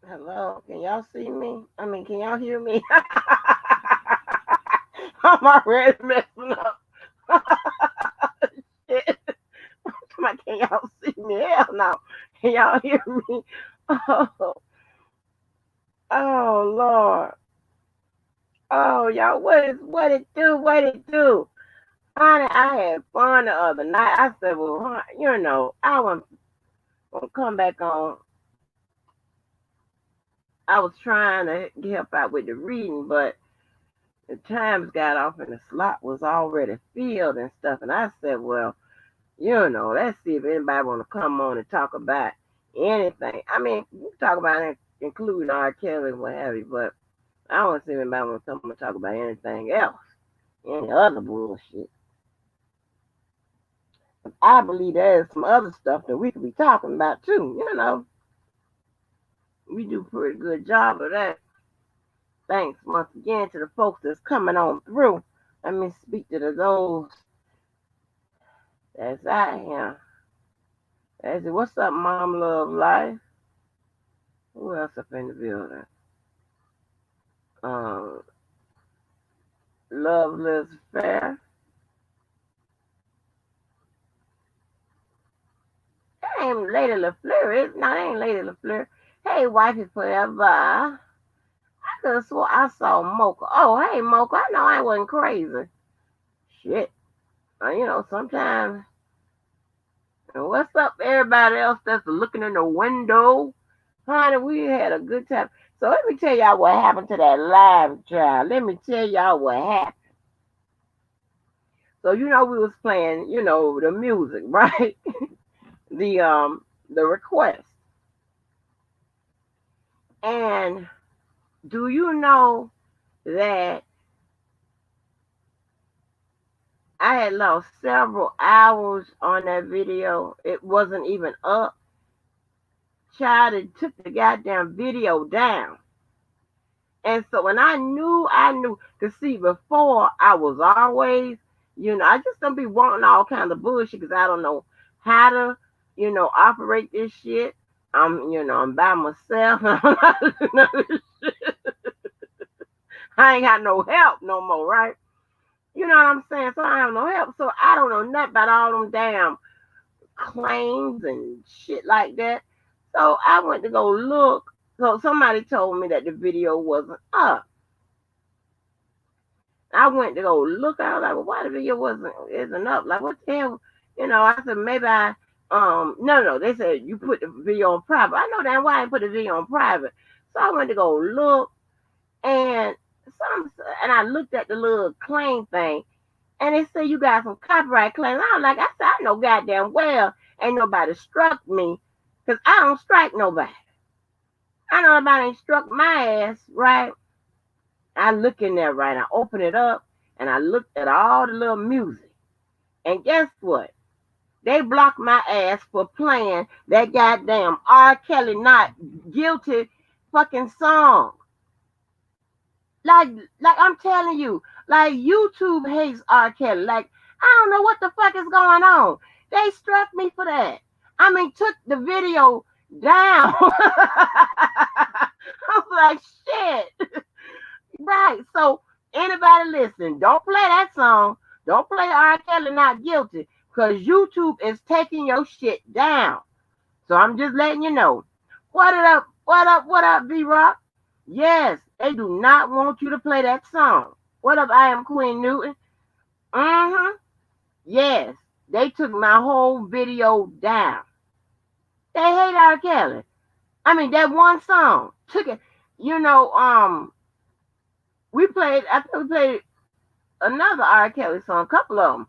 Hello, can y'all see me? I mean, can y'all hear me? I'm already messing up. Shit. Can y'all see me? Hell no. Can y'all hear me? Oh, oh Lord. Oh, y'all, what it do? What it do? Honey, I had fun the other night. I said, well, I want to come back on. I was trying to help out with the reading, but the times got off and the slot was already filled and stuff. And I said, well, let's see if anybody want to come on and talk about anything. I mean, we can talk about it, including R. Kelly and what have you, but I don't want to see if anybody want to come and talk about anything else, any other bullshit. I believe there's some other stuff that we could be talking about too. We do a pretty good job of that. Thanks once again to the folks that's coming on through. Let me speak to those that's out here. That's it. What's up, Mom Love Life? Who else up in the building? Um, Love Liz Fair. That ain't Lady LaFleur. No, that ain't Lady LaFleur. Hey, Wifey Forever. I could have swore I saw Mocha. Oh, hey, Mocha. I know I wasn't crazy. Shit. Sometimes. And what's up, everybody else that's looking in the window? Honey, we had a good time. So let me tell y'all what happened to that live child. Let me tell y'all what happened. So we was playing, the music, right? The request. And do you know that I had lost several hours on that video? It wasn't even up. Child, it took the goddamn video down. And so when I knew to see before I was always, I just don't be wanting all kinds of bullshit because I don't know how to, operate this shit. I'm by myself. I ain't got no help no more, right? You know what I'm saying? So I have no help. So I don't know nothing about all them damn claims and shit like that. So I went to go look. So somebody told me that the video wasn't up. I went to go look. I was like, well, why the video isn't up? Like, what the hell? I said maybe no. They said you put the video on private. I know damn why I put the video on private. So I went to go look and I looked at the little claim thing and they said you got some copyright claims. I said, I know goddamn well ain't nobody struck me because I don't strike nobody. I know nobody ain't struck my ass, right? I look in there, right? I open it up and I looked at all the little music. And guess what? They blocked my ass for playing that goddamn R. Kelly not guilty fucking song. Like, like I'm telling you, like YouTube hates R. Kelly. Like, I don't know what the fuck is going on. They struck me for that. I mean, took the video down. I was like, shit. Right. So anybody listen, don't play that song. Don't play R. Kelly not guilty because YouTube is taking your shit down. So I'm just letting you know. What up? What up? What up, B Rock? Yes, they do not want you to play that song. What up? I am Queen Newton. Mm-hmm. Yes, they took my whole video down. They hate R. Kelly. I mean, that one song took it. You know, we played. I think we played another R. Kelly song, a couple of them.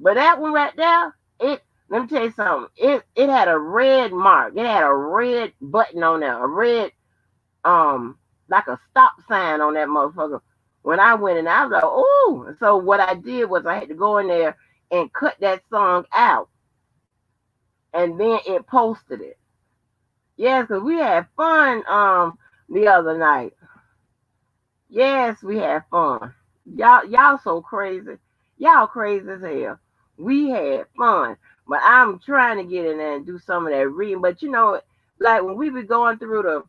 But that one right there, it. Let me tell you something. It had a red mark. It had a red button on there, a red like a stop sign on that motherfucker. When I went in, I was like, oh. So what I did was I had to go in there and cut that song out, and then it posted it. Yes, because we had fun the other night. Yes, we had fun. Y'all so crazy. Y'all crazy as hell. We had fun. But I'm trying to get in there and do some of that reading. But like when we be going through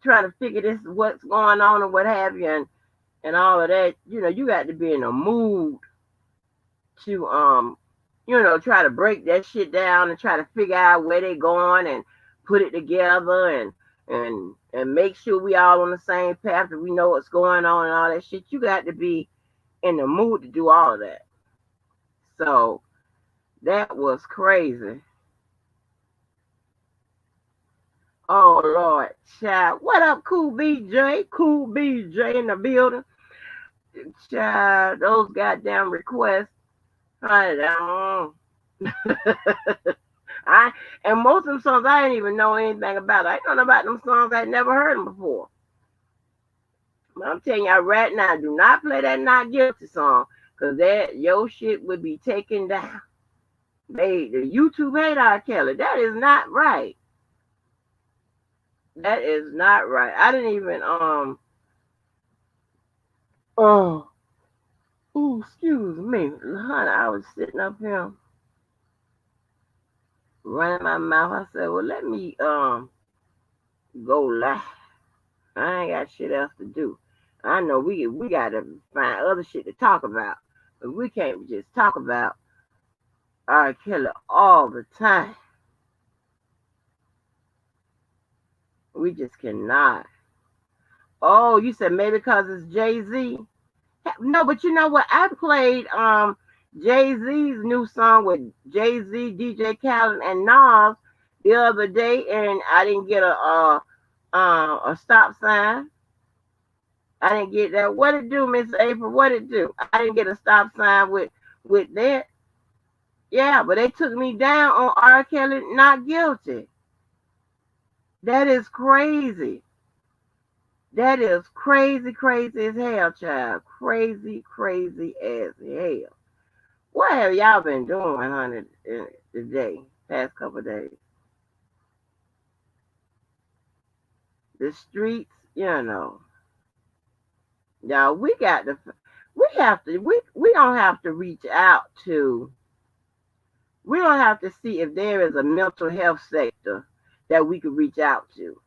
trying to figure this what's going on and what have you, and all of that. You got to be in a mood to try to break that shit down and try to figure out where they're going and put it together and make sure we all on the same path and we know what's going on and all that shit. You got to be in the mood to do all of that. So that was crazy. Oh Lord, child. What up, Cool BJ? Cool BJ in the building. Child, those goddamn requests. I don't I and most of them songs I didn't even know anything about. I don't know about them songs. I never heard them before. But I'm telling y'all right now, do not play that Not Guilty song, cause that your shit would be taken down. The YouTube hate R. Kelly. That is not right. That is not right. I didn't even oh excuse me, honey. I was sitting up here running my mouth. I said, well, let me go live. I ain't got shit else to do. I know we gotta find other shit to talk about, but we can't just talk about R. Kelly all the time. We just cannot. Oh, you said maybe because it's Jay-Z? No, but you know what? I played Jay-Z's new song with Jay-Z, DJ Khaled, and Nas the other day, and I didn't get a stop sign. I didn't get that. What it do, Miss April? What it do? I didn't get a stop sign with that. Yeah, but they took me down on R. Kelly Not Guilty. That is crazy. That is crazy, crazy as hell, child. Crazy, crazy as hell. What have y'all been doing, honey, today, past couple of days? The streets, y'all, we don't have to reach out to, we don't have to see if there is a mental health sector that we could reach out to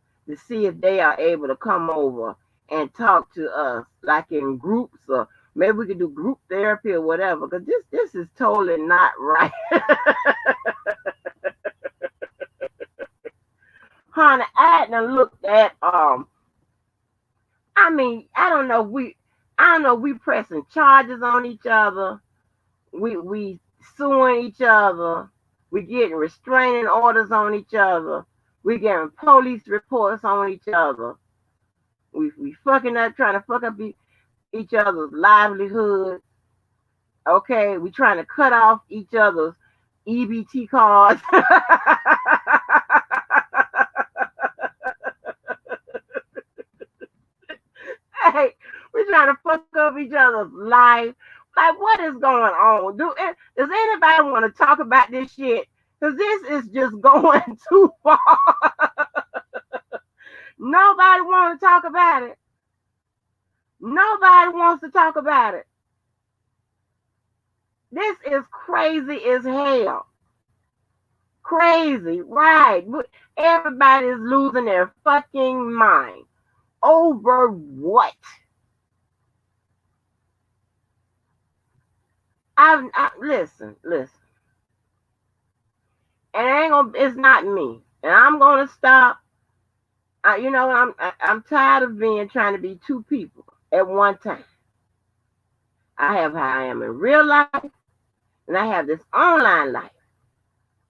see if they are able to come over and talk to us, like in groups, or maybe we could do group therapy or whatever, because this is totally not right. Honey, I hadn't looked at I mean, I don't know, we pressing charges on each other, we suing each other, we getting restraining orders on each other, we getting police reports on each other, we fucking up, trying to fuck up each other's livelihood. Okay, we trying to cut off each other's EBT cards. Hey, we're trying to fuck up each other's life. Like, what is going on? Does anybody want to talk about this shit? Because this is just going too far. Nobody wants to talk about it. Nobody wants to talk about it. This is crazy as hell. Crazy, right? Everybody is losing their fucking mind. Over what? Listen. And it's not me. And I'm gonna stop. I'm tired of trying to be two people at one time. I have how I am in real life, and I have this online life.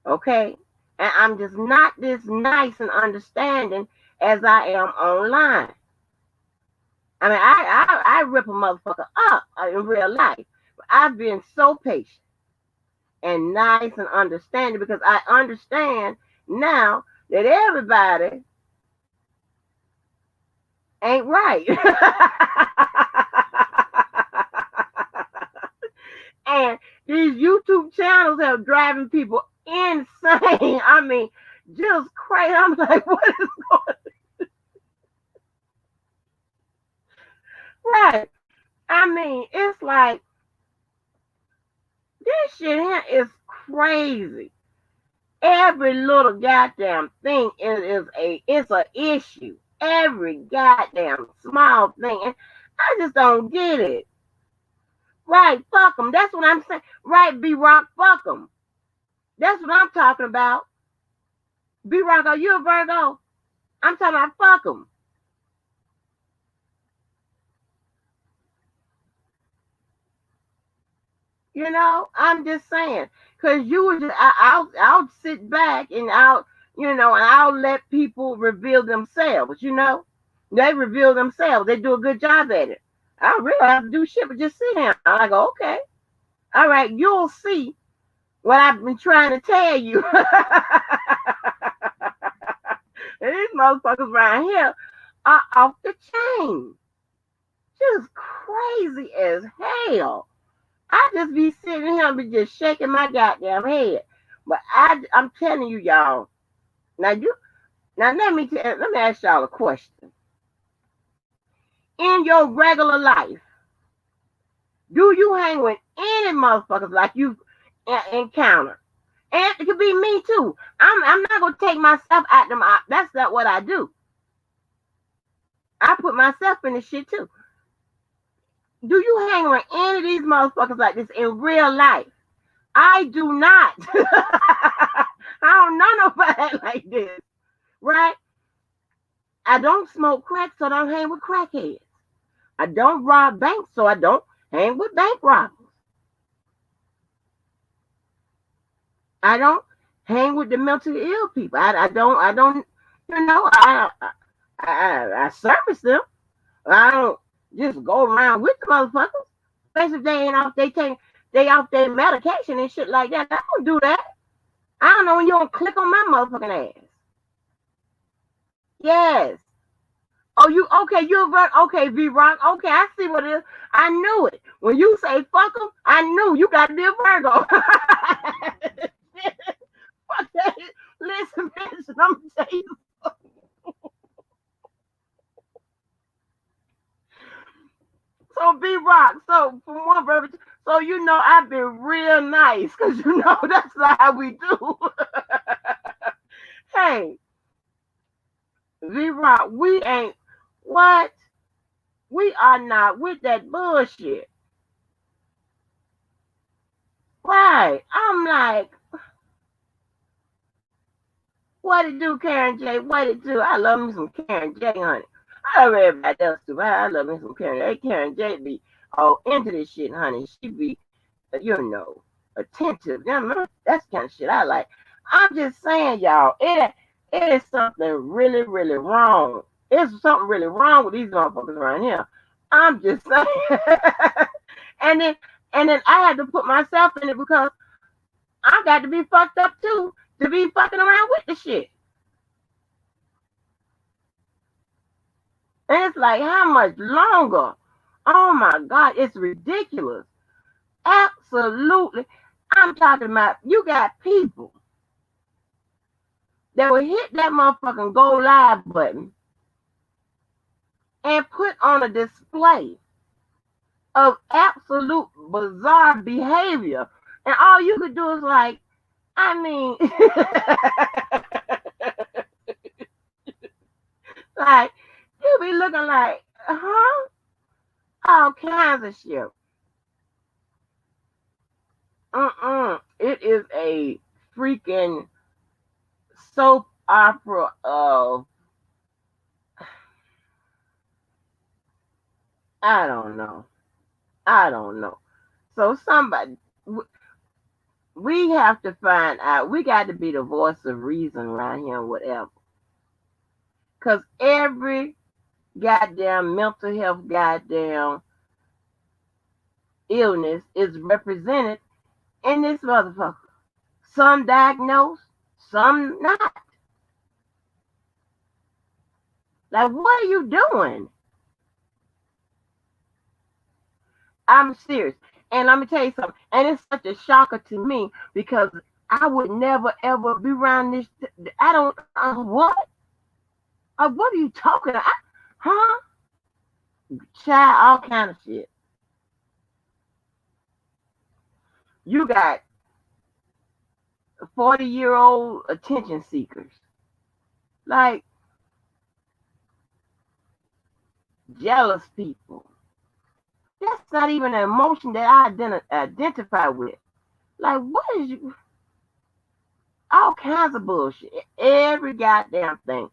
Okay? And I'm just not this nice and understanding as I am online. I mean, I rip a motherfucker up in real life. But I've been so patient and nice and understanding because I understand now that everybody ain't right. And these YouTube channels have driving people insane. I mean, just crazy. I'm like, what is going on? Right. I mean, it's like, this shit here is crazy. Every little goddamn thing it's an issue. every goddamn small thing. And I just don't get it. Right, fuck them. That's what I'm saying. Right, B-Rock, fuck them. That's what I'm talking about. B-Rock, are you a Virgo? I'm talking about fuck them. You know, I'm just saying. Because you would just, I'll sit back and and I'll let people reveal themselves, They reveal themselves. They do a good job at it. I don't really have to do shit but just sit down. I go, okay. All right, you'll see what I've been trying to tell you. And these motherfuckers around here are off the chain. Just crazy as hell. I just be sitting here and be just shaking my goddamn head. But I'm telling you, y'all. Now let me ask y'all a question. In your regular life, do you hang with any motherfuckers like you encounter? And it could be me too. I'm not gonna take myself out them. That's not what I do. I put myself in the shit too. Do you hang with any of these motherfuckers like this in real life? I do not. I don't know nobody like this, right? I don't smoke crack, so I don't hang with crackheads. I don't rob banks, so I don't hang with bank robbers. I don't hang with the mentally ill people. I don't, I service them. I don't just go around with the motherfuckers. Especially if they ain't off, they off their medication and shit like that. I don't do that. I don't know when you don't click on my motherfucking ass. Yes. Oh, you okay? Okay, V-Rock. Okay, I see what it is. I knew it. When you say fuck them, I knew you got to be a Virgo. Okay, listen, bitch, I'm gonna tell you. So B-Rock, so from one verbiage, so I've been real nice because that's not how we do. Hey, V-Rock, we ain't what? We are not with that bullshit. Right. I'm like, what it do, Karen J? What it do? I love me some Karen J, honey. I love everybody else too, but I love me some Karen J. Karen J be all into this shit, honey. She be, attentive. That's the kind of shit I like. I'm just saying, y'all, it is something really, really wrong. It's something really wrong with these motherfuckers around here. I'm just saying. and then and then I had to put myself in it because I got to be fucked up too to be fucking around with the shit. And it's like, how much longer? Oh my God, it's ridiculous. Absolutely. I'm talking about you got people that will hit that motherfucking go live button and put on a display of absolute bizarre behavior. And all you could do is like, I mean, like, you be looking like, huh? All kinds of shit. It is a freaking soap opera of, I don't know. I don't know. So we have to find out. We got to be the voice of reason around here, whatever. Because every goddamn mental health goddamn illness is represented in this motherfucker. Some diagnosed, some not. Like, what are you doing? I'm serious. And let me tell you something. And it's such a shocker to me because I would never ever be around this. I don't. What? What are you talking about? Huh? Child, all kind of shit. You got 40-year-old attention seekers. Like, jealous people. That's not even an emotion that I identify with. Like, what is you? All kinds of bullshit. Every goddamn thing.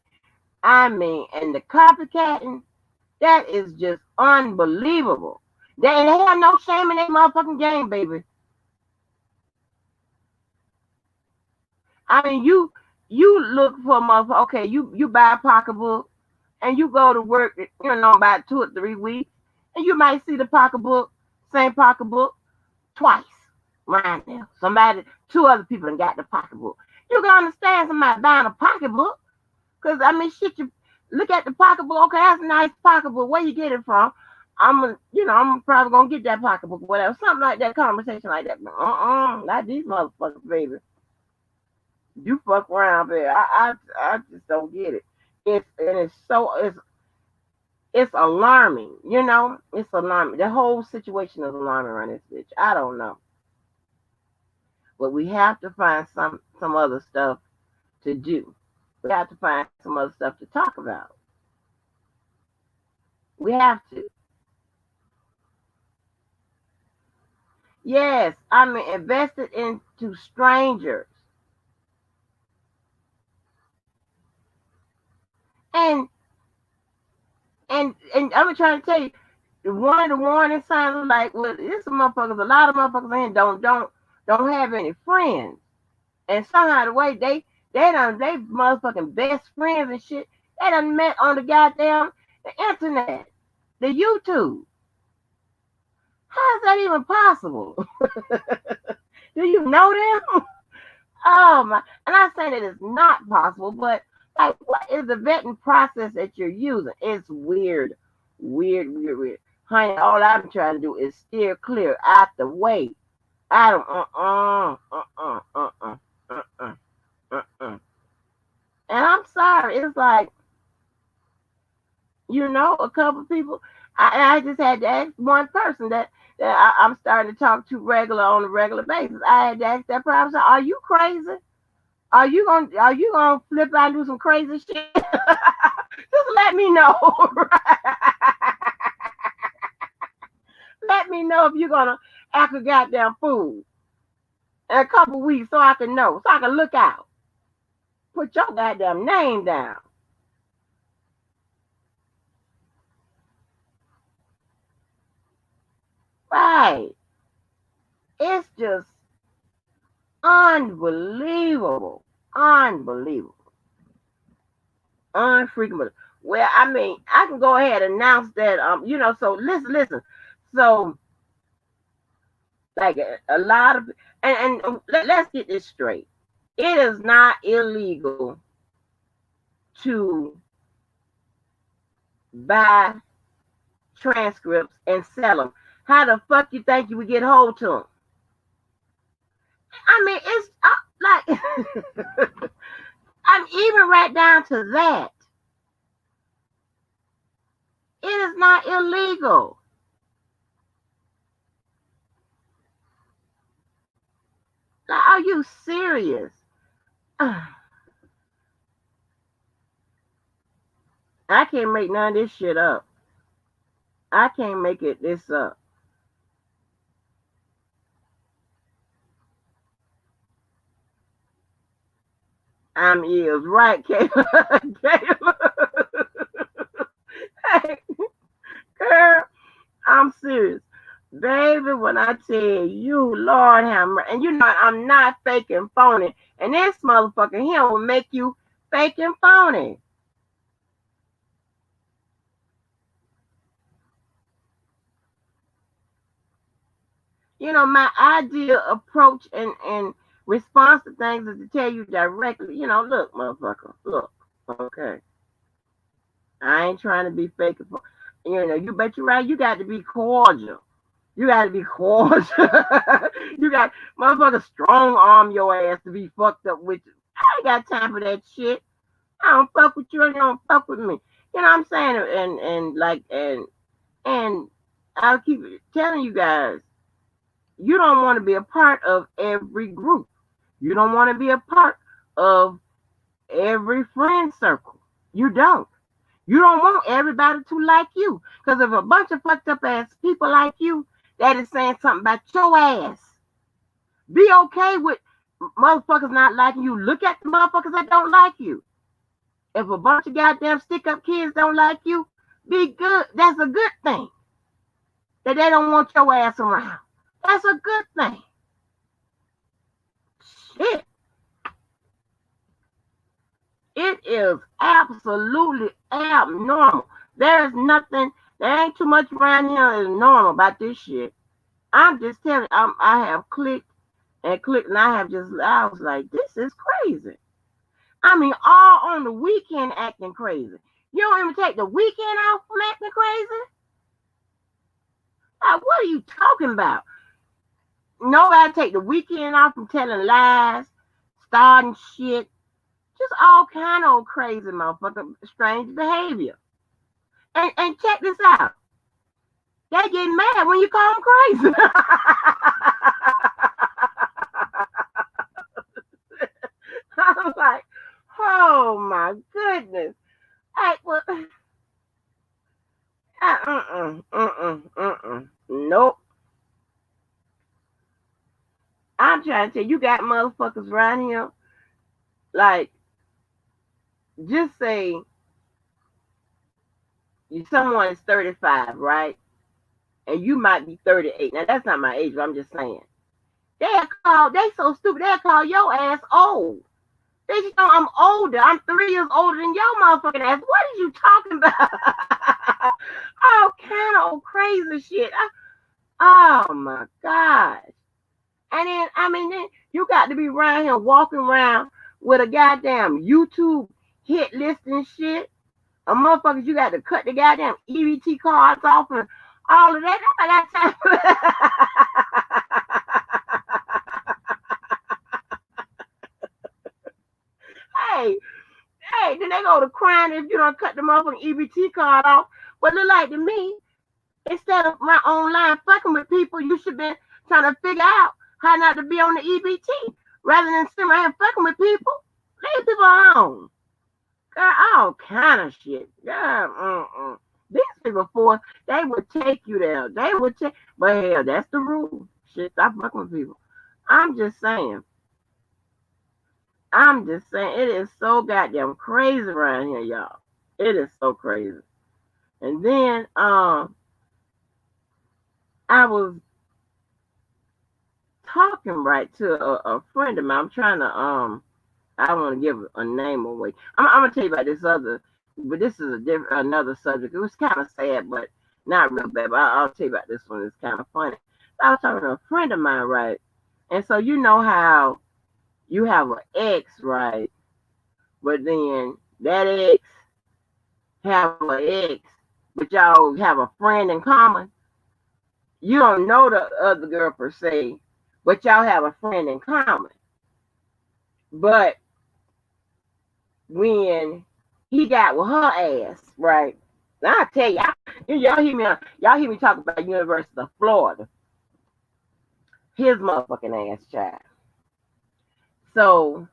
I mean, and the copycatting, that is just unbelievable. They have no shame in that motherfucking game, baby. I mean, you look for a motherfucker. Okay, you buy a pocketbook and you go to work, about 2 or 3 weeks, and you might see the pocketbook, same pocketbook, twice around there. Two other people and got the pocketbook. You can understand somebody buying a pocketbook, cause I mean, shit, you look at the pocketbook. Okay, that's a nice pocketbook. Where you get it from? I'm probably gonna get that pocketbook, whatever, something like that, conversation like that. But not these motherfuckers, baby. You fuck around, baby. I just don't get it. It's alarming. It's alarming. The whole situation is alarming around this bitch. I don't know, but we have to find some other stuff to do. We have to find some other stuff to talk about. We have to. Yes, I mean, invested into strangers. And and I'm trying to tell you, one of the warning signs is like, well, this motherfuckers, a lot of motherfuckers in don't have any friends. And somehow the way they motherfucking best friends and shit, they done met on the internet, the YouTube. How is that even possible? Do you know them? Oh my! And I'm saying that it's not possible, but like, what is the vetting process that you're using? It's weird, weird, weird, weird. Honey, all I'm trying to do is steer clear out the way. I don't, uh. And I'm sorry. It's like, a couple people. I just had to ask one person that I'm starting to talk to on a regular basis. I had to ask that person, "Are you crazy? Are you gonna flip out and do some crazy shit? Just let me know. Let me know if you're gonna act a goddamn fool in a couple weeks, so I can know, so I can look out. Put your goddamn name down." Right? It's just unbelievable, unbelievable, unfreaking. Well, I mean, I can go ahead and announce that. So listen. So, like, a lot of, and let's get this straight. It is not illegal to buy transcripts and sell them. How the fuck you think you would get hold to them? I mean, it's like, I'm even right down to that. It is not illegal. Like, are you serious? I can't make none of this shit up. I can't make this up. I'm is right, Caleb. Caleb. Hey, girl, I'm serious. Baby, when I tell you, Lord have mercy, and I'm not faking phony. And this motherfucker here will make you faking phony. My ideal approach and response to things is to tell you directly, look, motherfucker, look, okay. I ain't trying to be fake. You bet you're right. You got to be cordial. You got to be cordial. You got motherfucker strong arm your ass to be fucked up with you. I ain't got time for that shit. I don't fuck with you and you don't fuck with me. You know what I'm saying? And I'll keep telling you guys, you don't want to be a part of every group. You don't want to be a part of every friend circle. You don't. You don't want everybody to like you. Because if a bunch of fucked up ass people like you, that is saying something about your ass. Be okay with motherfuckers not liking you. Look at the motherfuckers that don't like you. If a bunch of goddamn stick up kids don't like you, be good. That's a good thing. That they don't want your ass around. That's a good thing. Shit. It is absolutely abnormal. There ain't too much around here that is normal about this shit. I'm just telling you, I have clicked and clicked, and I was like, this is crazy. I mean, all on the weekend acting crazy. You don't even take the weekend off from acting crazy? Like, what are you talking about? Nobody take the weekend off from telling lies, starting shit, just all kind of crazy motherfucker, strange behavior. And check this out. They get mad when you call them crazy. I'm like, oh my goodness. Hey, well, nope. I'm trying to tell you, got motherfuckers around here, like, just say someone is 35, right? And you might be 38. Now, that's not my age, but I'm just saying. They so stupid, they'll call your ass old. They just know I'm older. I'm 3 years older than your motherfucking ass. What are you talking about? All kind of crazy shit. Oh my gosh. And then you got to be around here walking around with a goddamn YouTube hit list and shit. A motherfuckers, you got to cut the goddamn EBT cards off and all of that. I got time for hey, then they go to crying if you don't cut the motherfucking EBT card off. But look like to me, instead of my online fucking with people, you should be trying to figure out how not to be on the EBT rather than sitting around fucking with people. Leave people alone. Girl, all kind of shit. Girl, these people force, they would take you there. They would take, but hell, that's the rule. Shit, stop fucking with people. I'm just saying. It is so goddamn crazy around here, y'all. It is so crazy. And then I was talking right to a friend of mine. I'm trying to I don't want to give a name away. I'm gonna tell you about this other, but this is another subject. It was kind of sad, but not real bad. But I'll tell you about this one. It's kind of funny. I was talking to a friend of mine, right? And so you know how you have an ex, right? But then that ex have an ex, but y'all have a friend in common. You don't know the other girl per se, but y'all have a friend in common. But when he got with her ass, right? Now I tell y'all hear me talk about University of Florida. His motherfucking ass child. So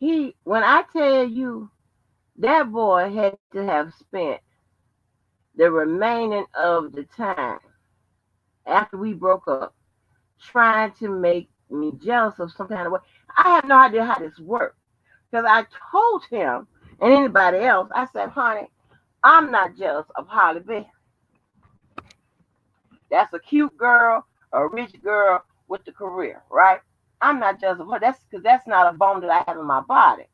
when I tell you that boy had to have spent the remaining of the time after we broke up trying to make me jealous of some kind of way. I have no idea how this works. Because I told him and anybody else, I said, honey, I'm not jealous of Holly Berry. That's a cute girl, a rich girl with the career, right? I'm not jealous of her. That's because that's not a bone that I have in my body.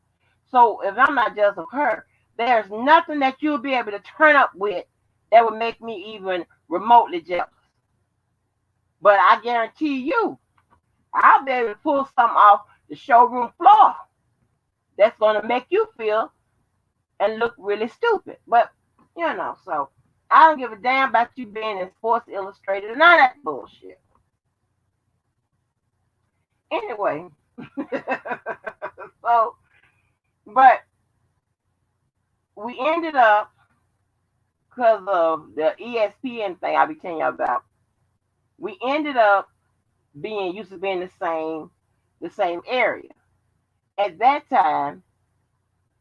So if I'm not jealous of her, there's nothing that you'll be able to turn up with that would make me even remotely jealous. But I guarantee you, I'll be able to pull something off the showroom floor that's going to make you feel and look really stupid. But, so I don't give a damn about you being in Sports Illustrated and none of that bullshit. Anyway, but we ended up, because of the ESPN thing I'll be telling you about, we ended up used to be in the same area. At that time,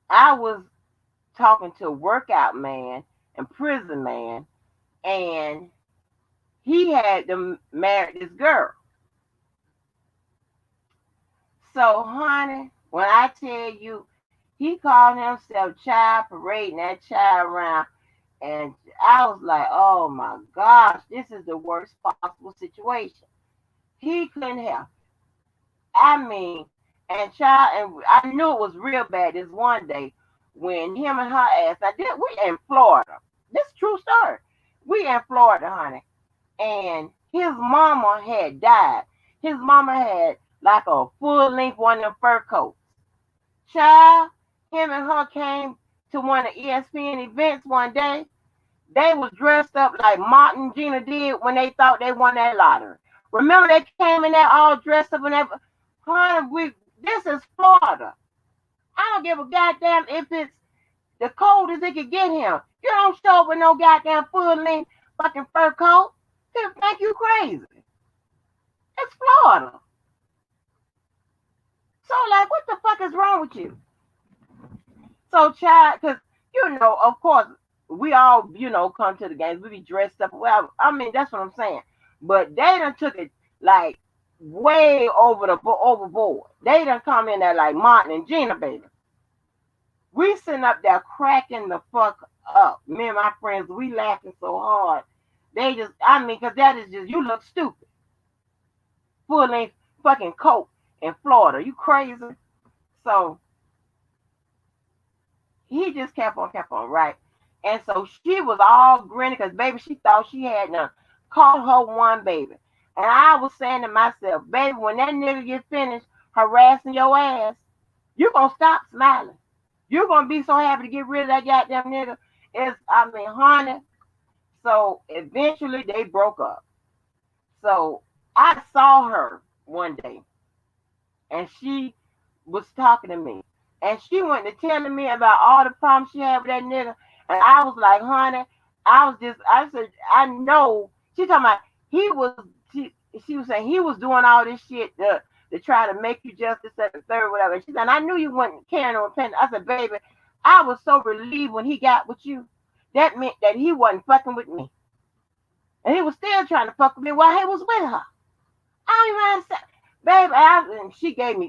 I was talking to workout man and prison man, and he had to marry this girl. So, honey, when I tell you, he called himself child parading that child around, and I was like, oh my gosh, this is the worst possible situation. He couldn't help. I mean, and child, and I knew it was real bad this one day when him and her ass. I did. We in Florida. This is true story. We in Florida, honey, and his mama had died. His mama had like a full length one of them fur coats. Child, him and her came to one of ESPN events one day. They was dressed up like Martin and Gina did when they thought they won that lottery. Remember they came in there all dressed up and that. Honey, this is Florida. I don't give a goddamn if it's the coldest it could get him. You don't show up with no goddamn full length fucking fur coat. People think you crazy. It's Florida. So like, what the fuck is wrong with you? So child, because of course, we all come to the games. We be dressed up. Well, I mean that's what I'm saying. But they done took it like way overboard. They done come in there like Martin and Gina, baby. We sitting up there cracking the fuck up. Me and my friends, we laughing so hard. They just, I mean, because that is just, you look stupid. Full length fucking coat in Florida. You crazy? So he just kept on, right? And so she was all grinning because, baby, she thought she had none. Called her one baby. And I was saying to myself, baby, when that nigga get finished harassing your ass, you going to stop smiling. You're going to be so happy to get rid of that goddamn nigga. Honey. So eventually they broke up. So I saw her one day and she was talking to me. And she went to telling me about all the problems she had with that nigga. And I was like, honey, I said, I know. She talking about she was saying he was doing all this shit to try to make you justice at the third, whatever. She said, I knew you wasn't carrying no pen. I said, baby, I was so relieved when he got with you. That meant that he wasn't fucking with me. And he was still trying to fuck with me while he was with her. I don't even understand. Baby, and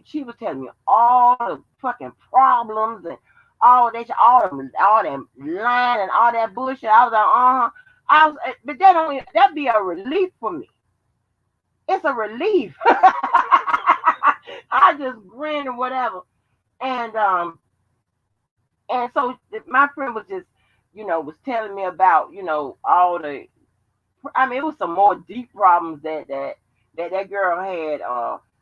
she was telling me all the fucking problems and all that lying and all that bullshit. I was like, but that'd be a relief for me. It's a relief. I just grin or whatever. And so my friend was just, was telling me about, all the, I mean, it was some more deep problems that girl had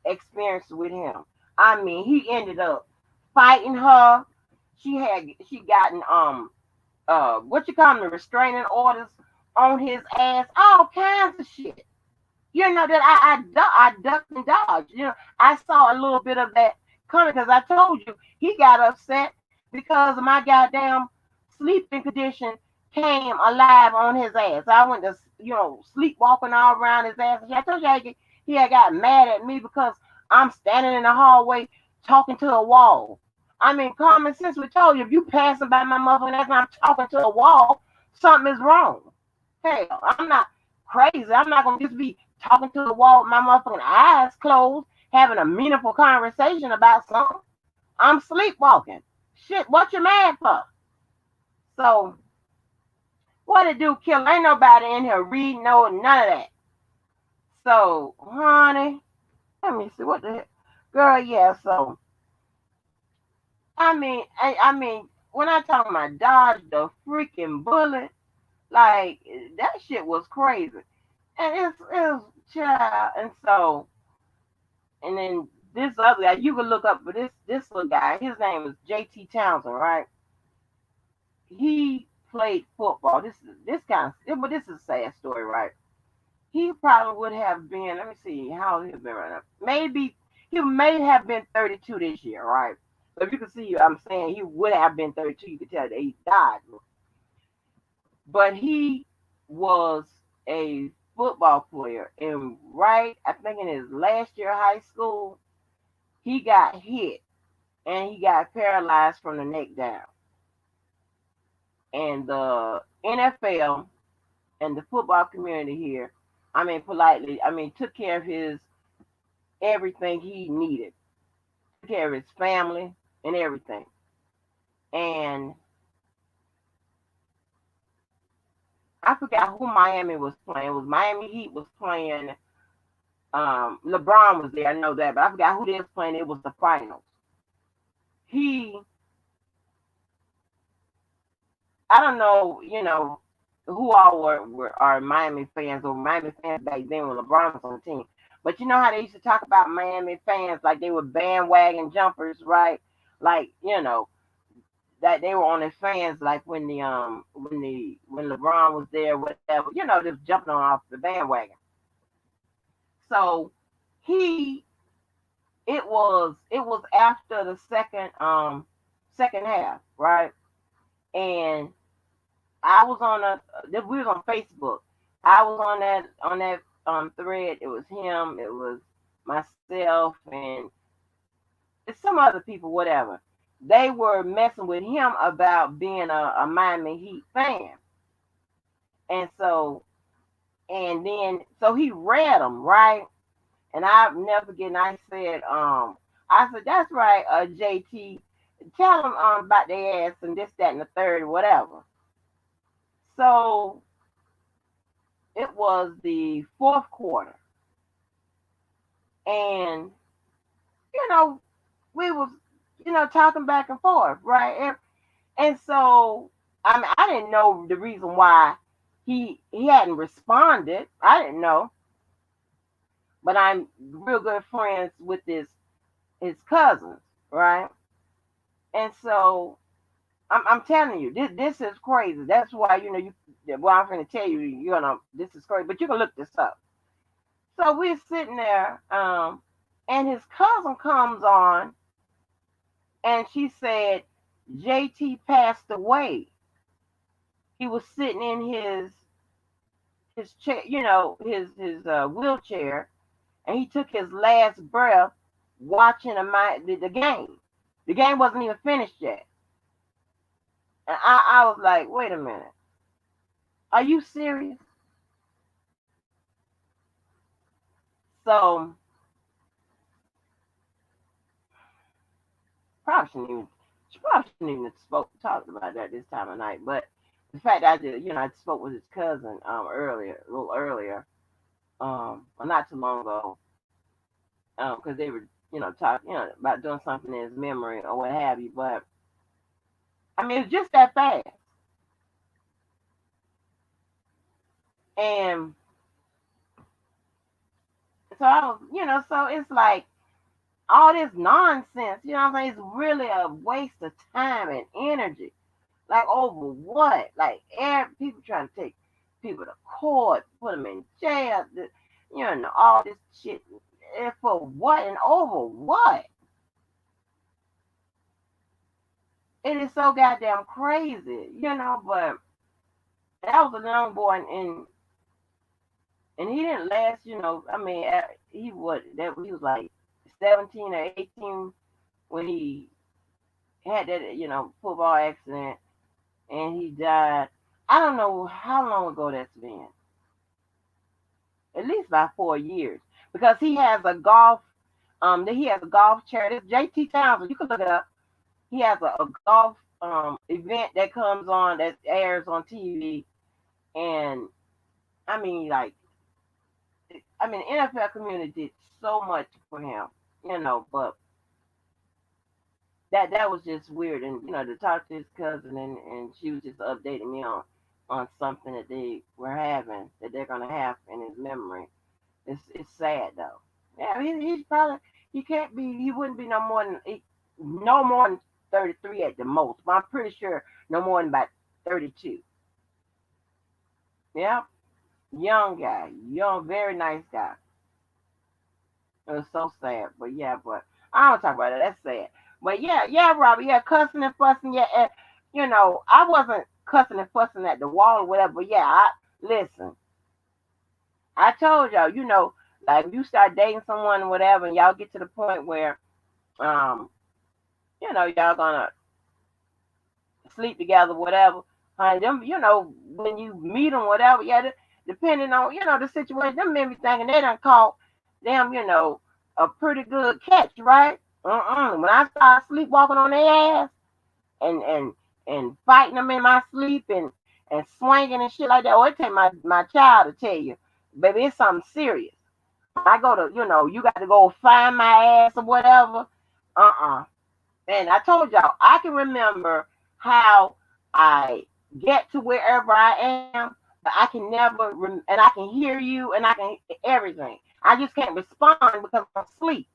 experienced with him. I mean, he ended up fighting her. She gotten what you call them, the restraining orders on his ass, all kinds of shit. That I ducked and dodged. I saw a little bit of that coming because I told you he got upset because of my goddamn sleeping condition came alive on his ass. I went to, sleepwalking all around his ass. I told you he had got mad at me because I'm standing in the hallway talking to a wall. I mean, common sense would tell you if you passing by my motherfucking ass and I'm talking to a wall, something is wrong. Hell, I'm not crazy. I'm not gonna just be talking to the wall with my motherfucking eyes closed, having a meaningful conversation about something. I'm sleepwalking. Shit, what you mad for? So, what it do, kill? Ain't nobody in here reading, none of that. So, honey, let me see what the heck. Girl, yeah, so, I mean, when I talk about dodge the freaking bullet, like, that shit was crazy. And it was child, and so, and then this other guy, you can look up for this little guy. His name is JT Townson, right? He played football. But this is a sad story, right? He probably would have been. Let me see how old he's been right now. Maybe he may have been 32 this year, right? So if you can see, I'm saying he would have been 32. You could tell that he died, but he was a football player, and right, I think in his last year of high school, he got hit and he got paralyzed from the neck down. And the NFL and the football community here, I mean, politely, I mean, took care of his everything he needed, took care of his family and everything. And I forgot who Miami was playing. It was Miami Heat was playing. LeBron was there. I know that, but I forgot who they was playing. It was the finals. He, I don't know, who all were are Miami fans or Miami fans back then when LeBron was on the team. But you know how they used to talk about Miami fans like they were bandwagon jumpers, right? Like, that they were on their fans like when LeBron was there, whatever, just jumping on off the bandwagon. So he it was after the second half, right? And I was on we was on Facebook. I was on that thread. It was him, it was myself, and it's some other people, whatever. They were messing with him about being a Miami Heat fan. And so he read them, right? And I'll never forget, and I said, that's right, JT, tell them about their ass and this, that, and the third, whatever. So it was the fourth quarter, and you know, we was talking back and forth, right? And so I didn't know the reason why he hadn't responded. I didn't know, but I'm real good friends with his cousins, right? And so I'm telling you, this is crazy. That's why well, I'm going to tell you, this is crazy, but you can look this up. So we're sitting there, and his cousin comes on, and she said JT passed away. He was sitting in his chair, his wheelchair, and he took his last breath watching the game. The game wasn't even finished yet, and I was like, wait a minute, are you serious? So probably shouldn't even she probably shouldn't even have talked about that this time of night, but the fact that I did, I spoke with his cousin earlier, a little earlier, well, not too long ago, because they were talking about doing something in his memory or what have you. But I mean, it's just that fast. And so I was, so it's like all this nonsense, what I'm saying? It's really a waste of time and energy. Like over what? Like people trying to take people to court, put them in jail, all this shit. And for what and over what? It is so goddamn crazy, but that was a young boy, and he didn't last, I mean, he was like 17 or 18 when he had that, football accident, and he died. I don't know how long ago that's been. At least about 4 years, because he has a golf charity. It's JT Townson. You can look it up. He has a golf event that comes on that airs on TV, and I mean, like, the NFL community did so much for him, but that was just weird. And to talk to his cousin, and she was just updating me on something that they were having, that they're gonna have in his memory. It's sad though. Yeah, he's probably he wouldn't be no more than 33 at the most, but I'm pretty sure no more than about 32. Yeah, young guy, young, very nice guy. It was so sad, but yeah, but I don't talk about it. That's sad. But yeah, Robert, yeah, cussing and fussing, yeah, and, I wasn't cussing and fussing at the wall or whatever. But yeah, listen. I told y'all, like if you start dating someone or whatever, and y'all get to the point where, um, y'all gonna sleep together, whatever. Them, when you meet them, whatever, yeah, depending on, the situation, them men be thinking they done caught them, a pretty good catch, right? When I start sleepwalking on their ass and fighting them in my sleep and swinging and shit like that, or it take my child to tell you, baby, it's something serious. When I go to, you got to go find my ass or whatever. Uh-uh. And I told y'all, I can remember how I get to wherever I am, but I can never, and I can hear you and I can everything. I just can't respond because I'm asleep.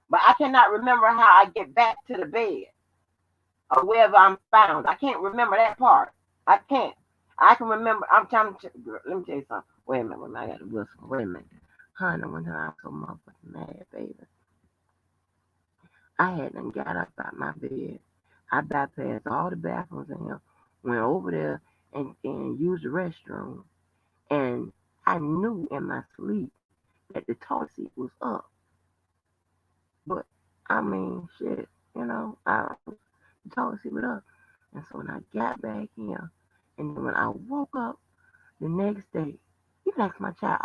But I cannot remember how I get back to the bed or wherever I'm found. I can't remember that part. I can't. I can remember. I'm trying to. Let me tell you something. Wait a minute. I got to whistle. Wait a minute. Honey, one time I was so motherfucking mad, baby. I hadn't got up out my bed. I bypassed all the bathrooms in here, went over there and used the restroom. And I knew in my sleep that the toilet seat was up. But I mean, shit, the toilet seat was up. And so when I got back here, and then when I woke up the next day, you can ask my child,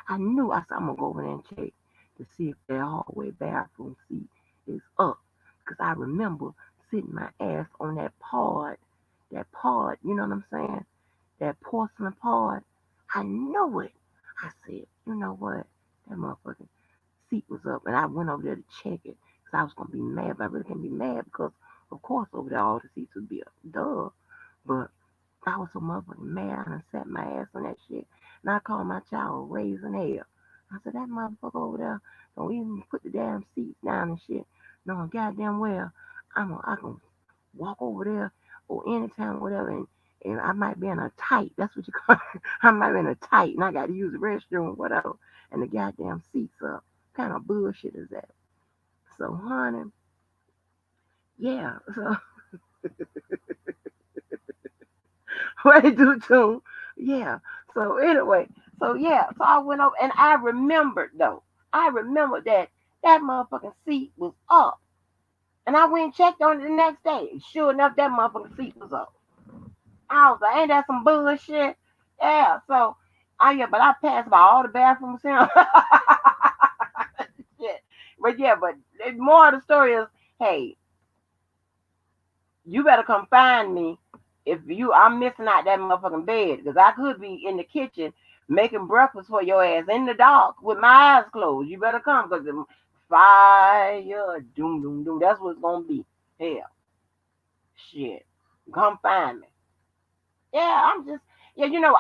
I knew I said, I'm going to go over there and check to see if that hallway bathroom seat is up. Because I remember sitting my ass on that pod, you know what I'm saying? That porcelain pod. I knew it. I said, you know what? That motherfucking seat was up. And I went over there to check it because I was going to be mad. But I really can't be mad because, of course, over there all the seats would be up. Duh. But I was so motherfucking mad. I done sat my ass on that shit. And I called my child raising hell. I said, that motherfucker over there don't even put the damn seats down and shit. No, goddamn well, I can walk over there or anytime, whatever, and I might be in a tight. That's what you call it. I might be in a tight, and I got to use the restroom, whatever. And the goddamn seats up. What kind of bullshit is that? So, honey, yeah. So, what it do to? Yeah. So anyway, so yeah. So I went over, and I remembered though. I remembered that motherfucking seat was up. And I went and checked on it the next day. Sure enough, that motherfucking seat was up. I was like, ain't that some bullshit? Yeah, so but I passed by all the bathrooms here. Shit. But yeah, but the more of the story is, hey, you better come find me if I'm missing out that motherfucking bed. Because I could be in the kitchen making breakfast for your ass in the dark with my eyes closed. You better come because the fire, doom, doom, doom. That's what it's going to be. Hell, shit. Come find me. Yeah,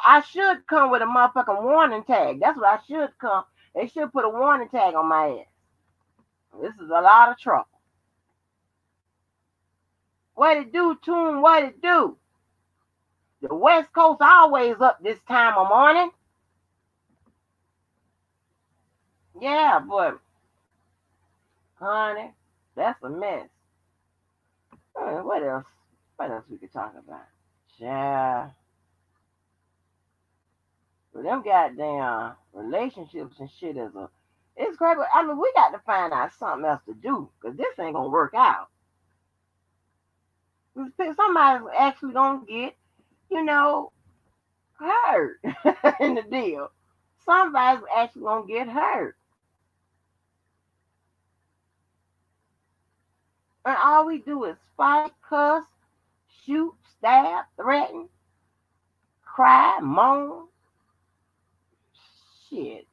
I should come with a motherfucking warning tag. That's what I should come. They should put a warning tag on my ass. This is a lot of trouble. What it do, Tune? What it do? The West Coast always up this time of morning. Yeah, but honey, that's a mess. What else? What else we could talk about? Yeah. But them goddamn relationships and shit it's crazy. I mean, we got to find out something else to do because this ain't gonna work out. Somebody's actually gonna get, you know, hurt in the deal. Somebody's actually gonna get hurt. And all we do is fight, cuss, shoot, stab, threaten, cry, moan. Shit.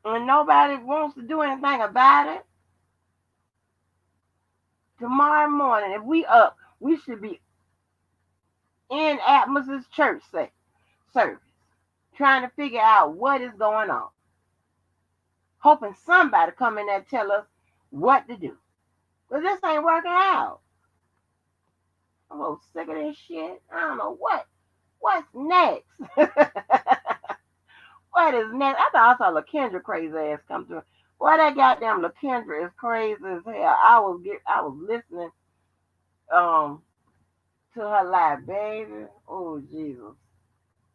And nobody wants to do anything about it. Tomorrow morning, if we up, we should be in Atmos's church service, trying to figure out what is going on. Hoping somebody come in there and tell us what to do. But this ain't working out. I'm so sick of this shit. I don't know what's next. What is next? I thought I saw LaKendra crazy ass come through. Boy, that goddamn LaKendra is crazy as hell. I was listening um to her live, baby. Oh Jesus.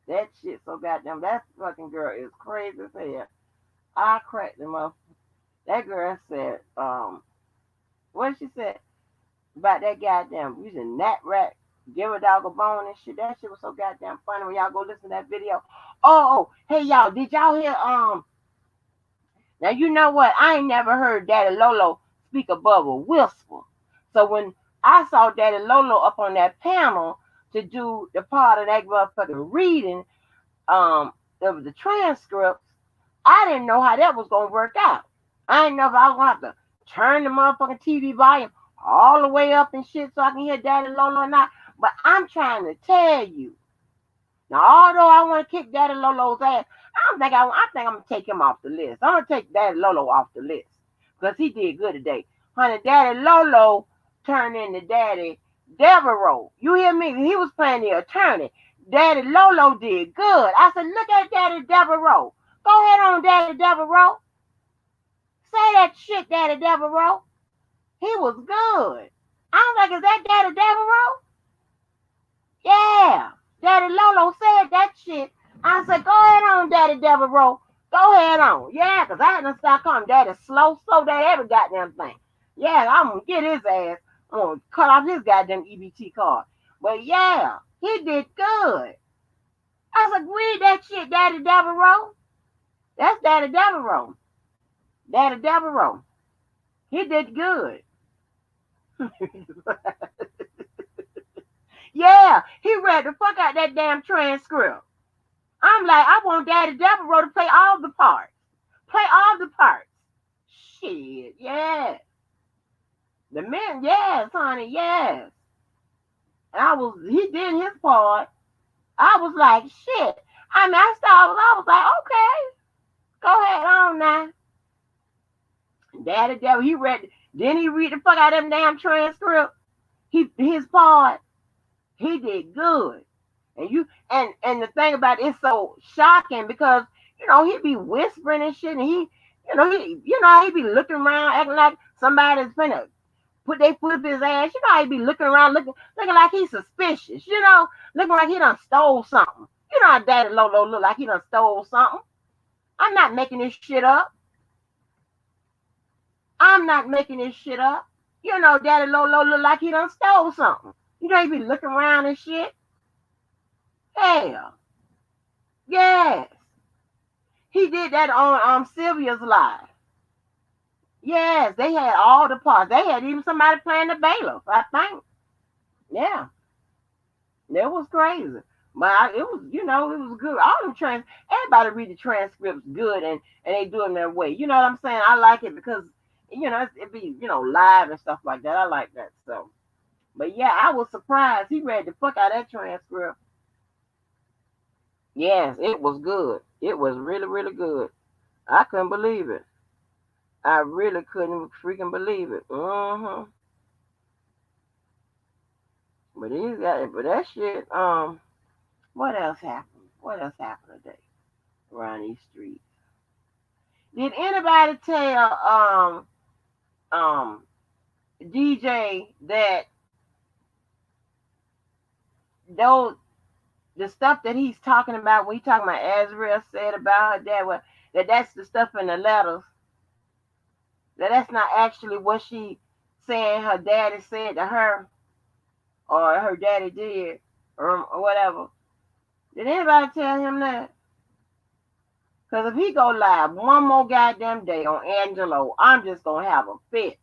That shit so goddamn that fucking girl is crazy as hell. I cracked them up. That girl said, what she said about that goddamn using Nat Rat. Give a dog a bone and shit. That shit was so goddamn funny when y'all go listen to that video. Oh, hey y'all, did y'all hear now you know what? I ain't never heard Daddy Lolo speak above a whisper. So when I saw Daddy Lolo up on that panel to do the part of that motherfucking reading of the transcripts, I didn't know how that was gonna work out. I didn't know if I was gonna have to turn the motherfucking TV volume all the way up and shit so I can hear Daddy Lolo or not. But I'm trying to tell you. Now, although I want to kick Daddy Lolo's ass, I think I'm gonna take him off the list. I'm gonna take Daddy Lolo off the list because he did good today. Honey, Daddy Lolo turned into Daddy Devereaux. You hear me? He was playing the attorney. Daddy Lolo did good. I said, look at Daddy Devereaux. Go ahead on, Daddy Devereaux. Say that shit, Daddy Devereaux. He was good. I was like, is that Daddy Devereaux? Yeah. Daddy Lolo said that shit. I said, go ahead on, Daddy Devereaux. Go ahead on. Yeah, because I had to start calling Daddy slow that every goddamn thing. Yeah, I'm going to get his ass. I'm going to cut off his goddamn EBT card. But yeah, he did good. I said, read that shit, Daddy Devereaux. That's Daddy Devereaux. Daddy Devereaux. He did good. Yeah, he read the fuck out that damn transcript. I'm like, I want Daddy Devereaux to play all the parts. Play all the parts. Shit, yeah. The men, yes, honey, yes. He did his part. I was like, shit. I mean, I was like, okay, go ahead on now. Daddy Devereaux, then he read the fuck out of them damn transcript. His part, he did good. And the thing about it's so shocking because he be whispering and shit, and he be looking around acting like somebody's finna put their foot up his ass. He be looking around looking like he's suspicious. Looking like he done stole something. You know how Daddy Lolo look like he done stole something. I'm not making this shit up. I'm not making this shit up. Daddy Lolo look like he done stole something. He be looking around and shit. Hell, yes. He did that on Sylvia's live. Yes, they had all the parts. They had even somebody playing the bailiff, I think. Yeah, that was crazy. But it was good. All them everybody read the transcripts good, and they do them their way. You know what I'm saying? I like it because it be live and stuff like that. I like that. So, but yeah, I was surprised he read the fuck out of that transcript. Yes, it was good. It was really, really good. I couldn't believe it. I really couldn't freaking believe it. But that shit. What else happened? What else happened today around these streets? Did anybody tell DJ that those the stuff that he's talking about when he talking about Azrael said about her dad, that's the stuff in the letters? That's not actually what she saying her daddy said to her or her daddy did or whatever. Did anybody tell him that? Because if he go live one more goddamn day on Angelo, I'm just going to have a fit.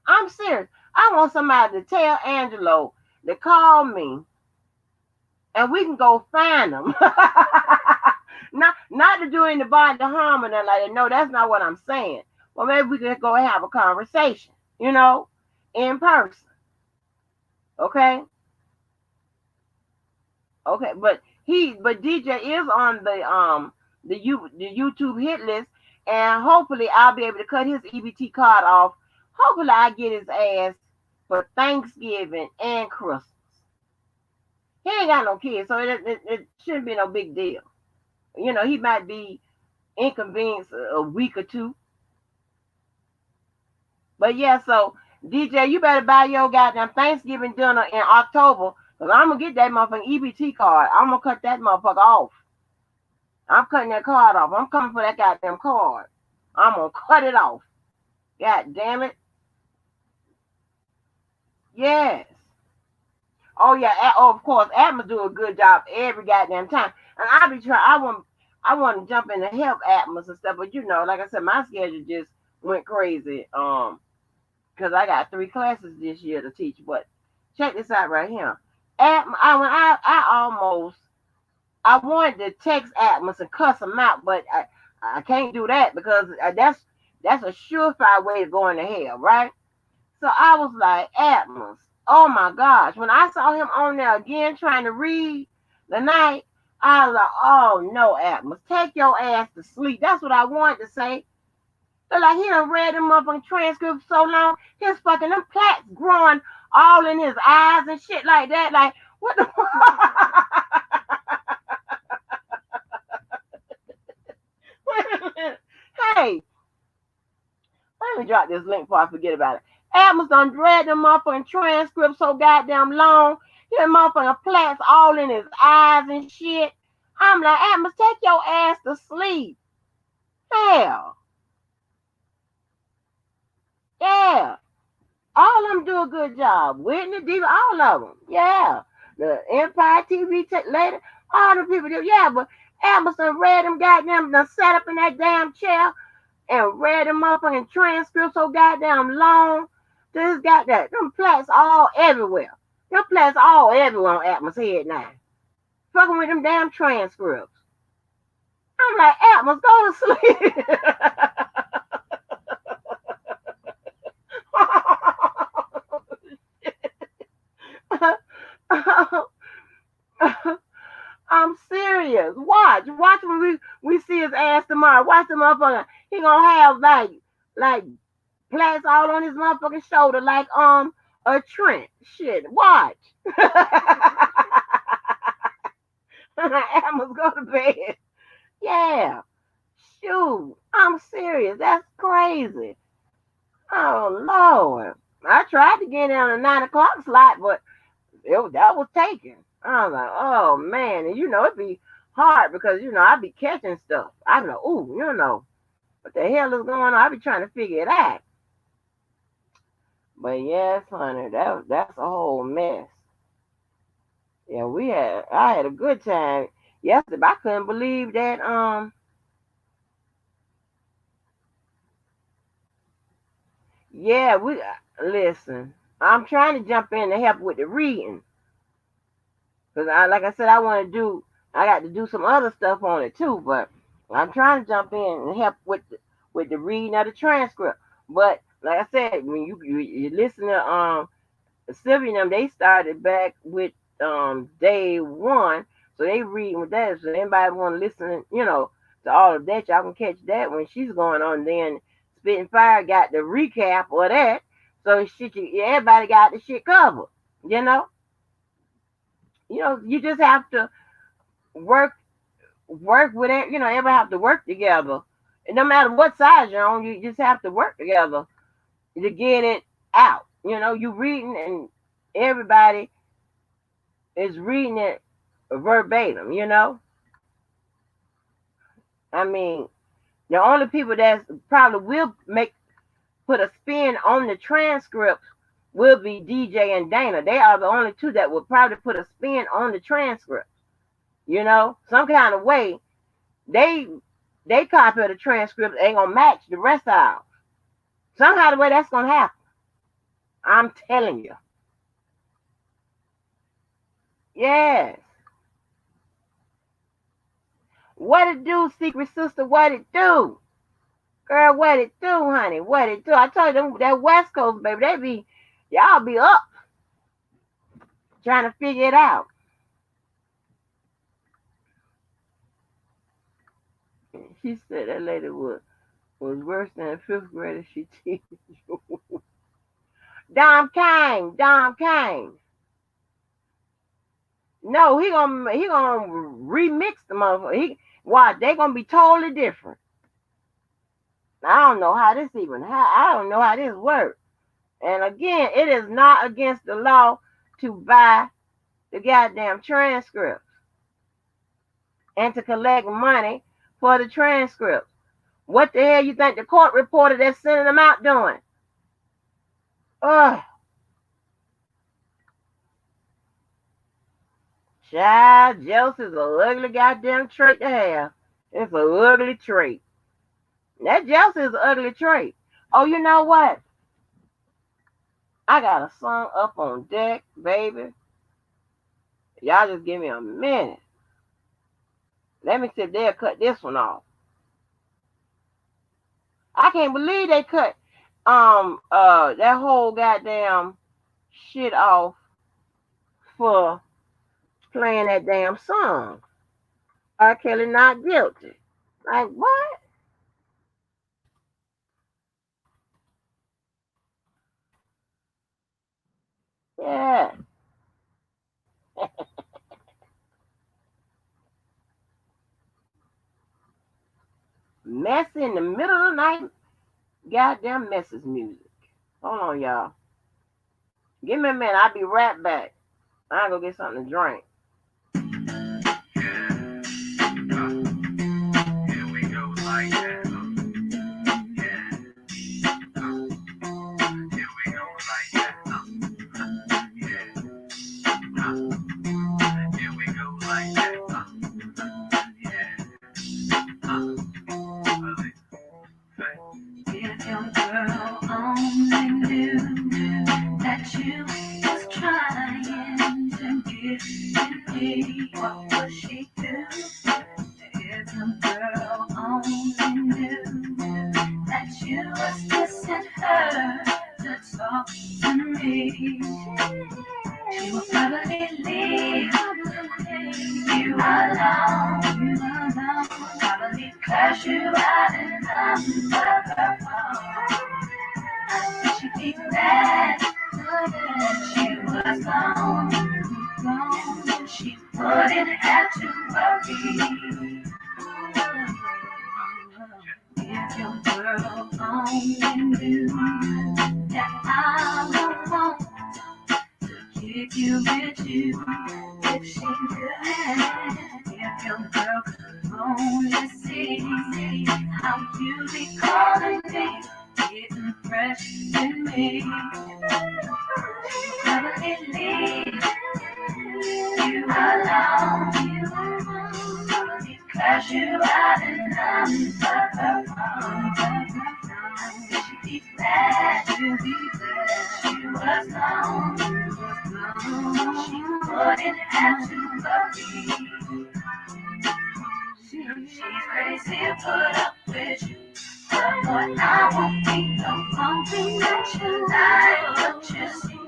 I'm serious. I want somebody to tell Angelo to call me and we can go find him. not to do anybody to harm or nothing like that. No, that's not what I'm saying. Well, maybe we could go and have a conversation, in person. Okay? Okay, but DJ is on the YouTube hit list, and hopefully I'll be able to cut his EBT card off. Hopefully I get his ass for Thanksgiving and Christmas. He ain't got no kids, so it shouldn't be no big deal. He might be inconvenienced a week or two. But yeah, so DJ, you better buy your goddamn Thanksgiving dinner in October. Because I'm going to get that motherfucking EBT card. I'm going to cut that motherfucker off. I'm cutting that card off. I'm coming for that goddamn card. I'm going to cut it off. God damn it. Yes. Oh yeah, of course, Atmos do a good job every goddamn time. And I be trying. I want to jump in to help Atmos and stuff, but like I said, my schedule just went crazy. Because I got 3 classes this year to teach. But check this out right here. I almost I wanted to text Atmos and cuss him out, but I can't do that because that's a surefire way to going to hell, right? So I was like, Atmos, oh my gosh. When I saw him on there again trying to read the night, I was like, oh no, Atmos, take your ass to sleep. That's what I wanted to say. But like he done read them up on transcripts so long, his fucking them plaques growing all in his eyes and shit like that. Like, what the Hey, let me drop this link before I forget about it. Atmos done read them motherfucking transcripts so goddamn long. His motherfucking plaques all in his eyes and shit. I'm like, Atmos, take your ass to sleep. Hell, yeah. All of them do a good job. Whitney, Diva, all of them. Yeah. The Empire TV later, all the people do. Yeah, but Atmos done read them goddamn, done sat up in that damn chair and read them motherfucking transcripts so goddamn long. This got that. Them plaques all everywhere. Them plaques all everywhere on Atmos head now. Fucking with them damn transcripts. I'm like, Atmos, go to sleep. I'm serious. Watch when we see his ass tomorrow. Watch the motherfucker. He gonna have like plaques all on his motherfucking shoulder like a Trent. Shit, watch. Amos go to bed. Yeah. Shoot. I'm serious. That's crazy. Oh Lord. I tried to get in on a 9 o'clock slot, but that was taken. I was like, oh man, and it'd be hard because I be catching stuff. I be like, ooh, what the hell is going on? I be trying to figure it out. But yes, honey, that's a whole mess. Yeah, I had a good time yesterday. But I couldn't believe that yeah, we listen. I'm trying to jump in to help with the reading. Cause like I said, I got to do some other stuff on it too, but I'm trying to jump in and help with the reading of the transcript. But like I said, when you listen to Sylvia and them, they started back with day one, so they reading with that. So anybody want to listen, to all of that, y'all can catch that when she's going on. Then Spitting Fire got the recap of that, so everybody got the shit covered. You know, you just have to work with it. Everybody have to work together. And no matter what side you're on, you just have to work together to get it out. You reading and everybody is reading it verbatim. I mean, the only people that probably will put a spin on the transcripts will be DJ and Dana. They are the only two that will probably put a spin on the transcript. Some kind of way they copy the transcript ain't gonna match the rest of ours. Somehow the way that's gonna happen. I'm telling you. Yes. What it do, secret sister? What it do? Girl, what it do, honey? What it do? I told you them, that West Coast, baby, y'all be up trying to figure it out. She said that lady was worse than a fifth grader she teaches you. Dom Kane. No, he gonna remix the motherfucker. Watch, they gonna be totally different. I don't know how this I don't know how this works. And again, it is not against the law to buy the goddamn transcripts and to collect money for the transcripts. What the hell you think the court reporter that's sending them out doing? Ugh. Child, jealousy is an ugly goddamn trait to have. It's an ugly trait. That jealousy is an ugly trait. Oh, you know what? I got a song up on deck, baby. Y'all just give me a minute. Let me see if they'll cut this one off. I can't believe they cut that whole goddamn shit off for playing that damn song. R. Kelly not guilty. Like what? Yeah. Messy in the middle of the night. Goddamn messes music. Hold on, y'all. Give me a minute. I'll be right back. I'll go get something to drink. Here we go like that. Yeah. Here we go like that. Yeah. Here we go like that. Yeah. If your girl only knew that you was trying to get in me, what would she do? If your girl only knew that you was kissing her to talk to me, she would probably leave you alone, probably curse you out and her phone. I think she'd be glad that she was gone. She wouldn't have to worry. If your girl only knew that I don't want to kick you with you, if she could, if your girl could only see how you be calling me, getting fresh in me, probably leave you alone, probably crash you out and her phone. She'd be glad she was gone. She wouldn't have to worry. She's crazy to put up with you. But I won't be no something that you like, but you see,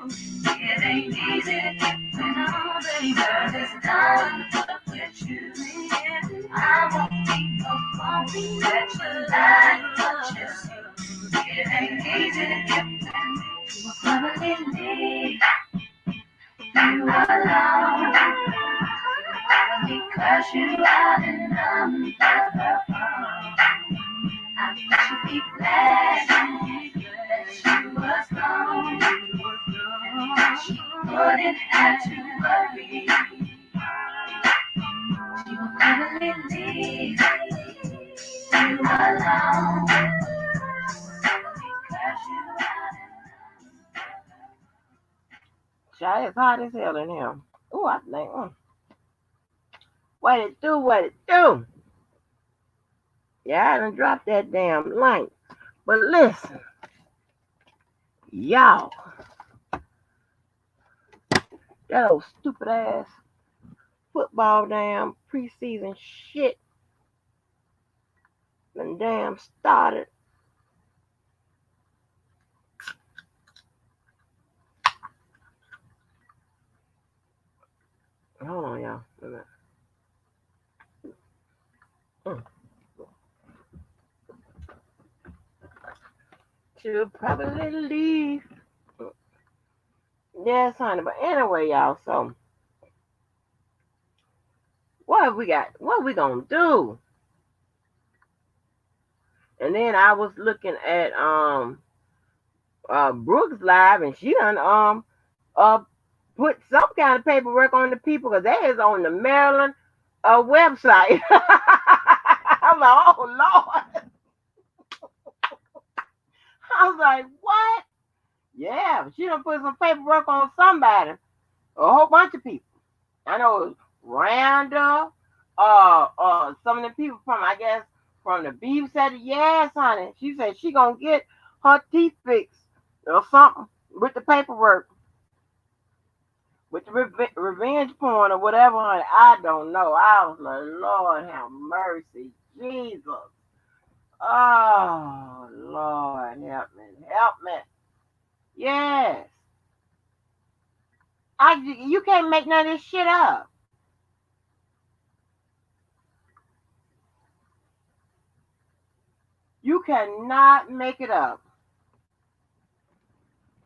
it ain't easy to get on, baby. It's done to put with you. I won't be no something that you like, but you see, it ain't easy to get when you probably leave you alone. Probably crush you out and her phone. I think she'd be glad that she was gone. She wouldn't have to worry. She would probably leave you alone. Child, it's hot as hell in here. Ooh, I think, what it do, what it do? Yeah, I done dropped that damn link. But listen, y'all, that old stupid ass football damn preseason shit done damn started. Hold on, y'all. Wait a minute. She'll probably leave. Yes, honey. But anyway, y'all, so what have we got? What we gonna do? And then I was looking at Brooks live, and she done put some kind of paperwork on the people because that is on the Maryland website. I'm like, oh Lord. I was like, what? Yeah, she done put some paperwork on somebody, a whole bunch of people. I know Randall, some of the people from, I guess, from the beef said, yes, honey. She said she gonna get her teeth fixed or something with the paperwork, with the revenge porn or whatever, honey. I don't know. I was like, Lord have mercy, Jesus. Oh, Lord, help me, help me. Yes, you can't make none of this shit up. You cannot make it up.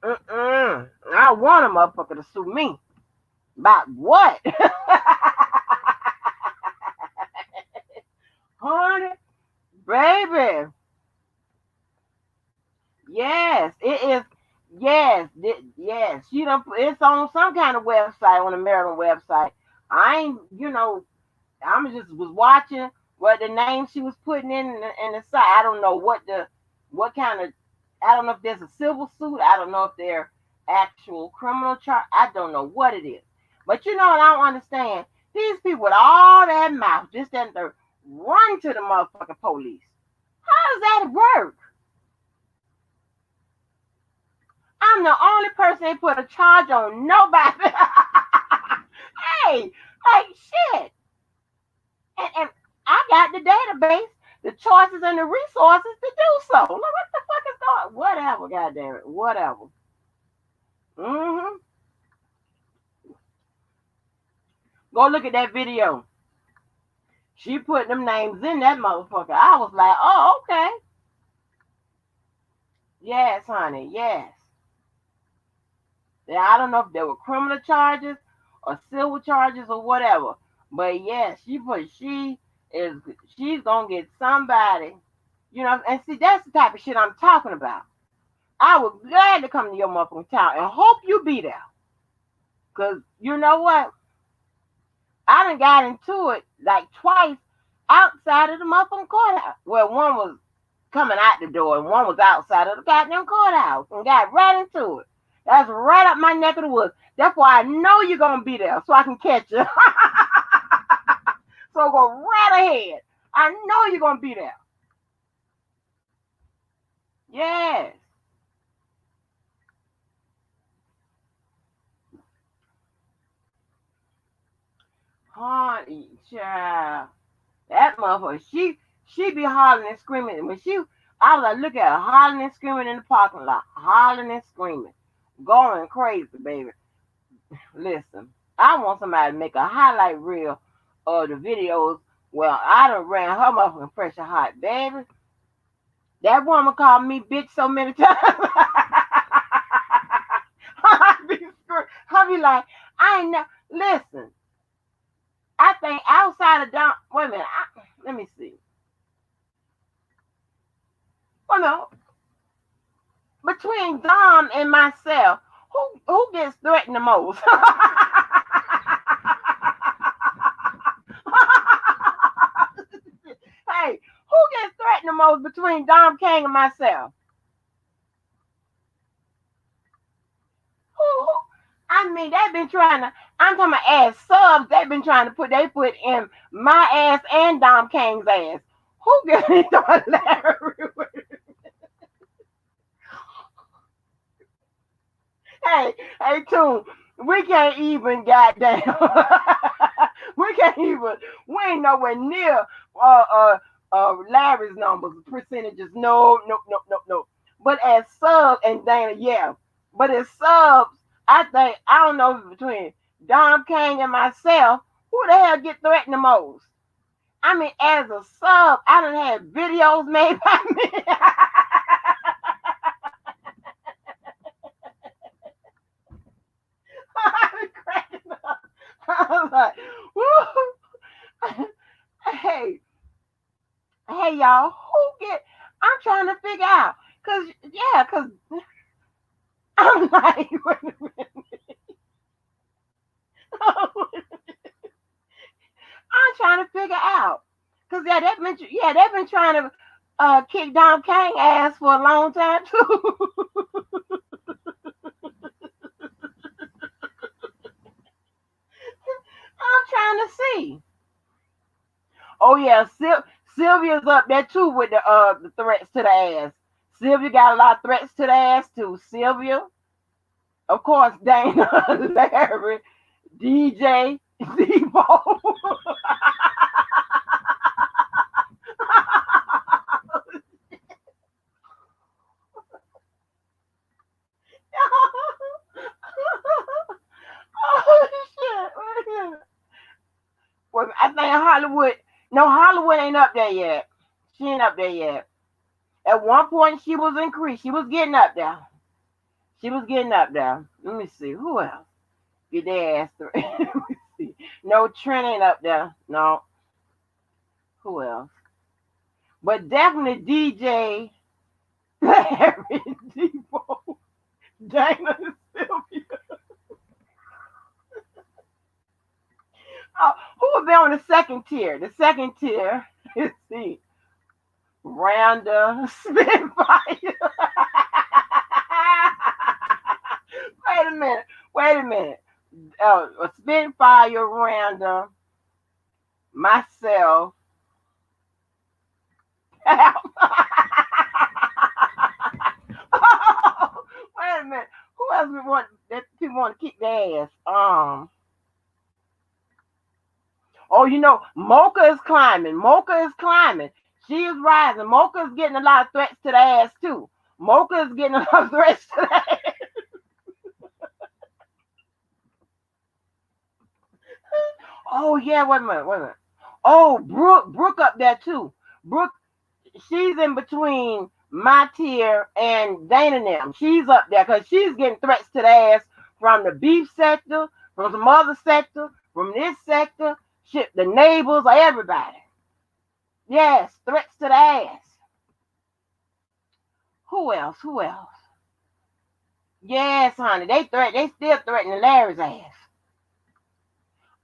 I want a motherfucker to sue me. About what? Honey, baby. Yes, it is. Yes, yes. She don't. It's on some kind of website, on a Maryland website. I ain't. I'm just was watching what the name she was putting in the site. I don't know what kind of. I don't know if there's a civil suit. I don't know if they're actual criminal charge. I don't know what it is. But you know what I don't understand? These people with all that mouth, just that they run to the motherfucking police. How does that work? I'm the only person they put a charge on nobody. Hey, like shit. And I got the database, the choices and the resources to do so. Look, what the fuck is going? Whatever, goddamn it, whatever. Mm-hmm. Go look at that video. She put them names in that motherfucker. I was like, oh, okay. Yes, honey, yes. Now, I don't know if there were criminal charges or civil charges or whatever. But yes, is she's gonna get somebody, and see that's the type of shit I'm talking about. I would glad to come to your motherfucking town and hope you be there. Cause you know what? I done got into it like twice outside of the motherfucking courthouse. Well, one was coming out the door and one was outside of the goddamn courthouse and got right into it. That's right up my neck of the woods. That's why I know you're gonna be there so I can catch you. So go right ahead. I know you're gonna be there. Yes. Honey, child. That motherfucker, she be hollering and screaming. I was like, look at her hollering and screaming in the parking lot, hollering and screaming, going crazy, baby. Listen, I want somebody to make a highlight reel of the videos. Well, I done ran her motherfucking pressure hot, baby. That woman called me bitch so many times. I be like, I ain't know. Listen, I think outside of Dom, wait a minute, let me see. Well, no, between Dom and myself, who gets threatened the most? Hey, who gets threatened the most between Dom King and myself? Who? I mean, they've been trying to. I'm talking about ass subs. They've been trying to put in my ass and Dom King's ass. Who gets me Larry? Hey, Toon, we can't even goddamn. we can't even. We ain't nowhere near Larry's numbers, percentages. No, no, no, no, no. But as subs and Dana, yeah. But as subs, I don't know between Dom King and myself, who the hell get threatened the most? I mean, as a sub, I done had videos made by me. I'm cracking up. I'm like, woo. Hey, hey, y'all, who get? I'm trying to figure out, cause I'm like, wait a minute. I'm trying to figure out, cause they've been trying to kick Dom King ass for a long time too. I'm trying to see. Oh yeah, Sylvia's up there too with the threats to the ass. Sylvia got a lot of threats to the ass too. Sylvia, of course, Dana, Larry, DJ, Debo. Oh shit! Well, I think Hollywood. No, Hollywood ain't up there yet. She ain't up there yet. At one point, she was increased. She was getting up there. She was getting up there. Let me see. Who else? Get their ass through. Let me see. No, Trent ain't up there. No. Who else? But definitely DJ, Larry, Debo, Dana, and Sylvia. Oh, who would be on the second tier? The second tier is the Randa Spitfire. Wait a minute. Wait a minute. Spitfire, Randa, myself. Wait a minute. Who else we want that people want to kick their ass? Oh, Mocha is climbing. Mocha is climbing. She is rising. Mocha is getting a lot of threats to the ass too. Mocha is getting a lot of threats to the ass. Oh yeah, wait a minute. Oh, Brooke up there too. Brooke, she's in between my tier and Dana and them. She's up there because she's getting threats to the ass from the beef sector, from some other sector, from this sector, shit, the neighbors, or everybody. Yes, threats to the ass. Who else? Who else? Yes, honey, they still threatening Larry's ass.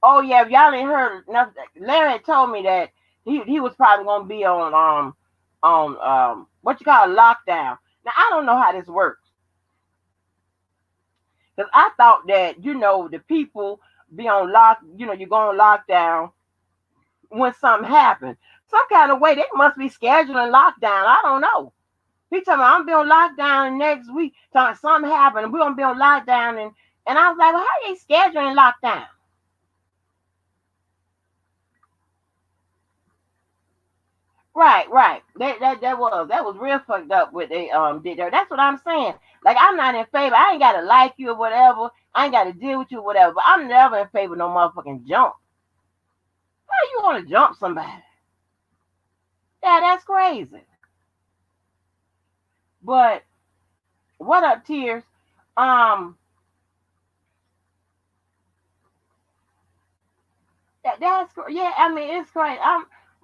Oh yeah, if y'all ain't heard nothing, Larry told me that he was probably gonna be on what you call a lockdown. Now I don't know how this works because I thought that the people be on you go on lockdown when something happened. Some kind of way they must be scheduling lockdown. I don't know. He told me I'm gonna be on lockdown next week. Talking something happened, and we're gonna be on lockdown, and I was like, well, how they scheduling lockdown? Right, right. That was real fucked up what they did there. That's what I'm saying. Like I'm not in favor. I ain't gotta like you or whatever. I ain't gotta deal with you or whatever. But I'm never in favor of no motherfucking jump. How you wanna jump somebody? Yeah, that's crazy. But what up, tears? Um, yeah. I mean, it's crazy.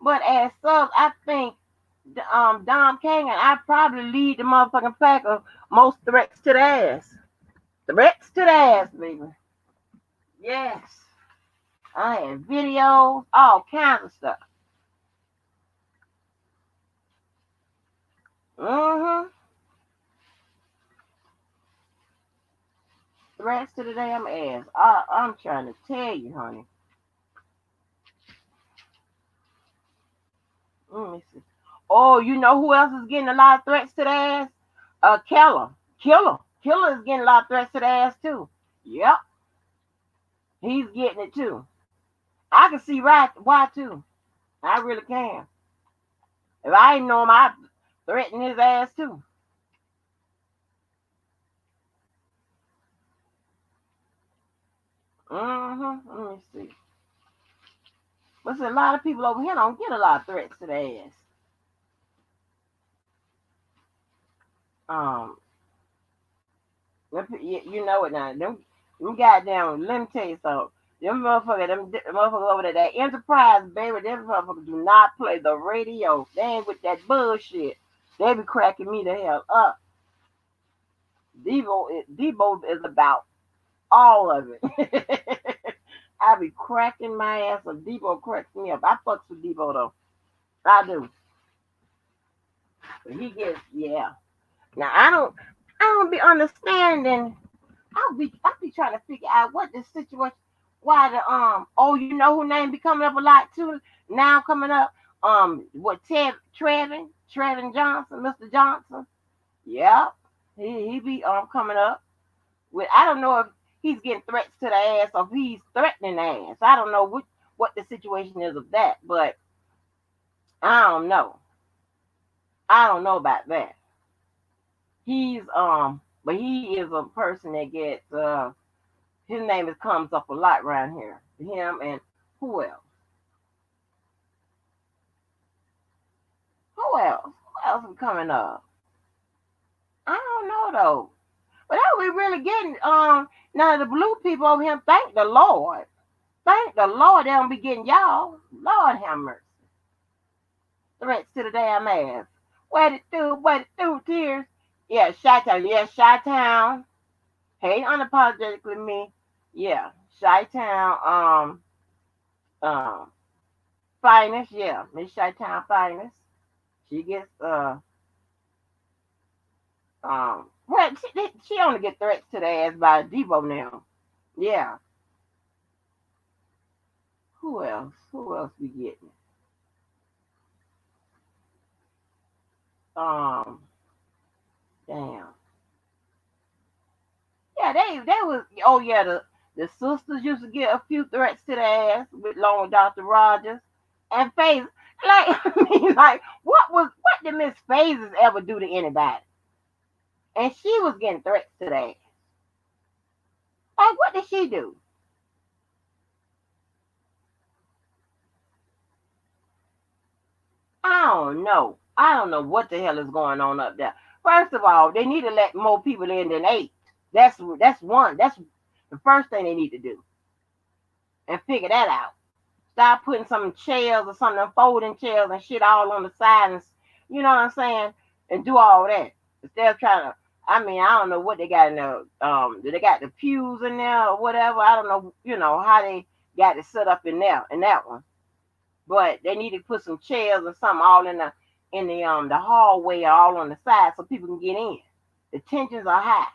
But as subs, I think Dom King and I probably lead the motherfucking pack of most threats to the ass. Threats to the ass, baby. Yes. I had videos, all kinds of stuff. Mm-hmm. Threats to the damn ass. I'm trying to tell you, honey. Let me see. Oh, you know who else is getting a lot of threats to the ass? Keller. Killer is getting a lot of threats to the ass too. Yep. He's getting it too. I can see why too. I really can. If I didn't know him, I'd threaten his ass too. Mm-hmm. Let me see. But see, a lot of people over here don't get a lot of threats to their ass. Um, you know it now. Them goddamn, let me tell you something. Them motherfuckers over there, that Enterprise, baby, them motherfuckers do not play the radio. They ain't with that bullshit. They be cracking me the hell up. Debo is about all of it. I be cracking my ass if Debo cracks me up. I fucks with Debo though. I do. But he gets yeah. Now I don't be understanding. I'll be trying to figure out what the situation. Why the oh, you know who name be coming up a lot too now coming up? What Trevin Johnson, Mr. Johnson. Yep. He be coming up with I don't know if he's getting threats to the ass or if he's threatening the ass. I don't know what the situation is of that, but I don't know. I don't know about that. He's but he is a person that gets his name comes up a lot around here. Him and who else? Who else? Who else is coming up? I don't know though. But that we really getting now the blue people over here, thank the Lord. Thank the Lord they don't be getting y'all. Lord have mercy. Threats to the damn ass. What it do, tears. Yeah, Chi-Town. Yeah, Chi-Town. Hey, unapologetically me. Yeah, Chi-Town. Um, finest. Yeah, Miss Chi-Town finest. She gets well, she only get threats to the ass by Debo now. Yeah. Who else? Who else we getting? Um, damn. Yeah, they was. Oh yeah, the sisters used to get a few threats to the ass with along with Dr. Rogers and Faze. Like I mean, like what did Miss Phases ever do to anybody? And she was getting threats to the ass. Like what did she do? I don't know. I don't know what the hell is going on up there. First of all, they need to let more people in than 8. That's one. That's the first thing they need to do and figure that out. Stop putting some chairs or something, folding chairs and shit all on the side, and you know what I'm saying, and do all that instead of trying to. I mean, I don't know what they got in there. Do they got the pews in there or whatever? I don't know. You know how they got it set up in there in that one, but they need to put some chairs or something all in the hallway or all on the side so people can get in. The tensions are high.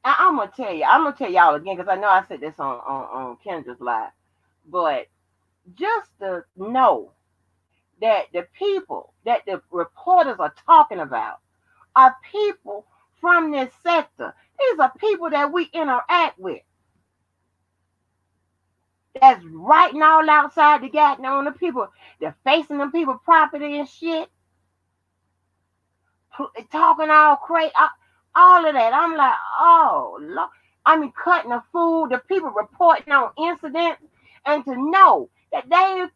I'm gonna tell you. I'm gonna tell y'all again because I know I said this on Kendra's live, but just to know that the people that the reporters are talking about are people from this sector. These are people that we interact with. That's right now outside the goddamn on the people. They're facing them people property and shit, talking all crazy, all of that. I'm like, oh, Lord. I mean, cutting the food, the people reporting on incidents, and to know that they're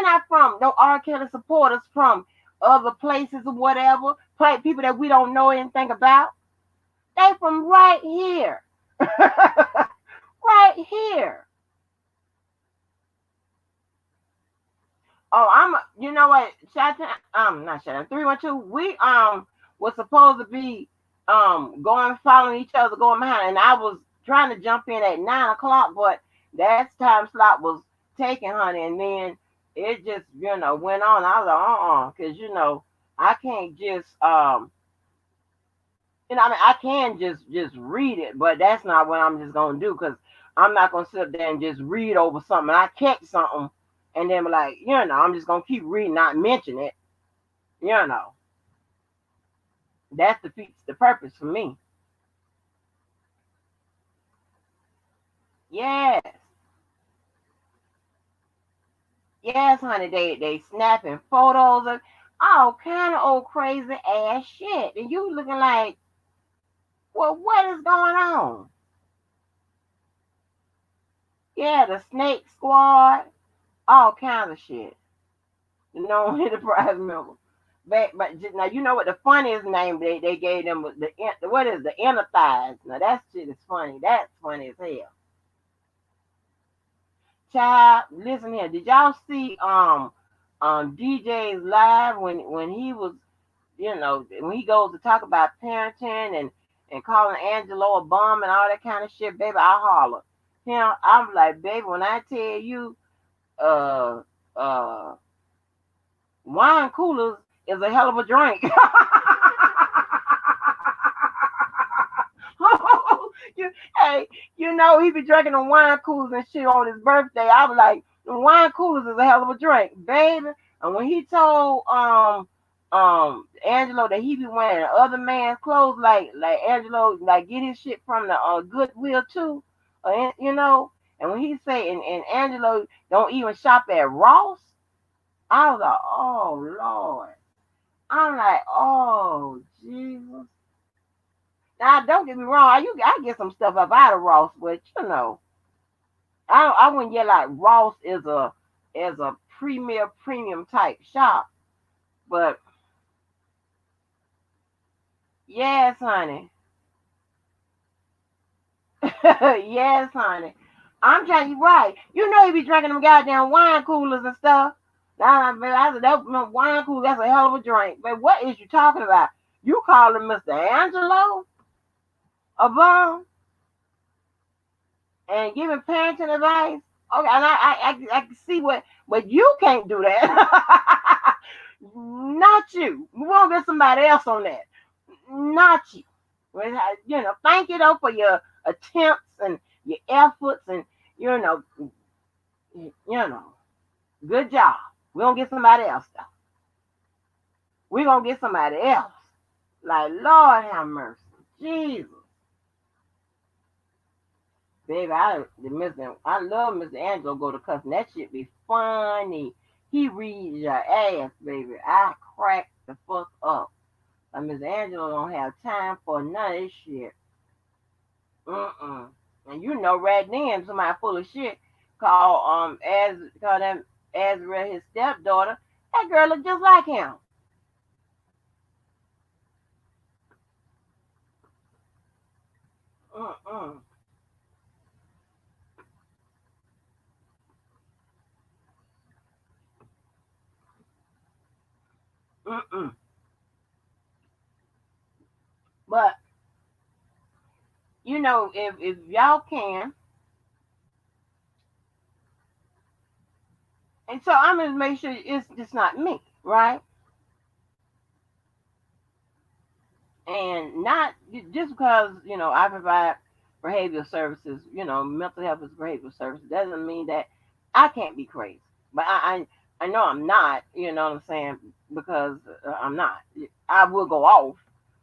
not from no R. Kelly supporters from other places or whatever, people that we don't know anything about. They from right here, right here. Oh, you know what, Shatan, not Shatan, 312, we, was supposed to be, going, following each other, going behind, and I was trying to jump in at 9 o'clock, but that time slot was taken, honey, and then it just, went on. I was like, because, I can't just, I mean, I can just read it, but that's not what I'm just gonna do because I'm not gonna sit there and just read over something. I catch something and then be like, I'm just gonna keep reading, not mention it. You know, that defeats the purpose for me. Yes, yes, honey. They snapping photos of all kind of old crazy ass shit, and you looking like, well, what is going on? Yeah, the Snake Squad, all kinds of shit. The known enterprise member. But now you know what the funniest name they gave them was what is the inner thighs. Now that shit is funny. That's funny as hell. Child, listen here. Did y'all see DJ's live when he was when he goes to talk about parenting and calling Angelo a bum and all that kind of shit, baby, I holler. I'm like, baby, when I tell you uh uh wine coolers is a hell of a drink. Hey, he be drinking the wine coolers and shit on his birthday. I was like, the wine coolers is a hell of a drink, baby. And when he told Angelo that he be wearing other man's clothes, like Angelo like get his shit from the Goodwill too, and when he say and Angelo don't even shop at Ross, I was like, oh Lord. I'm like, oh Jesus. Now don't get me wrong, I get some stuff up out of Ross, but I wouldn't get like Ross is a premier premium type shop. But yes, honey. Yes, honey. I'm telling you right. You be drinking them goddamn wine coolers and stuff. I said that wine cooler, that's a hell of a drink. But what is you talking about? You calling Mr. Angelo a bum and giving parenting advice? Okay, and I can see but you can't do that. Not you. We won't get somebody else on that. Not you. Thank you though for your attempts and your efforts and you know, you know, good job. We're gonna get somebody else though. We're gonna get somebody else. Like Lord have mercy. Jesus. Baby, I love Mr. Angelo go to cussing. That shit be funny. He reads your ass, baby. I crack the fuck up. Like Mr. Angelo don't have time for none of this shit. Mm-mm. And right then somebody full of shit called them Azrael his stepdaughter. That girl look just like him. Mm-mm. Mm-mm. But if y'all can, and so I'm gonna make sure it's just not me, right? And not just because I provide behavioral services, mental health is behavioral services doesn't mean that I can't be crazy. But I know I'm not, you know what I'm saying, because I'm not. I will go off,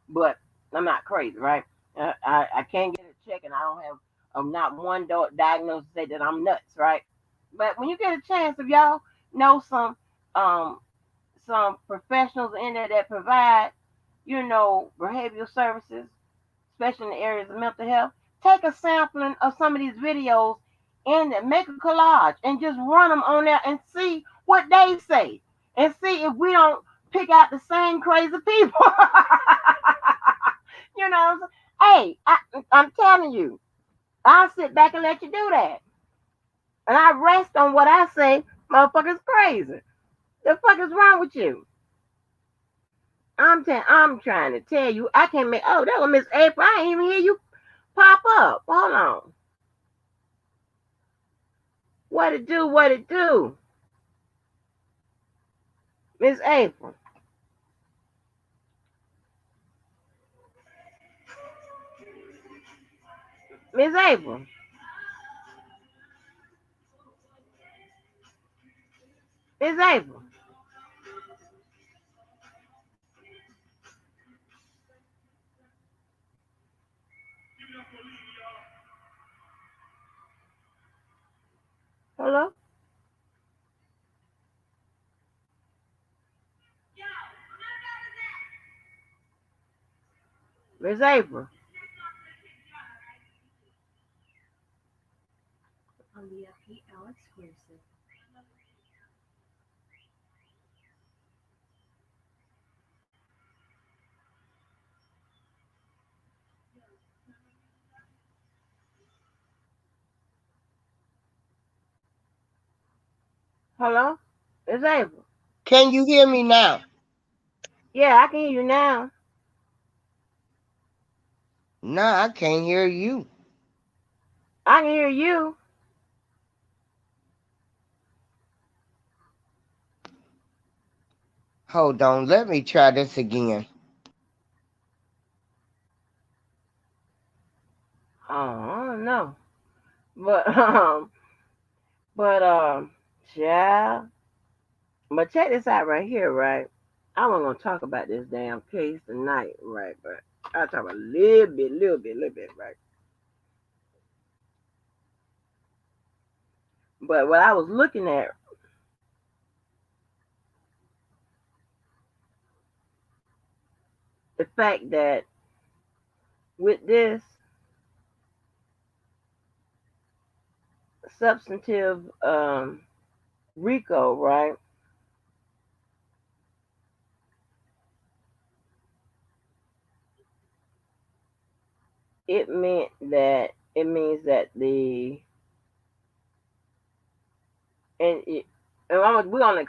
but I'm not crazy, right? I can't get a check and I don't have not one diagnosis to say that I'm nuts, right? But when you get a chance, if y'all know um some professionals in there that provide behavioral services, especially in the areas of mental health, take a sampling of some of these videos and make a collage and just run them on there and see what they say and see if we don't pick out the same crazy people. you know, hey, I'm telling you, I'll sit back and let you do that. And I rest on what I say, motherfuckers crazy. The fuck is wrong with you? I'm trying to tell you, I can't make. Oh, that was Miss April. I ain't even hear you pop up. Hold on. What it do? What it do? Miss April. Miss April. Miss April. Hello? Miss April. Hello? Miss April. Can you hear me now? Yeah, I can hear you now. No, I can't hear you. I can hear you. Hold on, let me try this again. But but yeah. But check this out right here, right? I wasn't gonna talk about this damn case tonight, right? But I'll talk about a little bit, right? But what I was looking at, the fact that with this substantive RICO, right? It means that the and it, we're gonna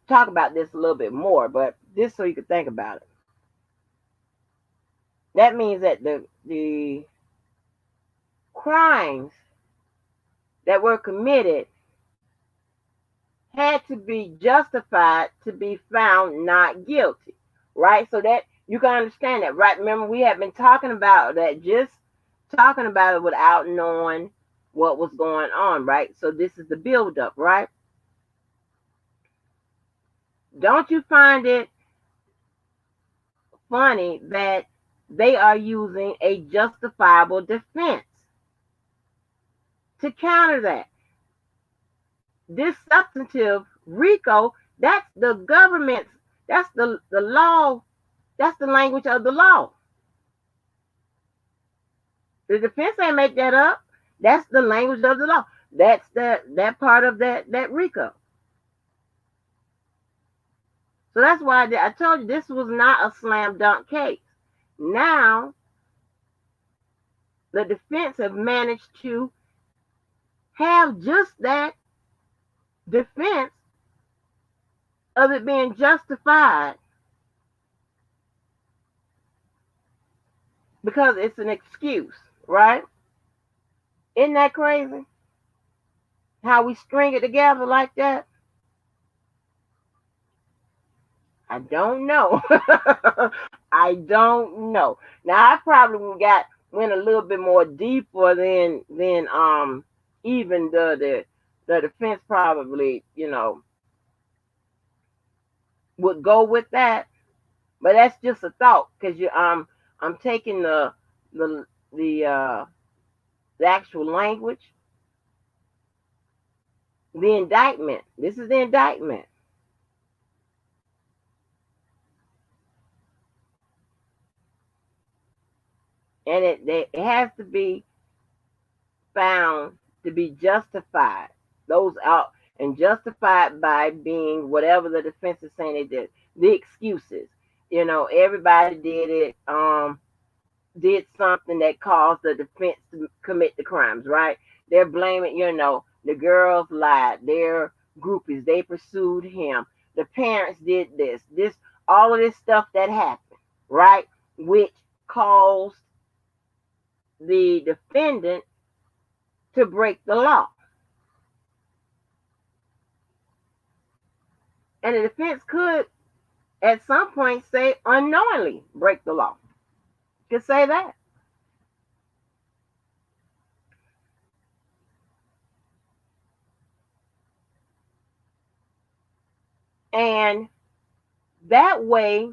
talk about this a little bit more, but just so you can think about it. That means that the crimes that were committed had to be justified to be found not guilty, right? So that you can understand that, right? Remember, we have been talking about that, just talking about it without knowing what was going on, right? So this is the buildup, right? Don't you find it funny that they are using a justifiable defense to counter that? This substantive RICO, that's the government's, that's the law, that's the language of the law. The defense ain't make that up. That's the language of the law. That's that part of that RICO. So that's why I told you this was not a slam dunk case. Now the defense have managed to have just that defense of it being justified because it's an excuse, right? Isn't that crazy? How we string it together like that? I don't know. I don't know. Now I probably went a little bit more deeper than even the defense probably would go with that. But that's just a thought because I'm taking the the uh the actual language, the indictment. This is the indictment, and it has to be found to be justified. Those out and justified by being whatever the defense is saying they did. The excuses. Everybody did something that caused the defense to commit the crimes, right? They're blaming, the girls lied, their groupies, they pursued him. The parents did this, all of this stuff that happened, right? Which caused the defendant to break the law. And the defense could, at some point, say unknowingly break the law. Could say that. And that way,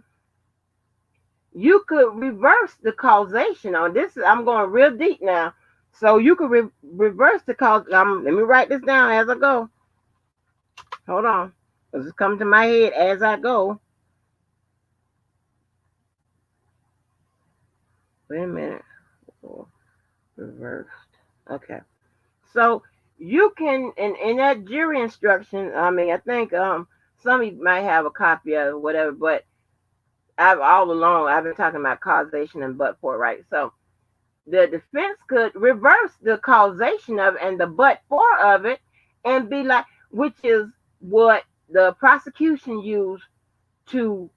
you could reverse the causation on this. I'm going real deep now. So you could reverse the cause. Let me write this down as I go. Hold on. It's coming to my head as I go. Wait a minute. Reversed. Okay. So you can in that jury instruction, I think some of you might have a copy of it, whatever, but all along I've been talking about causation and but for, right? So the defense could reverse the causation of it and the but for of it and be like, which is what the prosecution used to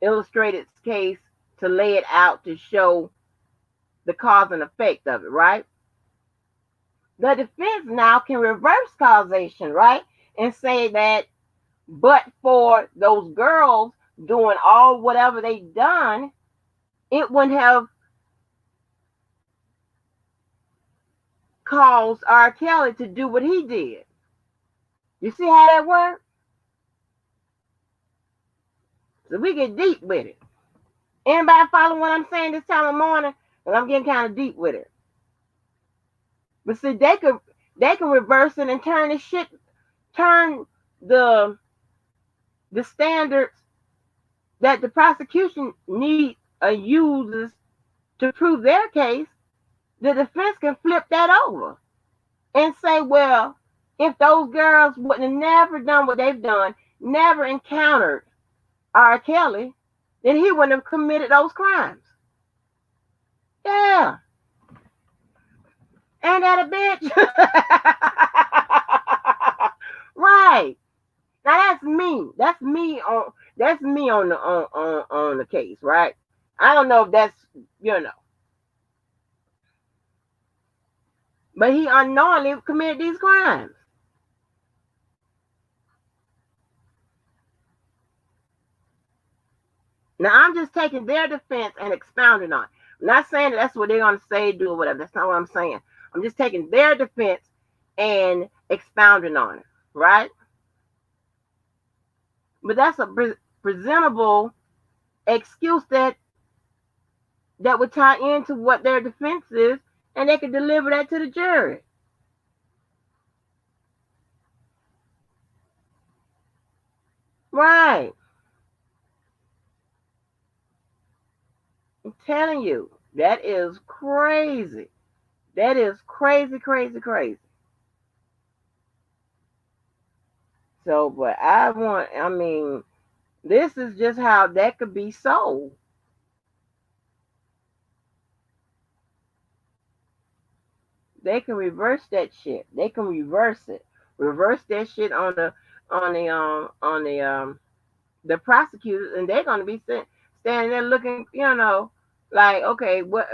illustrate its case, to lay it out, to show the cause and effect of it, right? The defense now can reverse causation, right? And say that but for those girls doing all whatever they done, it wouldn't have caused R. Kelly to do what he did. You see how that works? So we get deep with it. Anybody follow what I'm saying this time of morning? Because I'm getting kind of deep with it. But see, they can reverse it and turn the the standards that the prosecution needs or uses to prove their case. The defense can flip that over and say, well, if those girls wouldn't have never done what they've done, never encountered R. Kelly, then he wouldn't have committed those crimes. Yeah. Ain't that a bitch? Right. Now that's me. That's me on the case, right? I don't know if that's you know, but he unknowingly committed these crimes. Now I'm just taking their defense and expounding on it. I'm not saying that's what they're gonna say, do, or whatever. That's not what I'm saying. I'm just taking their defense and expounding on it, right? But that's a presentable excuse that would tie into what their defense is, and they could deliver that to the jury. Right. I'm telling you, that is crazy. That is crazy, crazy, crazy. So, but I mean, this is just how that could be sold. They can reverse that shit. They can reverse it. Reverse that shit on the prosecutors, and they're gonna be standing there looking, like, okay, what,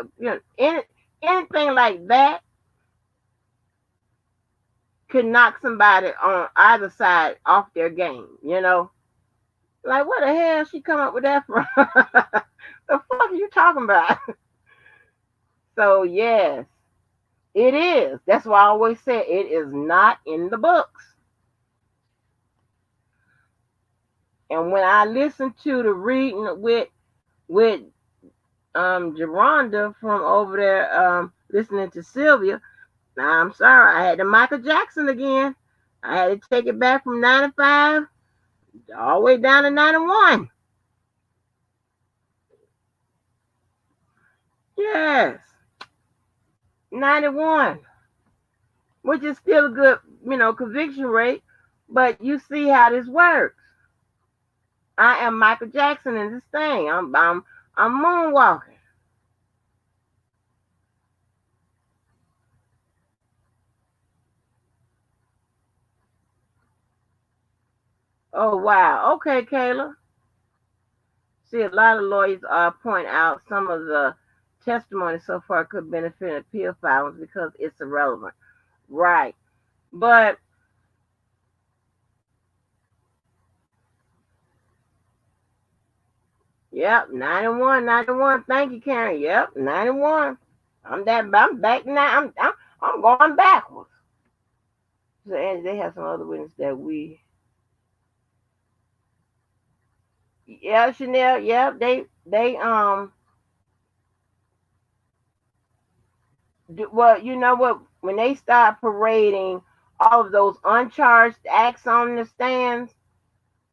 anything like that could knock somebody on either side off their game. Like, what the hell she come up with that from? The fuck are you talking about? So yes, it is. That's why I always say it is not in the books. And when I listen to the reading with Geronda from over there, listening to Sylvia, now I'm sorry, I had the Michael Jackson again. I had to take it back from 95 all the way down to 91. Yes, 91, which is still a good, conviction rate. But you see how this works. I am Michael Jackson in this thing. I'm moonwalking. Oh wow. Okay, Kayla. See, a lot of lawyers point out some of the testimony so far could benefit appeal filings because it's irrelevant. Right. But yep, 91, 91. Thank you, Karen. Yep, 91. I'm back now. I'm going backwards. So and they have some other witness that we yeah, Chanel, yeah, they well, you know what? When they start parading all of those uncharged acts on the stands,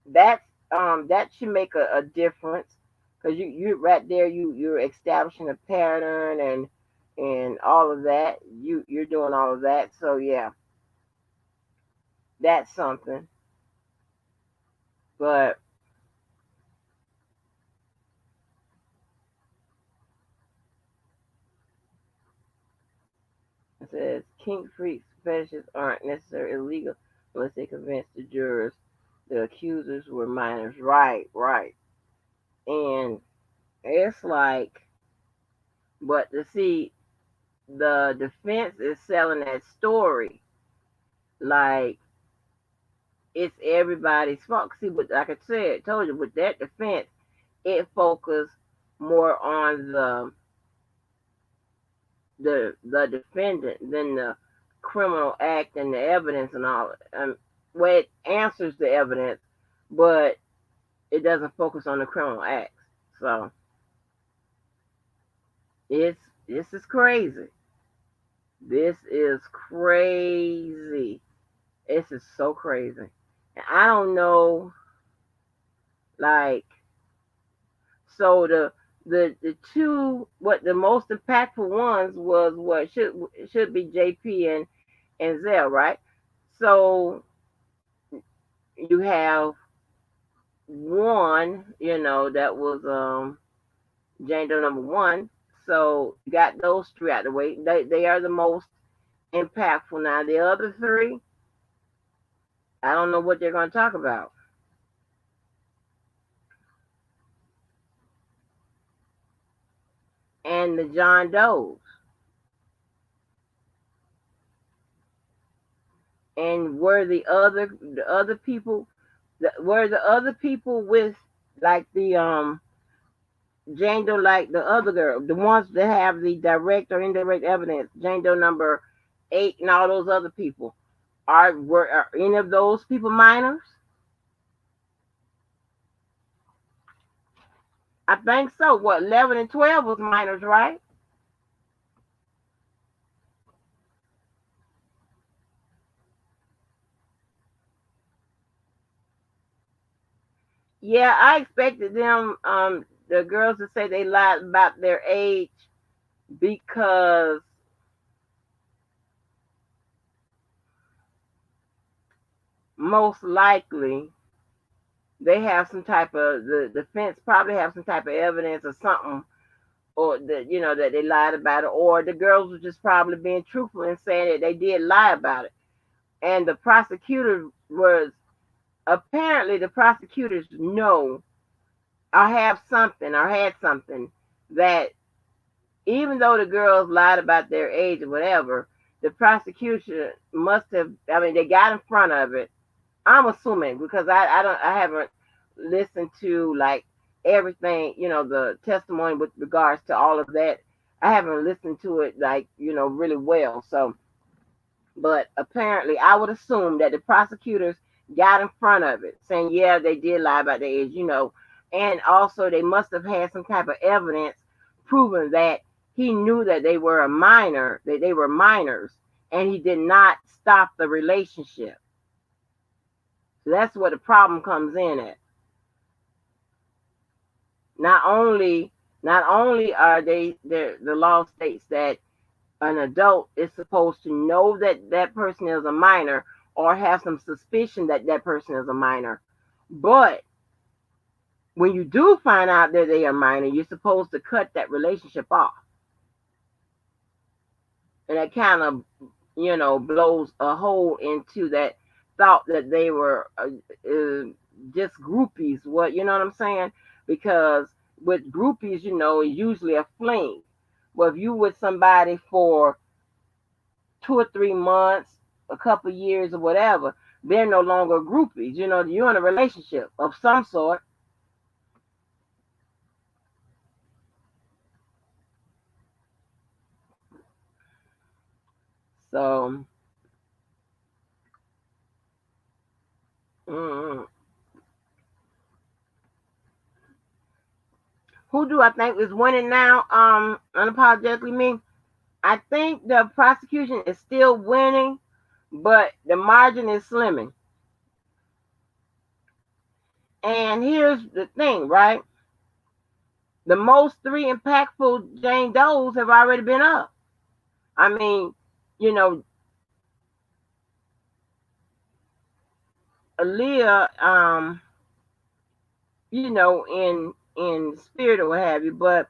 that's that should make a difference because you right there you're establishing a pattern and all of that. You're doing all of that. So yeah, that's something. But it says kink freaks fetishes aren't necessarily illegal unless they convince the jurors the accusers were minors. Right, right. And it's like, but to see the defense is selling that story like it's everybody's fault. See, but like I said, told you with that defense, it focused more on the defendant than criminal act and the evidence and all. Well, it answers the evidence, but it doesn't focus on the criminal acts. So it's this is crazy. This is crazy. This is so crazy. And I don't know, like, so the two what the most impactful ones was what should be JP and Zell, right? So you have one, that was Jane Doe number one. So you got those three out the way. They are the most impactful. Now the other three, I don't know what they're going to talk about. And the John Does, and were the other people, were the other people with like the Jane Doe, like the other girl, the ones that have the direct or indirect evidence, Jane Doe number 8 and all those other people, are any of those people minors? I think so. What, 11 and 12 was minors, right? Yeah, I expected them, the girls, to say they lied about their age because most likely they have some type of, the defense probably have some type of evidence or something, or that that they lied about it, or the girls were just probably being truthful and saying that they did lie about it. And the prosecutor was, apparently the prosecutors know or have something or had something that even though the girls lied about their age or whatever, the prosecution must have, I mean, they got in front of it. I'm assuming, because I haven't listened to like everything, the testimony with regards to all of that. I haven't listened to it like, really well. So, but apparently I would assume that the prosecutors got in front of it saying, yeah, they did lie about their age, and also they must have had some type of evidence proving that he knew that they were a minor, that they were minors, and he did not stop the relationship. So that's where the problem comes in at. Not only not only are the law states that an adult is supposed to know that that person is a minor or have some suspicion that that person is a minor, but when you do find out that they are minor, you're supposed to cut that relationship off. And that kind of, blows a hole into that thought that they were just groupies. What, you know what I'm saying? Because with groupies, usually a fling. Well, if you with somebody for 2 or 3 months, a couple years or whatever, they're no longer groupies. You're in a relationship of some sort. So, mm, who do I think is winning now? Unapologetically me. I think the prosecution is still winning, but the margin is slimming. And here's the thing, right? The most three impactful Jane Does have already been up. I mean, you know, Aaliyah, in spirit or what have you, but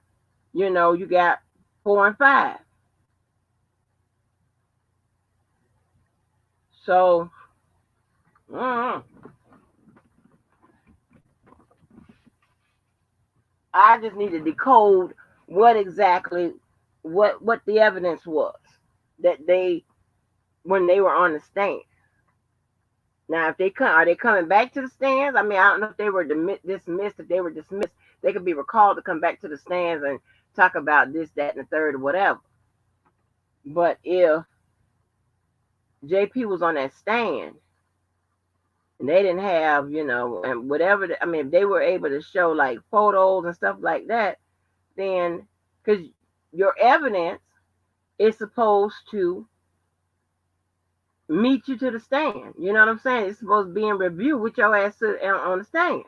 you got 4 and 5. So, mm, I just need to decode what exactly what the evidence was that they when they were on the stand. Now, if they come, are they coming back to the stands? I mean, I don't know if they were dismissed. If they were dismissed, they could be recalled to come back to the stands and talk about this, that, and the third, or whatever. But if JP was on that stand, and they didn't have, and whatever. I mean, if they were able to show like photos and stuff like that, then because your evidence is supposed to meet you to the stand. You know what I'm saying? It's supposed to be in review with your ass on the stand,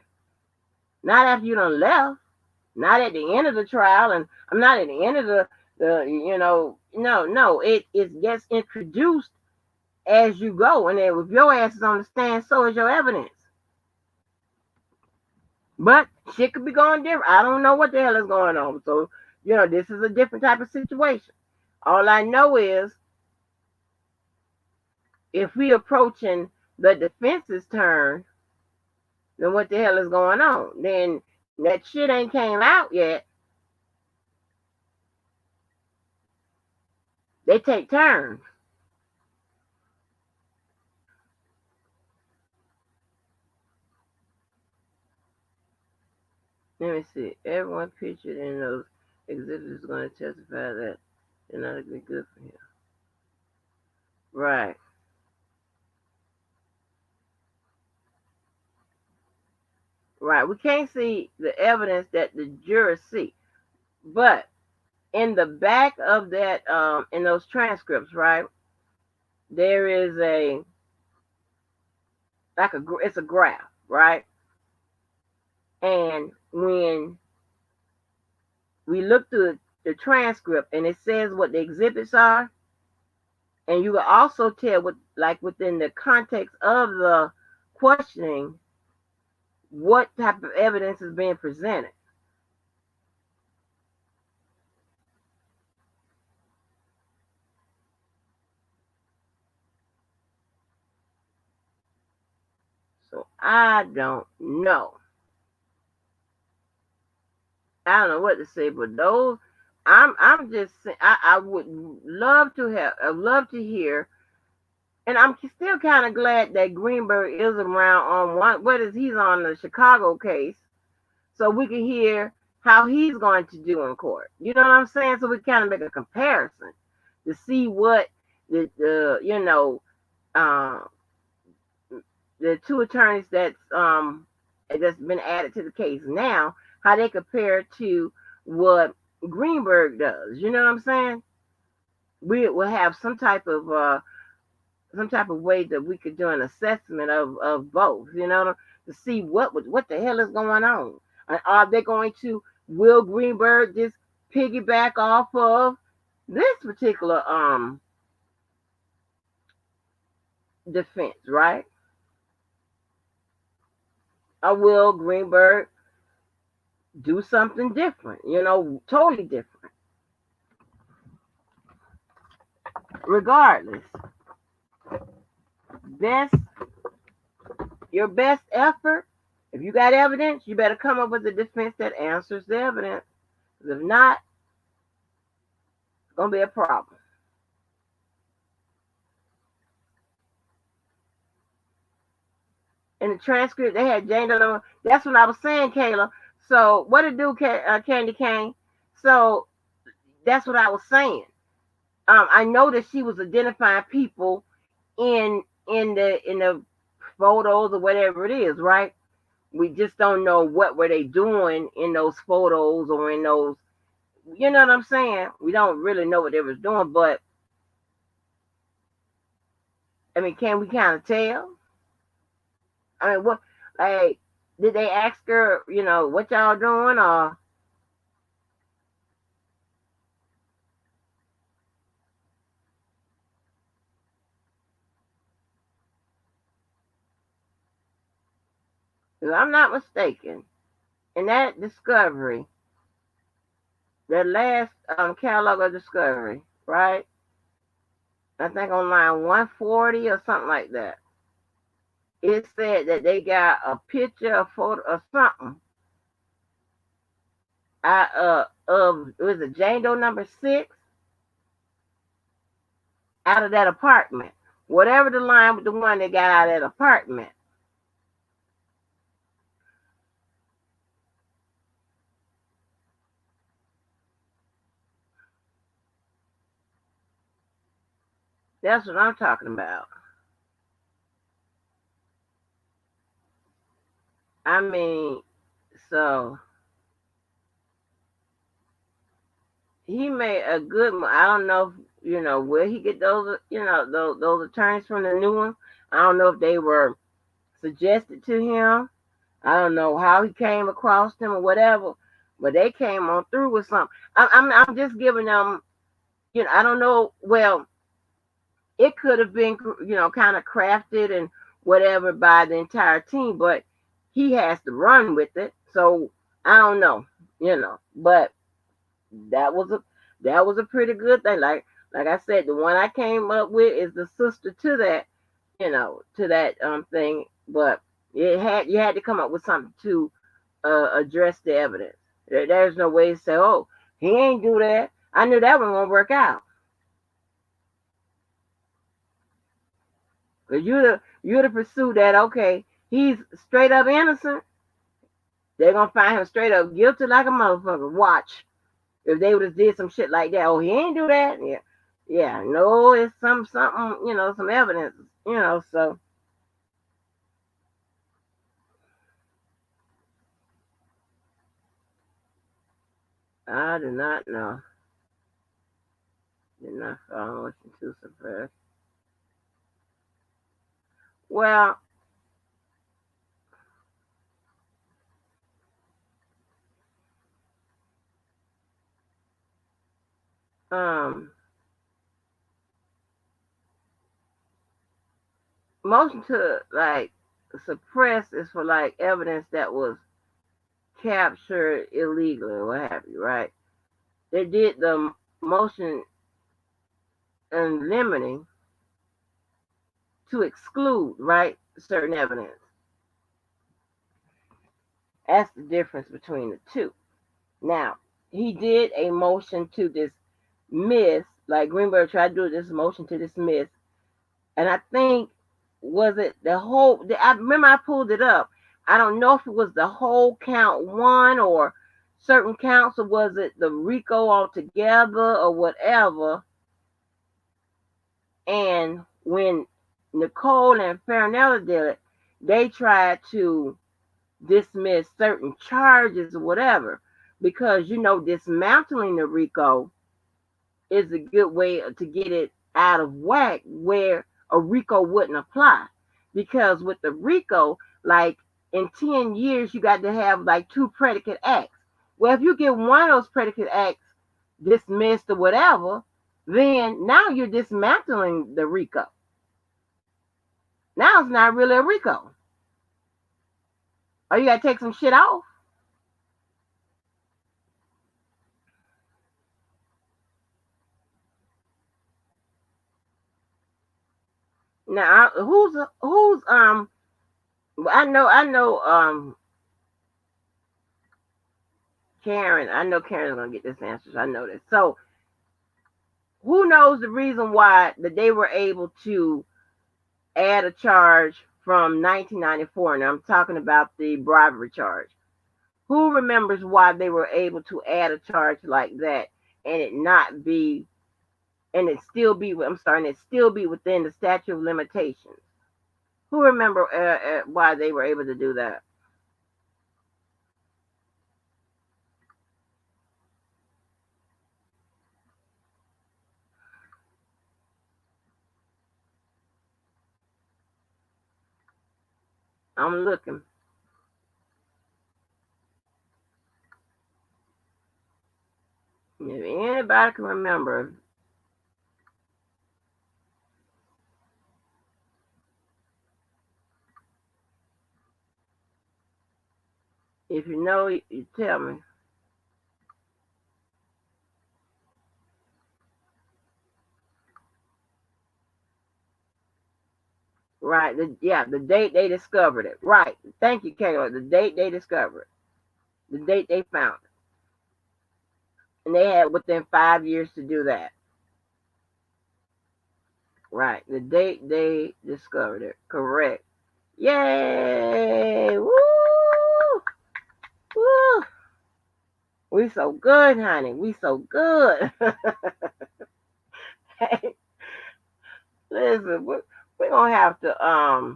not after you done left, not at the end of the trial, and I'm not at the end of no, it gets introduced as you go, and then if your ass is on the stand, so is your evidence. But shit could be going different. I don't know what the hell is going on. So, this is a different type of situation. All I know is if we approaching the defense's turn, then what the hell is going on? Then that shit ain't came out yet. They take turns. Let me see. Everyone pictured in those exhibits is going to testify that they're not be good for him. Right. Right. We can't see the evidence that the jurors see. But in the back of that, in those transcripts, right, there is it's a graph, right? And when we look through the transcript and it says what the exhibits are, and you will also tell within the context of the questioning, what type of evidence is being presented. So I don't know. I don't know what to say, but those I'm just saying I would love to have I love to hear, and I'm still kind of glad that Greenberg is around on he's on the Chicago case, so we can hear how he's going to do in court. You know what I'm saying? So we kind of make a comparison to see what uh, the two attorneys that's been added to the case now, how they compare to what Greenberg does. You know what I'm saying? We will have some type of way that we could do an assessment of both. To see what the hell is going on. And are they going to will Greenberg just piggyback off of this particular defense, right? Or will Greenberg do something different, totally different? Regardless, best your best effort. If you got evidence, you better come up with a defense that answers the evidence. Because if not, it's gonna be a problem. In the transcript, they had Jane Doe. That's what I was saying, Kayla. So what to do, Candy Cane? So that's what I was saying. I know that she was identifying people in the photos or whatever it is, right? We just don't know what were they doing in those photos or in those. You know what I'm saying? We don't really know what they was doing, but I mean, can we kind of tell? I mean, what like did they ask her? What y'all doing? Or if I'm not mistaken, in that discovery, that last catalog of discovery, right? I think on line 140 or something like that. It said that they got a picture, a photo, or something of it was a Jane Doe number 6 out of that apartment. Whatever the line with the one they got out of that apartment. That's what I'm talking about. I mean, so he made a good. I don't know, if, where he get those, those attorneys from the new one. I don't know if they were suggested to him. I don't know how he came across them or whatever, but they came on through with something. I'm just giving them, I don't know. Well, it could have been, kind of crafted and whatever by the entire team, but he has to run with it. So I don't know, but that was a that was a pretty good thing. Like I said, the one I came up with is the sister to that, to that thing. But you had to come up with something to address the evidence. There's no way to say, oh, he ain't do that. I knew that one won't work out. Cause you'd have pursued that. Okay, he's straight up innocent. They're gonna find him straight up guilty like a motherfucker. Watch. If they would have did some shit like that, oh, he ain't do that. Yeah, yeah. No, it's something, some evidence, So I do not know. Did not follow motion to suppress. Well, um, motion to like suppress is for like evidence that was captured illegally or what have you, right? They did the motion in limiting to exclude, right, certain evidence. That's the difference between the two. Now, he did a motion to dismiss, like Greenberg tried to do this motion to dismiss, and I think was it the whole? I remember I pulled it up. I don't know if it was the whole count one or certain counts, or was it the RICO altogether or whatever. And when Nicole and Farinella did it, they tried to dismiss certain charges or whatever because dismantling the RICO is a good way to get it out of whack where a RICO wouldn't apply. Because with the RICO, like in 10 years, you got to have like two predicate acts. Well, if you get one of those predicate acts dismissed or whatever, then now you're dismantling the RICO. Now it's not really a RICO. Or you got to take some shit off. Now, who's I know Karen. I know Karen's gonna get this answer. So I know this. So who knows the reason why that they were able to add a charge from 1994? And I'm talking about the bribery charge. Who remembers why they were able to add a charge like that and it not be and it still be I'm sorry, and it still be within the statute of limitations? Who remember why they were able to do that? I'm looking. If anybody can remember, if you know, you tell me. Right. The date they discovered it. Right. Thank you, Kayla. The date they discovered it. The date they found it. And they had within 5 years to do that. Right. The date they discovered it. Correct. Yay! Woo! Woo! We so good, honey. We so good. Listen, we're gonna have to oh,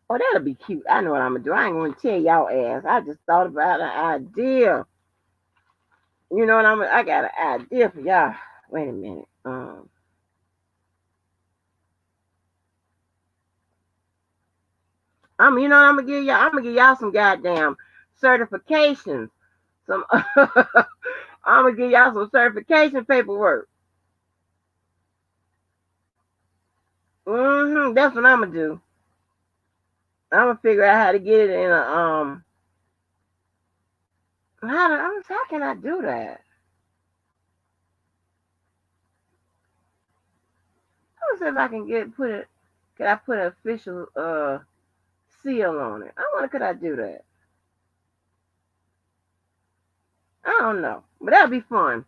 that'll be cute. I know what I'm gonna do. I ain't gonna tell y'all ass. I just thought about an idea. You know what I got an idea for y'all. Wait a minute. You know what I'm gonna give y'all? I'm gonna give y'all some goddamn certifications. Some I'm gonna give y'all some certification paperwork. That's what I'm gonna do. I'm gonna figure out how to get it in a how can I do that? Let's see if I can could I put an official seal on it? I wonder could I do that? I don't know. But that'll be fun.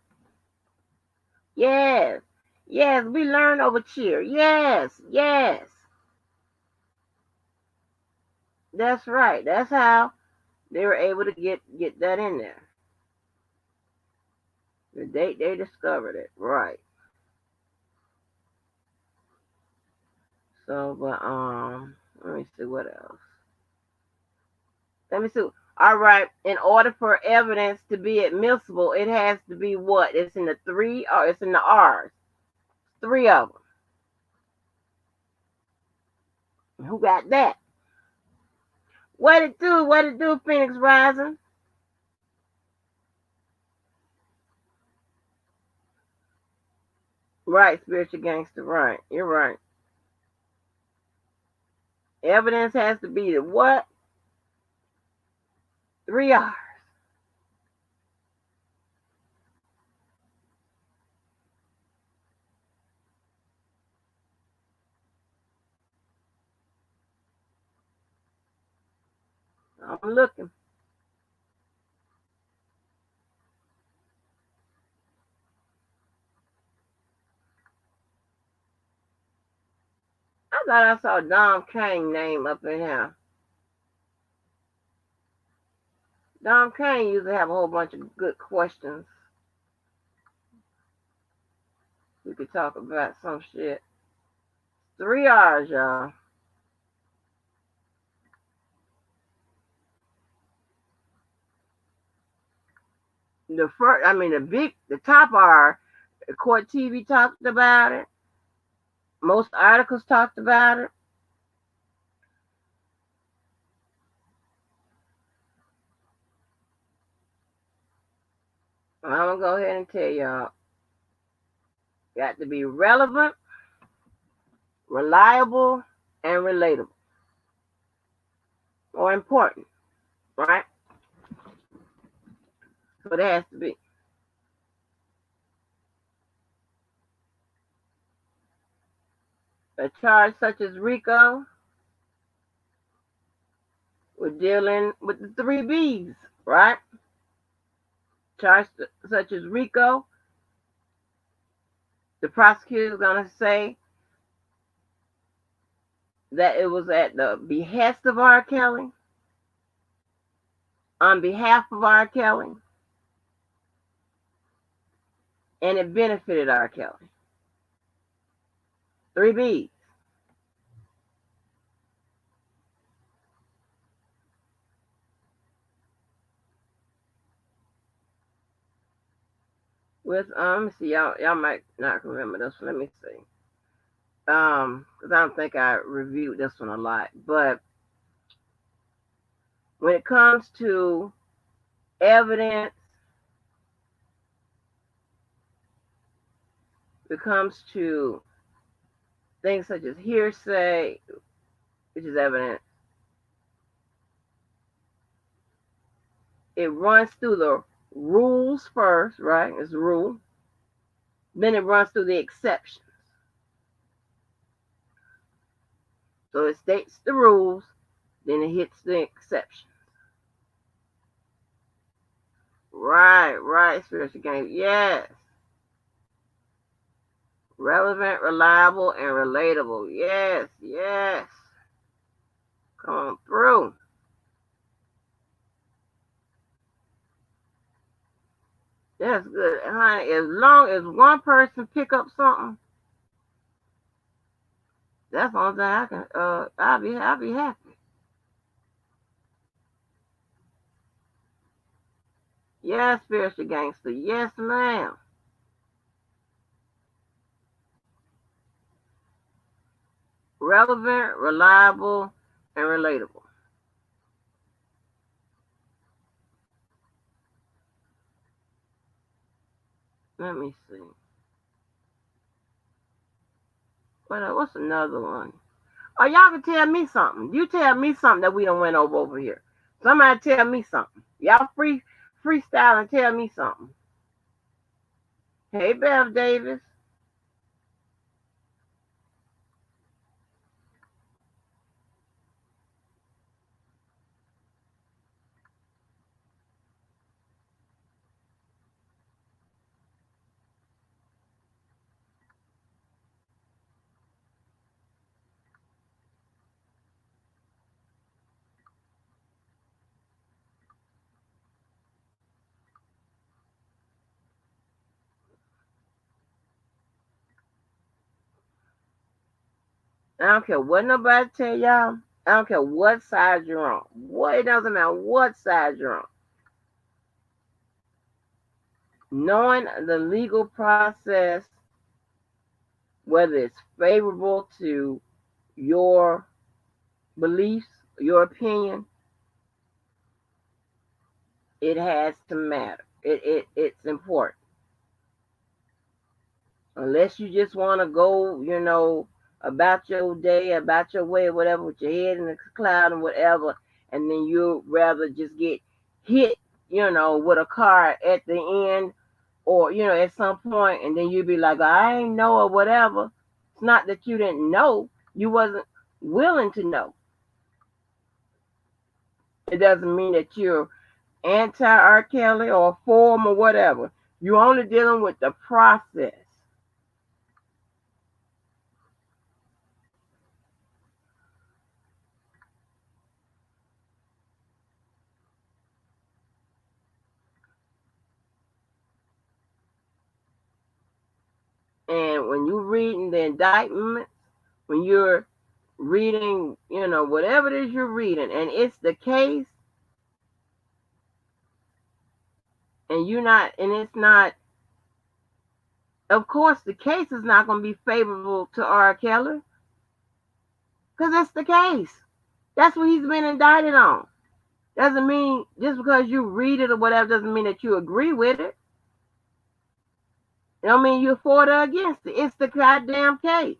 Yes. Yes, we learn over cheer. Yes, yes. That's right. That's how they were able to get that in there. The date they discovered it. Right. So but let me see what else. Let me see. All right. In order for evidence to be admissible, it has to be what? It's in the three or it's in the R's. Three of them. Who got that? What it do? What it do, Phoenix Rising? Right, spiritual gangster. Right. You're right. Evidence has to be the what? Three R's. I'm looking. I thought I saw Dom Kane name up in here. Dom Kane used to have a whole bunch of good questions. We could talk about some shit. Three R's, y'all. The top R. Court TV talked about it. Most articles talked about it. I'm gonna go ahead and tell y'all. Got to be relevant, reliable, and relatable. Or important, right? So it has to be. A charge such as RICO, we're dealing with the three B's, right? Charge such as RICO, the prosecutor is going to say that it was at the behest of R. Kelly, on behalf of R. Kelly, and it benefited R. Kelly. Three B's. With let me see, y'all might not remember this one. Let me see. Because I don't think I reviewed this one a lot. But when it comes to evidence, it comes to things such as hearsay, which is evidence, it runs through the rules first, right? It's a rule. Then it runs through the exceptions. So it states the rules, then it hits the exceptions. Right, spiritual game. Yes. Relevant, reliable, and relatable. Yes, yes. Come on through. That's good. Honey, as long as one person pick up something, That's the only thing I can. I'll be happy. Yes, spiritual gangster. Yes, ma'am. Relevant, reliable, and relatable. Let me see. What's another one? Oh, y'all can tell me something. You tell me something that we don't went over here. Somebody tell me something. Y'all freestyle and tell me something. Hey, Bev Davis. I don't care what nobody tell y'all. I don't care what side you're on. What it doesn't matter what side you're on. Knowing the legal process, whether it's favorable to your beliefs, your opinion, it has to matter. It's important. Unless you just want to go, about your day, about your way, whatever, with your head in the cloud and whatever, and then you'd rather just get hit, with a car at the end or, at some point, and then you'd be like, I ain't know or whatever. It's not that you didn't know, you wasn't willing to know. It doesn't mean that you're anti R. Kelly or for him or whatever. You're only dealing with the process. And when you're reading the indictment, when you're reading, whatever it is you're reading, and it's the case, and it's not, of course, the case is not going to be favorable to R. Kelly because it's the case. That's what he's been indicted on. Doesn't mean just because you read it or whatever doesn't mean that you agree with it. It don't mean you're for it or against it. It's the goddamn case.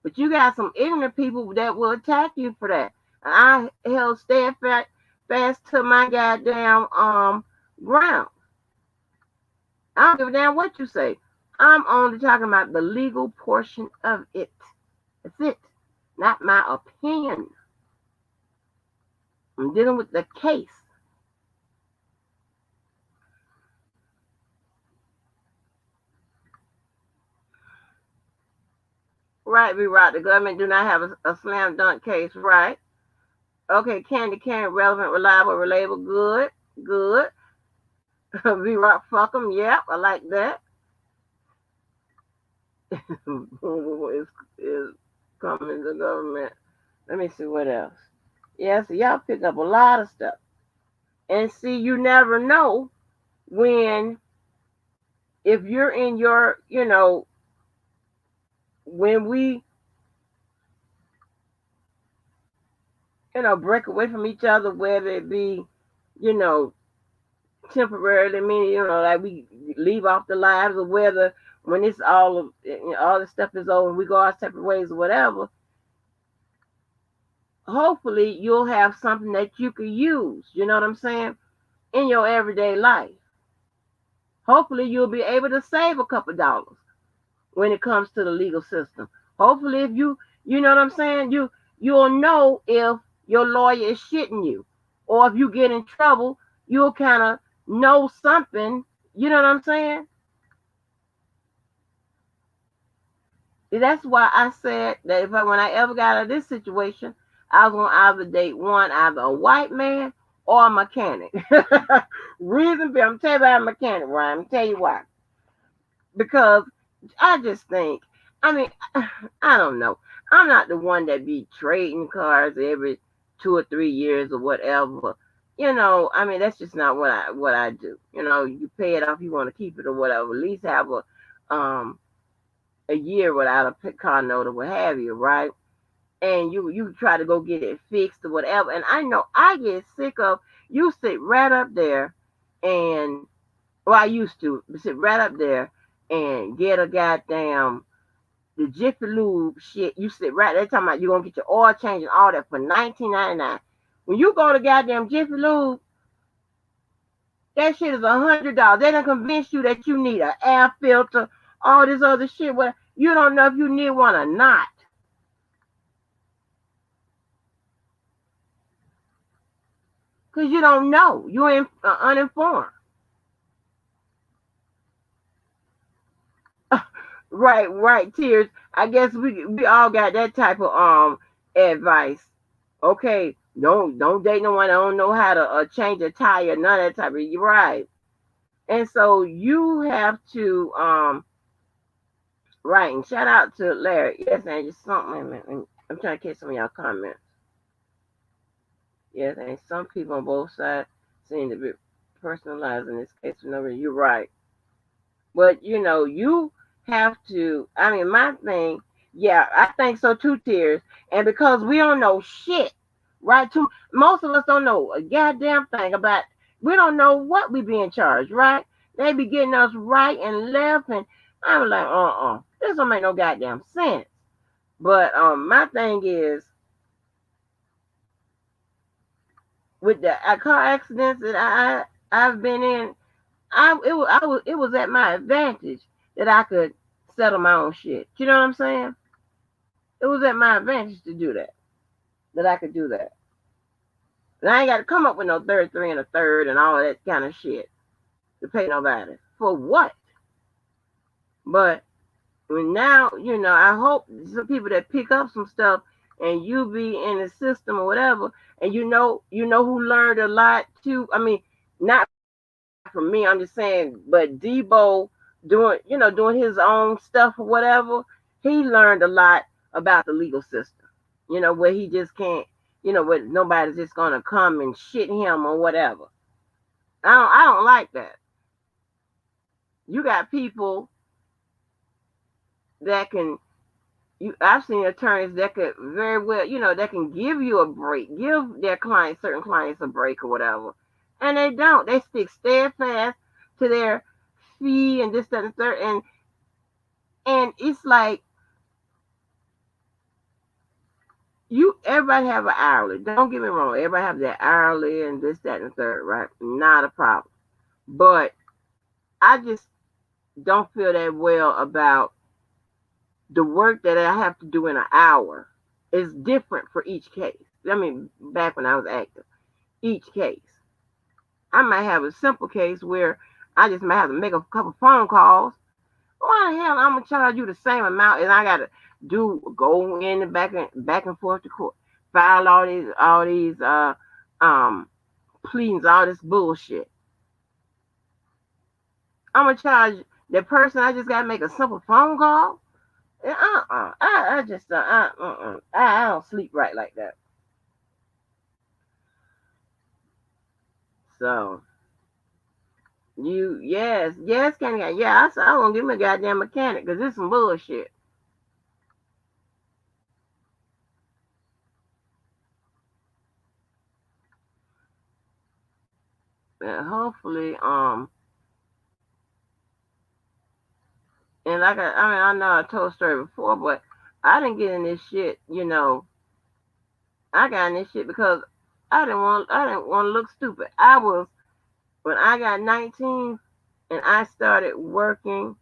But you got some ignorant people that will attack you for that. And I held fast to my goddamn ground. I don't give a damn what you say. I'm only talking about the legal portion of it. That's it. Not my opinion. I'm dealing with the case. Right, be right. The government do not have a slam dunk case, right? Okay, candy can, relevant, reliable, relatable, good, good. Be right, fuck them, yep, I like that. is coming to government. Let me see what else. Yeah, so y'all pick up a lot of stuff. And see, you never know when, if you're in your, when we, break away from each other, whether it be, you know, temporarily, meaning, like we leave off the lives, or whether when it's all the stuff is over, we go our separate ways or whatever, hopefully you'll have something that you can use, you know what I'm saying, in your everyday life. Hopefully you'll be able to save a couple dollars when it comes to the legal system. Hopefully if you know what I'm saying, you'll know if your lawyer is shitting you, or if you get in trouble, you'll kind of know something, you know what I'm saying? That's why I said that when I ever got out of this situation, I was gonna either date either a white man or a mechanic. Reason being, I'm telling you about a mechanic, Ryan. I'm tell you why. Because I just think, I mean, I don't know. I'm not the one that be trading cars every 2 or 3 years or whatever. I mean that's just not what I do. You pay it off, you want to keep it or whatever. At least have a year without a car note or what have you, right? And you try to go get it fixed or whatever. And I know I get sick of you sit right up there and well I used to sit right up there and get a goddamn the Jiffy Lube shit. You sit right there talking about you gonna get your oil change and all that for 19.99. When you go to goddamn Jiffy Lube, that shit is $100. They done convince you that you need an air filter, all this other shit. Well, you don't know if you need one or not. Because you don't know. You're uninformed. Right, tears. I guess we all got that type of advice. Okay, don't date no one that don't know how to change a tire, none of that type of. You're right. And so you have to right. And shout out to Larry. Yes, and just something. I'm trying to catch some of y'all comments. Yes, and some people on both sides seem to be personalized in this case. You're right. But you have to. I mean, my thing. Yeah, I think so too. Tears, and because we don't know shit, right? Too most of us don't know a goddamn thing about. We don't know what we being charged, right? They be getting us right and left, and I'm like, this don't make no goddamn sense. But my thing is with the car accidents that I've been in, it was at my advantage that I could settle my own shit. You know what I'm saying? It was at my advantage to do that. That I could do that. And I ain't got to come up with no 33 and a third and all that kind of shit to pay nobody. For what? But now, I hope some people that pick up some stuff and you be in the system or whatever, and who learned a lot too. I mean, not from me, I'm just saying, but Debo doing his own stuff or whatever, he learned a lot about the legal system. Where he just can't, where nobody's just gonna come and shit him or whatever. I don't like that. You got people that can I've seen attorneys that could very well, that can give you a break, give their clients, certain clients a break or whatever. And they don't. They stick steadfast to their fee and this, that, and third. And it's like everybody have an hourly. Don't get me wrong. Everybody have their hourly and this, that, and third, right? Not a problem. But I just don't feel that well about the work that I have to do in an hour is different for each case. I mean, back when I was active, each case. I might have a simple case where I just might have to make a couple phone calls. Why the hell I'm gonna charge you the same amount and I gotta go in and back and forth to court, file all these pleadings, all this bullshit. I'm gonna charge the person I just gotta make a simple phone call. I just I don't sleep right like that. So yes, Kenny, yeah. I won't give me a goddamn mechanic because this is some bullshit. And hopefully, and I know I told a story before, but I didn't get in this shit. I got in this shit because I didn't want to look stupid. I was when I got 19 and I started working,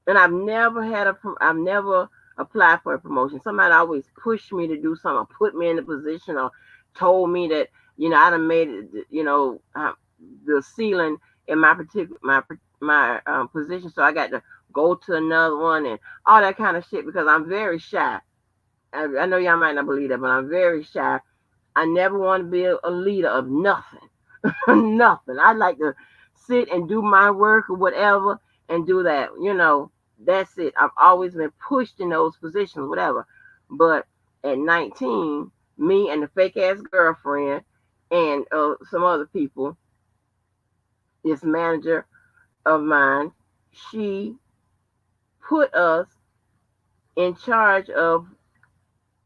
and I've never applied for a promotion. Somebody always pushed me to do something, or put me in a position, or told me that I done made it. The ceiling in my particular my position, so I got to go to another one and all that kind of shit because I'm very shy. I know y'all might not believe that, but I'm very shy. I never want to be a leader of nothing. Nothing. I like to sit and do my work or whatever and do that. That's it. I've always been pushed in those positions, whatever. But at 19, me and the fake ass girlfriend and some other people, this manager of mine, she put us in charge of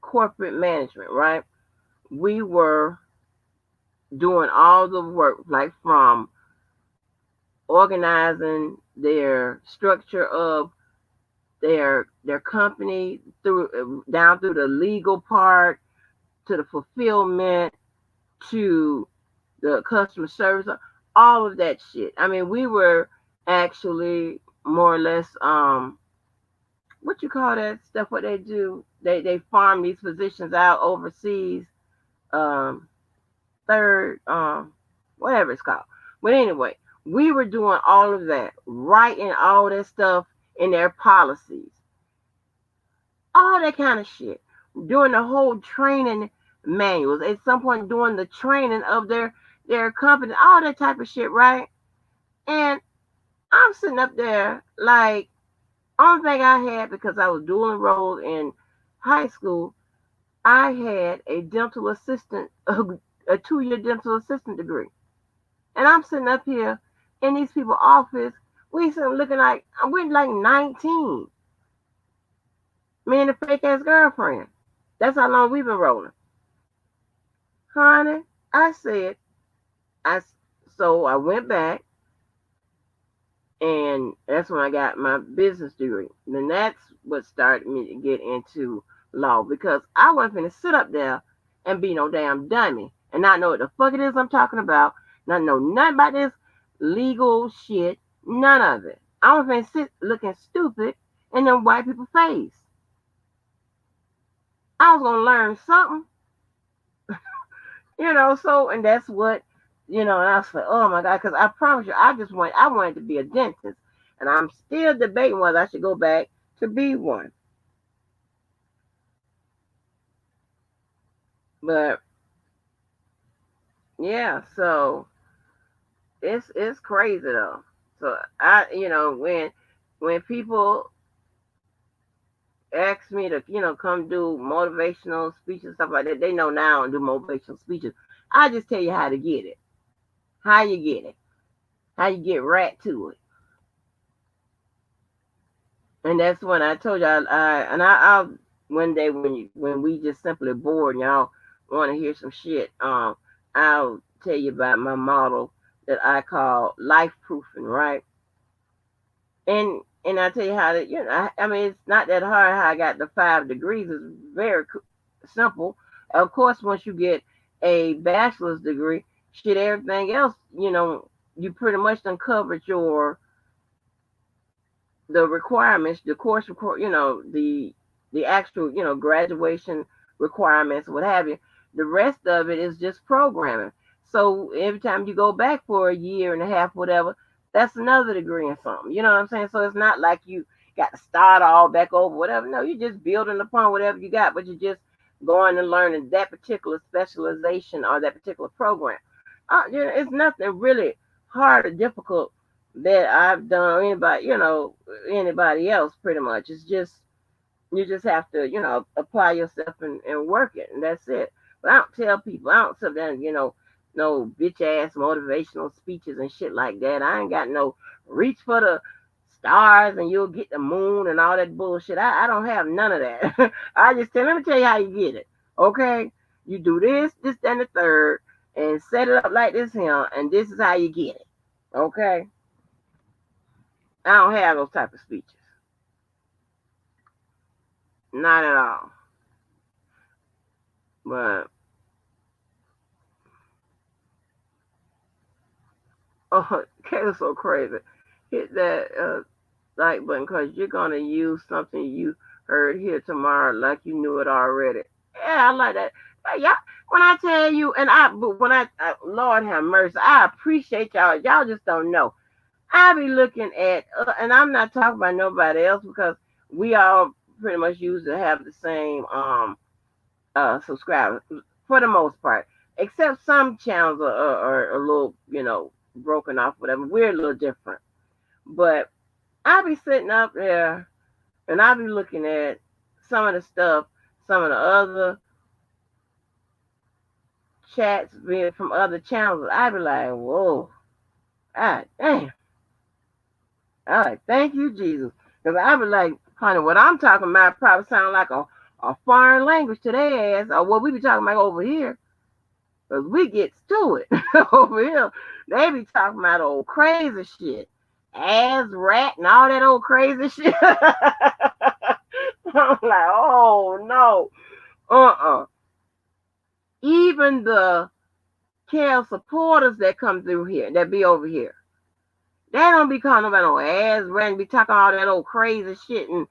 corporate management, right? We were doing all the work, like from organizing their structure of their company through down through the legal part to the fulfillment to the customer service, all of that shit. I mean, we were actually more or less what you call that stuff? What they do? They farm these positions out overseas. Um, third, whatever it's called. But anyway, we were doing all of that, writing all that stuff in their policies, all that kind of shit. Doing the whole training manuals. At some point, doing the training of their company, all that type of shit, right? And I'm sitting up there like, only thing I had because I was dual enrolled in high school, I had a dental assistant, a 2 year dental assistant degree. And I'm sitting up here in these people's office. We sitting looking like we're like 19. Me and a fake ass girlfriend. That's how long we've been rolling. Honey, I said, I so I went back and that's when I got my business degree. And then that's what started me to get into law because I wasn't going to sit up there and be no damn dummy and not know what the fuck it is I'm talking about, not know nothing about this legal shit, none of it. I was going to sit looking stupid in them white people's face. I was going to learn something, so, and that's what, and I was like, oh my God, because I promise you, I wanted to be a dentist. And I'm still debating whether I should go back to be one. But yeah, so it's crazy though. So when people ask me to, come do motivational speeches, stuff like that, they know now and do motivational speeches. I just tell you how to get it. How you get it. How you get right to it. And that's when I told y'all, I'll one day when we just simply bored and y'all want to hear some shit, I'll tell you about my model that I call life proofing, right? And I tell you how to, I mean, it's not that hard how I got the 5 degrees. It's very simple. Of course, once you get a bachelor's degree, shit, everything else, you pretty much uncovered the requirements, the course, the actual, graduation requirements, what have you. The rest of it is just programming. So every time you go back for a year and a half, whatever, that's another degree in something. You know what I'm saying? So it's not like you got to start all back over, whatever. No, you're just building upon whatever you got, but you're just going and learning that particular specialization or that particular program. It's nothing really hard or difficult that I've done or anybody else pretty much. It's just you just have to, apply yourself and work it and that's it. But I don't tell people, I don't sit there and, no bitch ass motivational speeches and shit like that. I ain't got no reach for the stars and you'll get the moon and all that bullshit. I don't have none of that. Let me tell you how you get it. Okay? You do this, and the third, and set it up like this here, and this is how you get it. Okay? I don't have those type of speeches. Not at all. But oh, Kayla's so crazy. Hit that like button because you're gonna use something you heard here tomorrow like you knew it already. Yeah, I like that. Yeah, when I tell you, but when Lord have mercy, I appreciate y'all. Y'all just don't know. I be looking at, and I'm not talking about nobody else because we all pretty much used to have the same subscribers for the most part, except some channels are a little, broken off, whatever. We're a little different, but I be sitting up there and I be looking at some of the stuff some of the other chats being from other channels, I be like, whoa, ah, damn. I like, thank you, Jesus. Because I be like, honey, what I'm talking about probably sound like a foreign language to their ass, or what we be talking about over here. Because we get to it over here. They be talking about old crazy shit. Ass, rat, and all that old crazy shit. I'm like, oh, no. Uh-uh. Even the care supporters that come through here, that be over here, they don't be calling about no ass rat, be talking all that old crazy shit and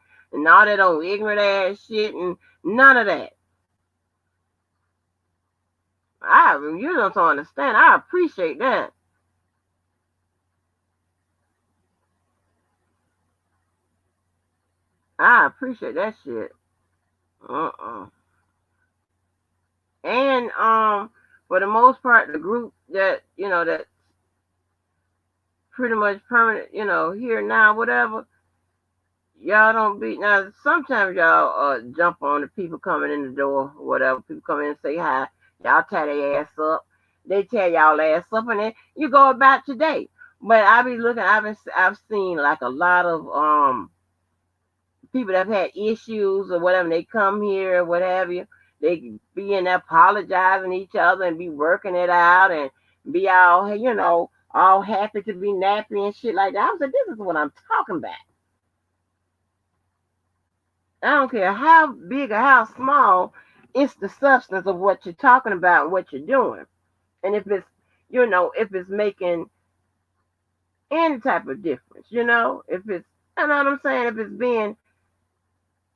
all that old ignorant ass shit and none of that. You don't understand. I appreciate that. I appreciate that shit. Uh-uh. And for the most part, the group that that pretty much permanent, here now, whatever, y'all don't be now. Sometimes y'all jump on the people coming in the door, whatever. People come in and say hi. Y'all tie their ass up. They tear y'all ass up, and then you go about your day. But I be looking. I've seen like a lot of people that have had issues or whatever. They come here, or what have you. They be in there apologizing to each other and be working it out and be all all happy to be nappy and shit like that. I was like, this is what I'm talking about. I don't care how big or how small, it's the substance of what you're talking about and what you're doing. And if it's, if it's making any type of difference, if it's, you know what I'm saying, if it's being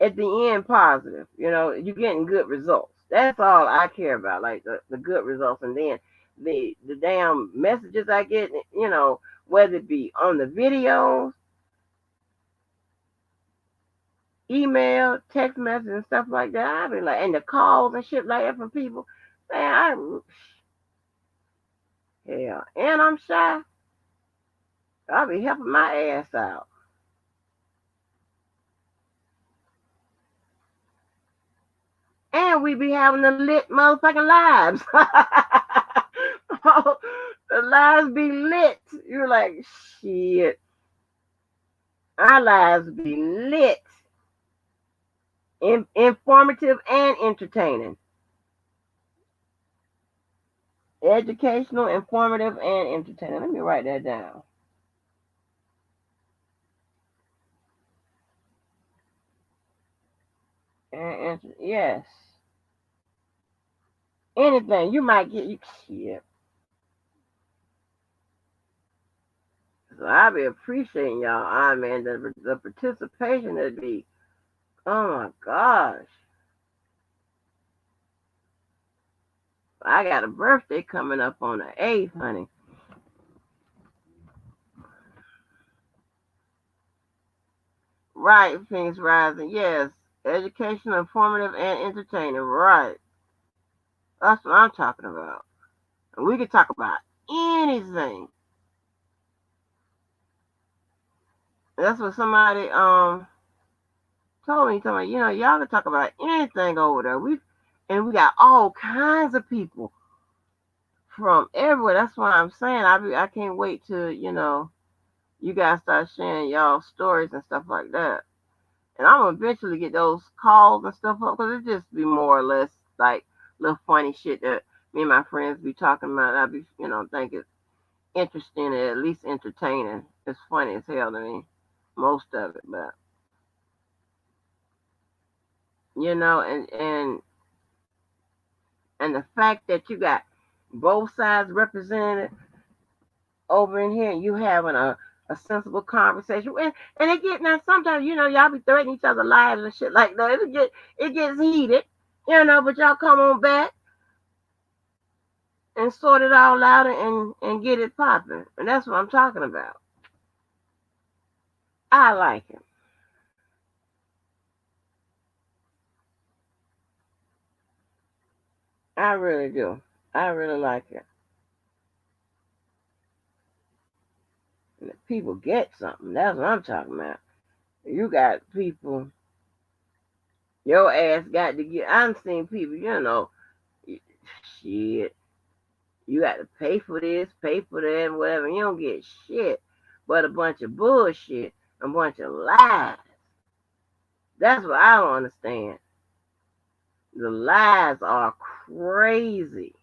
at the end positive, you're getting good results. That's all I care about, like the good results. And then the damn messages I get, whether it be on the videos, email, text message, and stuff like that. I be like, and the calls and shit like that from people. Man, hell, and I'm shy. I'll be helping my ass out. And we be having the lit motherfucking lives. Oh, the lives be lit. You're like, shit. Our lives be lit. Informative and entertaining. Educational, informative, and entertaining. Let me write that down. Yes. Anything. You might get you shit. So I be appreciating y'all. I mean the participation would be, oh my gosh. I got a birthday coming up on the 8th, honey. Right, Phoenix Rising. Yes. Educational, informative, and entertaining. Right. That's what I'm talking about. And we can talk about anything. That's what somebody told me. Told me, y'all can talk about anything over there. We got all kinds of people from everywhere. That's why I'm saying I can't wait to you guys start sharing y'all stories and stuff like that. And I'm gonna eventually get those calls and stuff up because it just be more or less like little funny shit that me and my friends be talking about. I be think it's interesting and at least entertaining. It's funny as hell to me, most of it, but and the fact that you got both sides represented over in here and you having a sensible conversation. And it get now sometimes, y'all be threatening each other lives and shit like that. It gets heated, but y'all come on back and sort it all out and get it popping. And that's what I'm talking about. I like it. I really do. I really like it. And if people get something, that's what I'm talking about. You got people Your ass got to get. I've seen people, shit. You got to pay for this, pay for that, and whatever. You don't get shit, but a bunch of bullshit, a bunch of lies. That's what I don't understand. The lies are crazy.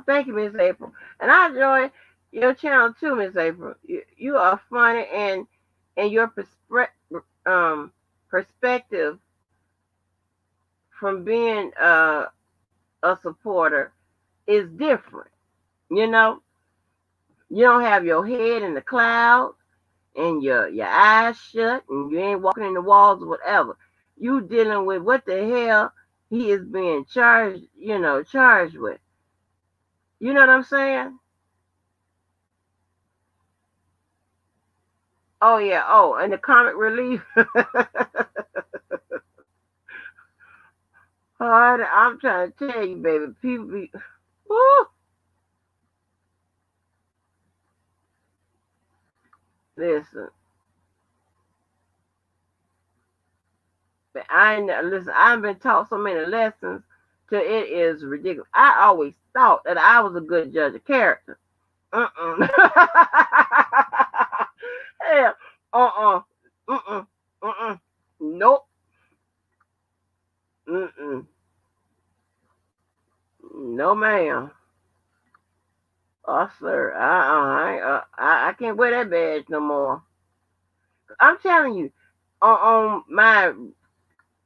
Thank you, Miss April. And I enjoy your channel too, Miss April. You are funny, and your perspective from being a supporter is different. You know, you don't have your head in the clouds and your eyes shut, and you ain't walking in the walls or whatever. You dealing with what the hell he is being charged with. You know what I'm saying? Oh yeah. Oh, and the comic relief. Hard. I'm trying to tell you, baby. People be. Woo, listen. Listen. I've been taught so many lessons till it is ridiculous. I always thought that I was a good judge of character. Uh-uh. Hell. Uh-uh. Uh-uh. Uh-uh. Nope. Mm-mm. No, ma'am. Oh, sir. I can't wear that badge no more. I'm telling you, on my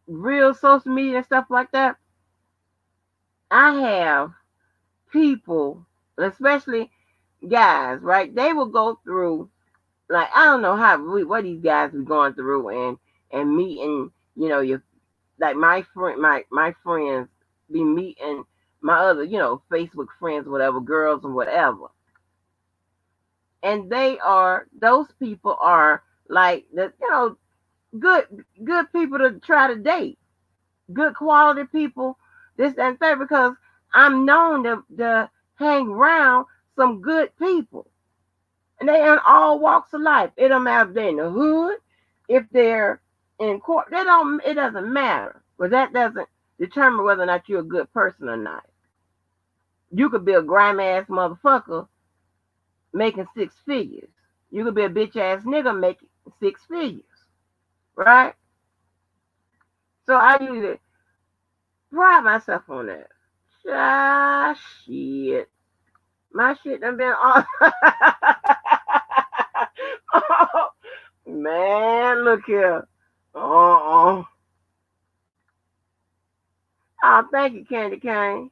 real social media and stuff like that, I have people, especially guys, right? They will go through, like, I don't know what these guys be going through, and meeting, your, like, my friends be meeting my other, Facebook friends, whatever, girls and whatever. And those people are like good people to try to date, good quality people, this and that, because I'm known to hang around some good people, and they in all walks of life. It don't matter if they're in the hood, if they're in court. It doesn't matter, but that doesn't determine whether or not you're a good person or not. You could be a grimy ass motherfucker making six figures. You could be a bitch ass nigga making six figures, right? So I usually pride myself on that. Ah, shit. My shit done been on. Oh, man, look here. Uh-uh. Oh, thank you, Candy Cane.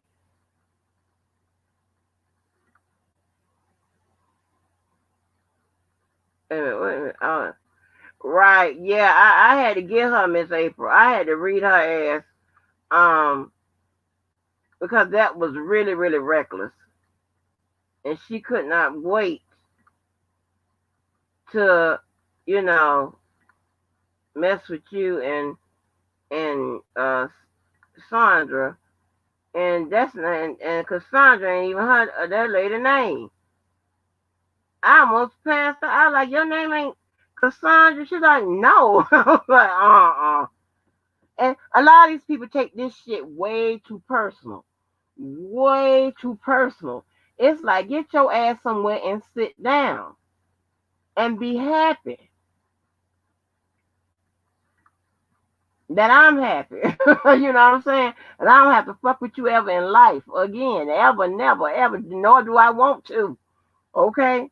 Wait a minute, wait a minute. Right, yeah, I had to get her, Miss April. I had to read her ass, um, because that was really, really reckless. And she could not wait to, you know, mess with you and Sandra, and that's not, and Cassandra ain't even her that lady name. I almost passed her. I was like, your name ain't Cassandra. She's like, no. I was like, uh-uh. And a lot of these people take this shit way too personal. Way too personal. It's like, get your ass somewhere and sit down and be happy that I'm happy. You know what I'm saying? And I don't have to fuck with you ever in life again. Ever, never, ever. Nor do I want to. Okay?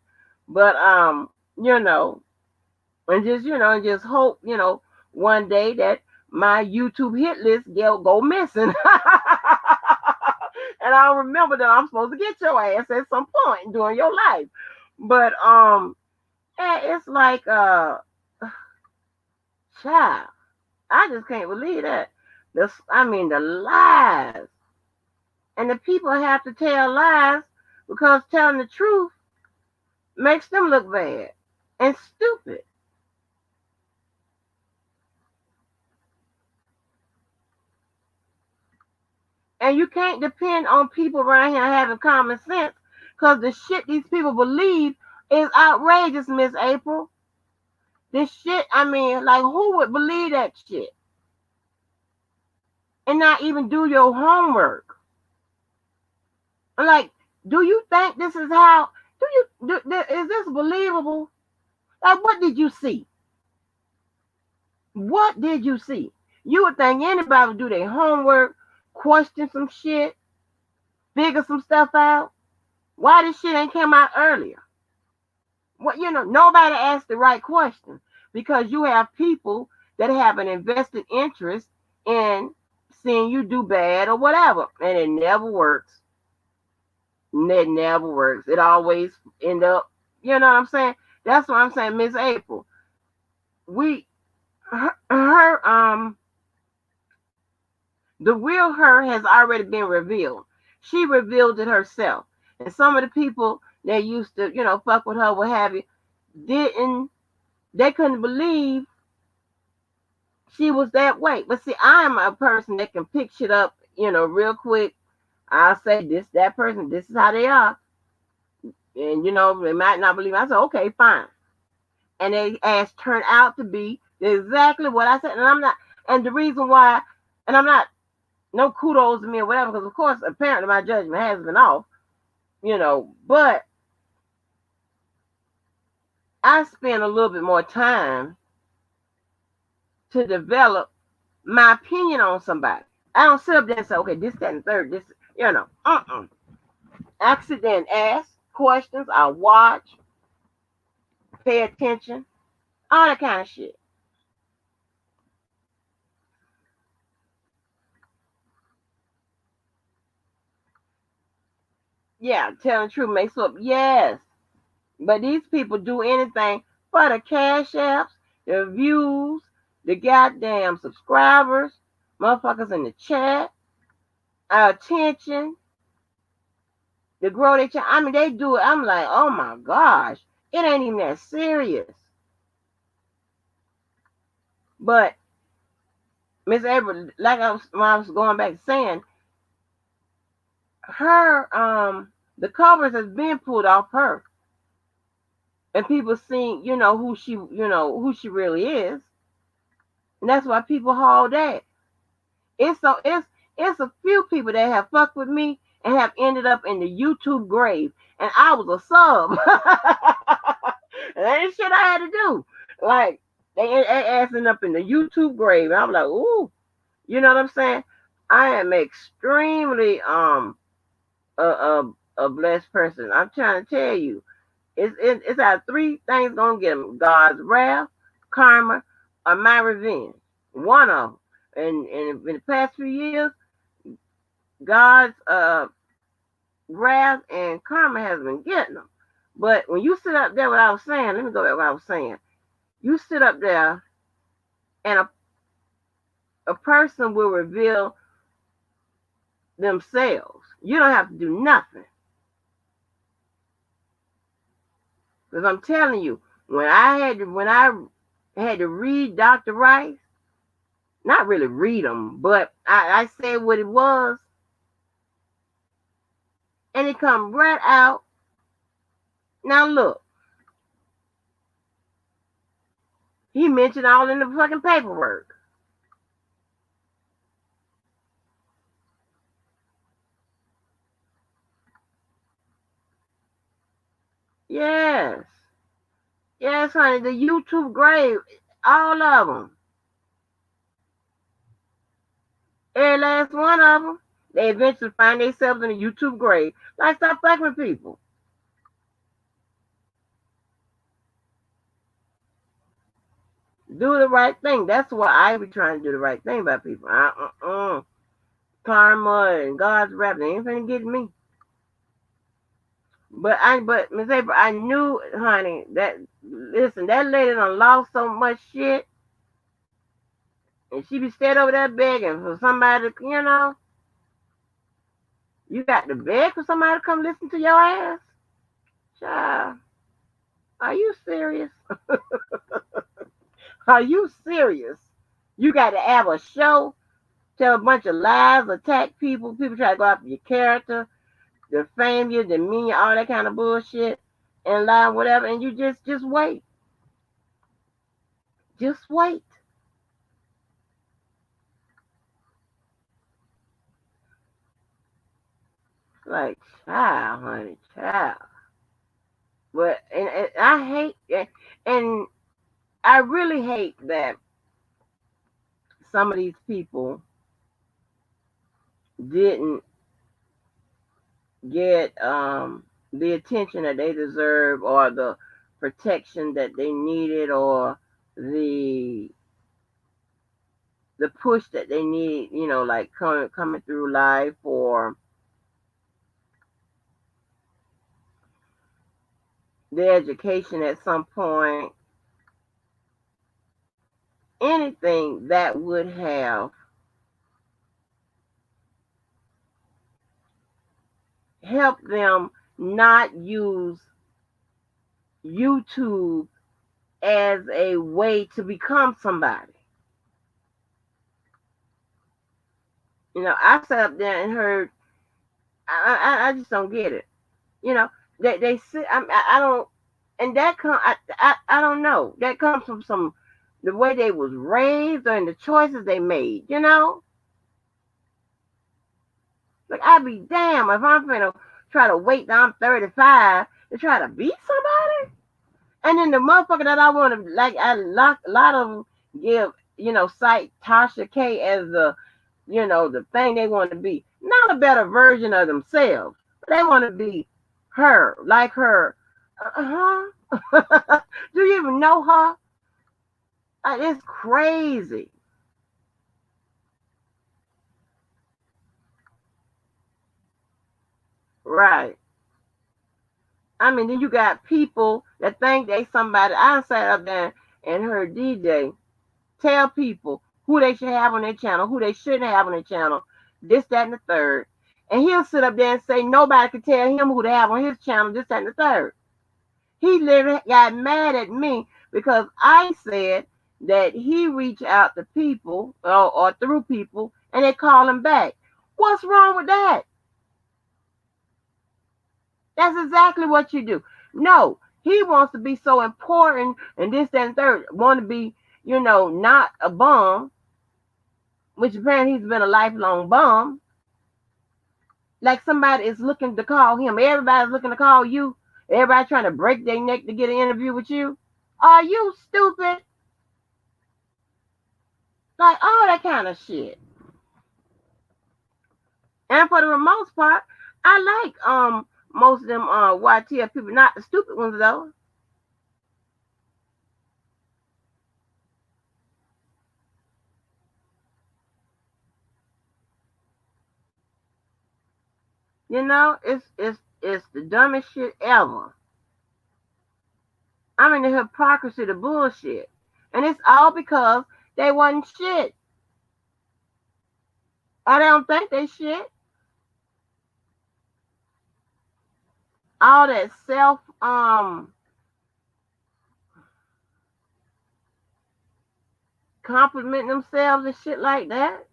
But you know, and just hope, one day that my YouTube hit list go missing. And I'll remember that I'm supposed to get your ass at some point during your life. But it's like child, I just can't believe that. The lies. And the people have to tell lies because telling the truth makes them look bad and stupid. And you can't depend on people around here having common sense because the shit these people believe is outrageous, Miss April. This shit, I mean, like, who would believe that shit? And not even do your homework. Like, do you think this is how, is this believable? Like, what did you see? What did you see? You would think anybody would do their homework, question some shit, figure some stuff out. Why this shit ain't came out earlier? Well, nobody asked the right question because you have people that have an invested interest in seeing you do bad or whatever, and it never works. It never works. It always end up, you know what I'm saying? That's what I'm saying, Miss April. We, her, the real her has already been revealed. She revealed it herself, and some of the people that used to, fuck with her, what have you, didn't. They couldn't believe she was that way. But see, I'm a person that can pick shit up, real quick. I'll say this, that person, this is how they are. And, they might not believe me. I said, okay, fine. And they ass turned out to be exactly what I said. And the reason why, and I'm not, no kudos to me or whatever, because of course, apparently my judgment has been off, but I spend a little bit more time to develop my opinion on somebody. I don't sit up there and say, okay, this, that, and third, this, I sit there and ask questions. I watch, pay attention, all that kind of shit. Yeah, telling the truth makes up. Yes. But these people do anything for the cash apps, the views, the goddamn subscribers, motherfuckers in the chat, our attention, the grow their channel. I mean, they do it. I'm like, oh my gosh, it ain't even that serious. But Miss April, like when I was going back saying, her the covers has been pulled off her, and people seeing who she really is, and that's why people haul that. It's a few people that have fucked with me and have ended up in the YouTube grave, and I was a sub. And that ain't shit I had to do. Like they assing up in the YouTube grave, and I'm like, ooh, you know what I'm saying? I am extremely a, a blessed person. I'm trying to tell you, it's out three things gonna get them: God's wrath, karma, or my revenge. One of them. And in the past few years, God's wrath and karma has been getting them. But when you sit up there, what I was saying, let me go back to what I was saying. You sit up there, and a person will reveal themselves. You don't have to do nothing. Because I'm telling you, when I had to read Dr. Rice, not really read them, but I said what it was, and it come right out. Now look, he mentioned all in the fucking paperwork. Yes, yes, honey, the YouTube grave, all of them, every last one of them. They eventually find themselves in a YouTube grave. Like, stop fucking with people. Do the right thing. That's why I be trying to do the right thing by people. Karma and God's wrath, they ain't finna get me. But Miss April, I knew, honey, that listen, that lady done lost so much shit, and she be staying over there begging for somebody to, you got to beg for somebody to come listen to your ass. Child, are you serious? Are you serious? You got to have a show, tell a bunch of lies, attack people. People try to go after your character, defame you, demean you, all that kind of bullshit, and lie, whatever. And you just wait. Just wait. Like, child, honey, child. But and I hate and I really hate that some of these people didn't get the attention that they deserve or the protection that they needed or the the push that they need, like coming through life or their education at some point, anything that would have helped them not use YouTube as a way to become somebody. I sat up there and heard. I just don't get it. You know, they sit. I don't, and that I don't know. That comes from the way they was raised and the choices they made. Like I'd be damn if I'm gonna try to wait till I'm 35 to try to beat somebody. And then the motherfucker that I want to like, a lot of them give, cite Tasha K as the thing they want to be. Not a better version of themselves, but they want to be her, like her. Uh-huh. Do you even know her? It's crazy. Right. I mean, then you got people that think they somebody. I sat up there and heard DJ tell people who they should have on their channel, who they shouldn't have on their channel, this, that, and the third. And he'll sit up there and say nobody can tell him who to have on his channel, this, that, and the third. He literally got mad at me because I said that he reached out to people or through people and they call him back. What's wrong with that? That's exactly what you do. No, he wants to be so important and this, that, and third. Want to be, not a bum, which apparently he's been a lifelong bum. Like somebody is looking to call him. Everybody's looking to call you. Everybody trying to break their neck to get an interview with you. Are you stupid? Like all that kind of shit. And for the most part, I like most of them YTF people, not the stupid ones though. It's the dumbest shit ever. I mean the hypocrisy, the bullshit. And it's all because they wasn't shit. Or they don't think they shit. All that self complimenting themselves and shit like that.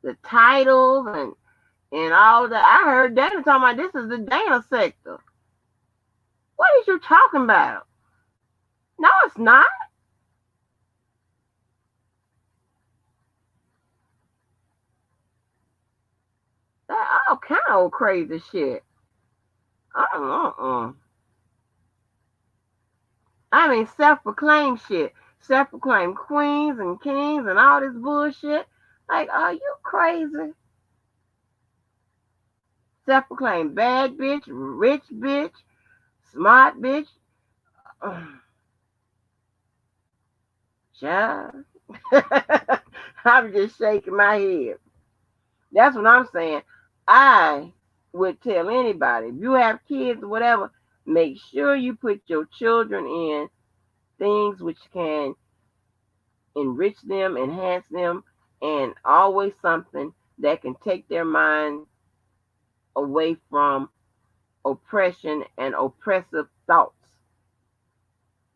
The titles and all that. I heard Dana talking about this is the Dana sector. What is you talking about? No, it's not. That all kind of old crazy shit. Uh-uh. I mean, self-proclaimed shit. Self-proclaimed queens and kings and all this bullshit. Like, are you crazy? Self-proclaimed bad bitch, rich bitch, smart bitch. Child. I'm just shaking my head. That's what I'm saying. I would tell anybody, if you have kids or whatever, make sure you put your children in things which can enrich them, enhance them, and always something that can take their mind away from oppression and oppressive thoughts.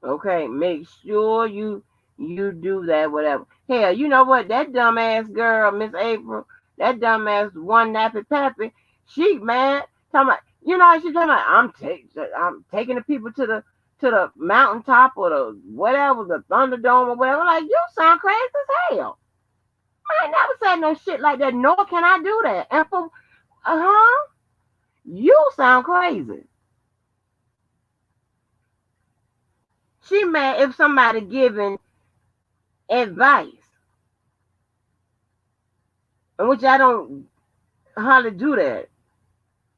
Okay, make sure you do that, whatever. Hell, you know what? That dumbass girl, Miss April, that dumbass one nappy pappy, she mad. Talking about, how she talking about? I'm taking the people to to the mountaintop or the whatever, the Thunderdome or whatever. Like, you sound crazy as hell. I ain't never said no shit like that, nor can I do that. And for, you sound crazy. She mad if somebody giving advice, in which I don't hardly do that.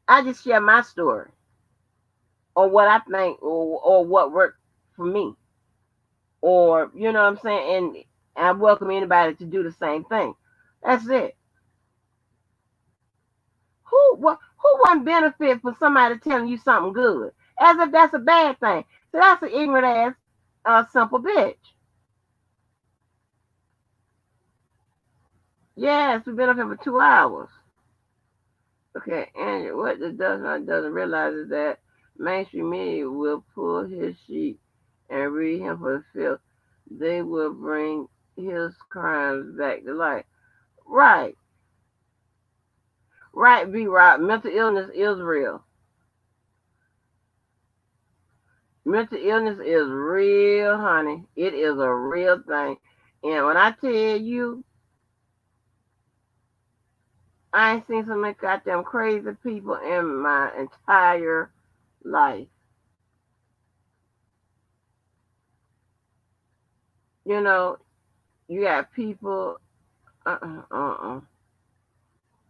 I just share my story or what I think or what worked for me. Or, you know what I'm saying? And I welcome anybody to do the same thing. That's it. Who wouldn't benefit for somebody telling you something good? As if that's a bad thing. So that's an ignorant ass simple bitch. Yes, we've been up here for 2 hours. Okay, and what it doesn't realize is that mainstream media will pull his sheet and read him for the filth. They will bring his crimes back to light. Right, right, be right. Mental illness is real. Mental illness is real, honey. It is a real thing. And when I tell you, I ain't seen so many goddamn crazy people in my entire life. You know, you got people, I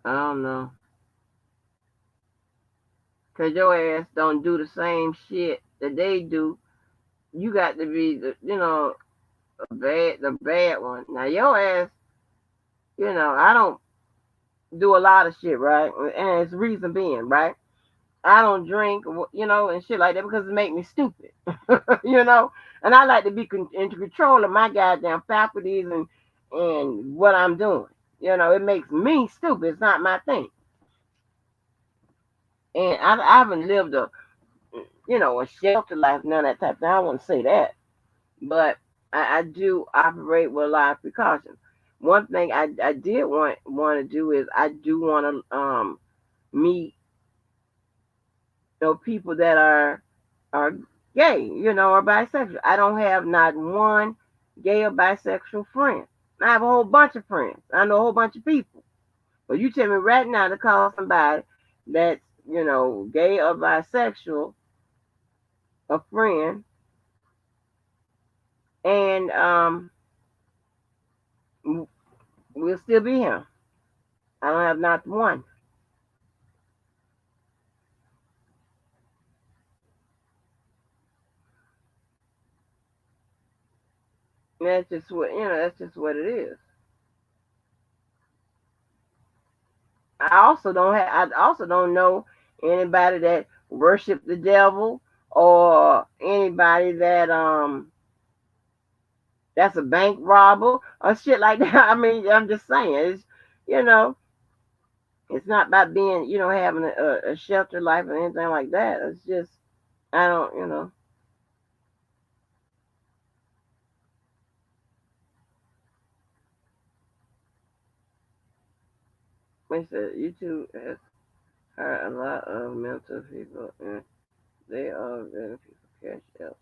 don't know. Cause your ass don't do the same shit that they do. You got to be the bad one. Now your ass, I don't do a lot of shit, right? And it's reason being, right? I don't drink, and shit like that because it make me stupid, you know. And I like to be in control of my goddamn faculties and what I'm doing. It makes me stupid. It's not my thing. And I haven't lived a shelter life, none of that type of thing. I wouldn't say that, but I do operate with a lot of precautions. One thing I did want to do is I do want to meet people that are gay, or bisexual. I don't have not one gay or bisexual friend. I have a whole bunch of friends. I know a whole bunch of people. But you tell me right now to call somebody that's, gay or bisexual a friend, and we'll still be here. I don't have not one. And that's just what that's just what it is. I also don't know anybody that worship the devil or anybody that's a bank robber or shit like that. I mean, I'm just saying, you know, it's not about being, having a shelter life or anything like that. It's just, I don't, like I said, YouTube has hired a lot of mental people and they are very people cash out.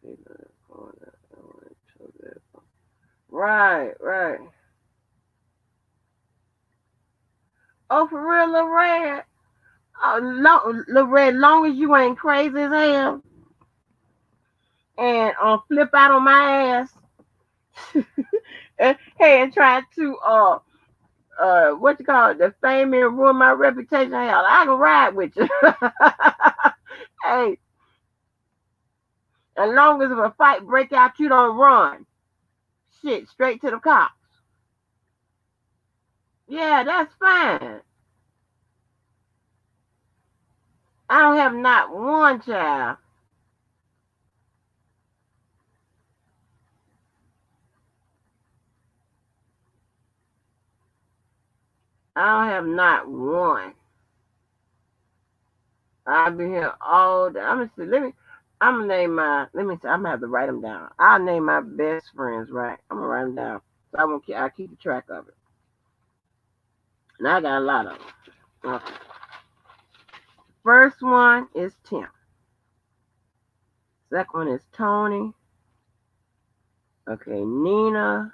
People that going to that. Right, right. Oh, for real, Lil Red? Lil Red, long as you ain't crazy as hell and flip out on my ass, hey, and try to what you call it, defame me and ruin my reputation. Hell, I can ride with you. Hey, as long as if a fight break out, you don't run. Shit, straight to the cops. Yeah, that's fine. I don't have not one child. I don't have not one. I've been here all day. I'm gonna see. I'm gonna name my. Let me see. I'm gonna have to write them down. I'll name my best friends. Right. I'm gonna write them down. So I won't. I keep track of it. And I got a lot of them. Okay. First one is Tim. Second one is Tony. Okay, Nina,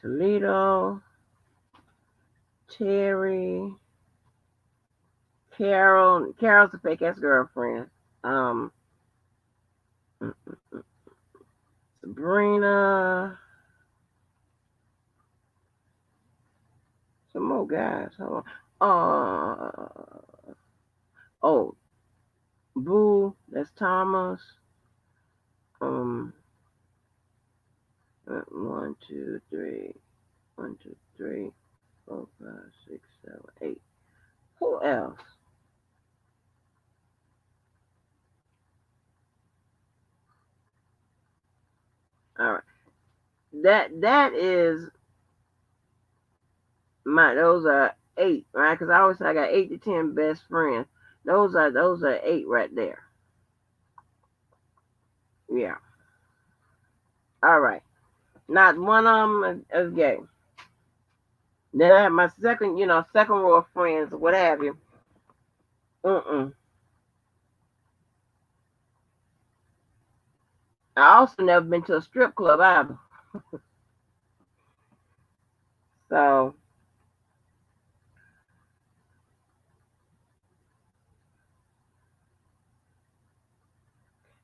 Toledo, Terry, Carol. Carol's a fake ass girlfriend. Um, mm, mm, Sabrina. Some more guys. Hold on. Oh, Boo. That's Thomas. Um, one, two, three. One, two, three, four, five, six, seven, eight. Who else? All right. That is my. Those are eight, right? Because I always say I got 8 to 10 best friends. Those are eight right there. Yeah. All right. Not one of them is gay. Then I have my second, second row of friends, what have you. Mm-mm. I also never been to a strip club either. So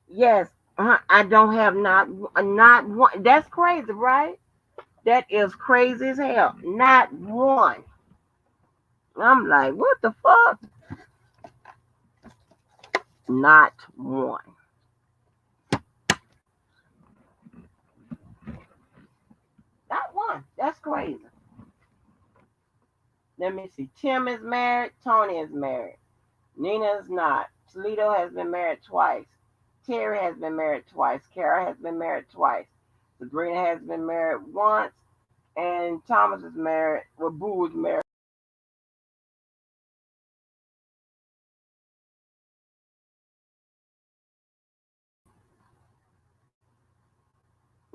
yes, I don't have not one. That's crazy, right? That is crazy as hell. Not one. I'm like, what the fuck? Not one. Not one. That's crazy. Let me see. Tim is married. Tony is married. Nina is not. Toledo has been married twice. Terry has been married twice. Kara has been married twice. Sabrina has been married once. And Thomas is married. Well, Boo is married.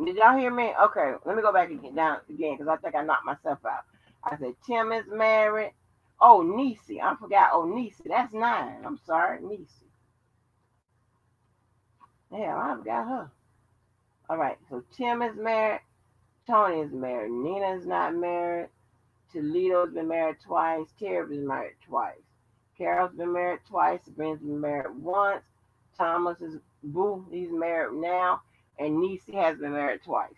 Did y'all hear me? Okay, let me go back again down again because I think I knocked myself out. I said Tim is married. Oh, Nisi. I forgot. Oh, Nisi. That's 9. I'm sorry, Nisi. Damn, I forgot her. All right, so Tim is married. Tony is married. Nina is not married. Toledo's been married twice. Terry's been married twice. Carol's been married twice. Sabrina's been married once. Thomas is Boo. He's married now. And Nisi has been married twice.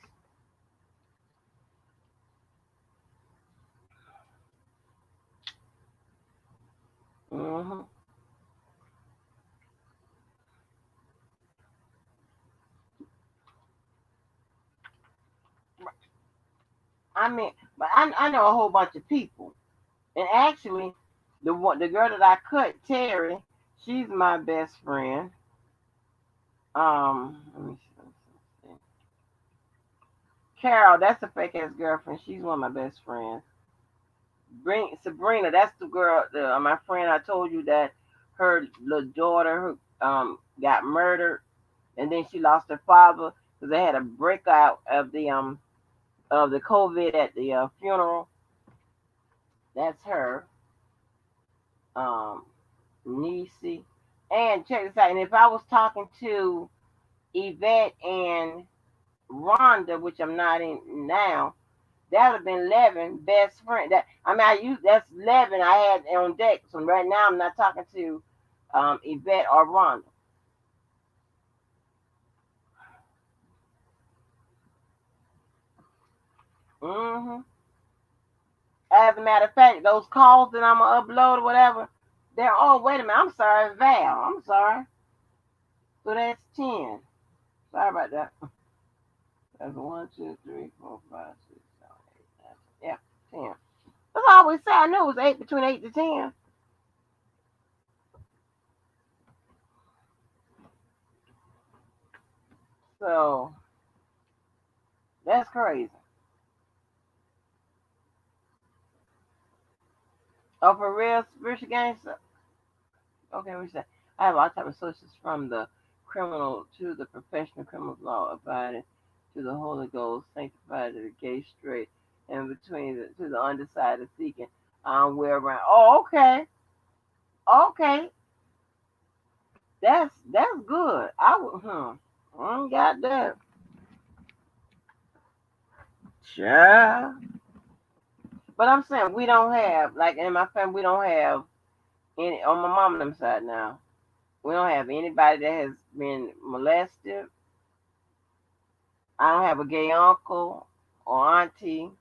Mm-hmm. I mean, but I know a whole bunch of people. And actually, the girl that I cut, Terry, she's my best friend. Let me see, Carol, that's a fake ass girlfriend. She's one of my best friends. Bring Sabrina, that's the girl, my friend. I told you that her little daughter got murdered, and then she lost her father because they had a breakout of the COVID at the funeral. That's her. Um, Nisi. And check this out. And if I was talking to Yvette and Rhonda, which I'm not in now, that would have been 11 best friend. That I mean, I used that's 11 I had on deck. So right now I'm not talking to Yvette or Rhonda. Hmm. As a matter of fact, those calls that I'm gonna upload or whatever, they're oh wait a minute, I'm sorry, Val. I'm sorry. So that's 10. Sorry about that. That's one, two, three, four, five, six, seven, eight, nine. Yeah, 10. That's all I always say. I knew it was eight between 8 to 10. So that's crazy. Oh, for real, spiritual gangster. Okay, we said I have all type of sources from the criminal to the professional criminal law abiding to the Holy Ghost, sanctified to the gay straight, and between to the undecided seeking where around. Oh, okay, okay. That's good. I would, I ain't got that. Sure. But I'm saying we don't have like in my family we don't have any on my mom them side now. We don't have anybody that has been molested. I don't have a gay uncle or auntie.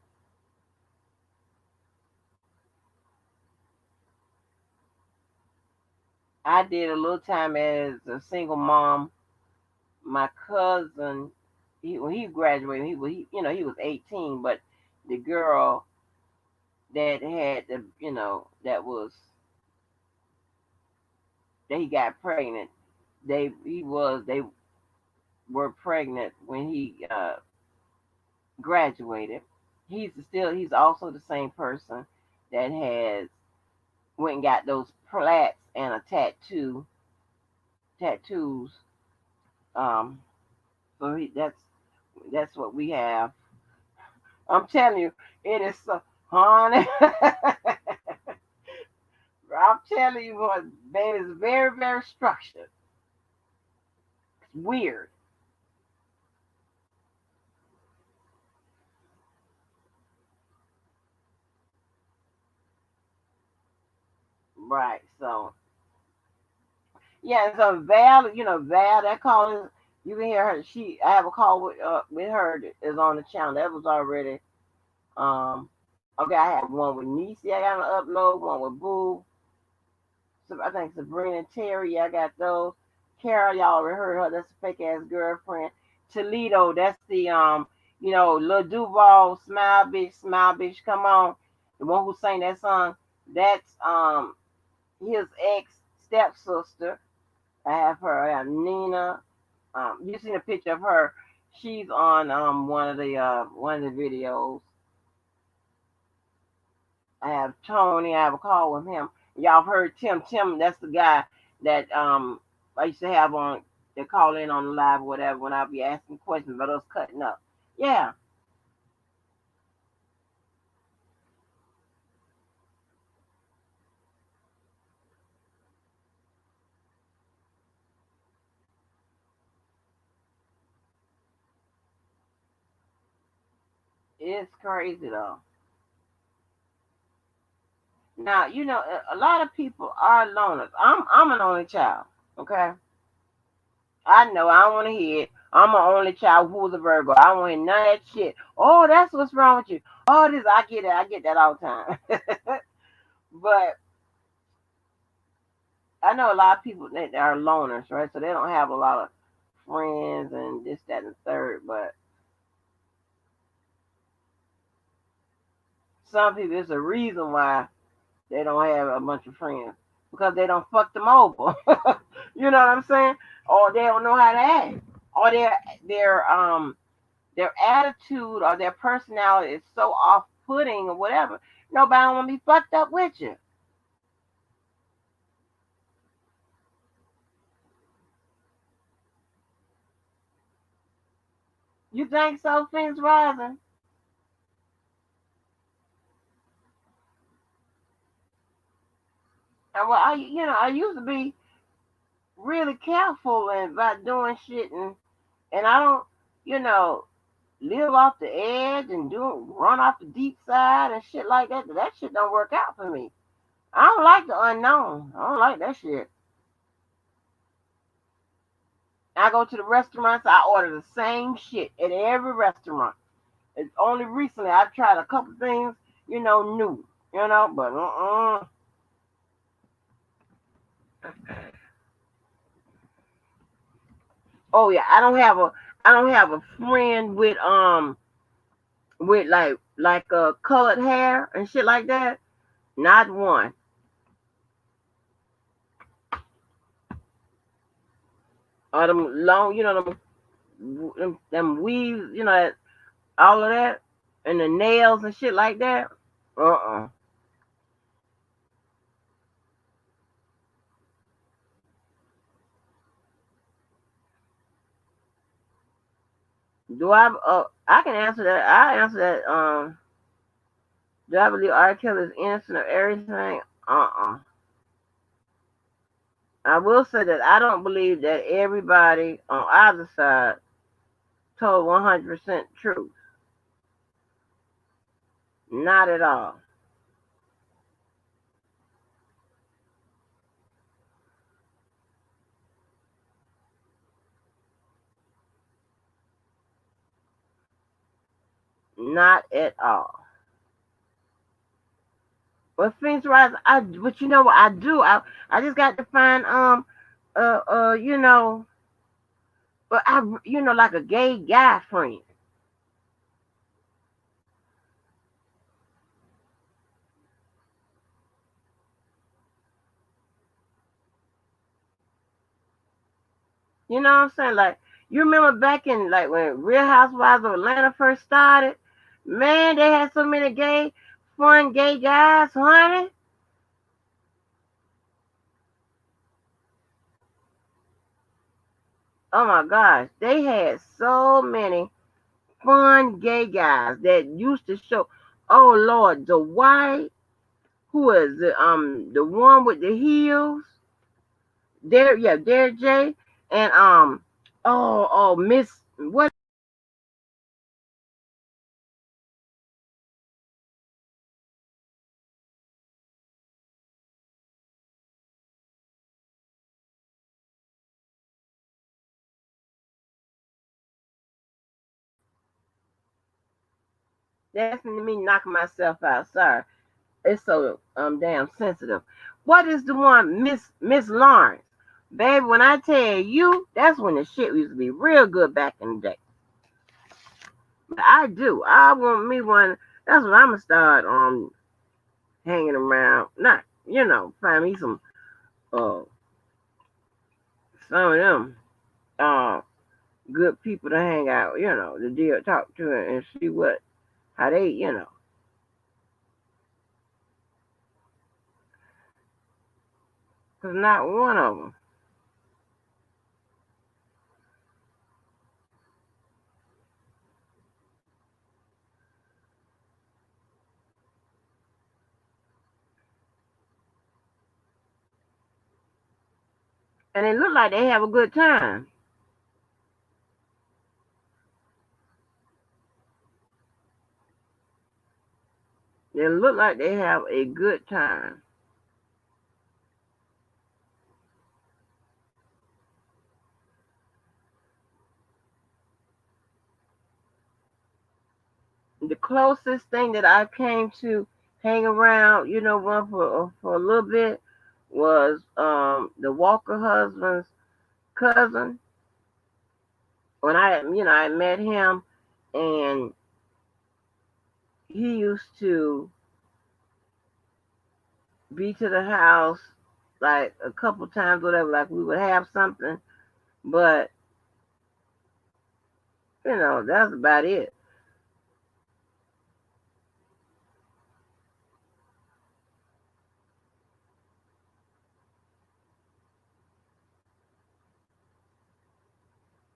I did a little time as a single mom. My cousin, when he graduated, he was 18, but the girl that had the that he got pregnant, they were pregnant when he graduated. He's also the same person that has went and got those plaques and a tattoos. Um, so that's what we have. I'm telling you, it is so, honey. I'm telling you, what, baby, it's very, very structured. It's weird, right? So yeah, and so Val, Val, that call is you can hear her. I have a call with her that is on the channel. That was already okay. I have one with Niecy. I got to upload one with Boo. So I think Sabrina and Terry. Yeah, I got those. Carol, y'all already heard her. That's a fake ass girlfriend. Toledo, that's the Lil Duval, Smile Bitch, come on. The one who sang that song. That's his ex stepsister. I have her. I have Nina. You seen a picture of her? She's on one of the videos. I have Tony. I have a call with him. Y'all heard Tim. Tim, that's the guy that I used to have on. They call in on the live or whatever when I be asking questions about us cutting up. Yeah, it's crazy though. Now a lot of people are loners. I'm an only child. Okay, I know I don't want to hear it. I'm an only child who's a Virgo. I don't want to hear none of that shit. Oh, that's what's wrong with you. Oh, this I get it. I get that all the time. But I know a lot of people that are loners, right? So they don't have a lot of friends and this, that, and the third. But some people, it's a reason why they don't have a bunch of friends because they don't fuck them over. You know what I'm saying? Or they don't know how to act, or their attitude or their personality is so off-putting or whatever. Nobody want to be fucked up with you. You think so, Phoenix Rising? And well, I used to be really careful and about doing shit, and I don't, you know, live off the edge and run off the deep side and shit like that. That shit don't work out for me. I don't like the unknown. I don't like that shit. I go to the restaurants. I order the same shit at every restaurant. It's only recently I've tried a couple things, new. But oh yeah, I don't have a friend with like colored hair and shit like that. Not one. Or them long, them weaves, all of that, and the nails and shit like that. Uh. Do I? I can answer that. I answer that. Do I believe R. Kelly is innocent of everything? Uh. I will say that I don't believe that everybody on either side told 100% truth. Not at all. Not at all. Well, Phoenix Rise, but you know what I do? I just got to find you know, but like a gay guy friend. You know what I'm saying? Like, you remember back in like when Real Housewives of Atlanta first started? Man, they had so many fun gay guys, honey. Oh my gosh, they had so many fun gay guys that used to show. Oh Lord, the white, who is the one with the heels? There, yeah, Derek J. And Miss what? That's me knocking myself out. Sorry, it's so damn sensitive. What is the one, Miss Lawrence? Baby, when I tell you, that's when the shit used to be real good back in the day. But I do. I want me one. That's what I'm gonna start hanging around. Not, find me uh some of them uh good people to hang out, to deal talk to and see what how they, cause not one of them. And it look like they have a good time. They look like they have a good time. The closest thing that I came to hang around, one for a little bit was the Walker husband's cousin. When I met him, and he used to be to the house like a couple times, whatever. Like we would have something, but that's about it.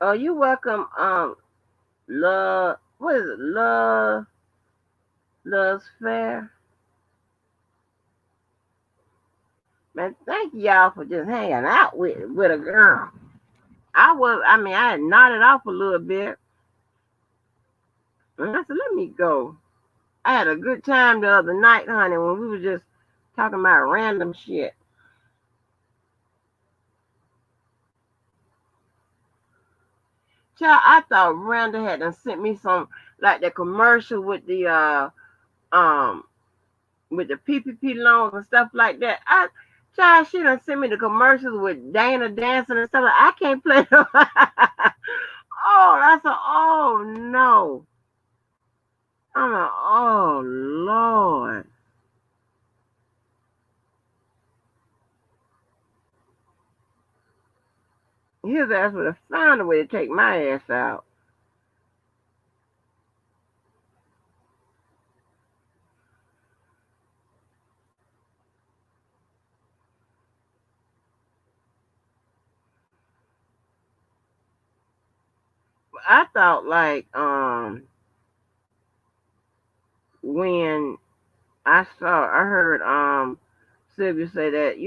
Oh, you welcome, love. What is it? Love's fair. Man, thank y'all for just hanging out with a girl. I had nodded off a little bit, and I said, let me go. I had a good time the other night, honey, when we were just talking about random shit. Child, I thought Randall had done sent me some like the commercial um with the PPP loans and stuff like that. Child, she done sent me the commercials with Dana dancing and stuff. I can't play them. Oh, I said, oh no. I'm like, oh Lord. His ass would have found a way to take my ass out. I thought like when I heard Sylvia say that,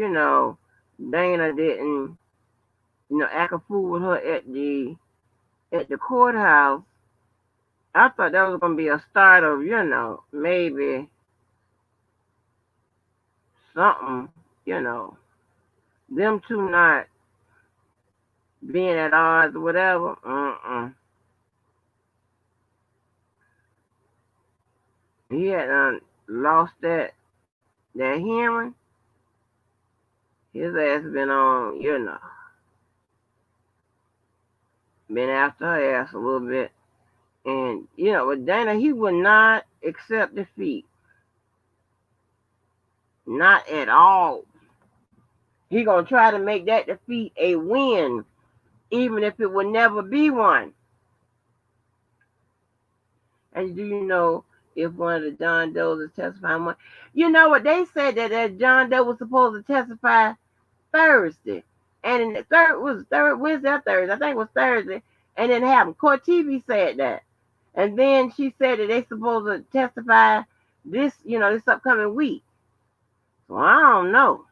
Dana didn't, act a fool with her at the courthouse. I thought that was gonna be a start of, maybe something, them two not being at odds or whatever. He had lost that hearing. His ass been on, been after her ass a little bit. And, with Dana, he would not accept defeat. Not at all. He gonna try to make that defeat a win, even if it will never be one. And do you know if one of the John Does is testifying? You know what they said that John Doe was supposed to testify Thursday, and in the third Wednesday or Thursday, I think it was Thursday, and then happened. Court TV said that, and then she said that they supposed to testify this upcoming week. So I don't know.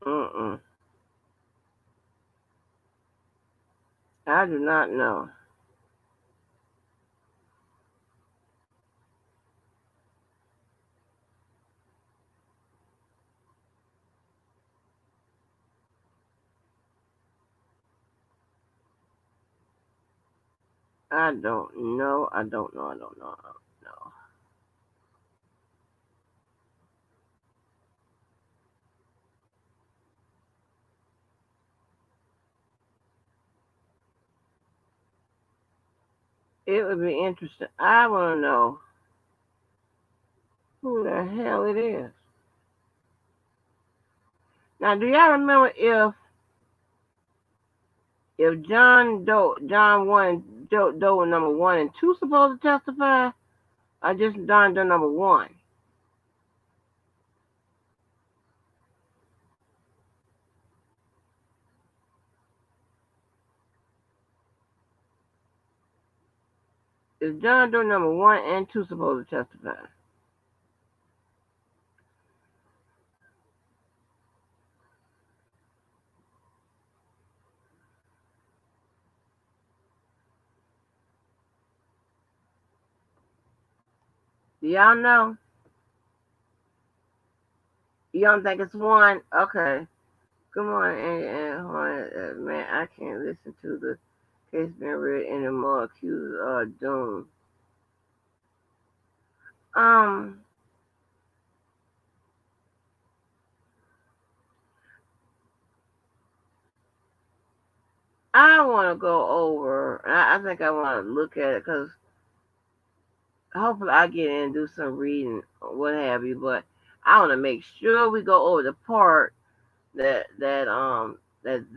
Mm-mm. I do not know. I don't know. I don't know. I don't know. I don't know. It would be interesting. I want to know who the hell it is. Now, do y'all remember if John one, Doe number one and two supposed to testify, or just John Doe number one? Is John Doe number one and two supposed to testify? Do y'all know? You don't think it's one? Okay. Come on, man, I can't listen to the case being read anymore. Accused are doomed. Um, I want to go over. I think I want to look at it because hopefully I get in and do some reading, or what have you. But I want to make sure we go over the part that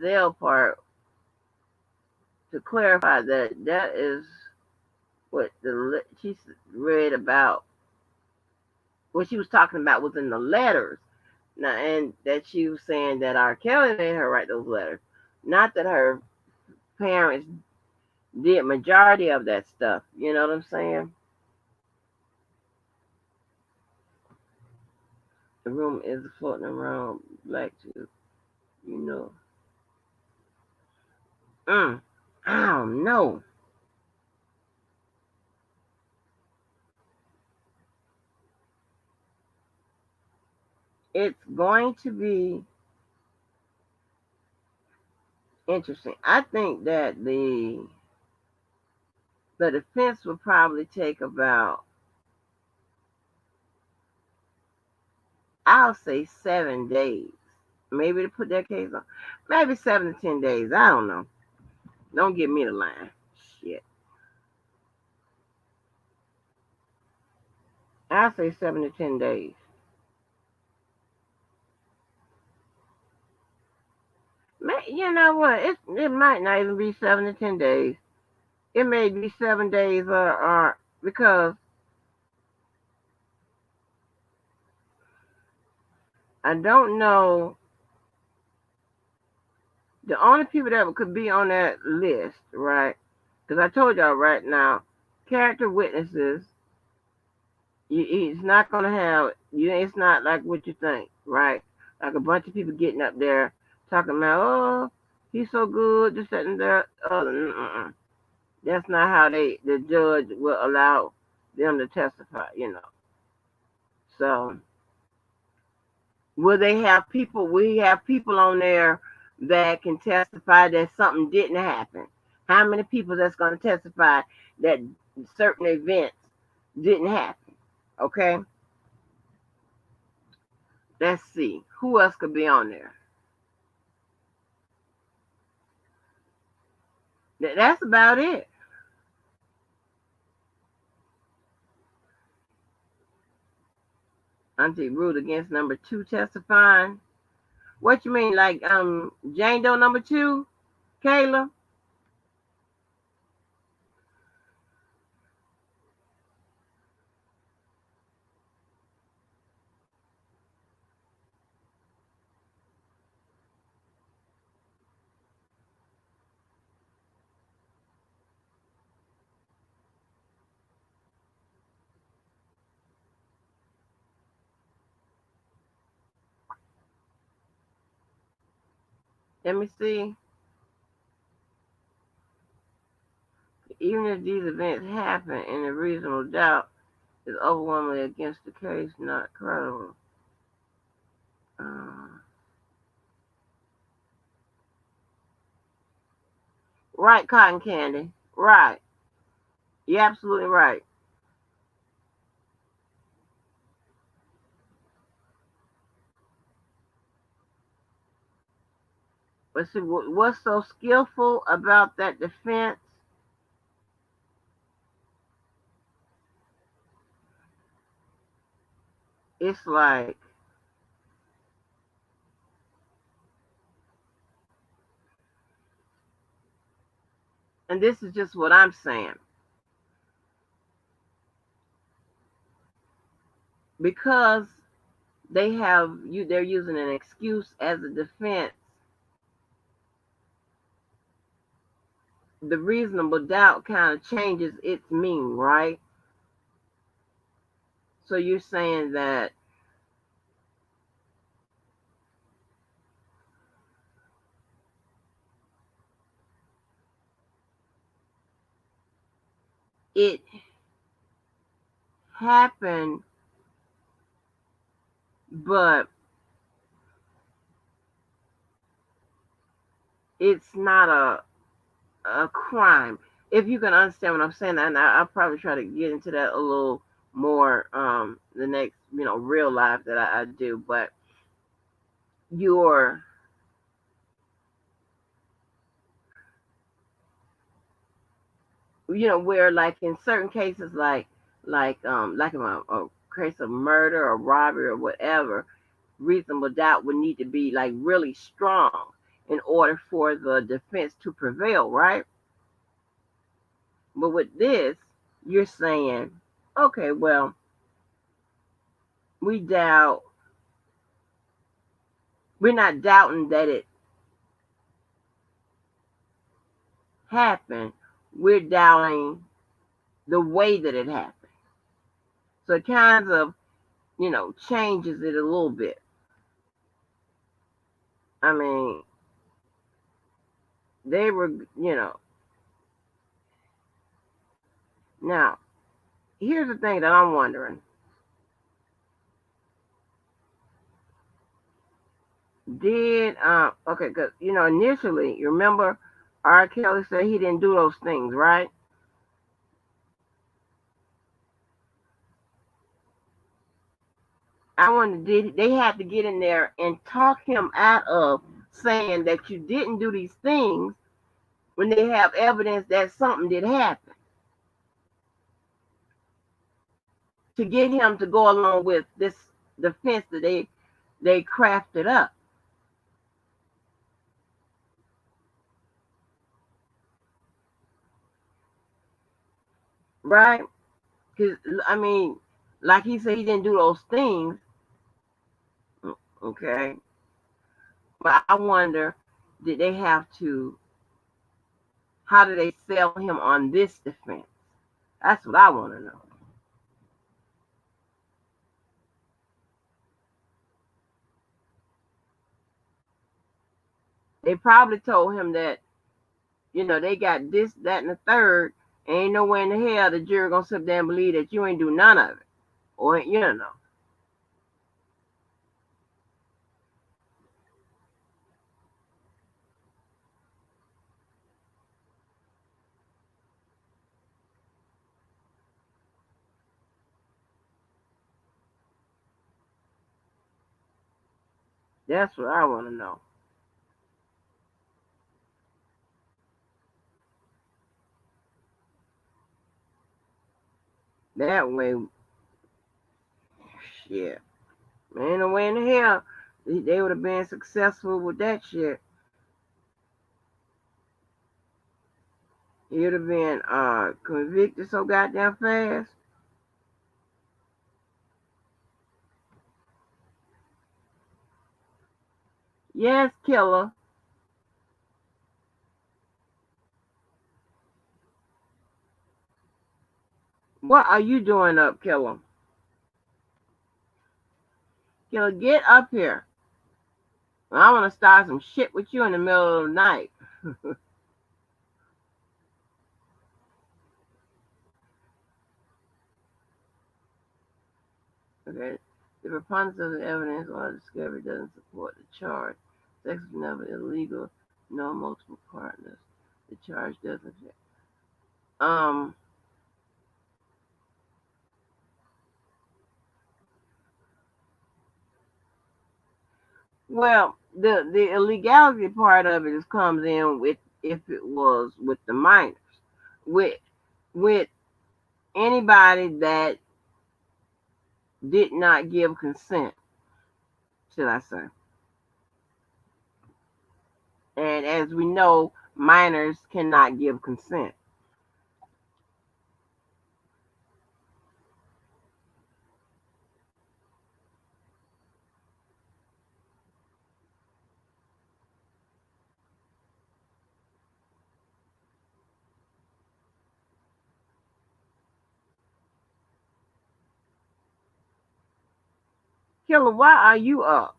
Zell part to clarify that is what she read about. What she was talking about was in the letters. Now, and that she was saying that R. Kelly made her write those letters, not that her parents did majority of that stuff. You know what I'm saying? The room is floating around black too. You know. Mm, I don't know. It's going to be interesting. I think that the defense will probably take about, I'll say, 7 days. Maybe to put that case on. Maybe 7 to 10 days. I don't know. Don't give me the line. Shit. I'll say 7 to 10 days. You know what? It might not even be 7 to 10 days. It may be 7 days or because I don't know. The only people that could be on that list, right? Because I told y'all right now, character witnesses, it's not going to have, it's not like what you think, right? Like a bunch of people getting up there talking about, oh, he's so good, this, that, and that. That's not how the judge will allow them to testify. So, will they have people, we have people on there that can testify that something didn't happen? How many people that's going to testify that certain events didn't happen? Okay, let's see. Who else could be on there? That's about it. Auntie Ruth against number two testifying. What you mean, like Jane Doe number two, Kayla? Let me see. Even if these events happen and a reasonable doubt is overwhelmingly against the case, not credible. Uh, right, Cotton Candy. Right. You're absolutely right. But see, what's so skillful about that defense? It's like, and this is just what I'm saying, because they're using an excuse as a defense. The reasonable doubt kind of changes its meaning, right? So you're saying that it happened, but it's not a crime. If you can understand what I'm saying, and I'll probably try to get into that a little more the next, real life that I do. But you're, where like in certain cases, like in a case of murder or robbery or whatever, reasonable doubt would need to be like really strong in order for the defense to prevail, right? But with this, you're saying, okay, well, we doubt, we're not doubting that it happened, we're doubting the way that it happened. So it kind of, changes it a little bit. I mean, they were, now, here's the thing that I'm wondering. Did, okay, because, initially, you remember R. Kelly said he didn't do those things, right? I wonder, did they have to get in there and talk him out of saying that you didn't do these things when they have evidence that something did happen to get him to go along with this defense that they crafted up, right? Because I mean, like he said, he didn't do those things. Okay, but I wonder, did they have to How do they sell him on this defense? That's what I want to know. They probably told him that, they got this, that, and the third. Ain't nowhere in the hell the jury gonna sit there and believe that you ain't do none of it. Or, that's what I want to know. That way, shit. Ain't no way in the hell they would have been successful with that shit. He would have been convicted so goddamn fast. Yes, killer. What are you doing up, killer? Killer, get up here. I want to start some shit with you in the middle of the night. Okay. The preponderance of the evidence or discovery doesn't support the charge. Sex was never illegal. No multiple partners. The charge doesn't. Um. Well, the illegality part of it is comes in with if it was with the minors, with with anybody that did not give consent, should I say? And as we know, minors cannot give consent. Killer, why are you up?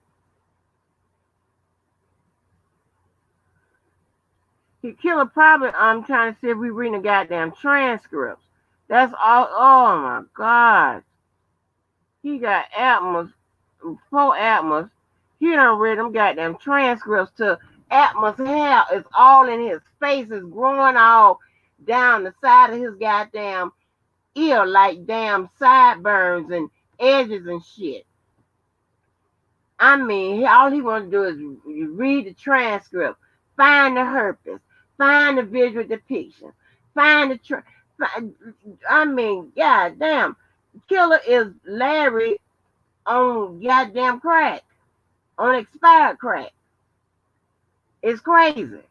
Killer probably I'm trying to see if we reading the goddamn transcripts. That's all. Oh my god, he got Atmos, 4 Atmos. He done read them goddamn transcripts to Atmos hair is all in his face, is growing all down the side of his goddamn ear like damn sideburns and edges and shit. I mean, all he wants to do is read the transcript, find the herpes, find the visual depiction, find the. I mean, goddamn, Killer is Larry on goddamn crack, on expired crack. It's crazy.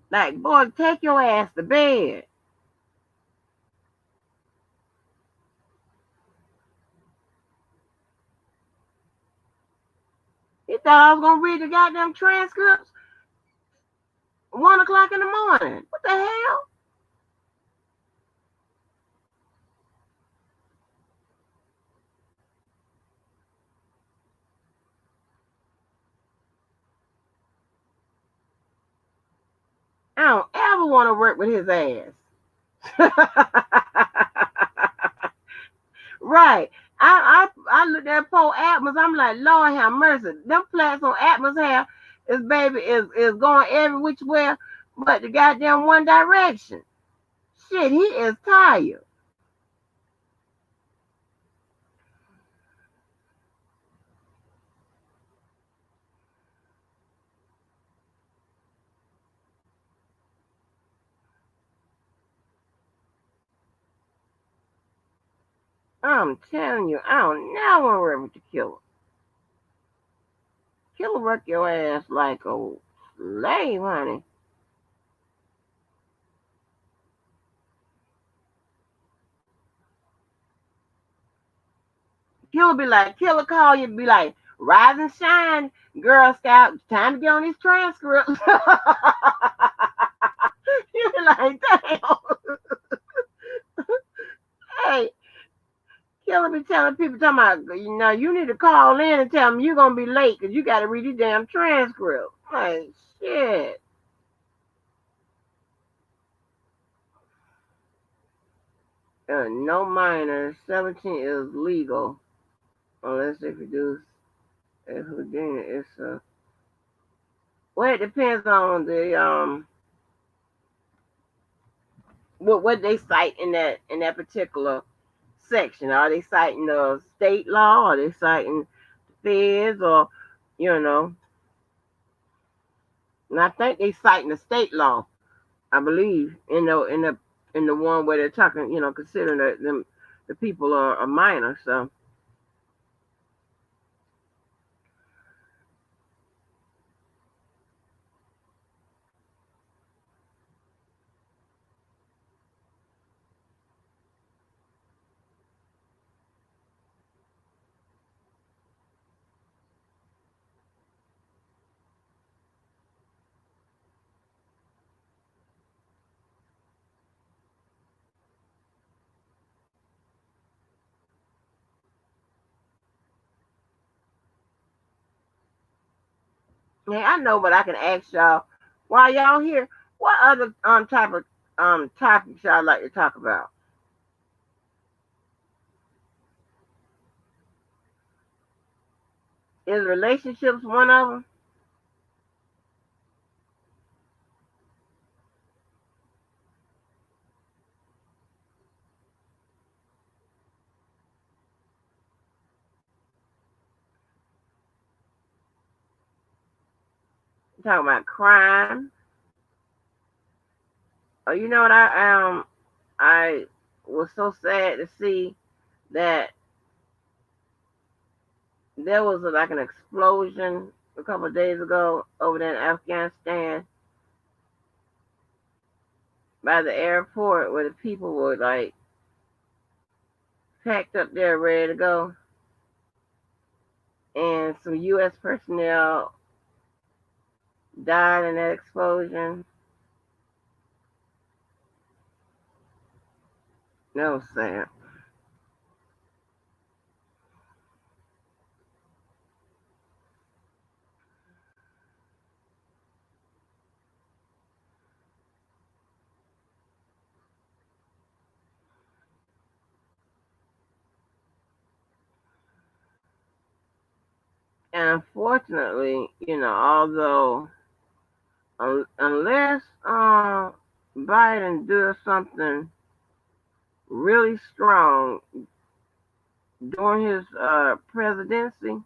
Like, boy, take your ass to bed. He thought I was gonna read the goddamn transcripts 1 o'clock in the morning. What the hell? I don't ever want to work with his ass. Right. I looked at poor Atmos. I'm like, Lord have mercy. Them flats on Atmos hair is baby is going every which way but the goddamn one direction. Shit, he is tired. I'm telling you, I don't never want to work with the killer. Killer work your ass like a slave, honey. Killer call you, be like, rise and shine, Girl Scout. Time to get on these transcripts. like, damn. Hey, Killer be telling people, talking about, you need to call in and tell them you're going to be late because you got to read your damn transcript. Like, shit. No minor, 17 is legal unless they produce a Houdini. It's a well, it depends on the what they cite in that particular section. Are they citing the state law? Are they citing feds? Or you know? And I think they citing the state law. I believe in the one where they're talking. Considering the people are a minor. So yeah, I know, but I can ask y'all while y'all here. What other type of topics y'all like to talk about? Is relationships one of them? Talking about crime. Oh, you know what I was so sad to see that there was like an explosion a couple of days ago over there in Afghanistan by the airport where the people were like packed up there ready to go, and some U.S. personnel died in that explosion. That was sad. And unfortunately, although unless Biden does something really strong during his presidency,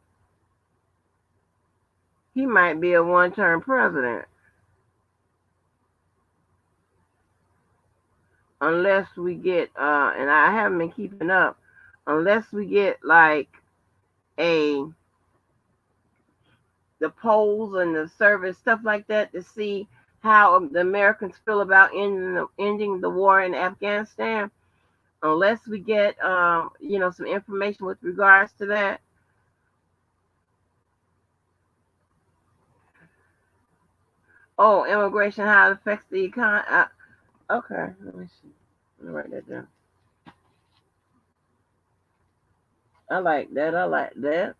he might be a one-term president unless we get and I haven't been keeping up, unless we get like a the polls and the survey stuff like that to see how the Americans feel about ending the war in Afghanistan. Unless we get some information with regards to that. Oh, immigration, how it affects the economy. Okay, let me see. Let me write that down. I like that. I like that.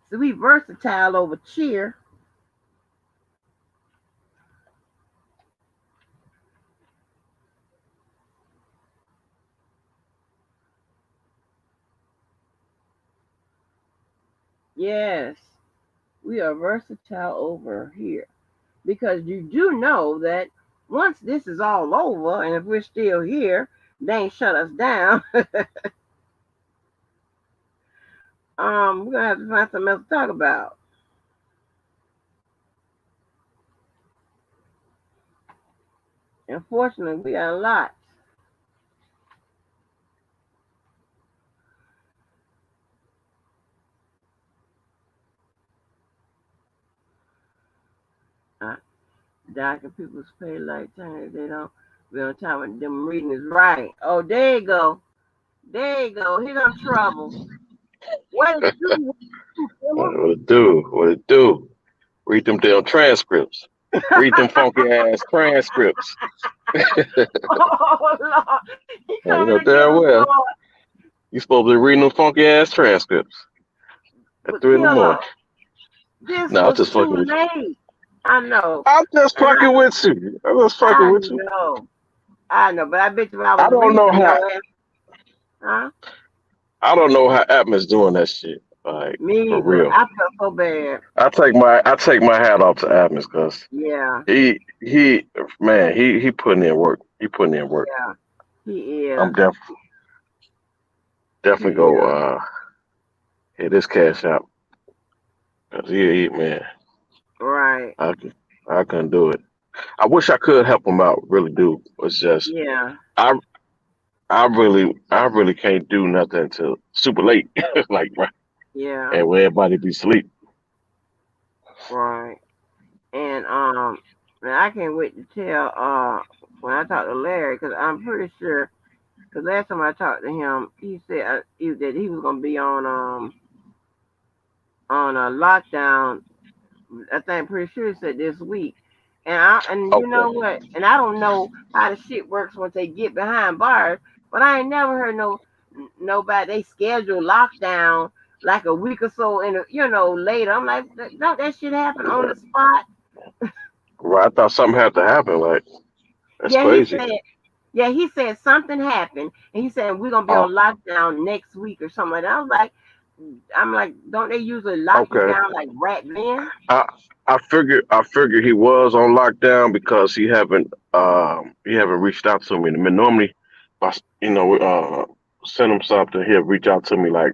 So we versatile over cheer. Yes, we are versatile over here because you do know that once this is all over, and if we're still here, they ain't shut us down. We're gonna have to find something else to talk about. Unfortunately, we got a lot. Uh, Doctor people's pay like time they don't be on time with them reading is right. Oh, there you go. There you go. Here comes trouble. What it do? What it do? What it do? Read them damn transcripts. Read them funky ass transcripts. Oh Lord, he Now, you coming know to get damn us, well Lord. you supposed to be reading them funky ass transcripts at But 3 in the morning. Killer, this No, I'm was just fucking too with you. late. I know, I'm just and fucking with you. I'm just fucking I with you. know, I know. But I bet you if I I was don't know reading how. your ass, huh? I don't know how Atmos doing that shit. Like Me for either. real. I felt so bad. I take my hat off to Atmos because Yeah, he putting in work. He putting in work. yeah, he I'm is. He definitely go is. hit this cash out. 'Cause man, Right. I can I couldn't do it. I wish I could help him out. Really do. It's just Yeah, I I really can't do nothing until super late. Like right, yeah, and where everybody be asleep. right. And man, I can't wait to tell when I talk to Larry because I'm pretty sure. Because last time I talked to him, he said that he was gonna be on a lockdown. I think pretty sure he said this week. And you Okay. know what? And I don't know how the shit works once they get behind bars, but I ain't never heard nobody they schedule lockdown like a week or so later. I'm like, don't that shit happen on the spot? Right. I thought something had to happen. Like that's Yeah, he crazy. said. Yeah, he said something happened, and he said we're gonna be Oh, on lockdown next week or something like that. I'm like, don't they usually lock you okay. down like rat men? I I figured he was on lockdown because he haven't reached out to me. I mean, normally, if send him something, he'll reach out to me like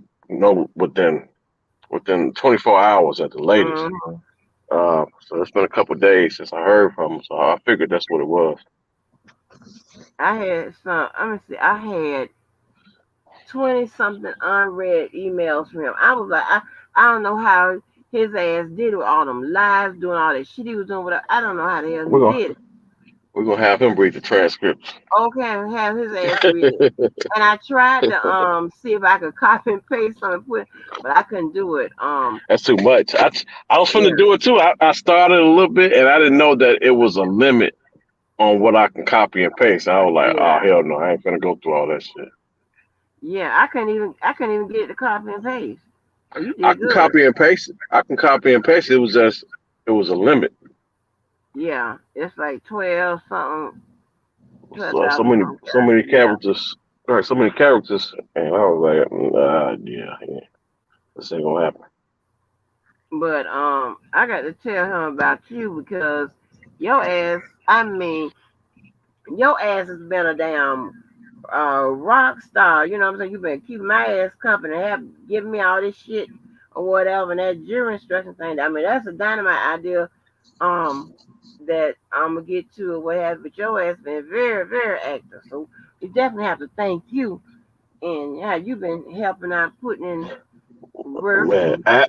within 24 hours at the latest. Hmm. So it's been a couple of days since I heard from him. So I figured that's what it was. I had some. Let me see. I had 20 something unread emails from him. I was like, I don't know how his ass did it with all them lives, doing all that shit he was doing. I don't know how the hell he We're gonna did it. we're gonna have him read the transcripts. Okay, have his ass read it. And I tried to see if I could copy and paste something, but I couldn't do it. That's too much. I was Yeah, finna do it too. I started a little bit, and I didn't know that it was a limit on what I can copy and paste. I was like, oh yeah, hell no, I ain't finna go through all that shit. yeah. I couldn't even get it to copy and paste. Oh, you I did can good. copy and paste it. I can copy and paste it. It was a limit. Yeah, it's like 12 something, So so 12,000 many something so many characters. Yeah. characters. Right, so many characters, and I was like, yeah, this ain't gonna happen. But I got to tell him about you because your ass. I mean, your ass has been a damn rock star. You know what I'm saying? You've been keeping my ass company, have given me all this shit or whatever, and that jury instruction thing. I mean, that's a dynamite idea. Um, that I'm gonna get to or what have. But your ass been very, very active. So we definitely have to thank you and yeah, you've been helping out, putting in work Man, and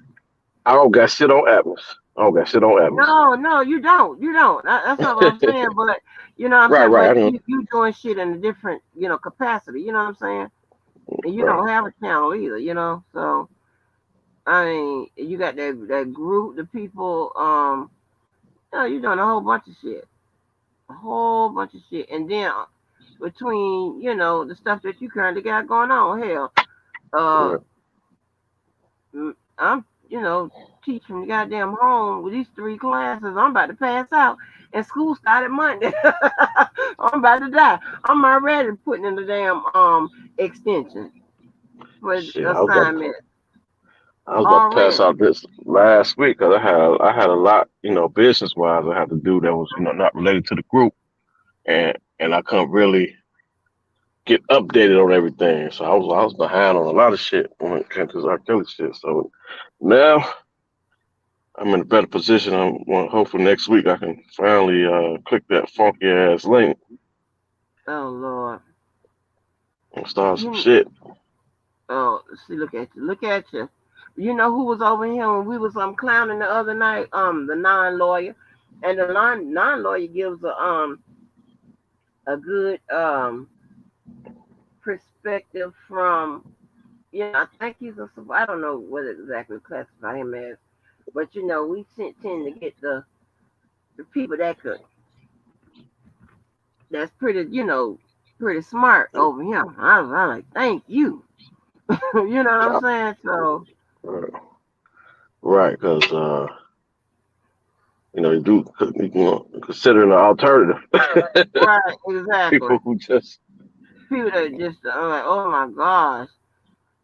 I don't got shit on Atmos. I don't got shit on Atmos. no, no, you don't. You don't. That's not what I'm saying. But you know what I'm Right, saying. right. I But know. you doing shit in a different capacity. You know what I'm saying. And you Right. don't have a channel either. So I mean, you got that group, the people. You're doing a whole bunch of shit, a whole bunch of shit, and then between the stuff that you currently got going on, hell, uh, Right. I'm teaching the goddamn home with these three classes. I'm about to pass out, and school started Monday. I'm about to die. I'm already putting in the damn extension for Shit, assignment I was about to pass already. out this last week because I had a lot, business wise I had to do that was, not related to the group, and I couldn't really get updated on everything. So I was behind on a lot of shit when it came to this R. Kelly shit. So now I'm in a better position. Hopefully next week I can finally click that funky ass link Oh Lord, and start some you shit. oh see, look at you, look at you. You know who was over here when we was clowning the other night? The non-lawyer, and the non-lawyer gives a good perspective from. I think I don't know what exactly classify him as, but we tend to get the people that's pretty, pretty smart over him. I like, thank you. You know what I'm Yeah, saying? So, right, because you do consider an alternative. right, exactly. People who just People that just like, oh my gosh.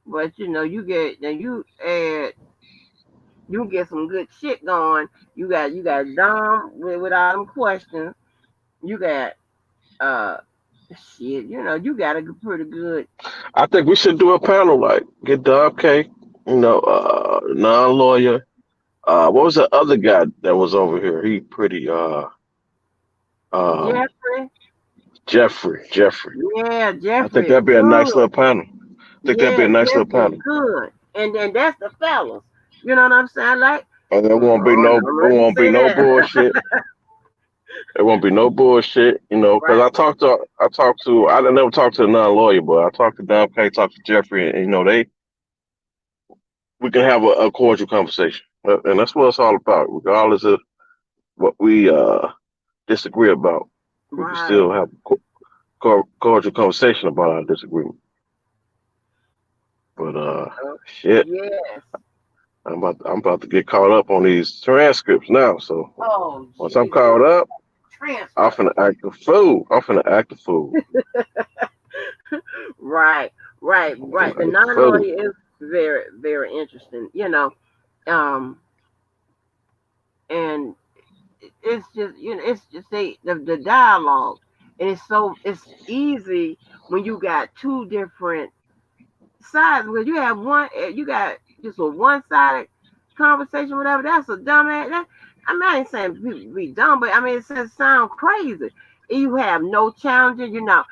But you get some good shit going. You got dumb with all them questions. You got uh shit. You got a pretty good. I think we should do a panel like get Dub K, non-lawyer. What was the other guy that was over here? He pretty um Jeffrey. Jeffrey. Yeah, I think Jeffrey is that'd be a nice good. little panel. I think that'd be a Yeah, nice little Jeffrey is panel. good. And then that's the fellas. You know what I'm saying? Like, And there won't be oh no, no, there let me won't be say no that. bullshit. There won't be no bullshit, because Right, I didn't never talk to a non-lawyer, but I talked to Dom K, talked to Jeffrey, and we can have a cordial conversation, and that's what it's all about. Regardless of what we disagree about, we can right. still have a cordial conversation about our disagreement. But Oh, shit, yes. I'm about to get caught up on these transcripts now. So Oh, once I'm Jesus. caught up, I'm Transcript. finna act a fool. I'm finna act a fool. Right, right, I'm right. The finna act a fool. non-lawyer is very, very interesting. Um, and it's just the dialogue, and it's easy when you got two different sides. Because you got just a one-sided conversation, whatever. That's a dumbass. I ain't saying people be dumb, but I mean it says sound crazy. You have no challenges. You're not.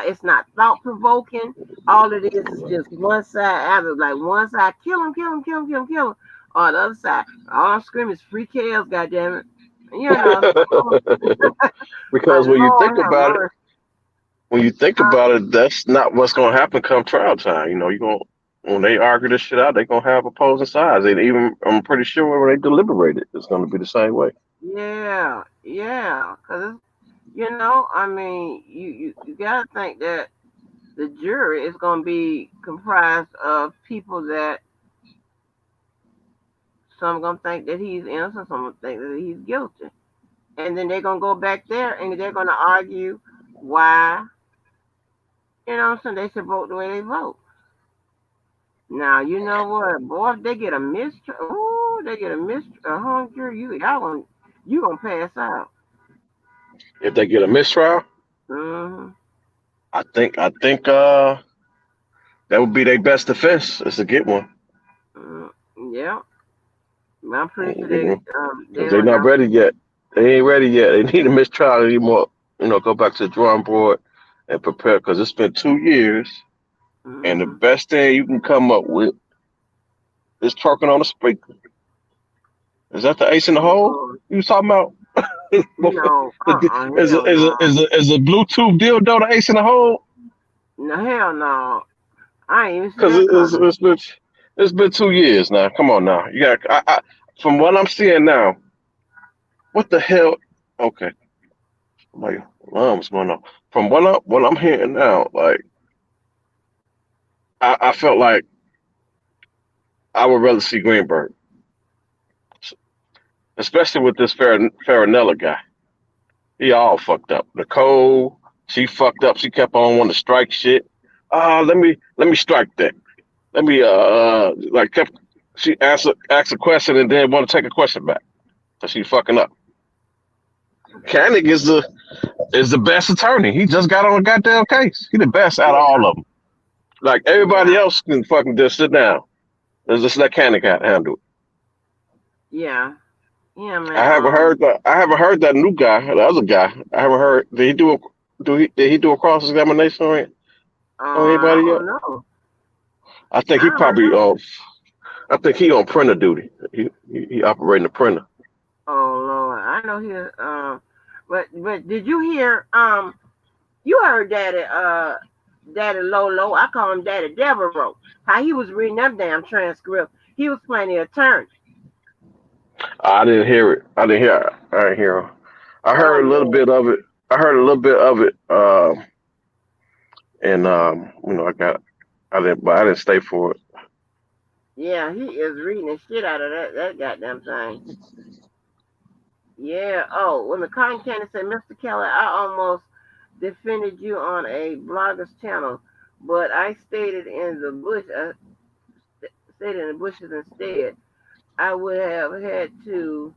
It's not thought provoking. All it is just one side. Either like one side, kill him, kill him, kill him, kill him, kill him, or the other side, all I'm screaming is free kills. Goddamn it. So, like Because Lord have mercy. when you think about it, that's not what's gonna happen come trial time. You gonna when they argue this shit out, they're gonna have opposing sides. And even I'm pretty sure when they deliberate it, it's gonna be the same way. Yeah, yeah. Because I mean, you gotta think that the jury is gonna be comprised of people that some gonna think that he's innocent, some gonna think that he's guilty, and then they're gonna go back there and they're gonna argue why. What I'm saying? They should vote the way they vote. Now you know what, boy? If they get a mistrial, ooh, they get a hung jury. You gonna pass out. If they get a mistrial, Hmm. I think that would be their best defense is to get one. Mm, yeah, I'm pretty sure they Because they're don't not know. ready yet. They ain't ready yet. They need a mistrial anymore. Go back to the drawing board and prepare because it's been 2 years, and the Hmm. best thing you can come up with is twerking on a speaker. Is that the ace in the hole Oh, you was talking about? no, Is hell no, a Bluetooth dildo the ace in the hole? no, hell no. I ain't even see Because that coming. it's been 2 years now. Come on now. You got from what I'm seeing now. What the hell? Okay, my alarm's going on. From what I'm hearing now, like I felt like I would rather see Greenberg, especially with this Farinella guy. He all fucked up. Nicole, she fucked up. She kept on wanting to strike shit. Let me strike that. Let me like kept she asked a question and then want to take a question back. So she fucking up. Koenig is the best attorney. He just got on a goddamn case. He the best out of Yeah, all of them. Like yeah, everybody else can fucking just sit down. Let's just let Koenig handle it. yeah, yeah, I man. haven't heard that. I haven't heard that new guy, the other guy. I haven't heard. Did he do a cross examination on I anybody yet? don't know. I think I he don't probably know. I think he on printer duty. He operating the printer. Oh Lord, I know he. But did you hear? You heard Daddy Lolo. I call him Daddy Devereaux. How he was reading that damn transcript. He was playing the attorney. I didn't hear it. I didn't hear. I didn't hear him. I Oh heard a little Lord. bit of it. I heard a little bit of it. And I didn't stay for it. Yeah, he is reading the shit out of that goddamn thing. Yeah. Oh, when the cotton candy said, Mr. Kelly, I almost defended you on a blogger's channel, but I stayed in the bushes instead. I would have had to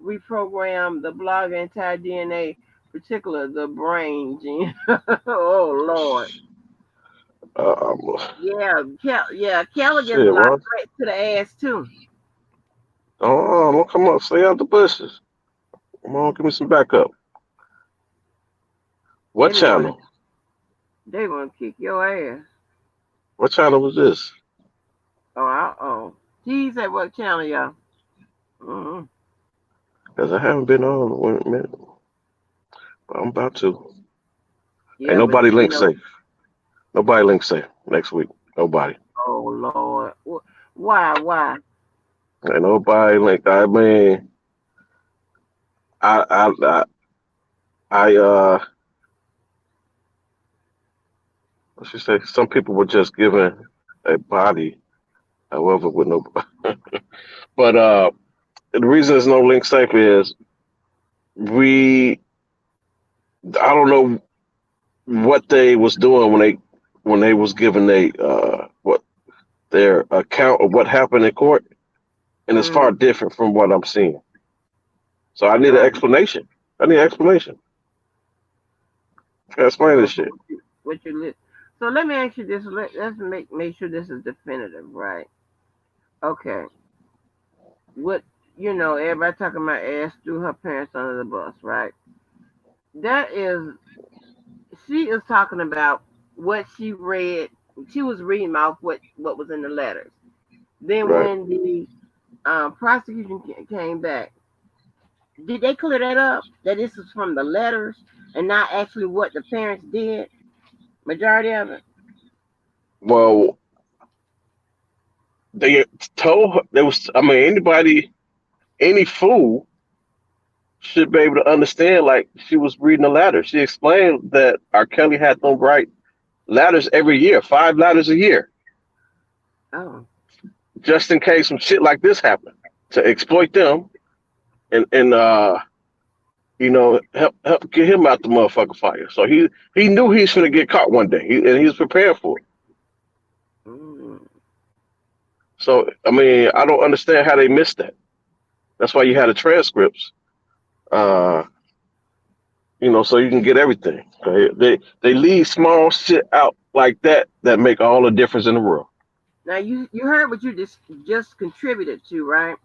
reprogram the blogger entire DNA, particular the brain gene. Oh Lord. Uh, Yeah, Kelly gets a Shit, lot of what? threats to the ass too. Oh, don't come up. Stay out the bushes. Come on, give me some backup. They What be wanna channel? they wanna kick your ass. What channel was this? Oh. He's at what channel, y'all? Mm-hmm. Because I haven't been on in a minute. But I'm about to. Ain't Yeah, but nobody you link know, safe. Nobody link safe next week. Nobody. oh Lord. Why? Ain't nobody link. I mean, I, I, I, I what should say? Some people were just given a body, however, with no. But the reason there's no link safe is we. I don't know what they was doing when they was given what their account of what happened in court, and it's far Mm, different from what I'm seeing. So I need an uh, explanation. I need an explanation. Explain this okay, shit. what you li- So let me ask you this. Let's make sure this is definitive, right? Okay. What everybody talking about ass threw her parents under the bus, right? That is she is talking about what she read. She was reading off what was in the letters. Then Right. when the prosecution came back, did they clear that up? That this is from the letters and not actually what the parents did? Majority of it. Well, they told her there was. I mean, any fool should be able to understand. Like she was reading a letter. She explained that R. Kelly had them write letters every year, 5 letters a year, Oh. just in case some shit like this happened, to exploit them and help get him out the motherfucking fire. So he knew he was gonna get caught one day, and he was prepared for it. Mm. So I mean, I don't understand how they missed that. That's why you had the transcripts, uh, so you can get everything. Okay? They leave small shit out like that make all the difference in the world. Now you heard what you just contributed to, right?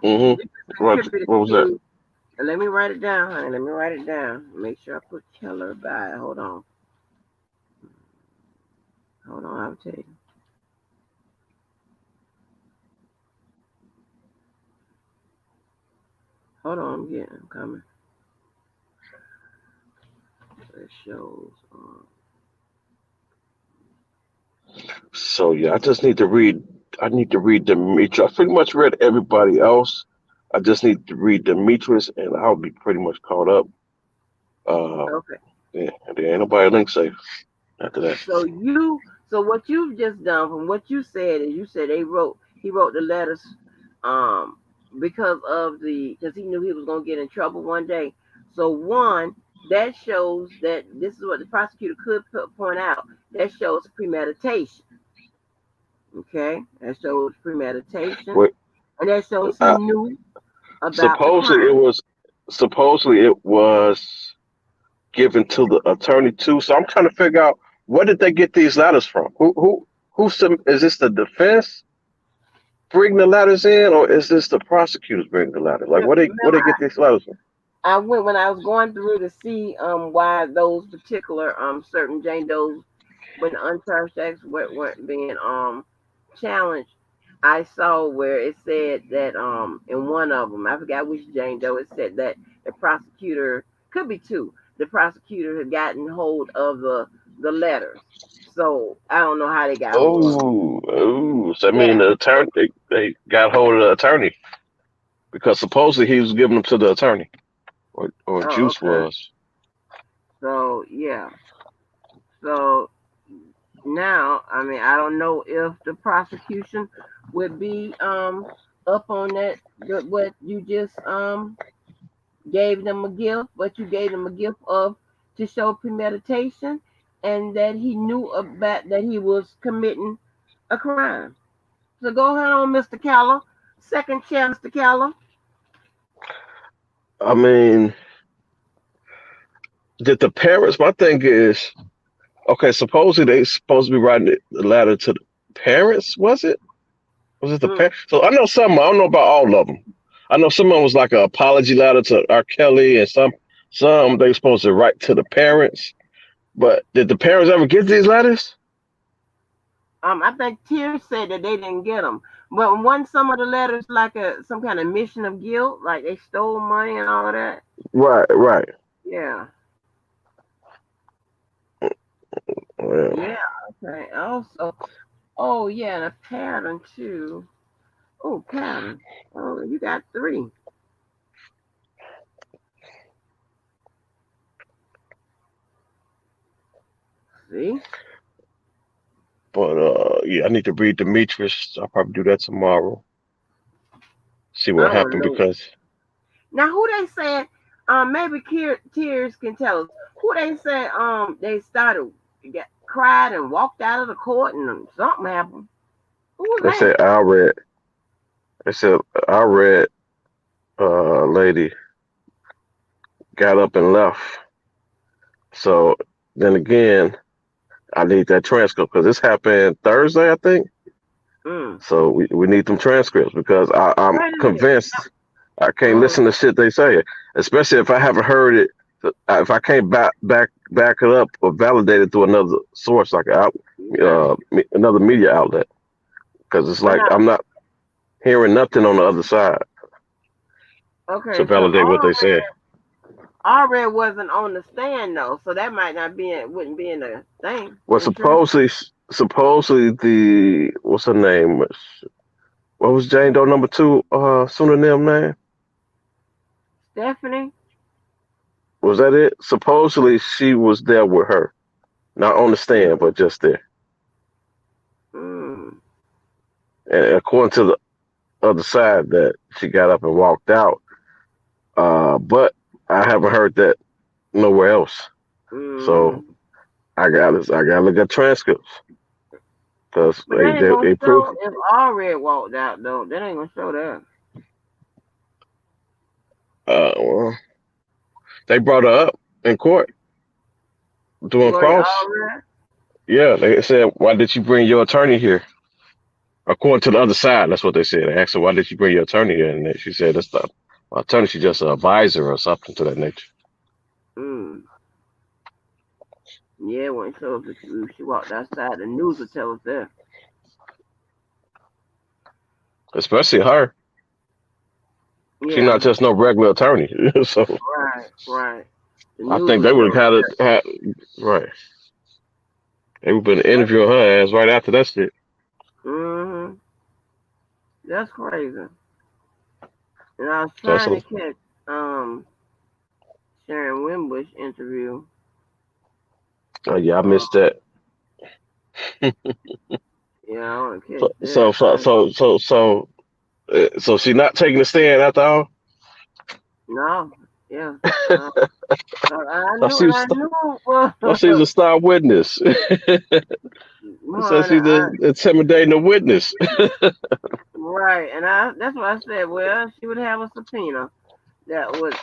Hmm. You just contributed What was that? to. And let me write it down, honey. Let me write it down. Make sure I put Keller by. Hold on. Hold on. I'll tell you. Hold on. I'm coming. It shows. So yeah, I just need to read. I need to read Demetrius. I pretty much read everybody else. I just need to read Demetrius, and I'll be pretty much caught up. Okay. Yeah, and there ain't nobody link safe after that. So what you've just done from what you said is you said he wrote the letters, um, because he knew he was gonna get in trouble one day. So one that shows that this is what the prosecutor could point out. That shows premeditation. Okay, that shows premeditation, Wait, and that shows he I, knew about the supposedly it crime. was supposedly it was given to the attorney too. So I'm trying to figure out where did they get these letters from? Is this the defense bring the letters in, or is this the prosecutors bring the letters? Like where they Remember, get these letters from? I went when I was going through to see why those particular certain Jane Does when uncharged acts weren't being challenged. I saw where it said that in one of them, I forgot which Jane Doe, it said that the prosecutor, could be two, the prosecutor had gotten hold of the letters. So I don't know how they got hold of them. Oh, so I mean Yeah. the attorney they got hold of the attorney because supposedly he was giving them to the attorney. or Oh, Juice okay. was. So yeah. So now, I mean, I don't know if the prosecution would be up on what you just gave them a gift, but you gave them a gift of to show premeditation and that he knew about that he was committing a crime. So go ahead on, Mr. Keller. Second chair, Mr. Keller. I mean, did the parents? My thing is, okay. Supposedly they supposed to be writing the letter to the parents. Was it? Was it the Mm, parents? So I know some. I don't know about all of them. I know some of them was like an apology letter to R. Kelly, and some they supposed to write to the parents. But did the parents ever get these letters? I think Tears said that they didn't get them, but one some of the letters like some kind of admission of guilt, like they stole money and all of that. Right, right. Yeah, Well, yeah. Okay. Also, oh yeah, and a pattern too. Oh, pattern. Oh, you got three. See? but yeah, I need to read Demetrius. I'll probably do that tomorrow. See I what don't happened know. because Now, who they said? Maybe Tears can tell us who they said. They started get cried and walked out of the court and something happened. Who was they that? said I read. They said I read. Lady got up and left. So then again, I need that transcript because this happened Thursday, I think. Mm. So we need them transcripts because I'm Wait a minute. convinced I can't Mm. listen to shit they say, especially if I haven't heard it. If I can't back it up or validate it through another source like Okay. another media outlet, because it's But like now, I'm not hearing nothing on the other side to okay. So validate what they say. Alred wasn't on the stand though, so that might not be wouldn't be in the thing Well, in the transcript. supposedly the what's her name? What was Jane Doe number two pseudonym name? Stephanie. Was that it? Supposedly she was there with her, not on the stand, Mm. but just there. Mm. And according to the other side, that she got up and walked out. But I haven't heard that nowhere else. So Mm. I gotta look at transcripts because But that ain't gonna they proof. show if Alred walked out though. That ain't gonna show that. Well, they brought her up in court doing Well, cross. Alred. Yeah, they said, "Why did you bring your attorney here?" According to the other side, that's what they said. They asked her, "Why did you bring your attorney here?" And she said, "That's not my attorney. She's just an advisor or something to that nature." Mm. Yeah, when shows if she walked outside, the news would tell us that. Especially her. She's not Yeah. just no regular attorney. So Right. Right. The I news think would they would tell us have that. had right. They would have been That's, interviewing her ass right after that shit. mm-hmm. That's crazy. And I was That's trying to catch Sharon Wimbush interview. yeah, I Uh, missed that. yeah, I want to So catch that. so so so so so, so she not taking the stand after all. No, yeah. Uh, I So knew she it. was I knew it was. so she's a star witness. So Honey, she's intimidating a witness. right, and that's what I said. Well, she would have a subpoena that would,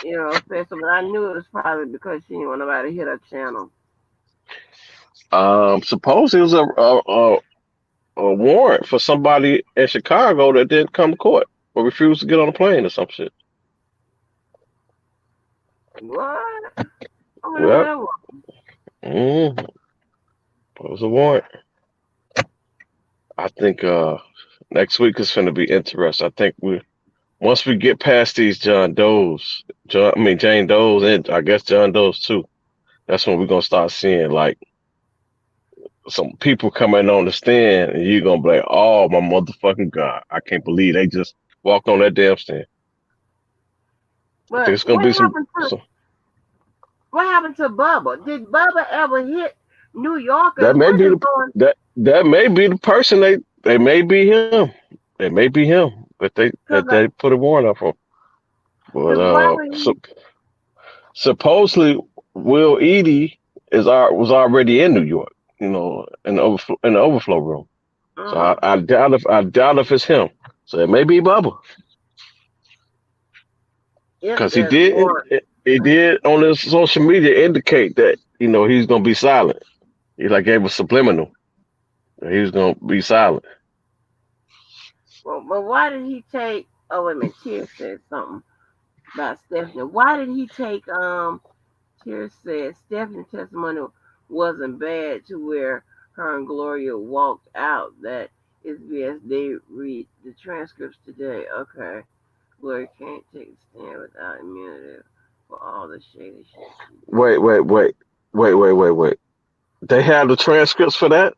say something. I knew it was probably because she didn't want nobody to hit her channel. Suppose it was a warrant for somebody in Chicago that didn't come to court or refused to get on a plane or some shit. What? I wonder who Yep. that was. Mm, it was a warrant. I think next week is going to be interesting. I think we once we get past these Jane Doe's, and I guess John Doe's too. That's when we're gonna start seeing like some people coming on the stand, and you're gonna be like, "Oh my motherfucking god! I can't believe they just walked on that damn stand." I think But it's gonna be some. what happened to Bubba? Did Bubba ever hit New Yorkers? That may What be is the going? that may be the person they may be him. It may be him that Because they put a warrant out for. But why would he? supposedly Will Edie was already in New York, in the overflow room. So Uh, I doubt if it's him. So it may be Bubba if because there's more. he did on his social media indicate that he's gonna be silent. He like gave a subliminal that he was gonna be silent. Well, but why did he take? Oh wait a minute. Tear said something about Stephanie. Why did he take? Tear said Stephanie's testimony wasn't bad to where her and Gloria walked out. That is BS. They read the transcripts today. Okay. Gloria can't take a stand without immunity for all the shady shit she did. Wait, wait, wait, wait. They have the transcripts for that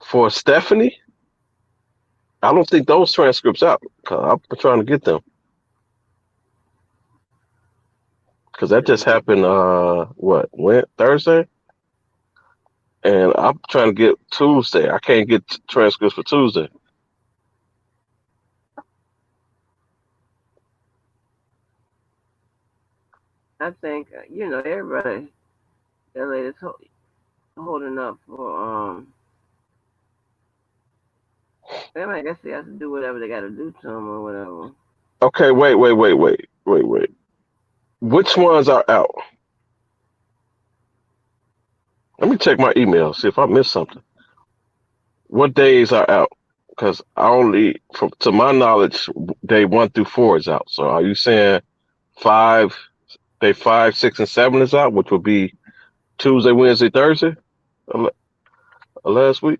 for Stephanie. I don't think those transcripts out. 'Cause I'm trying to get them because that just happened. What went Thursday, and I'm trying to get Tuesday. I can't get transcripts for Tuesday. I think everybody that lady's holding up for them. I guess they have to do whatever they got to do to them or whatever. Okay, wait. Which ones are out? Let me check my email, see if I missed something. What days are out? Because I only, to my knowledge, day 1 through 4 is out. So are you saying five, day 5, 6, and 7 is out, which would be Tuesday, Wednesday, Thursday, last week?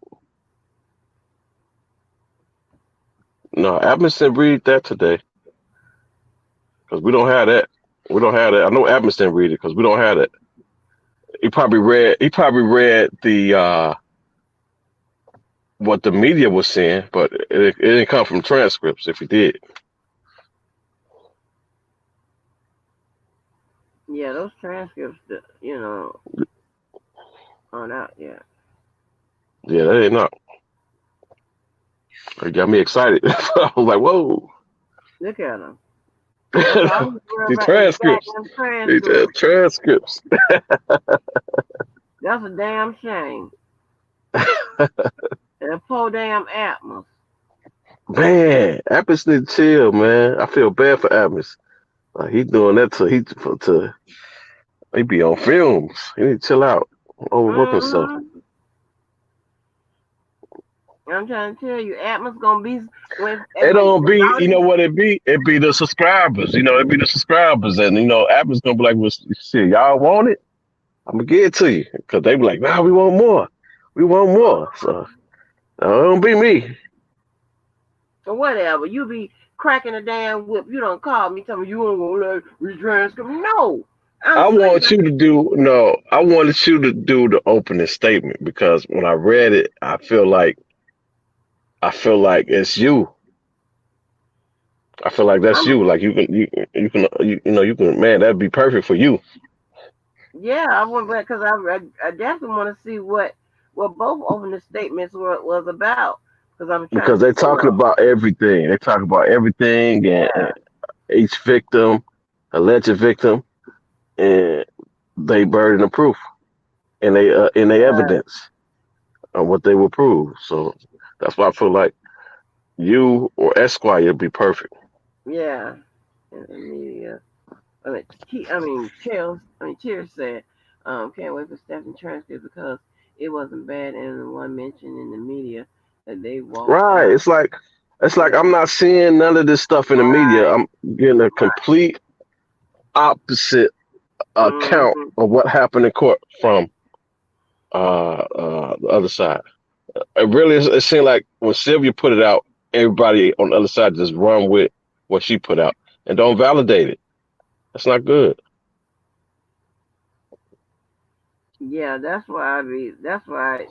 No, Admin didn't read that today because we don't have that. We don't have that. I know Admin didn't read it because we don't have that. He probably read. He probably read the what the media was saying, but it didn't come from transcripts. If he did, Yeah, those transcripts, aren't out yet. yeah, that ain't not. It got me excited. I was like, whoa. Look at them. That's all he's worried The about is transcripts. goddamn The transcripts. transcripts. That's a damn shame. And a poor damn Atmos. Man, Apis need to chill, man. I feel bad for Apis. Like he doing that to he be on films. He need to chill out. Overworking stuff. Mm-hmm. I'm trying to tell you, Atmos gonna be when It don't when be, all you know these. what it be? It be the subscribers. It be the subscribers, and Apple's gonna be like, "Well, shit, y'all want it? I'm gonna give it to you," because they be like, "Nah, we want more. We want more." So it don't be me. Or whatever. You be cracking a damn whip. You don't call me, tell me you don't want to retranscript. No, I'm I sleeping. want you to do no. I wanted you to do the opening statement because when I read it, I feel like it's you. I feel like that's I'm you. Like you can. Man, that'd be perfect for you yeah. I want because I definitely want to see what both opening statements was about because I'm trying because to they're see. talking about everything. They talk about everything and each victim, alleged victim, and they burden of proof and they in their evidence on what they will prove. So that's why I feel like you or Esquire would be perfect Yeah, in the media. Cheers said, can't wait for Stephanie transcript because it wasn't bad, and the one mentioned in the media that they walked right. out. It's like Yeah, I'm not seeing none of this stuff in the media. right, I'm getting a right. complete opposite account Mm-hmm. of what happened in court from the other side. It seemed like when Sylvia put it out, everybody on the other side just run with what she put out and don't validate it. That's not good. Yeah, that's why That's why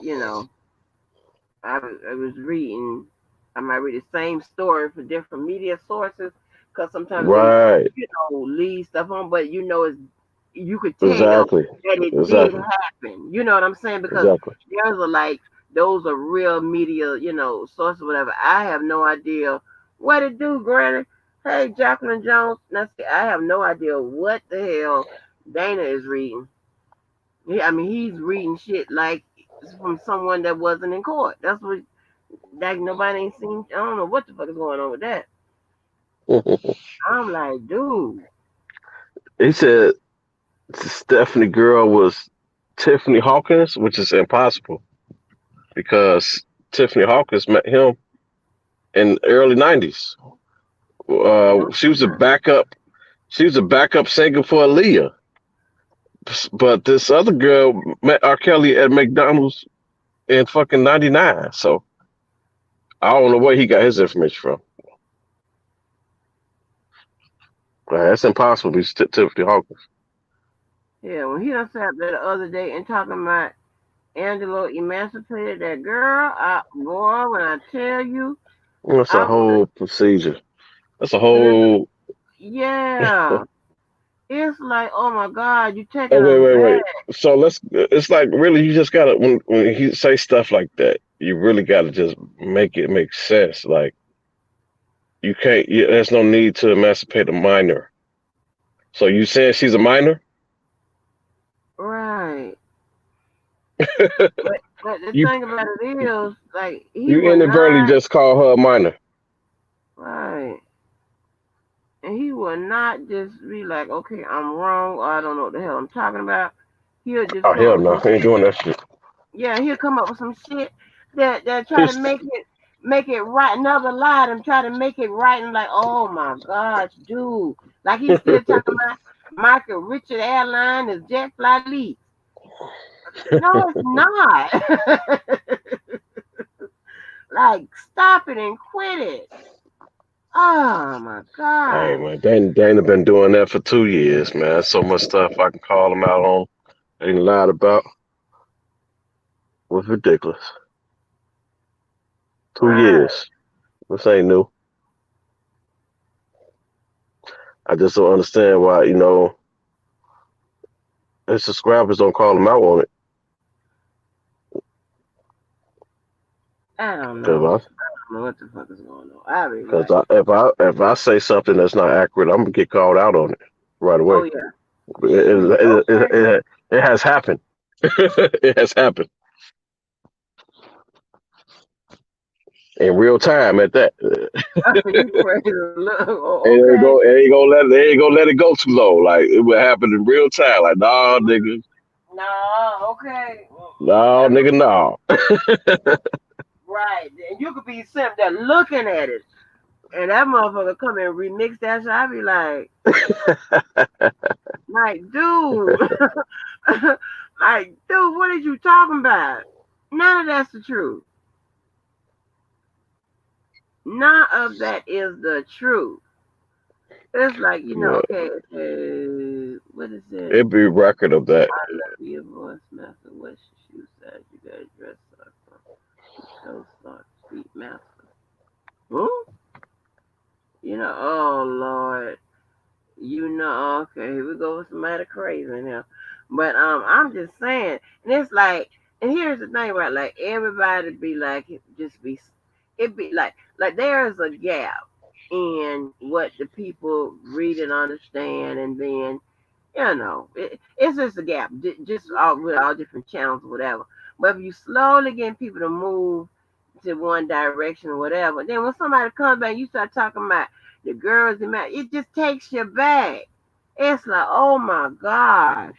I was reading. I might read the same story for different media sources, because sometimes they, Right. leave stuff on, but it's you could tell Exactly. that it did Exactly. happen. You know what I'm saying? Because Exactly. there's a like those are real media, sources, whatever. I have no idea what it do, Granny. Hey, Jacqueline Jones. Now see, I have no idea what the hell Dana is reading. I mean, he's reading shit like from someone that wasn't in court. That's what like nobody ain't seen. I don't know what the fuck is going on with that. I'm like, dude. He said Stephanie girl was Tiffany Hawkins, which is impossible because Tiffany Hawkins met him in the early '90s. No, She was a backup. She was a backup singer for Aaliyah. But this other girl met R. Kelly at McDonald's in fucking '99. So I don't know where he got his information from. That's impossible. He's Tiffany Hawkins. yeah, when he done sat there the other day and talking about Angelo emancipated that girl, boy, when I tell you, That's a I was, whole procedure. That's a li- whole. yeah, it's like, oh my God, you taking Oh us wait, wait, wait. back, So let's. It's like really, you just gotta when he say stuff like that, you really gotta just make it make sense. Like you can't. There's no need to emancipate a minor. So you saying she's a minor? right? But the You thing about it is, like, he you will inadvertently not, just call her a minor. right? And he will not just be like, okay, I'm wrong, or I don't know what the hell I'm talking about. He'll just Oh come up hell with no, some I ain't doing that shit. Yeah, he'll come up with some shit that try to make it right, another lie and try to make it right, and like, oh my gosh, dude, like he's still talking about Michael Richard Airline is jet flight lead. No, it's not. Like, stop it and quit it. Oh my Hey gosh. man, Dana been doing that for 2 years, man. So much stuff I can call him out on. Ain't lied about was ridiculous. Two Right. years. This ain't new. I just don't understand why, his subscribers don't call him out on it. I don't know. Cause I don't know what the fuck is going on. I be cause like, if I say something that's not accurate, I'm gonna get called out on it right away. oh yeah, It, shoot, it, it, okay. it, it has happened. It has happened in real time at that. You crazy. Look, And they okay. go, they ain't gonna let it go too low. Like it would happen in real time. Like, nah, nigga, No, okay. nah, That's nigga, nah. right. And you could be sitting there looking at it, and that motherfucker come and remix that shit. I be like, dude, like, dude, what are you talking about? None of that's the truth. None of that is the truth. It's like, Yeah, okay, what is it? it'd be a record of that. I love your voice master. What shoe size you got to dress up from? Toe socks, feet master. Who? Oh Lord. Okay, here we go with somebody crazy in here. But I'm just saying, and it's like, and here's the thing about like everybody be like, it be like there is a gap in what the people read and understand, and then it's just a gap, just all with all different channels or whatever. But if you slowly get people to move to one direction or whatever, then when somebody comes back, you start talking about the girls and man, it just takes you back. It's like, oh my gosh.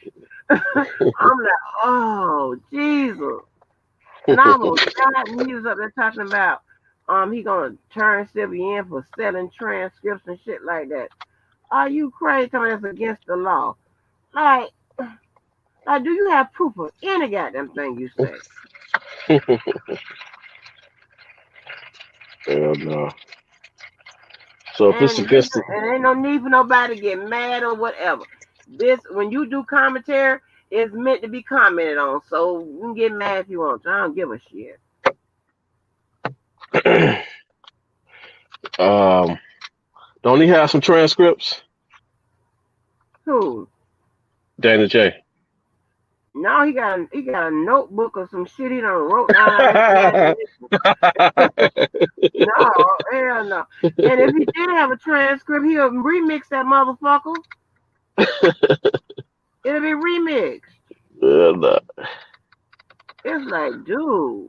I'm like, oh Jesus. And I almost died, and he was up there talking about he gonna turn Sylvia in for selling transcripts and shit like that. Are you crazy? Telling me that's against the law? Like, do you have proof of any goddamn thing you say? Hell no. So if it's And against listen, the, and ain't no need for nobody to get mad or whatever. This when you do commentary, it's meant to be commented on. So you can get mad if you want to. I don't give a shit. um, Don't he have some transcripts? Who? Dana J. No, he got a notebook or some shit he done wrote down all his admonitions. No, hell no. And if he did have a transcript, he'll remix that motherfucker. It'll be remixed. Nah. It's like, dude,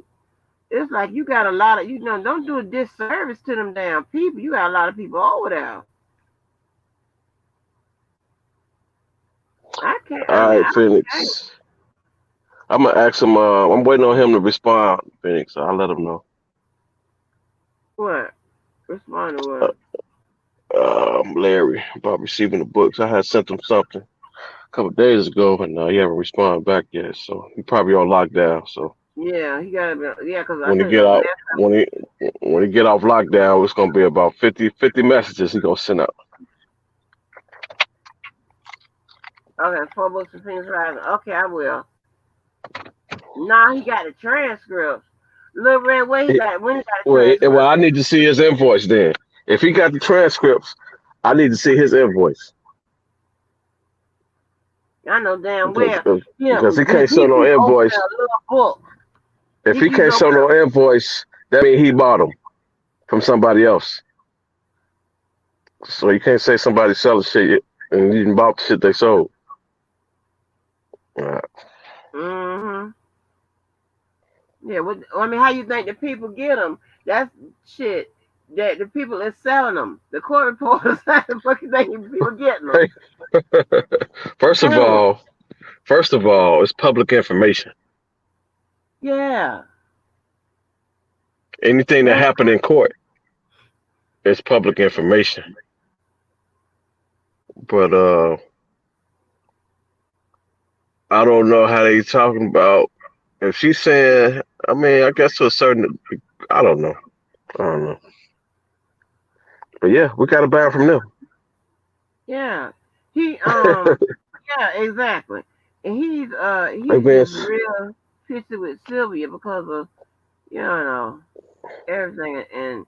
it's like you got a lot of, don't do a disservice to them damn people. You got a lot of people over there. I can't, I All mean, right, I can't. Phoenix. I'm gonna ask him. I'm waiting on him to respond, Phoenix. I'll let him know. What? Respond to Uh, what? Larry, about receiving the books. I had sent him something a couple of days ago, and he haven't responded back yet. So he probably on lockdown. So Yeah, he got to be, yeah, because I when he told you get the out, last when he get off lockdown, it's gonna be about 50 messages he gonna send out. time. Okay, 4 books of things rising. Okay, I will. Nah, he got the transcripts. Little Red, when he got a Well, transcript? I need to see his invoice then. If he got the transcripts, I need to see his invoice I know damn because well. because he He can't show no keep opening invoice. a little book. If He he keeps can't show opening. no invoice, that means he bought them from somebody else. So you can't say somebody selling shit and you didn't bought the shit they sold. Uh, Mm-hmm. Yeah, I mean, how you think the people get them? That's shit. That the people is selling them. The court reporters, how the fuck you think people getting them? first of Damn. all, it's public information. Yeah. Anything that Damn. happened in court is public information. But I don't know how they talking about. If she's saying, I mean, I guess to a certain, I don't know. I don't know. But yeah, we got to buy from them. Yeah. He yeah, exactly. And They he's been, just real pissy with Sylvia because of everything, and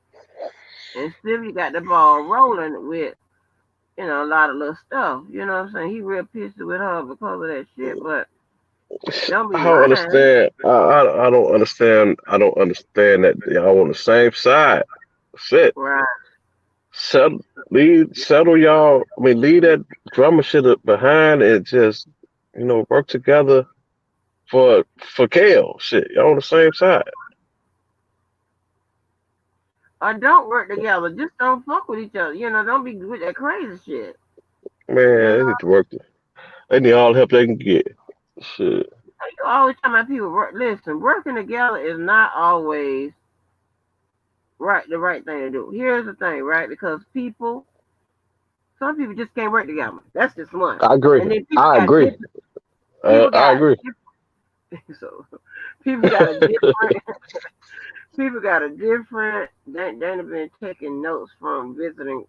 Sylvia got the ball rolling with a lot of little stuff. You know what I'm saying? He real pissy with her because of that shit, but don't be I don't lying. understand. I don't understand. I don't understand that y'all on the same side. Shit. Right. Settle y'all. I mean, leave that drama shit behind and just, work together for Kale. Shit, y'all on the same side. Or don't work together. Just don't fuck with each other. Don't be with that crazy shit. You Man, know, they need to work. They need all the help they can get. Shit. you always talking about people work. Listen, working together is not always the right thing to do. Here's the thing, right? Because some people just can't work together. That's just one. I agree. And then I agree. people I got agree. so people got a different people got a different. They have been taking notes from visiting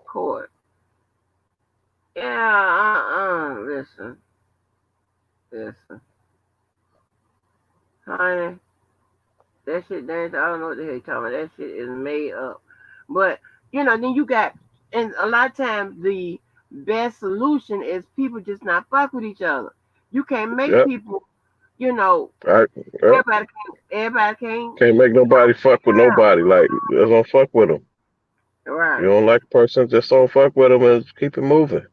court. Yeah, listen, honey, that shit, I don't know what the hell you talking about. That shit is made up. But, then you got, and a lot of times the best solution is people just not fuck with each other. You can't make Yep. people, you know, I, yep. everybody can't, Can't make nobody fuck with nobody. Like, just don't fuck with them. You right, don't like a person, just don't fuck with them and keep it moving.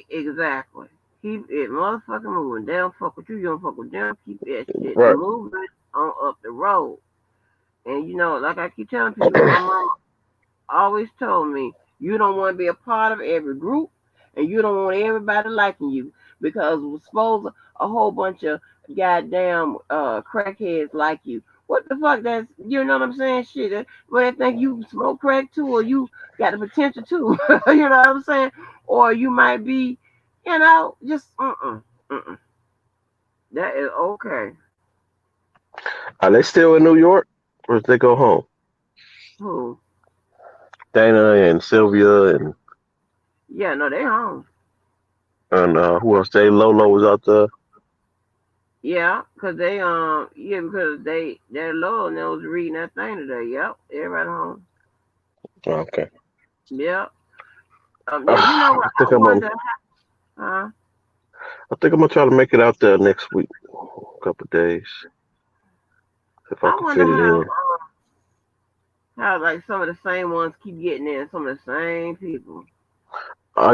exactly. Keep it motherfucking moving. They don't fuck with you, you don't fuck with them. Keep that shit Right. moving on up the road. And, like I keep telling people, my mama always told me you don't want to be a part of every group and you don't want everybody liking you because suppose a whole bunch of goddamn crackheads like you. What the fuck? That's you know what I'm saying? Shit, but they think you smoke crack too, or you got the potential too. You know what I'm saying? Or you might be, just mm. That is okay. Are they still in New York? Or did they go home? Who? Dana and Sylvia Yeah, no, they home. and who else? They Lolo was out there. Yeah, because they're low and they was reading that thing today. Yep, everybody home. Oh, okay. Yep. Yeah, you know what? I think I I'm gonna, wonder. Huh? I think I'm gonna try to make it out there next week, a couple of days, if I I can wonder fit it in. how like some of the same ones keep getting in. Some of the same people.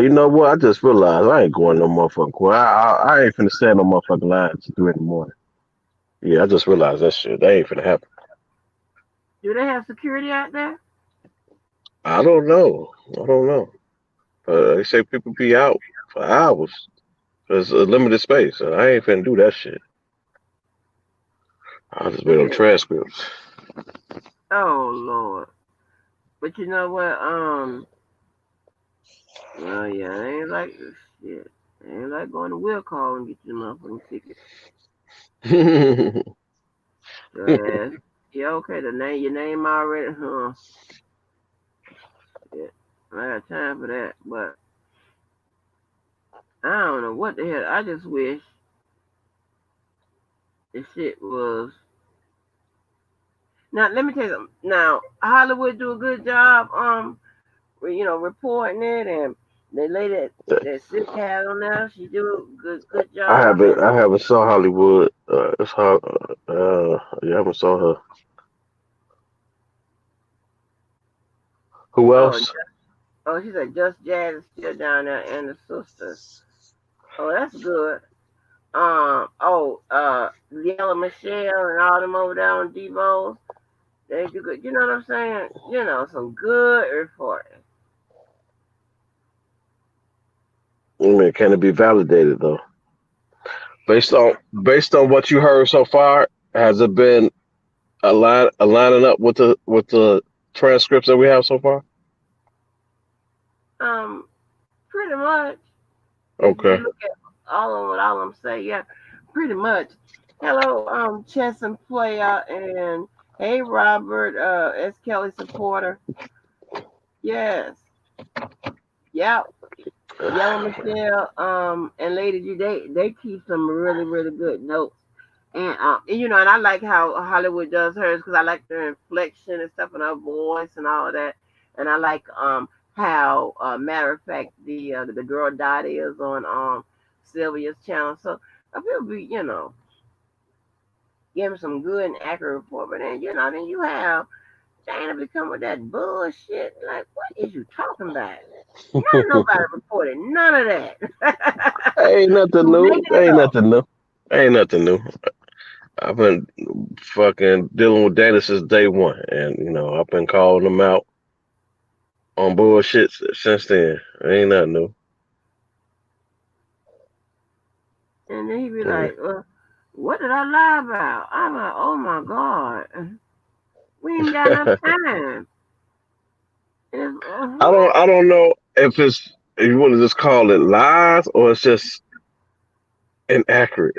You know what? I just realized I ain't going no motherfucking court. I ain't finna stand no motherfucking line to 3 in the morning. Yeah, I just realized that shit. That ain't finna happen. Do they have security out there? I don't know. I don't know. They say people be out for hours. There's a limited space. And I ain't finna do that shit. I'll just wait on Shit. transcripts. Oh Lord. But you know what? Well, yeah, I ain't like shit. I ain't like going to will call and get your motherfucking ticket. So yeah, okay. The name, your name already, huh? Shit. I got time for that, but I don't know what the hell. I just wish the shit was. Now let me tell you something. Now Hollywood do a good job, reporting it, and the lady that Sick had on there, she do a good I job, haven't and I haven't saw Hollywood. It's how yeah, I haven't saw her. Who oh, else? she said Just Jazz is still down there, and the sisters. Oh, that's good. Yellow Michelle and all them over there on Devo's, they do good. You know what I'm saying? Some good reporting. I mean, can it be validated though? Based on what you heard so far, has it been aligning up with the transcripts that we have so far? Um, Pretty much. If you Okay. look at all of them say, yeah, pretty much. Hello, chess and player, and hey, Robert, S. Kelly supporter. Yes, yep. Yellow Michelle, and Lady G, they keep some really really good notes. And I like how Hollywood does hers because I like their inflection and stuff in her voice and all of that. And I like how matter of fact the girl Dottie is on Sylvia's channel. So I feel giving some good and accurate report. But then you have China become with that bullshit. Like, what is you talking about? Nobody reported none of that. Ain't nothing You new. making it Ain't up. nothing new. Ain't nothing new. I've been fucking dealing with data since day one, and I've been calling them out on bullshit since then. Ain't nothing new. And then he be Mm. like, what did I lie about? I'm like, oh my God. We ain't got enough time. It's, I don't know if you want to just call it lies or it's just inaccurate.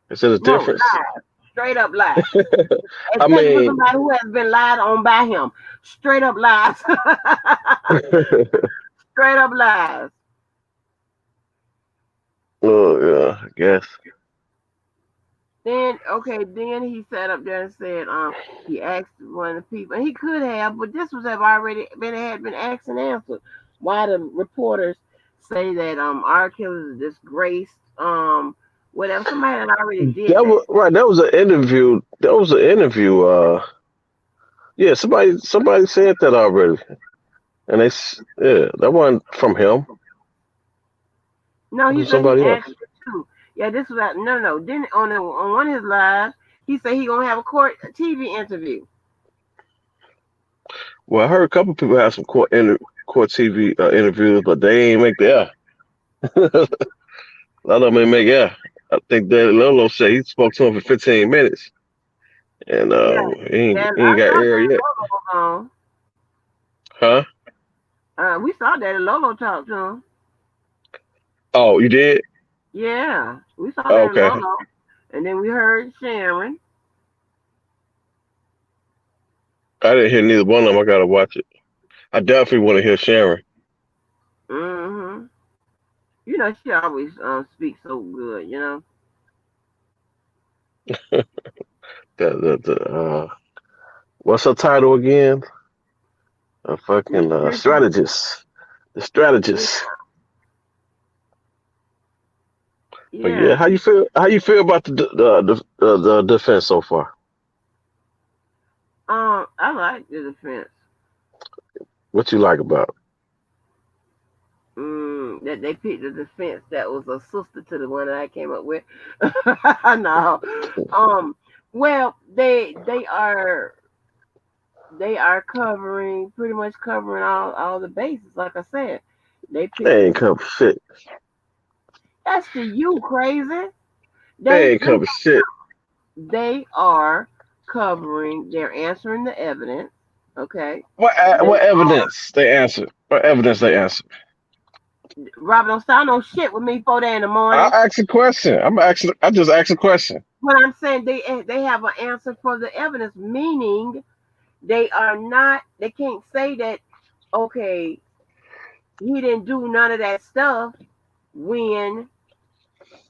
Is it a no, difference? lies. Straight up lies. I Especially for mean, somebody who has been lied on by him. Straight up lies. Straight up lies. oh yeah, I guess. Then he sat up there and said, he asked one of the people, and he could have, but this was have already been asked and answered. Why the reporters say that R. Kelly is a disgrace, whatever. Somebody had already did That that. was right. That was an interview. That was an interview. Yeah, somebody said that already, and yeah, that wasn't from him. No, It he was said he somebody else. asked it too. Yeah, this was no. Then on one of his lives, he said he gonna have a court TV interview. Well, I heard a couple people have some court TV interviews, but they ain't make the air. A lot of them ain't make air. I think that Lolo said he spoke to him for 15 minutes, and Yeah, he ain't I got saw air that yet. Lolo. Huh? We saw that Lolo talk to him. Oh, you did? Yeah, we saw that Okay. Lolo, and then we heard Sharon. I didn't hear neither one of them. I gotta watch it. I definitely want to hear Sharon. Mm-hmm. She always speaks so good. What's her title again? A fucking Misconceptions. strategist. The strategist. But yeah, Yeah. how you feel? How you feel about the defense so far? I like the defense. What you like about That they picked a defense that was a sister to the one that I came up with. No. it? Well, they are covering pretty much covering all the bases. Like I said, they picked They the ain't cover shit. that's the you crazy. They They ain't cover shit. they are covering. They're answering the evidence. Okay. They What evidence they answered? What evidence they answered? Robert don't start no shit with me 4 day in the I morning. asked a question. I just asked a question. What I'm saying, they have an answer for the evidence, meaning they are not. They can't say that. Okay, he didn't do none of that stuff when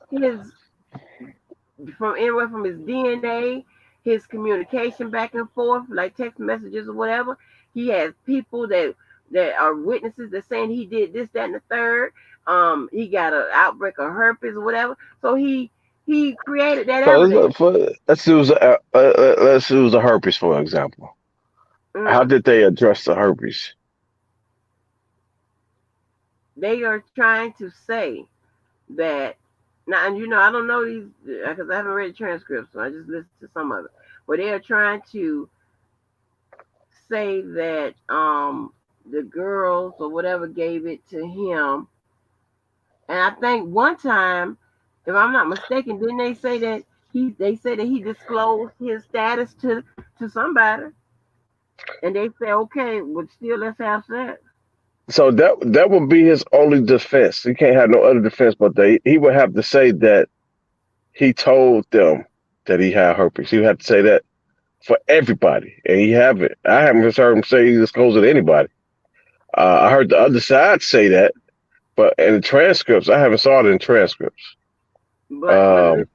his from anywhere from his DNA, his communication back and forth, like text messages or whatever. He has people that are witnesses that saying he did this, that, and the third. He got an outbreak of herpes or whatever. So he created that So evidence. let's use the herpes for example. How Mm. did they address the herpes? They are trying to say that now, and I don't know these because I haven't read the transcripts, so I just listened to some of it. But they are trying to say that the girls or whatever gave it to him, and I think one time, if I'm not mistaken, didn't they say that they said that he disclosed his status to somebody, and they said okay, but still let's have sex. So that would be his only defense. He can't have no other defense, but he would have to say that he told them that he had herpes. He would have to say that for everybody, and he haven't. I haven't just heard him say he disclosed it to anybody. I heard the other side say that, but in the transcripts, I haven't saw it in transcripts. But but Um,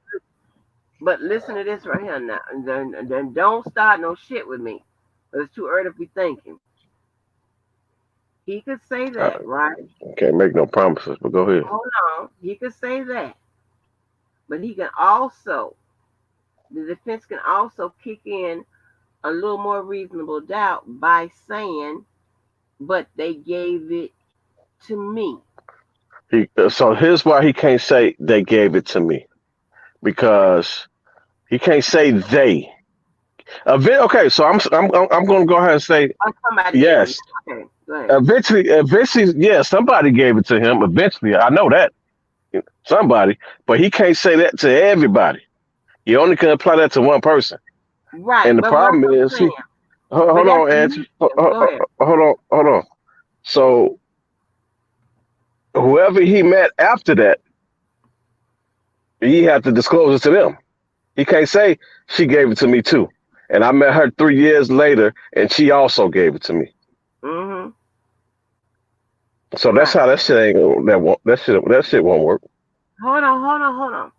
but listen to this right here now, and then don't start no shit with me. It's too early to be thinking. He could say I that, right? can't make no promises, but go ahead. Hold on. He could say that. But he can also, the defense can also kick in a little more reasonable doubt by saying, but they gave it to me. So here's why he can't say they gave it to me, because he can't say they. Okay, so I'm going to go ahead and say Somebody gave it to me. yes. Okay, go ahead. Eventually, yeah, somebody gave it to him. Eventually, I know that somebody, but he can't say that to everybody. He only can apply that to one person. Right, And the but what problem I'm is, saying, but hold that's on, Angie, go ahead. hold on. So whoever he met after that, he had to disclose it to them. He can't say she gave it to me too, and I met her 3 years later, and she also gave it to me. Mm-hmm. So that's Right. how that shit ain't that shit won't work. Hold on.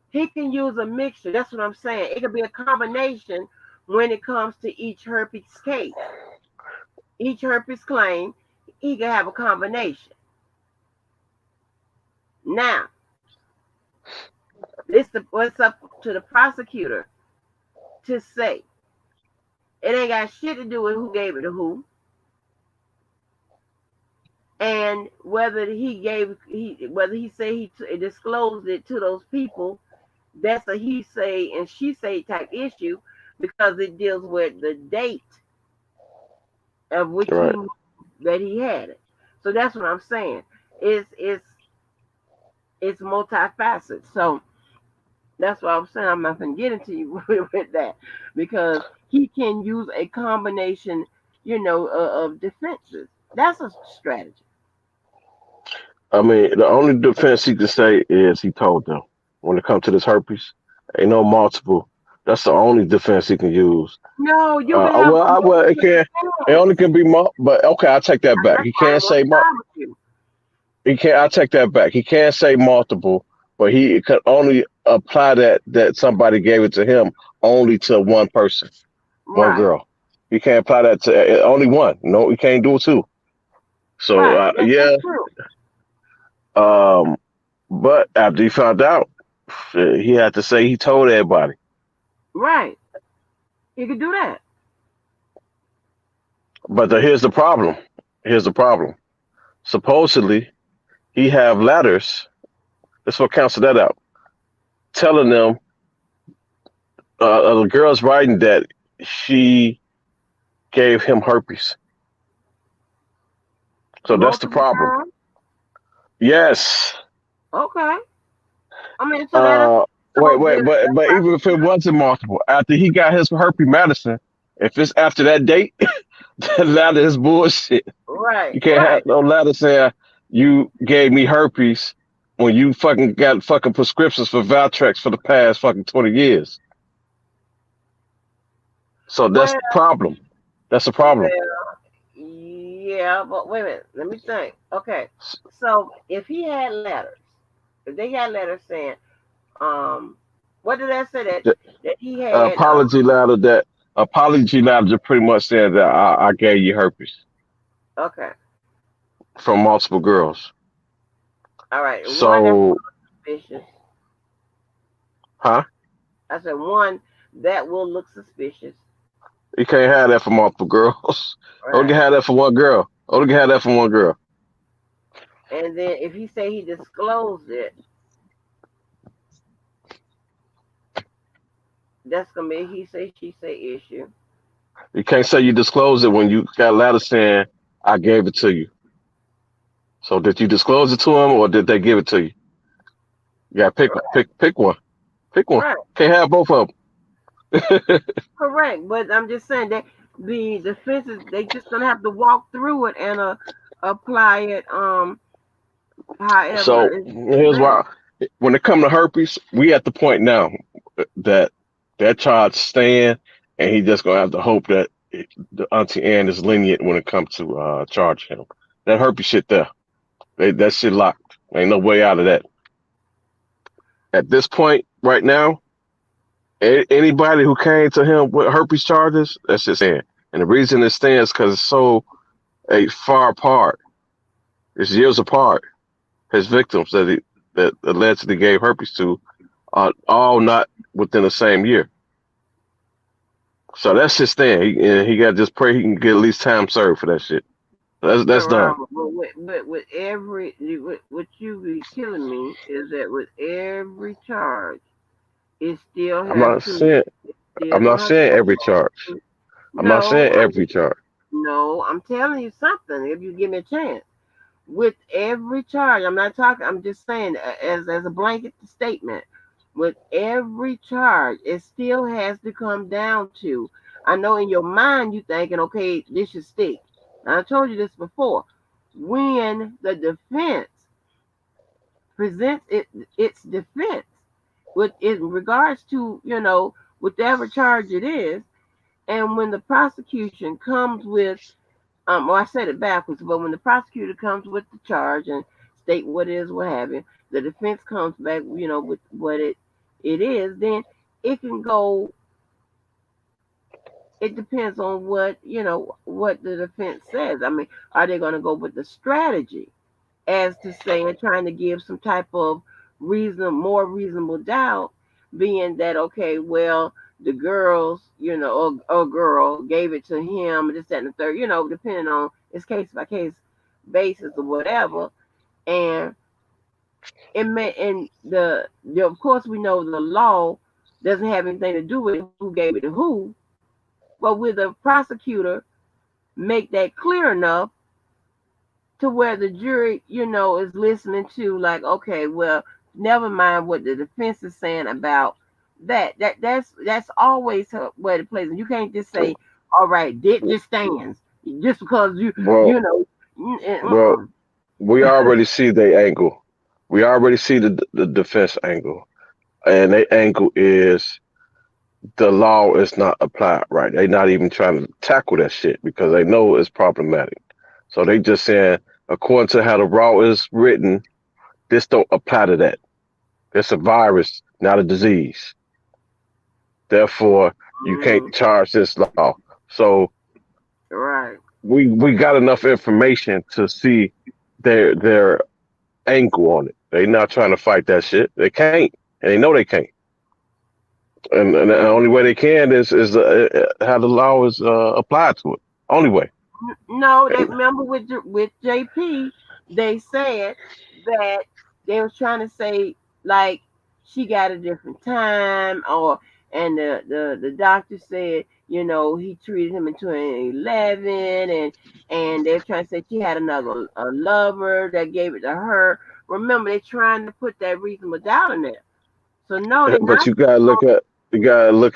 He can use a mixture. That's what I'm saying. It could be a combination when it comes to each herpes case. Each herpes claim, he can have a combination. Now, what's up to the prosecutor to say. It ain't got shit to do with who gave it to who, and whether he say he disclosed it to those people. That's a he say and she say type issue because it deals with the date of which he Right. knew that he had it. So that's what I'm saying. It's multifaceted. So that's what I'm saying. I'm not gonna get into you with that because he can use a combination, of defenses. That's a strategy. I mean, the only defense he can say is he told them. When it comes to this herpes, ain't no multiple. That's the only defense he can use. No, you can have Well, multiple it defense. only can be but okay, I take that back. That's He why I can't ain't gonna say start with you. he can't. I take that back. He can't say multiple, but he could only apply that somebody gave it to him only to one person, one Right. girl. He can't apply that to only one. No, he can't do it two. So Right. That's yeah, true. um, but after he found out, he had to say he told everybody. Right. He could do that. But here's the problem. Here's the problem. Supposedly, he have letters. Let's go cancel that out. Telling them the girl's writing that she gave him herpes. So that's the Multiple problem. times. Yes. Okay. I mean, so that Uh, wait, shows wait, you that's but even if it possible. wasn't multiple, after he got his herpes medicine, if it's after that date, that letter is bullshit. Right. You can't have Right. no letter saying you gave me herpes when you fucking got fucking prescriptions for Valtrex for the past fucking 20 years. So that's Well, the problem. That's the problem. well, yeah, but wait a minute. Let me think. Okay. So if he had letters, if they got letters saying, what did I say The that he had? apology letter just pretty much saying that I gave you herpes Okay. from multiple girls. All right. One that So, will look suspicious. huh? I said one that will look suspicious. You can't have that for multiple girls. Only can Right. have that for one girl. Only can have that for one girl. And then if he say he disclosed it, that's gonna be a he say she say issue. You can't say you disclose it when you got a letter saying I gave it to you. So did you disclose it to them or did they give it to you? You gotta pick one. Pick one. Right. Can't have both of them. Correct. But I'm just saying that the defenses they just gonna have to walk through it and apply it however So it's here's best. why. When it comes to herpes, we at the point now that that charge stand, and he just gonna have to hope that the Auntie Anne is lenient when it comes to charge him. That herpes shit there, that shit locked. Ain't no way out of that. At this point, right now, anybody who came to him with herpes charges, that's just in. And the reason it stands because it's so far apart. It's years apart. His victims that allegedly gave herpes to are all not within the same year. So that's his thing. He got to just pray he can get at least time served for that shit. That's done. But with every what you be killing me is that with every charge, it still I'm has not to saying still I'm not gonna have to saying go every charge. through. I'm not No, saying every charge. no, I'm telling you something. If you give me a chance, with every charge, I'm not talking. I'm just saying as a blanket statement. With every charge, it still has to come down to. I know in your mind you thinking, okay, this should stick. Now, I told you this before. When the defense presents its defense with in regards to whatever charge it is, and when the prosecution comes with well, I said it backwards, but when the prosecutor comes with the charge and state what it is, what have you, the defense comes back, with what it is, then it can go. It depends on what the defense says. I mean, are they going to go with the strategy as to say and trying to give some type of more reasonable doubt, being that okay, well, the girls, or girl gave it to him, this, that, and the third, depending on it's case by case basis or whatever, and it may and of course we know the law doesn't have anything to do with who gave it to who, but with a prosecutor make that clear enough to where the jury, is listening to like, okay, well, never mind what the defense is saying about that. That's always where it plays. And you can't just say, all right, this stands just because Well, you know. well, Mm-mm. we already see the angle. We already see the defense angle, and the angle is the law is not applied right. They're not even trying to tackle that shit because they know it's problematic. So they just saying, according to how the law is written, this don't apply to that. It's a virus, not a disease. Therefore, you can't Mm, charge this law. So right. we got enough information to see their angle on it. They not trying to fight that shit. They can't, and they know they can't. And the only way they can is how the law is applied to it. Only way. No, they And, remember with JP, they said that they was trying to say like she got a different time, or and the doctor said he treated him in 2011, and they're trying to say she had another a lover that gave it to her. Remember, they're trying to put that reasonable doubt in there. So no, they're but not. you gotta look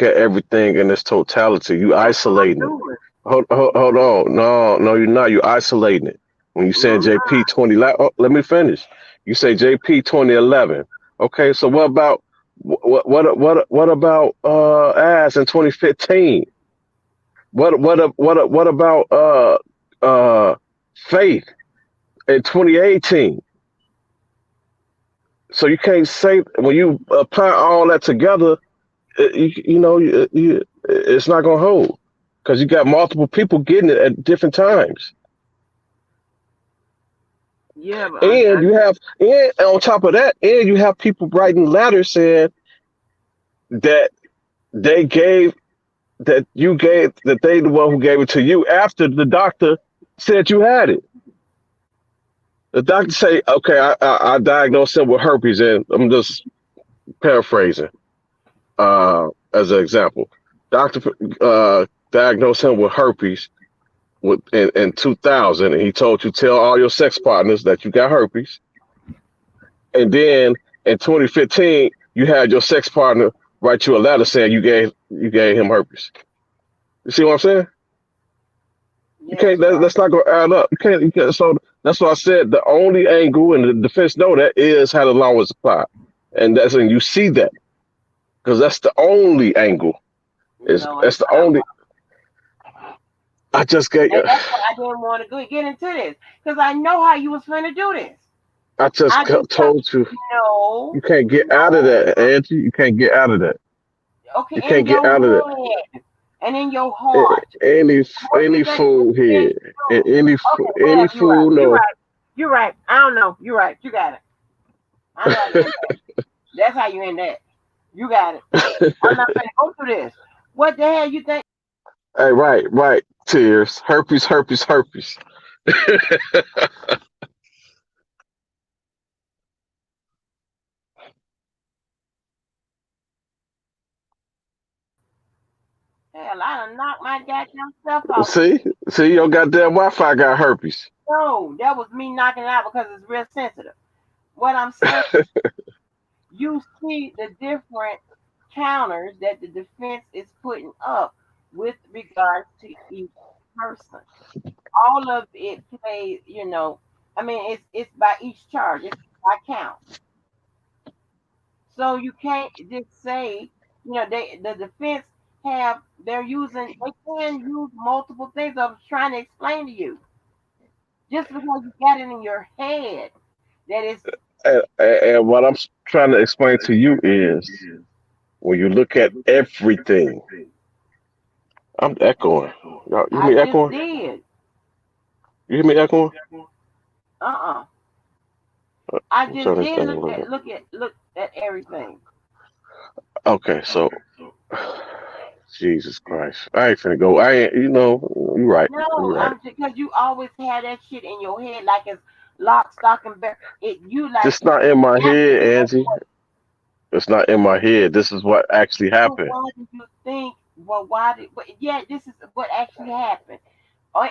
at everything in its totality. You That's what I'm isolating it. doing. Hold on. No, you're not. You're isolating it. When you No, saying I'm not. JP 20, let me finish. You say JP 2011. Okay, so what about what about Ass in 2015? What about Faith in 2018? So you can't say when you apply all that together, it's not gonna hold because you got multiple people getting it at different times. Yeah, but And you have, and on top of that, and you have people writing letters saying that they gave, that they the one who gave it to you after the doctor said you had it. The doctor say, okay, I diagnosed him with herpes, and I'm just paraphrasing as an example. Doctor diagnosed him with herpes in 2000, and he told you tell all your sex partners that you got herpes. And then in 2015, you had your sex partner write you a letter saying you gave him herpes. You see what I'm saying? You yes, can't. That's not gonna add up. You can't. So that's why I said the only angle, and the defense know that, is how the law is applied, and you see that because that's the only angle. Is no, it's That's the not. only. I just get. And that's why I didn't want to get into this because I know how you was going to do this. I just I just felt told you no, you can't get out of no. that, Angie. You can't get out of that. Okay, You in can't get your out of that. head and in your heart. Any What you any think you fool can here, and do? Okay, any whatever. You're right. fool You're know. right. You're right. I don't know. You're right. You got it. I know how you end that. That's how you end that. You got it. I'm not going to go through this. What the hell you think? Hey, right. Tears, herpes. Hell, I done knocked my goddamn stuff off. See, your goddamn Wi-Fi got herpes. No, that was me knocking it out because it's real sensitive. What I'm saying, you see the different counters that the defense is putting up with regards to each person. All of it plays, I mean, it's by each charge, it's by count. So you can't just say, the defense they can use multiple things. I was trying to explain to you. Just because you got it in your head that it's And what I'm trying to explain to you is when you look at everything. I'm echoing. You hear I me just echoing? did. You hear me echoing? Uh-uh. I I'm just turning this did thing a little bit. look at everything. Okay, so Jesus Christ, I ain't finna go. I ain't. You're right. You're No, right. I'm because you always have that shit in your head like it's lock, stock, and barrel. It you like This not in you my got to head, know Angie. It's not in my head. This is what actually happened. why do you think well why did but yeah, this is what actually happened.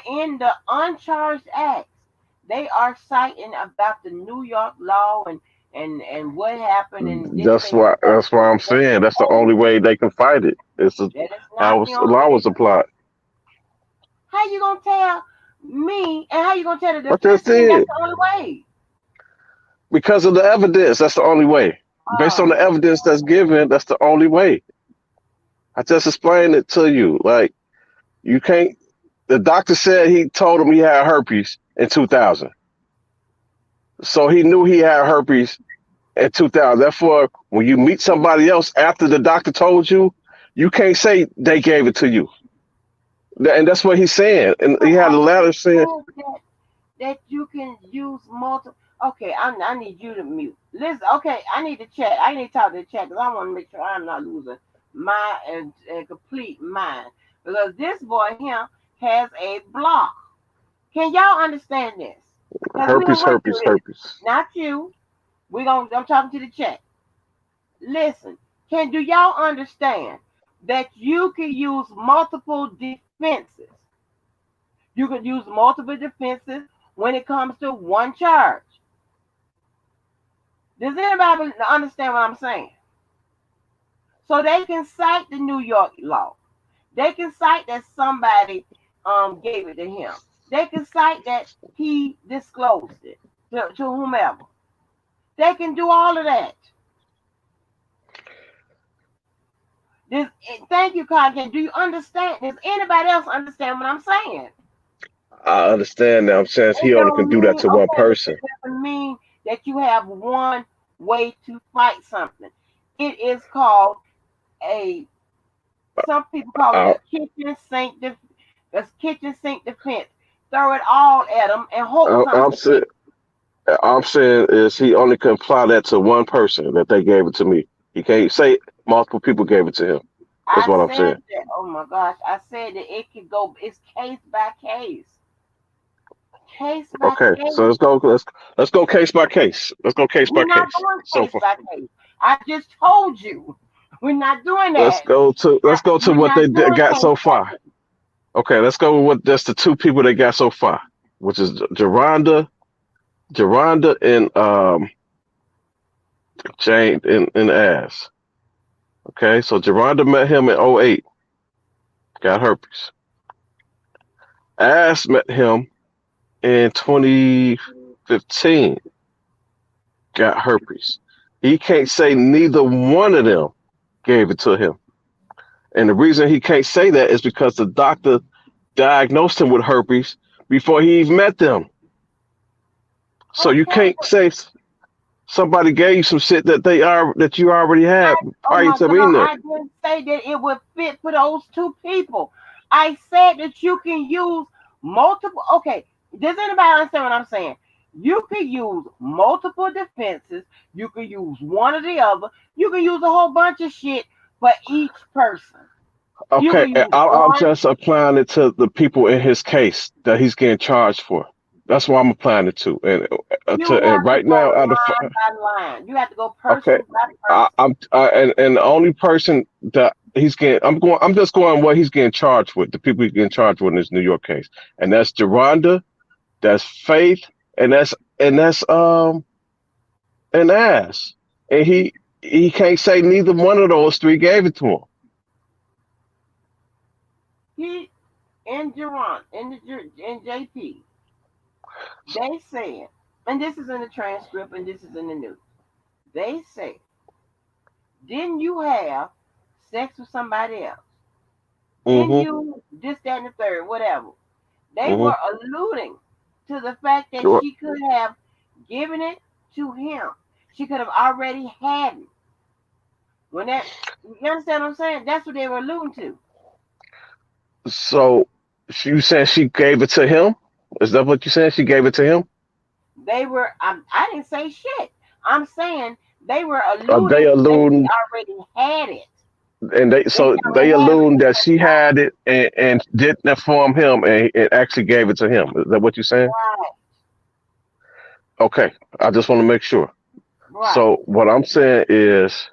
In the uncharged acts, they are citing about the New York law and what happened and this thing and that. That's why I'm That's saying the that's the only only way they can fight it. that is How not the the only way law they was can fight. applied. How you gonna tell me and how you gonna tell the I just defense team that's did the only way? because of the evidence. That's the only way. Based on Oh the my evidence that's given, that's the only way. I just explained it to you. Like you can't. The doctor said he told him he had herpes in 2000, so he knew he had herpes in 2000. Therefore, when you meet somebody else after the doctor told you, you can't say they gave it to you. And that's what he's saying. And So he had I a letter saying, said that you can use multiple. Okay, I need you to mute. Listen, okay, I need to check. I need to talk to the chat because I want to make sure I'm not losing my and complete mind. Because this boy here has a block. Can y'all understand this? Because we herpes, gonna went through herpes, this. herpes. Not you. I'm talking to the chat. Listen, do y'all understand that you can use multiple defenses? You can use multiple defenses when it comes to one charge. Does anybody understand what I'm saying? So they can cite the New York law. They can cite that somebody gave it to him. They can cite that he disclosed it to whomever. They can do all of that. This, thank you, Content. Do you understand? Does anybody else understand what I'm saying? I understand that. I'm saying he It only can don't do that mean to one okay, but person. it doesn't mean that you have one way to fight something. It is called a some people call it I, a kitchen sink defense. Throw it all at them and hope I'm something saying, sticks. I'm saying is he only can apply that to one person that they gave it to me. He can't say multiple people gave it to him. That's I what I'm said saying. that. Oh my gosh! I said that it could go. It's case by case by Okay, so case. let's go case by case. Let's go case by We're not case. doing So case for by case. I just told you we're not doing let's that. go to let's go to We're what not they doing got case so by far. case. Okay, let's go with what that's the two people they got so far, which is Geronda and Jane in Ass. Okay, so Geronda met him in '08, got herpes. Ass met him in 2015, got herpes. He can't say neither one of them gave it to him. And the reason he can't say that is because the doctor diagnosed him with herpes before he even met them. So you Okay. can't say somebody gave you some shit that you already had Oh prior my to God! meeting them. I didn't say that it would fit for those two people. I said that you can use multiple. Okay, does anybody understand what I'm saying? You can use multiple defenses. You can use one or the other. You can use a whole bunch of shit for each person. You Okay, can use I'm one. just applying it to the people in his case that he's getting charged for. That's what I'm applying it to. You And have to right go now, line by line. You have to go okay, person by person. and the only person that he's getting, I'm just going what he's getting charged with. The people he's getting charged with in this New York case, and that's Geronda, that's Faith, and that's an Ass, and he can't say neither one of those three gave it to him. He and Jerron and JP. They said, and this is in the transcript and this is in the news. They said, didn't you have sex with somebody else? Didn't Mm-hmm. you this, that, and the third, whatever? They Mm-hmm. were alluding to the fact that Sure. she could have given it to him. She could have already had it. When that you understand what I'm saying? That's what they were alluding to. So you saying she gave it to him? Is that what you saying? She gave it to him? They were I didn't say shit. I'm saying they were They alluding that she allude already had it. and That she they already had it allude because that she had it and didn't inform him and actually gave it to him. Is that what you're saying? right, Okay, I just want to make sure. right. So what I'm saying is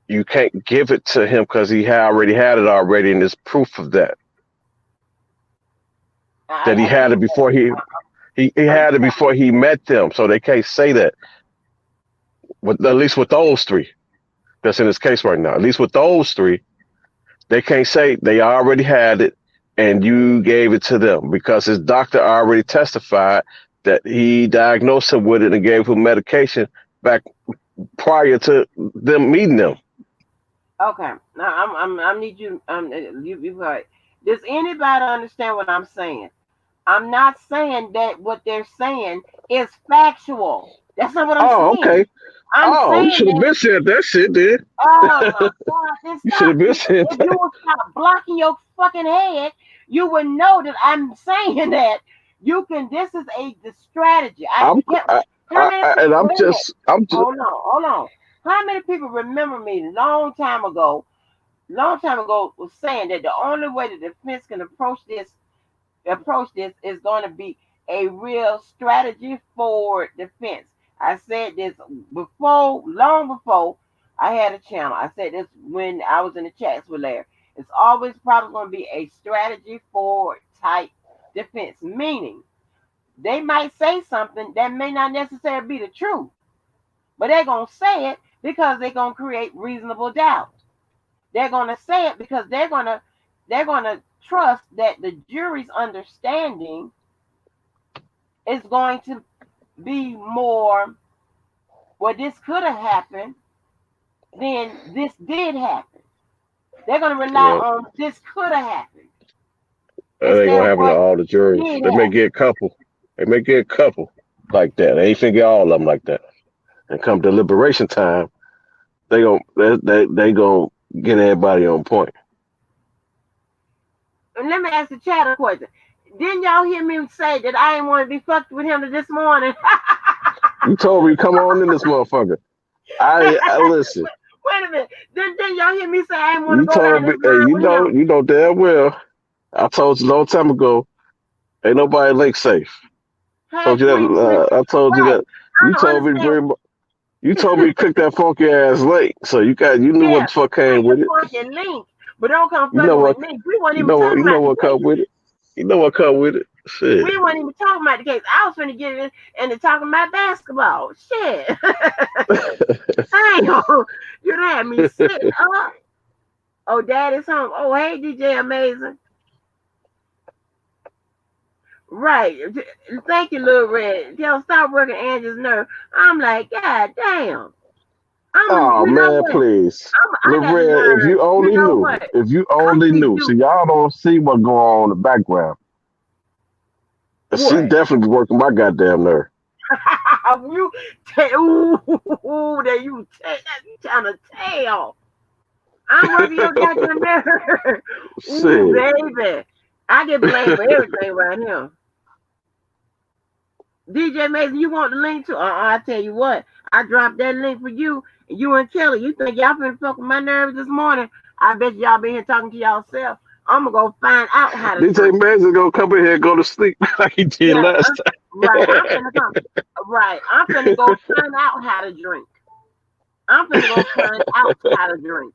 you can't give it to him because he had already had it already, and there's proof of that. That he I had didn't it before he I'm had it before he met them, so they can't say that. With at least with those three that's in his case right now, at least with those three, they can't say they already had it and you gave it to them because his doctor already testified that he diagnosed him with it and gave him medication back prior to them meeting them. okay. Now I need you you right. Does anybody understand what I'm saying? I'm not saying that what they're saying is factual. That's not what I'm Oh, saying. okay. I'm Oh, you saying should have that. been said that shit, dude. Oh my God! Then You should stop. have been If said you that. would stop blocking your fucking head, you would know that I'm saying that. You can. This is the strategy. I'm, I, How many and people? I'm Wait a minute. just, I'm just. Hold on. How many people remember me long time ago, was saying that the only way the defense can approach this is going to be a real strategy for defense. I said this before, long before I had a channel. I said this when I was in the chats with Larry. It's always probably going to be a strategy for type defense, meaning they might say something that may not necessarily be the truth, but they're going to say it because they're going to create reasonable doubt. They're going to say it because they're going to trust that the jury's understanding is going to be more, well, this could have happened, then this did happen. They're going to rely Well, on this could have happened that ain't instead gonna of happen to what all the juries. did They may happen. get a couple. They may get a couple like that. They ain't finna get all of them like that. And come deliberation time, they gonna get everybody on point. And let me ask the chat a question. Didn't y'all hear me say that I didn't want to be fucked with him this morning? You told me come on in this motherfucker. I listen. Wait a minute. Didn't y'all hear me say I didn't want to You go down told me, this hey, line with him? you know damn well. I told you a long time ago. Ain't nobody lake safe. Hey, Told you that. Queen, Queen. I told you Right. that. I You don't told me to understand. bring. You told me to cook that funky ass lake. So you knew what Yeah, the fuck take came the with it. fucking link, but don't come You know fucking with what? me. We weren't even talking You know about the what come case. with it. You know what come with it. Shit. We weren't even talking about the case. I was finna get in and talking about basketball. Shit. Damn. You done had me sitting up. Oh, daddy's home. Oh, hey, DJ Amazing. Right. Thank you, Little Red. Tell stop working Angie's nerve. I'm like, God damn. Oh You know man, what? please. I got to Lorraine, if learn. you You only know knew. what? If you I only see knew. you. See, y'all don't see what's going on in the background. She What? definitely be working my goddamn nerve. you ooh, that you trying to tell. I'm working your goddamn nerve. Ooh, Shit. baby. I get blamed for everything right here. DJ Mason, you want the link to? I tell you what, I dropped that link for you. And you and Kelly, you think y'all finna fuck with my nerves this morning? I bet y'all been here talking to y'allself. I'm gonna go find out how to DJ drink. Mason gonna come in here and go to sleep like he did Yeah, last right. I'm time. finna come. Right, I'm finna go find out how to drink. I'm finna go find out how to drink.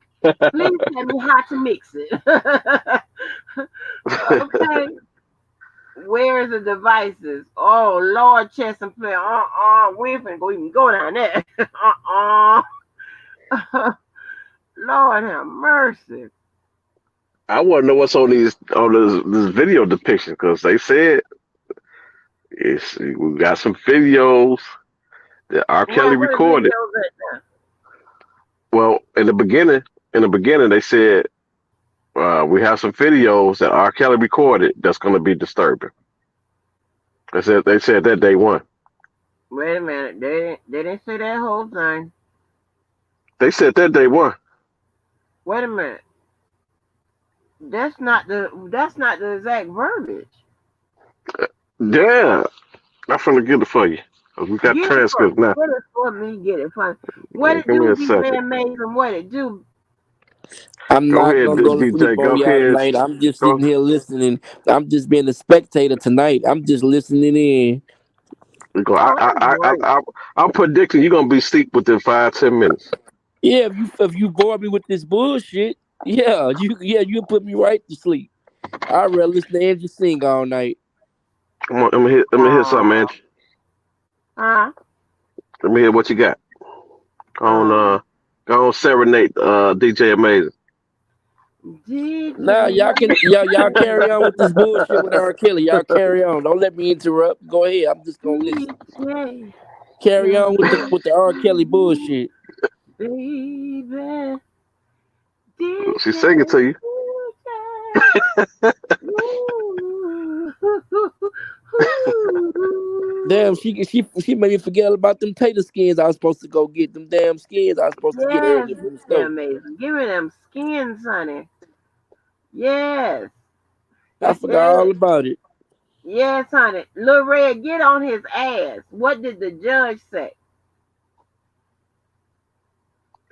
Please tell me how to mix it. Okay. Where is the devices? Oh Lord, chess and play. We ain't finna go even go down there. Lord have mercy. I want to know what's on this video depiction because they said we got some videos that R. Kelly What is recorded. videos at now? Well, in the beginning, they said we have some videos that R. Kelly recorded that's going to be disturbing. They said that day one. Wait a minute. They didn't say that whole thing. They said that day one. Wait a minute. That's not the exact verbiage. Yeah, I'm finna get it for you. 'Cause we got Get it for transcripts me. now. Get it for me. Get it for me. What it Give me do, a DJ second. Amazing? What it do? I'm Go not ahead, gonna go to DJ. sleep on Go y'all ahead. tonight. I'm just Go. sitting here listening. I'm just being a spectator tonight. I'm just listening in. We go. Oh, that's great. I'm predicting you're gonna be asleep within 5-10 minutes. Yeah, if you bore me with this bullshit, you put me right to sleep. I'd rather listen to Angie sing all night. Come on, let me hear something, man. Uh, huh? Let me hear what you got. On Um, go on serenade DJ Amazing. Nah, DJ. y'all carry on with this bullshit with R. Kelly. Y'all carry on. Don't let me interrupt. Go ahead. I'm just gonna listen. DJ. Carry Yeah, on with the R. Kelly bullshit. baby. She's singing DJ. to you. DJ. Ooh. Damn, she made me forget about them tater skins I was supposed to go get. Them damn skins I was supposed to get Yes, earlier from the they're store. amazing. Give me them skins, honey. Yes. I forgot all about it. Yes, honey. Lil Red, get on his ass. What did the judge say?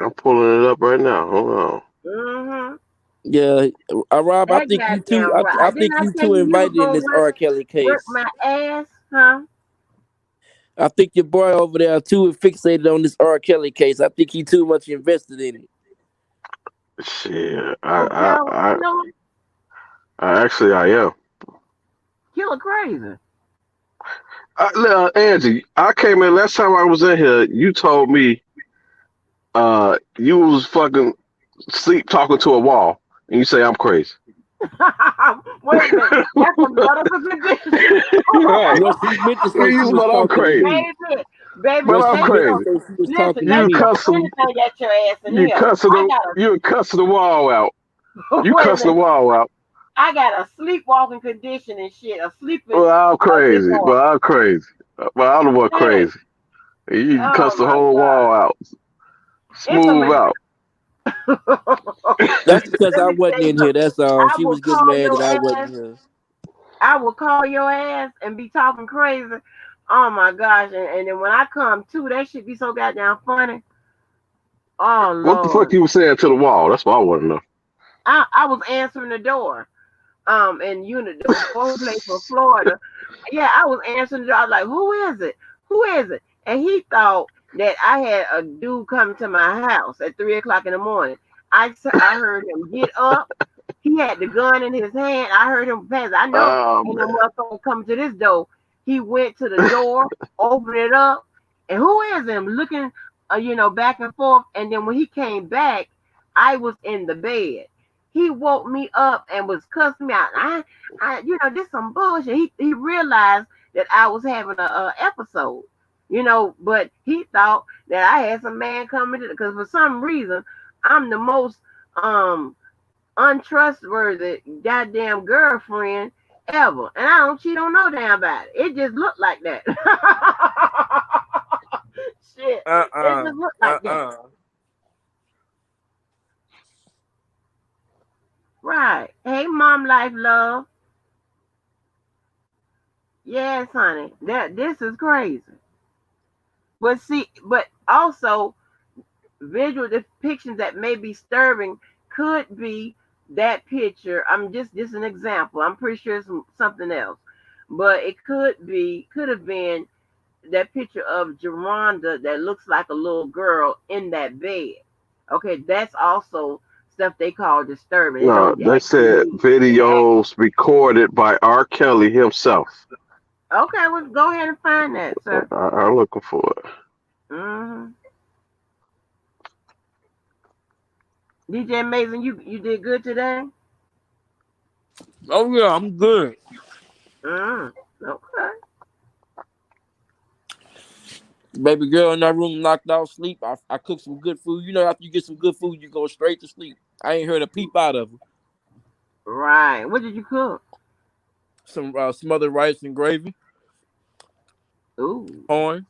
I'm pulling it up right now. Hold on. Mm-hmm. Yeah, Rob, I That think you too. goddamn right. I Didn't think I you tell too you you was invited in gonna this R. Kelly work case. my ass, huh? I think your boy over there too fixated on this R. Kelly case. I think he too much invested in it. Shit, Okay, you know what? I actually I am. Killer crazy. Angie, I came in last time I was in here. You told me you was fucking sleep talking to a wall, and you say I'm crazy. Wait a minute. That's a medical condition. Right. Well, she meant to say she You, was but I'm talking to crazy. me. Baby, But Well, I'm she they meant to know. crazy. say she was Listen, talking to they You me. throw cussing. anything at your ass in here. You cussing the wall out. You Wait a cussing the minute. wall out. I got a sleepwalking condition and shit. A sleeping Well, I'm crazy. disorder. Well, I'm crazy. Well, I'm the one Hey, crazy. You oh cuss the my whole God. wall out. It's a Smooth out. That's because Let I me wasn't tell you in here. something. That's all. I She will was getting call mad that your I ass. wasn't here. I will call your ass and be talking crazy. Oh my gosh. And then when I come to, that shit be so goddamn funny. Oh What the fuck Lord. you was saying to the wall? That's what I want to know. I was answering the door. In unit the phone place for Florida. Yeah, I was answering the door. I was like, who is it? Who is it? And he thought that I had a dude come to my house at 3 o'clock in the morning. I heard him get up. He had the gun in his hand. I heard him pass. I know Oh ain't no man. motherfucker come to this door. He went to the door, opened it up, and who is him looking, back and forth. And then when he came back, I was in the bed. He woke me up and was cussing me out. This some bullshit. He realized that I was having a episode, but he thought that I had some man coming to, because for some reason I'm the most um untrustworthy goddamn girlfriend ever. And I don't cheat on no damn body. It just looked like that. Shit. It Uh-uh. just looked like that. Uh-uh. Right. Hey, mom life love. Yes, honey. This is crazy. But also visual depictions that may be disturbing could be that picture. I'm just an example. I'm pretty sure it's something else. But it could have been that picture of Geronda that looks like a little girl in that bed. Okay, that's also stuff they call disturbing. It No, don't they actually said mean it videos recorded by R. Kelly himself. Okay, well go ahead and find that, sir. I'm looking for it. hmm DJ Amazing, you did good today. Oh yeah, I'm good. Okay. Baby girl in that room knocked out sleep. I cooked some good food. You know, after you get some good food, you go straight to sleep. I ain't heard a peep out of her. Right. What did you cook? Some smothered rice and gravy, Ooh. corn.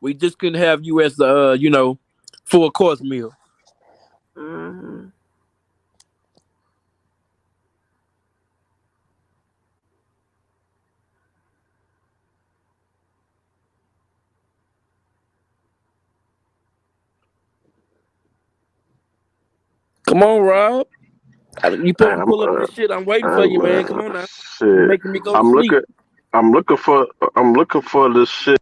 We just couldn't have you as the full course meal. hmm Come on, Rob. You supposed to I'm, pull up this shit. I'm waiting for you, man. Come on now. You shit. making me go to I'm sleep. looking. I'm looking for this shit.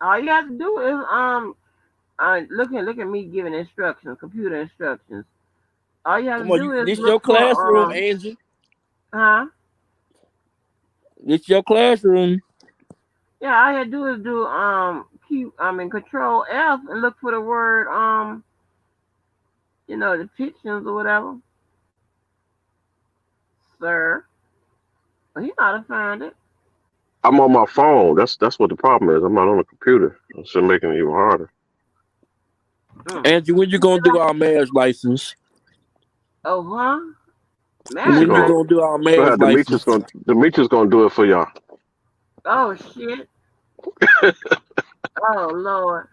All you have to do is look at me giving instructions, computer instructions. All you have Come to on, do is this look your for classroom, Angie. huh? This your classroom. Yeah, all you have to do is do control F and look for the word depictions or whatever. Sir. Well, he ought to find it. I'm on my phone. That's what the problem is. I'm not on the computer. It should make it even harder. Mm. Angie, when you gonna do our marriage license? Oh, huh? She When you gonna Marriage. gonna do our she gonna marriage have Demetrius license? gonna do it for y'all. Oh shit. Oh Lord.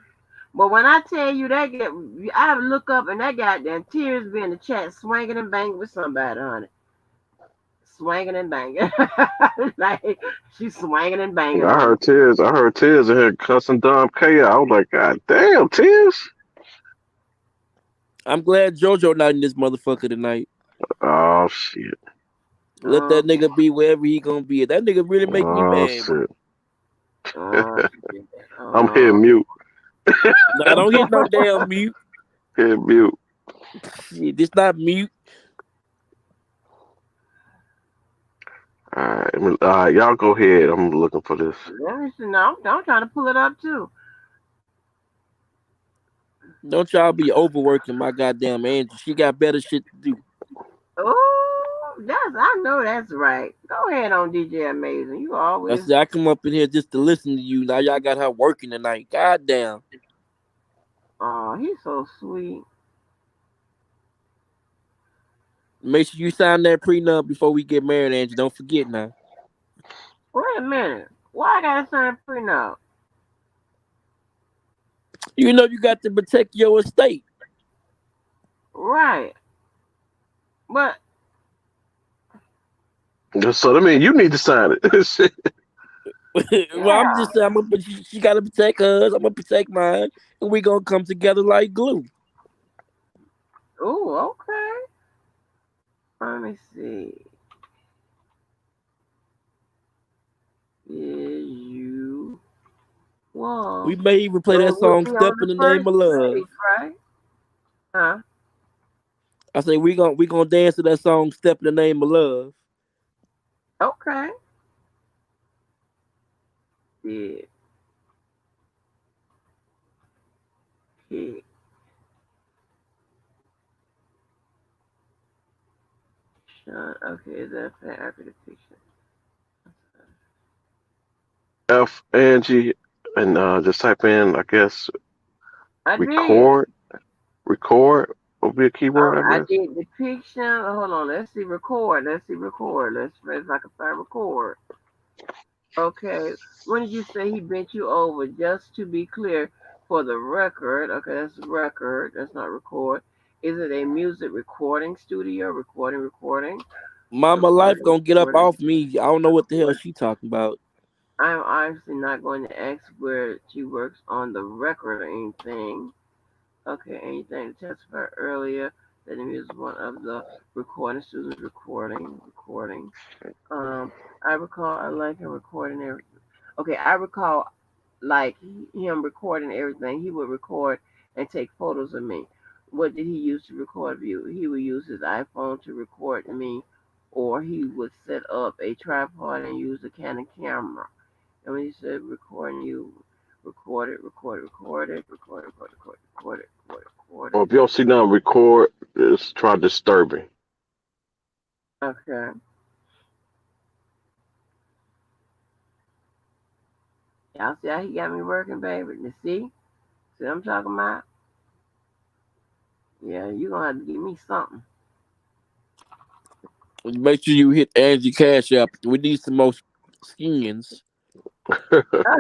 But when I tell you that get, I look up and that goddamn tears be in the chat swinging and banging with somebody, honey. Swinging and banging. Like she's swinging and banging I on me. heard tears. I heard tears in here cussing Dom K out. I was like, God damn, tears. I'm glad JoJo not in this motherfucker tonight. Oh shit. Let Oh, that nigga be wherever he gonna be. That nigga really make me Oh mad. shit. oh shit. I'm here Oh. mute. Nah, don't hit no damn mute. Here mute. Shit, this not mute. Alright, y'all go ahead. I'm looking for this. Let me see. No, I'm trying to pull it up too. Don't y'all be overworking my goddamn Angie. She got better shit to do. Oh, I know that's right. Go ahead on DJ Amazing. You I always said I come up in here just to listen to you. Now y'all got her working tonight. Goddamn. oh, he's so sweet. Make sure you sign that prenup before we get married, Angie. Don't forget now. Wait a minute. Why I gotta sign a prenup? You know you got to protect your estate. Right. But So that means you need to sign it. Shit. Well, I'm yeah. just saying, she got to protect hers. I'm gonna protect mine, and we gonna come together like glue. Oh, okay. Let me see. Is you We well? may even play So that it would song be "Step on the in the Name first of Love." page, right? Huh? I say we gonna dance to that song "Step in the Name of Love." Okay. Yeah. Yeah. Okay, that's an after the picture. F Angie and just type in, I guess, I did. record. Record will be a keyword, I I guess. did depiction. Hold on. Let's see. Record. Let's see. Record. Let's see if I can find record. Okay. When did you say he bent you over? Just to be clear, for the record. Okay, that's record. That's not record. Is it a music recording studio? Recording. Mama Life Recording. gonna get up Recording. off me. I don't know what the hell Recording. she talking about. I'm obviously not going to ask where she works on the record or anything. Okay, anything to testify earlier that he was one of the recording students recording. Um, I recall I like him recording everything. Okay, I recall like him recording everything. He would record and take photos of me. What did he use to record you? He would use his iPhone to record me, or he would set up a tripod and use a Canon camera. And when he said recording you, record Or it. if you don't see nothing, record. Just try disturbing. Okay. Y'all see how he got me working, baby? You see? See what I'm talking about? Yeah, you gonna have to give me something. Make sure you hit Angie Cash App. We need some more skins. Ah,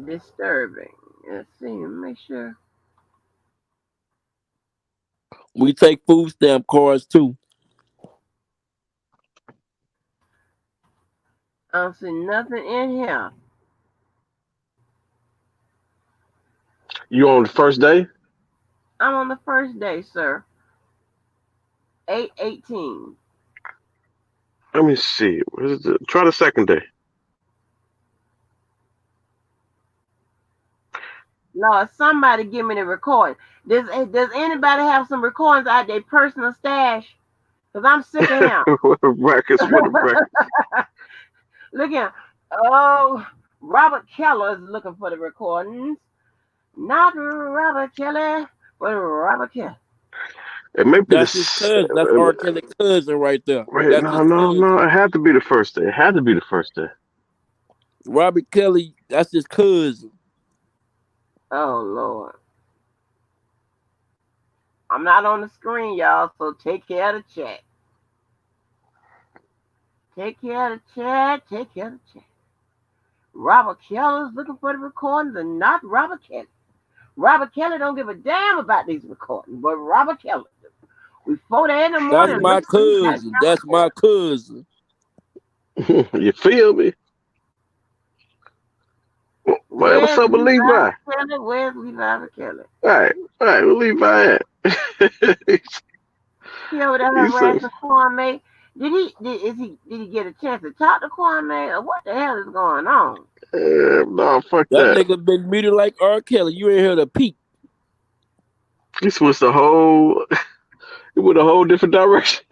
disturbing. Let's see, make sure. We take food stamp cards too. I don't see nothing in here. You on the first day? I'm on the first day, sir. 8/18. Let me see. Try the second day. Lord, somebody give me the recording. Does anybody have some recordings out their personal stash? Cause I'm sick of him. What the records for the record. Look at him. Oh, Robert Keller is looking for the recordings. Not Robert Kelly, but Robert Kelly. It may be the. That's his cousin. That's R. Kelly cousin right there. Wait, That's no, his no, cousin. no. It had to be the first day. It had to be the first day. Robert Kelly, that's his cousin. Oh Lord. I'm not on the screen, y'all, so take care of the chat. Take care of the chat. Take care of the chat. Robert Keller's looking for the recordings and not Robert Kelly. Robert Kelly don't give a damn about these recordings, but Robert Kelly do. We 4 in the That's morning my looking for these cousin. goddamn That's my recordings. cousin. You feel me? Man, what's Where's up with Levi? Levi Kelly? Where's Levi Kelly? All right, where Levi at? He over there He said, harassing Kwame. Did he get a chance to talk to Kwame or what the hell is going on? no, fuck That that. nigga been muted like R. Kelly. You ain't heard a peep. This was the whole, it went a whole different direction.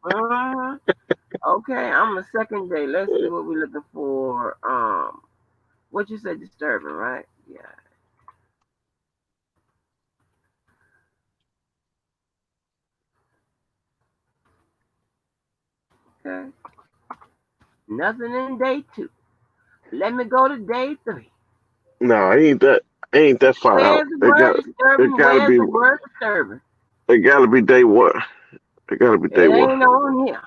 Uh-huh. Okay, I'm a second day. Let's see what we're looking for. What you said disturbing, right? Yeah. Okay. Nothing in day 2. Let me go to day 3. No, ain't that far out. Where's the word It disturbing? gotta Where's be, the word disturbing? it gotta be day one. It gotta be It day one. ain't on here.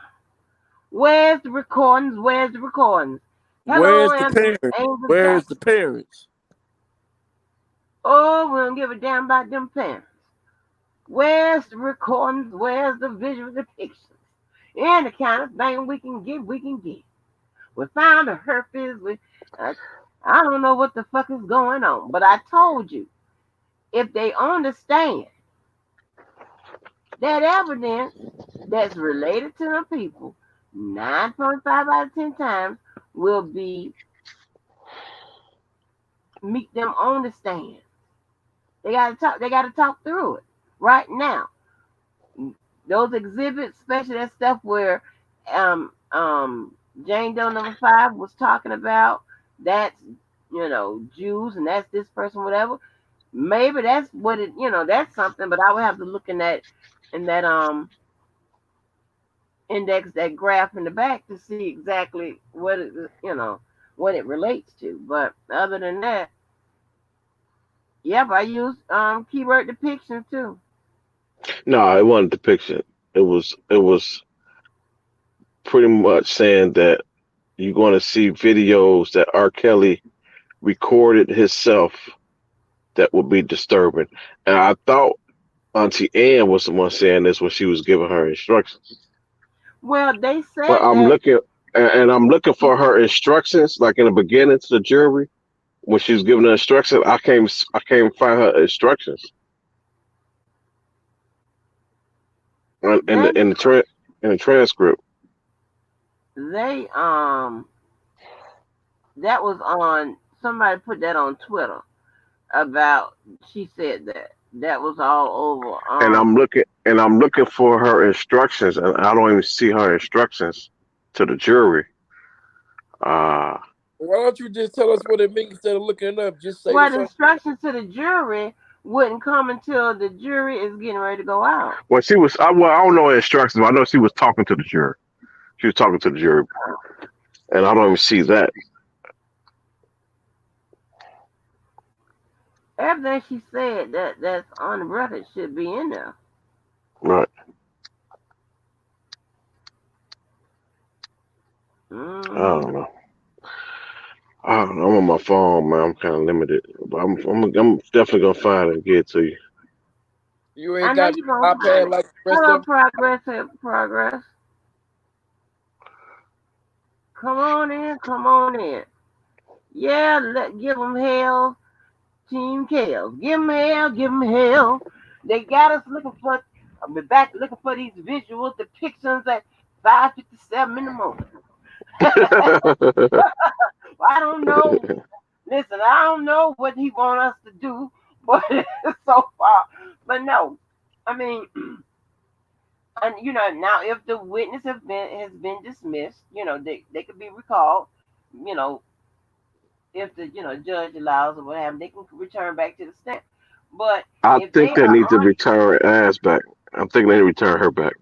Where's the recordings? Where's the recordings? Hello, Where's the parents? Angel Where's the Jackson. parents? Oh, we don't give a damn about them parents. Where's the recordings? Where's the visual depictions? Any kind of thing we can get, we can get. We found the herpes. Uh, I don't know what the fuck is going on, but I told you, if they understand that evidence that's related to the people, 9.5 out of 10 times will be meet them on the stand. They gotta talk. They gotta talk through it right now. Those exhibits, especially that stuff where Jane Doe number 5 was talking about. That's Jews and that's this person, whatever. Maybe that's what it. That's something. But I would have to look in that index, that graph in the back to see exactly what it relates to. But other than that, yep, I use keyword depiction too. No, it wasn't depiction. It was pretty much saying that you're going to see videos that R. Kelly recorded himself that would be disturbing. And I thought Auntie Ann was the one saying this when she was giving her instructions. Well, they But said that. I'm looking for her instructions, like in the beginning to the jury when she was giving the instructions. I can't find her instructions in They the transcript. they that was on, somebody put that on Twitter about, she said that was all over. And I'm looking for her instructions, and I don't even see her instructions to the jury. Uh, Why don't you just tell us what it means instead of looking it up? Just say Well, what's the on. instructions to the jury wouldn't come until the jury is getting ready to go out. well, I don't know her instructions, but I know she was talking to the jury. She was talking to the jury, and I don't even see that. Everything she said that's on the record should be in there. Right. I Hmm. don't know. I don't know. I'm on my phone, man. I'm kind of limited, but I'm definitely gonna find it and get it to you. You I ain't know got you're gonna no find iPad it. like the rest Hello, of. progress, progress. Come on in, come on in. Yeah, give them hell, Team Kale. Give them hell, give them hell. They got us looking for, I'll be back looking for these visual depictions at 5:57 in the morning. I don't know. Listen, I don't know what he want us to do, but so far, but no. I mean, and now if the witness has been dismissed, they could be recalled. You know, if the judge allows or what have, they can return back to the stand. But I if they think they are need to on, return her ass back. I think they need to return her back.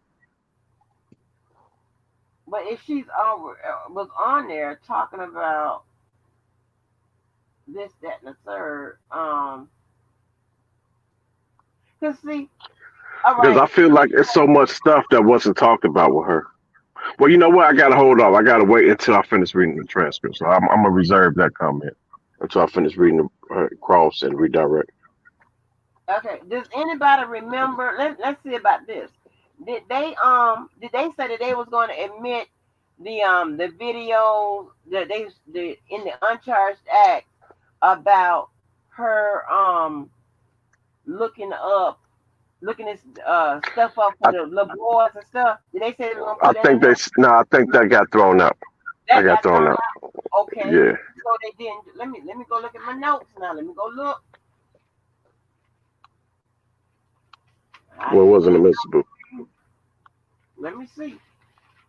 but if she's was on there talking about this, that, and the third, Cause see, all Because I right, feel like it's so much stuff that wasn't talked about with her. Well, you know what? I gotta hold off. I gotta wait until I finish reading the transcript. So I'm gonna reserve that comment until I finish reading the cross and redirect. okay. Does anybody remember? Let's see about this. Did they say that they was going to admit the video that the in the uncharged act about her looking up looking this stuff up for I the little boys and stuff? Did they say they were gonna I put that in think there? no, I think that got thrown out. I That got got thrown thrown out. out. Okay, Yeah. so they didn't. Let me go look at my notes now. Let me go look. I What didn't wasn't even. admissible? Let me see.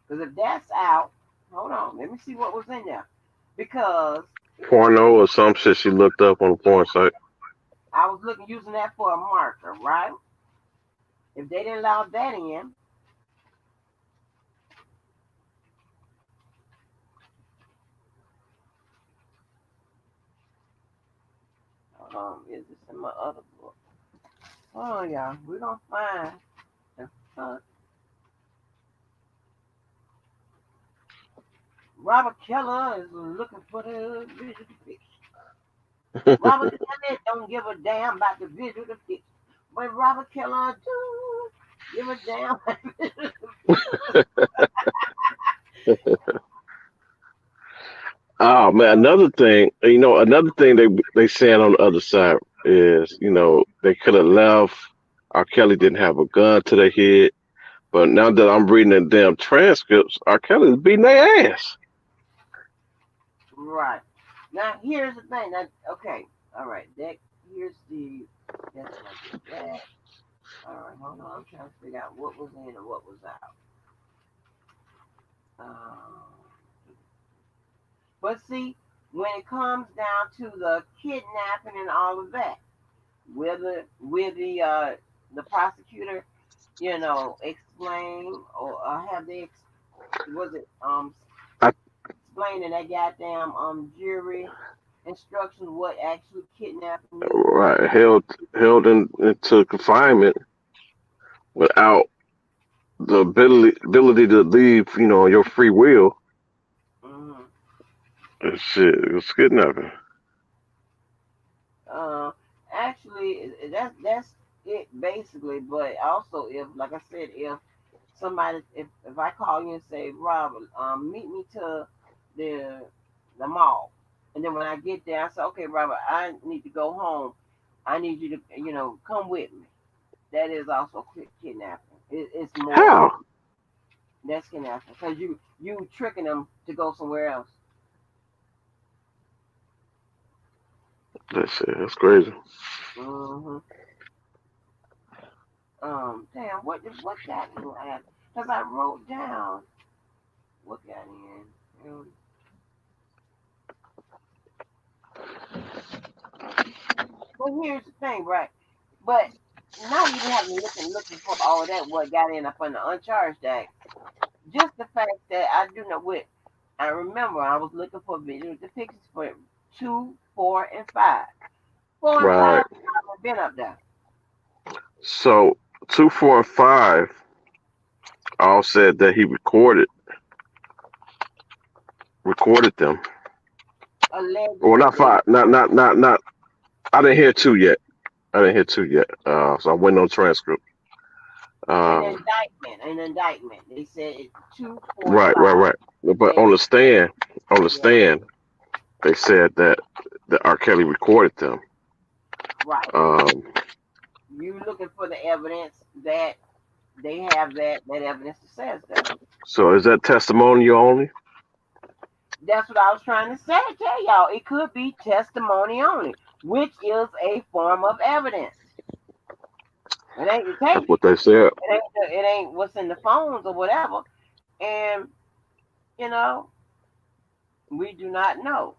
Because if that's out, hold on. Let me see what was in there. Because Porno or some shit she looked up on the porn site. I was looking using that for a marker, right? If they didn't allow that in, is this in my other book? Oh yeah, we're gonna find the fuck. Robert Keller is looking for the visual depiction. Robert Keller don't give a damn about the visual depiction. But Robert Keller do give a damn about the visual depiction. Oh man, another thing they saying on the other side is, they could have left. R. Kelly didn't have a gun to their head, but now that I'm reading the damn transcripts, R. Kelly's beating their ass. Right. Now here's the thing. That okay. All right. Here's the that's like that. All right. Hold on. I'm trying to figure out what was in and what was out. Um, but see, when it comes down to the kidnapping and all of that, will the prosecutor, explain or have they was it I, explaining that goddamn jury instructions what actually kidnapping means? right, into confinement without the ability to leave, your free will. Hmm. And shit, it was kidnapping. Uh, actually, that's it basically. But also, if like I said, if somebody, if I call you and say, Robert, meet me to the the mall, and then when I get there, I say, okay, Robert, I need to go home. I need you to, come with me. That is also kidnapping. It's more How? that's kidnapping because you tricking them to go somewhere else. That shit, that's crazy. Hmm. Damn, what got in? Because I wrote down what got in. But here's the thing, right? But not even having looking for all of that, what got in up on the uncharged act. Just the fact that I do know what I remember I was looking for video depictions for 2, 4, and 5. 4 and 5 Right. haven't been up there. So 2, 4, and 5 all said that he recorded them. Well, Allegedly not they 5. Not. I didn't hear 2 yet. I didn't hear 2 yet. So I went on transcript. an Um, indictment, an indictment. They said it's 2, 4, and 5. right. But They on the yeah, stand, they said that R. Kelly recorded them. right. Um, You looking for the evidence that they have that evidence that says that. so is that testimonial only? That's what I was trying to say. Tell y'all, it could be testimony only, which is a form of evidence. It ain't the That's tape. what they said. It ain't what's in the phones or whatever. And you know, we do not know.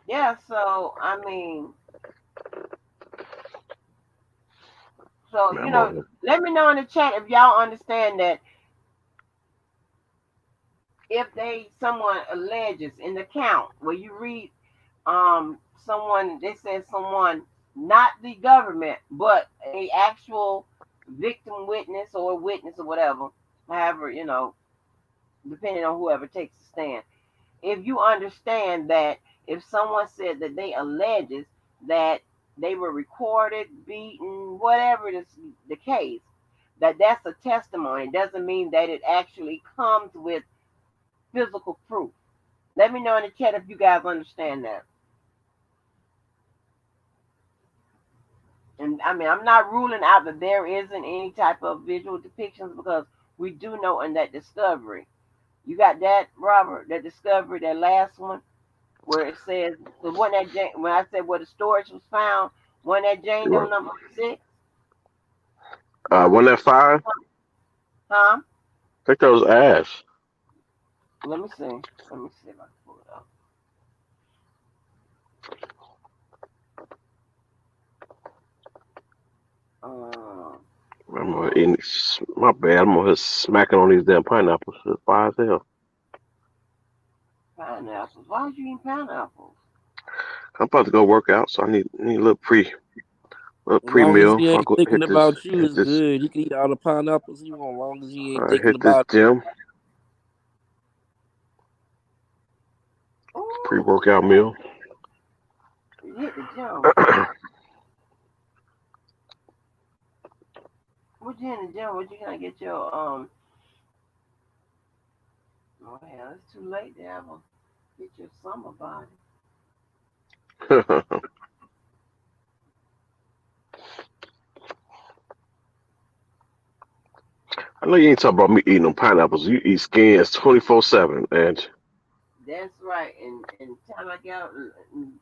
Yeah. So I mean, so Man, I'm on here. let me know in the chat if y'all understand that if someone alleges in the count where you read someone, they said someone, not the government, but a actual victim witness or witness or whatever, however, depending on whoever takes the stand. If you understand that if someone said that they alleges that they were recorded, beaten, whatever is the case, that's a testimony. It doesn't mean that it actually comes with physical proof. Let me know in the chat if you guys understand that. And I mean, I'm not ruling out that there isn't any type of visual depictions because we do know in that discovery. You got that, Robert? That discovery, that last one, where it says the one that when I said where the storage was found, one that Jane Doe Right. number 6, where One we, that five. huh? I think that was ass. Let me see. Let me see if I can pull it up. Uh, I'm gonna eat, my bad. I'm gonna smacking on these damn pineapples. It's fire as hell. Pineapples. Why would you eat pineapples? I'm about to go work out, so I need a little As long as pre-meal he before I ain't go thinking about you, hit it's this good. He can eat all the pineapples he want, as long as he ain't thinking hit this about. gym Oh, pre-workout meal. you hit the gym. What you in the gym? What you gonna get your Oh hell, it's too late to ever get your summer body. I know you ain't talking about me eating them pineapples. You eat skins 24/7, and That's right. And time I get out, and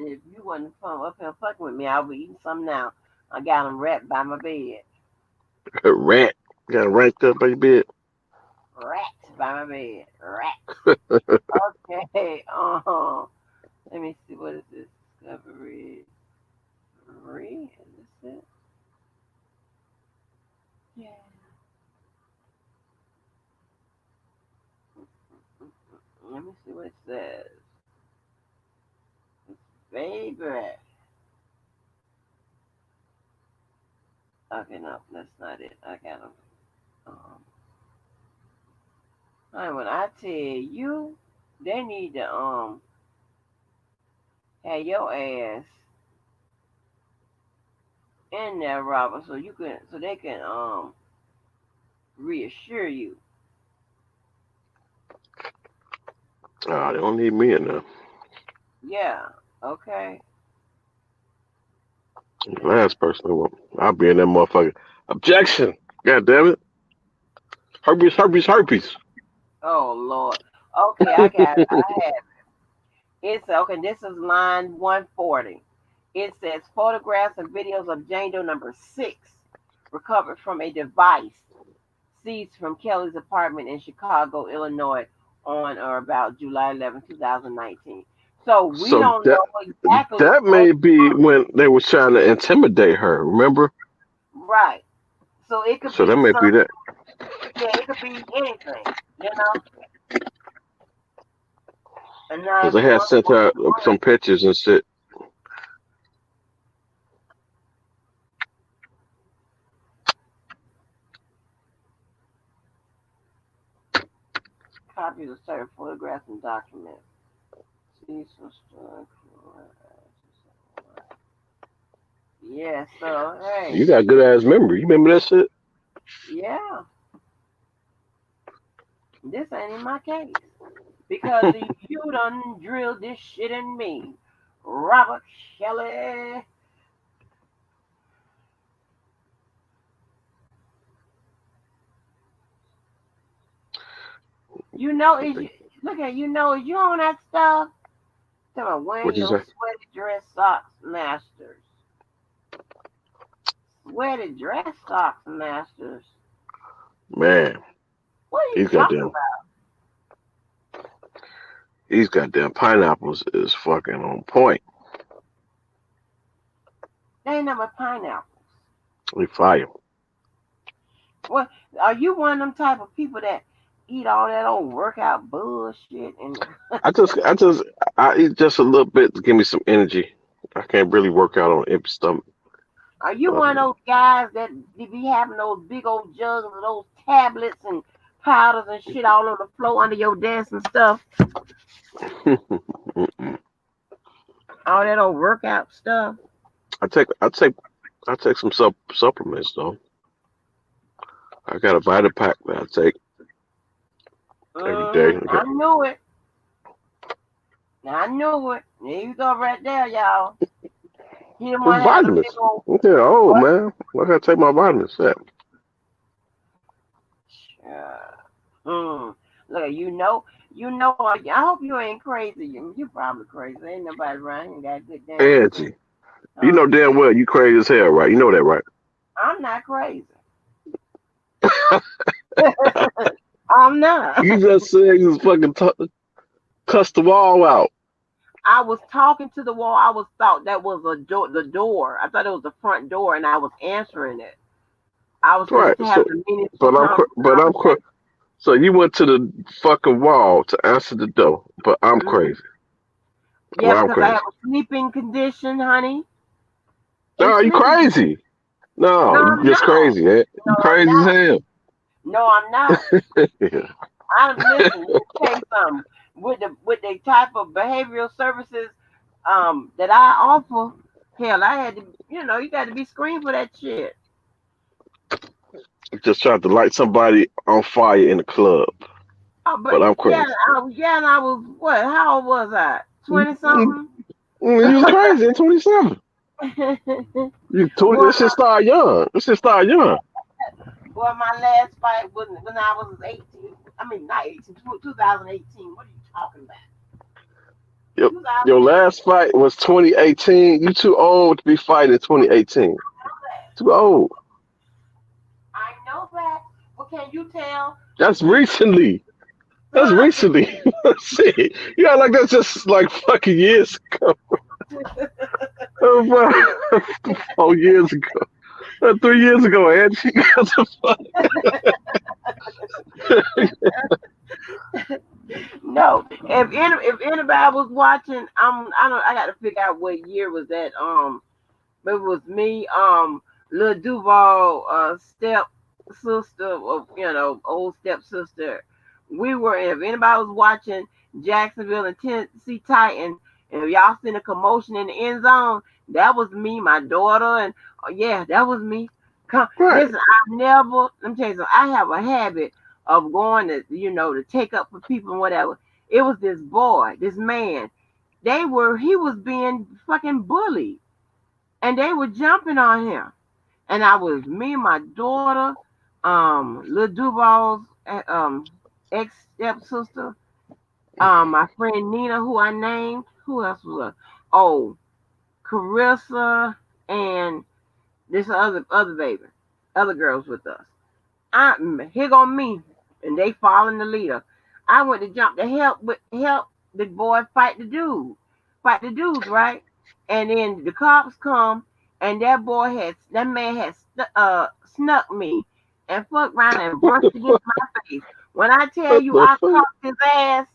if you wasn't up here fucking with me, I'll be eating some now. I got them wrapped by my bed. rat got ranked up by your bed. Rats by my bed. Rats. Okay. Let me see. What is this? Discovery 3? Is this it? Yeah. Let me see what it says. Baby. Okay, no, that's not it. I got them. Um, when I tell you, they need to have your ass in there, Robert, so they can reassure you. Oh, they don't need me in there. Yeah. Okay. Last person who won't. I'll be in that motherfucker. Objection! God damn it! Herpes, herpes, herpes. Oh Lord. Okay, I got it. I have it's okay. This is line 140. It says photographs and videos of Jane Doe number 6 recovered from a device seized from Kelly's apartment in Chicago, Illinois, on or about July 11, 2019. So we So don't know exactly that what. may be when they was trying to intimidate her. Remember? Right. So it could So that be may some. be that. Yeah, it could be anything. You know. A Because nine they had one sent her one. some pictures and shit. Copies of certain photographs and documents. See, yeah. So You hey, got good ass memory. You remember that shit? yeah. This ain't in my case because you done drilled this shit in me, Robert Shelley. You know, I is think. you look at is you on that stuff? Talking about wearing What'd you your say? sweaty dress socks, masters. Sweaty dress socks, masters. Man, What are you these talking goddamn about? these goddamn pineapples is fucking on point. They ain't nothing but pineapples. We fire. What are you one of them type of people that eat all that old workout bullshit and I eat just a little bit to give me some energy. I can't really work out on an empty stomach. are you one of Um, those guys that be having those big old jugs of those tablets and powders and shit all on the floor under your desk and stuff? All that old workout stuff. I take I take I take some supplements though. I got a vitamin pack that I take every day. I knew it. I knew it. There you go right there, y'all. He didn't want to have the big Vitamins. old I'm getting old, what? man. I gotta take my vitamins. Yeah. Mm. Look, I hope you ain't crazy. You probably crazy. Ain't nobody around here got a good damn sense. Angie, you Huh? know damn well you crazy as hell, right? You know that, right? I'm not crazy. I'm not. You just said you was fucking cuss the wall out. I was talking to the wall. I was thought that was the door. I thought it was the front door, and I was answering it. I was Right. just having So, a meaningful but conversation. so you went to the fucking wall to answer the door, but I'm Hmm. crazy. Yeah, Well, I'm because I crazy. have a sleeping condition, honey. A No, you sleeping. crazy. No, No, you I'm just not. crazy, man. No, You I'm crazy as not. hell. No, I'm not. Yeah. I listen. Let me tell you something. With the type of behavioral services that I offer, hell, I had to. You got to be screened for that shit. Just tried to light somebody on fire in the club, Oh, but but I'm yeah, crazy. and I was what? How old was I? You, 20 you, something. you was crazy at 27. You 20. Boy, This shit start young. This shit start young. my last fight was when I was 18. I mean, not 18, 2018. What are you talking about? Your 2008. last fight was 2018. You too old to be fighting 2018. Too old. I know that. What can you tell? That's recently. That's Huh? recently. Shit. You act like that's just like fucking years ago. Oh, 4 years ago. 3 years ago, Angie. What the fuck? No. If anybody was watching, I got to figure out what year was that. It was me, Lil Duval, step sister, or old step sister. We were. If anybody was watching Jacksonville and Tennessee Titan, and if y'all seen a commotion in the end zone, that was me, my daughter, and yeah, that was me. Come, Right. listen, I never. Let me tell you something. I have a habit of going to take up for people and whatever. It was this boy, this man. He was being fucking bullied and they were jumping on him. And I was me and my daughter, Lil Duval's ex stepsister, my friend Nina, who I named. Who else was? Oh, Carissa and this other baby, other girls with us. Here go me, and they following the leader. I went to jump to help the boy fight the dudes, right? And then the cops come, and that man had snuck me and fucked around and brushed against my face. When I tell What you, the I fuck? caught his ass,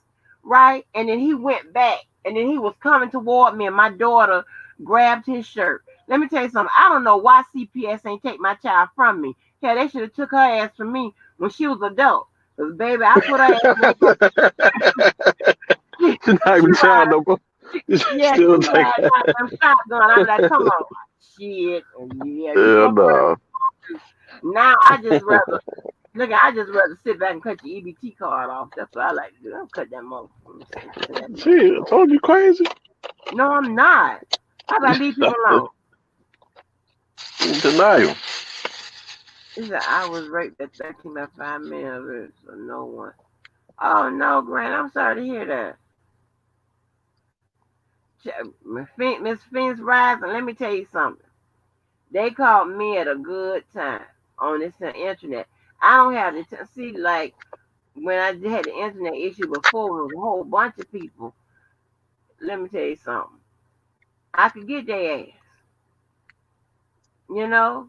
right, and then he went back, and then he was coming toward me, and my daughter grabbed his shirt. Let me tell you something. I don't know why CPS ain't take my child from me. Yeah, they should have took her ass from me when she was adult. Cause baby, I put her ass in that she, She's not she even child ride no more. You yeah, still she take ride goddamn shotgun. I'm like, come on. Shit. Yeah, you hell fuck around. no. Now I just rather sit back and cut your EBT card off. That's what I like to do. I don't cut that motherfucker. Shit, I told you crazy. No, I'm not. How about leave people alone? Denial. He said I was raped at 13 by 5 men, so no one. Oh no, Grant, I'm sorry to hear that. Miss Phoenix Rising, let me tell you something. They called me at a good time on this internet. I don't have to see like when I had the internet issue before, it was a whole bunch of people. Let me tell you something. I could get their ass. You know,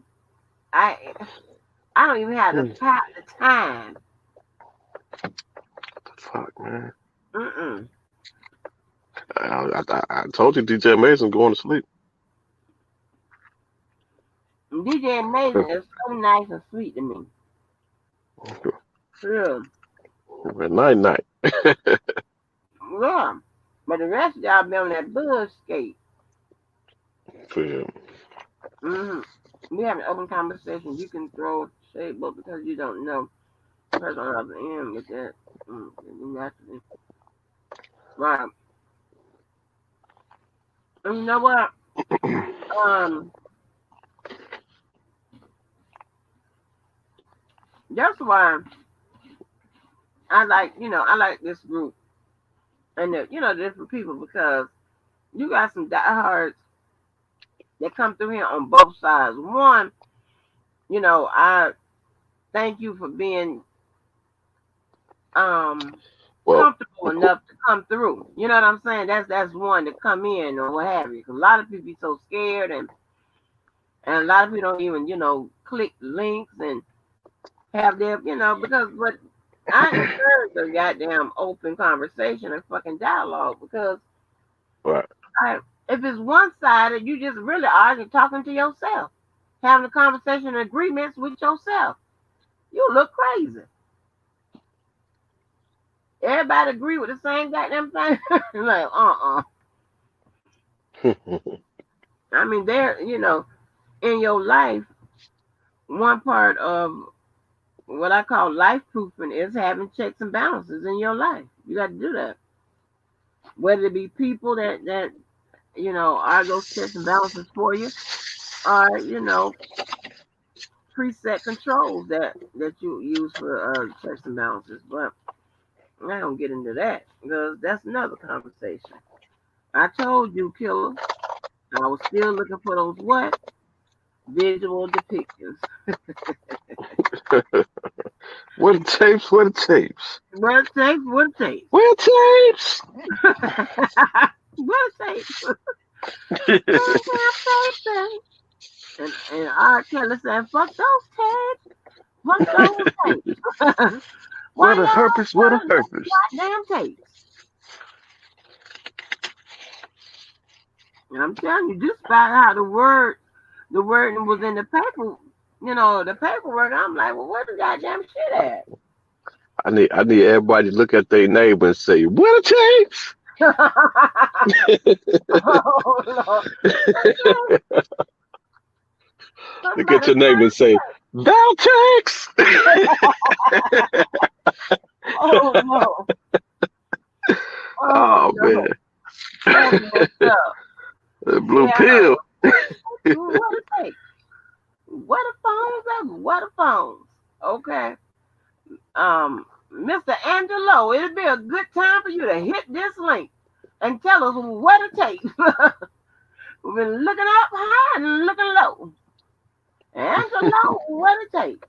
I I don't even have the time fuck, man. Mm-mm. I told you DJ Mason going to sleep. DJ Amazing is so nice and sweet to me. Yeah. Night night. Yeah. But the rest of y'all be on that buzz skate. Yeah. Mm-hmm. We have an open conversation. You can throw shade, but because you don't know the person on the other end with that, naturally. Right. And you know what? Um, that's why I like this group and different people because you got some diehards that come through here on both sides. One, I thank you for being um Well, comfortable enough to come through. You know what I'm saying? That's one to come in or what have you. 'Cause a lot of people be so scared and a lot of people don't even click links and have their because what I encourage a goddamn open conversation and fucking dialogue because right. I, if it's one sided, you just really arguing, talking to yourself, having a conversation and agreements with yourself. You look crazy. Everybody agree with the same goddamn thing. Like, I mean, in your life, one part of what I call life proofing is having checks and balances in your life. You got to do that. Whether it be people that are those checks and balances for you, or preset controls that you use for checks and balances. But I don't get into that because that's another conversation. I told you, killer, I was still looking for those what visual depictions. Where the tapes? Where the tapes? What it takes, what it takes. Where the tapes? What it takes. And R. Kelly said, fuck those tapes. Fuck those tapes. Where Why the y'all herpes? Where the selling herpes? those goddamn tapes? And I'm telling you, just about how the word was in the paper, the paperwork. I'm like, well, where the goddamn shit at? I need everybody to look at their neighbor and say, "Where the tapes?" Oh Lord. Look at Somebody your neighbor and say, "Thou takes." oh no. Oh Oh no. man, That's messed up. the blue Yeah. pill. What it take? What the phones at? What the phones? Okay. Mr. Angelo, it'll be a good time for you to hit this link and tell us what it takes. We've been looking up high and looking low. Angelo, what it takes.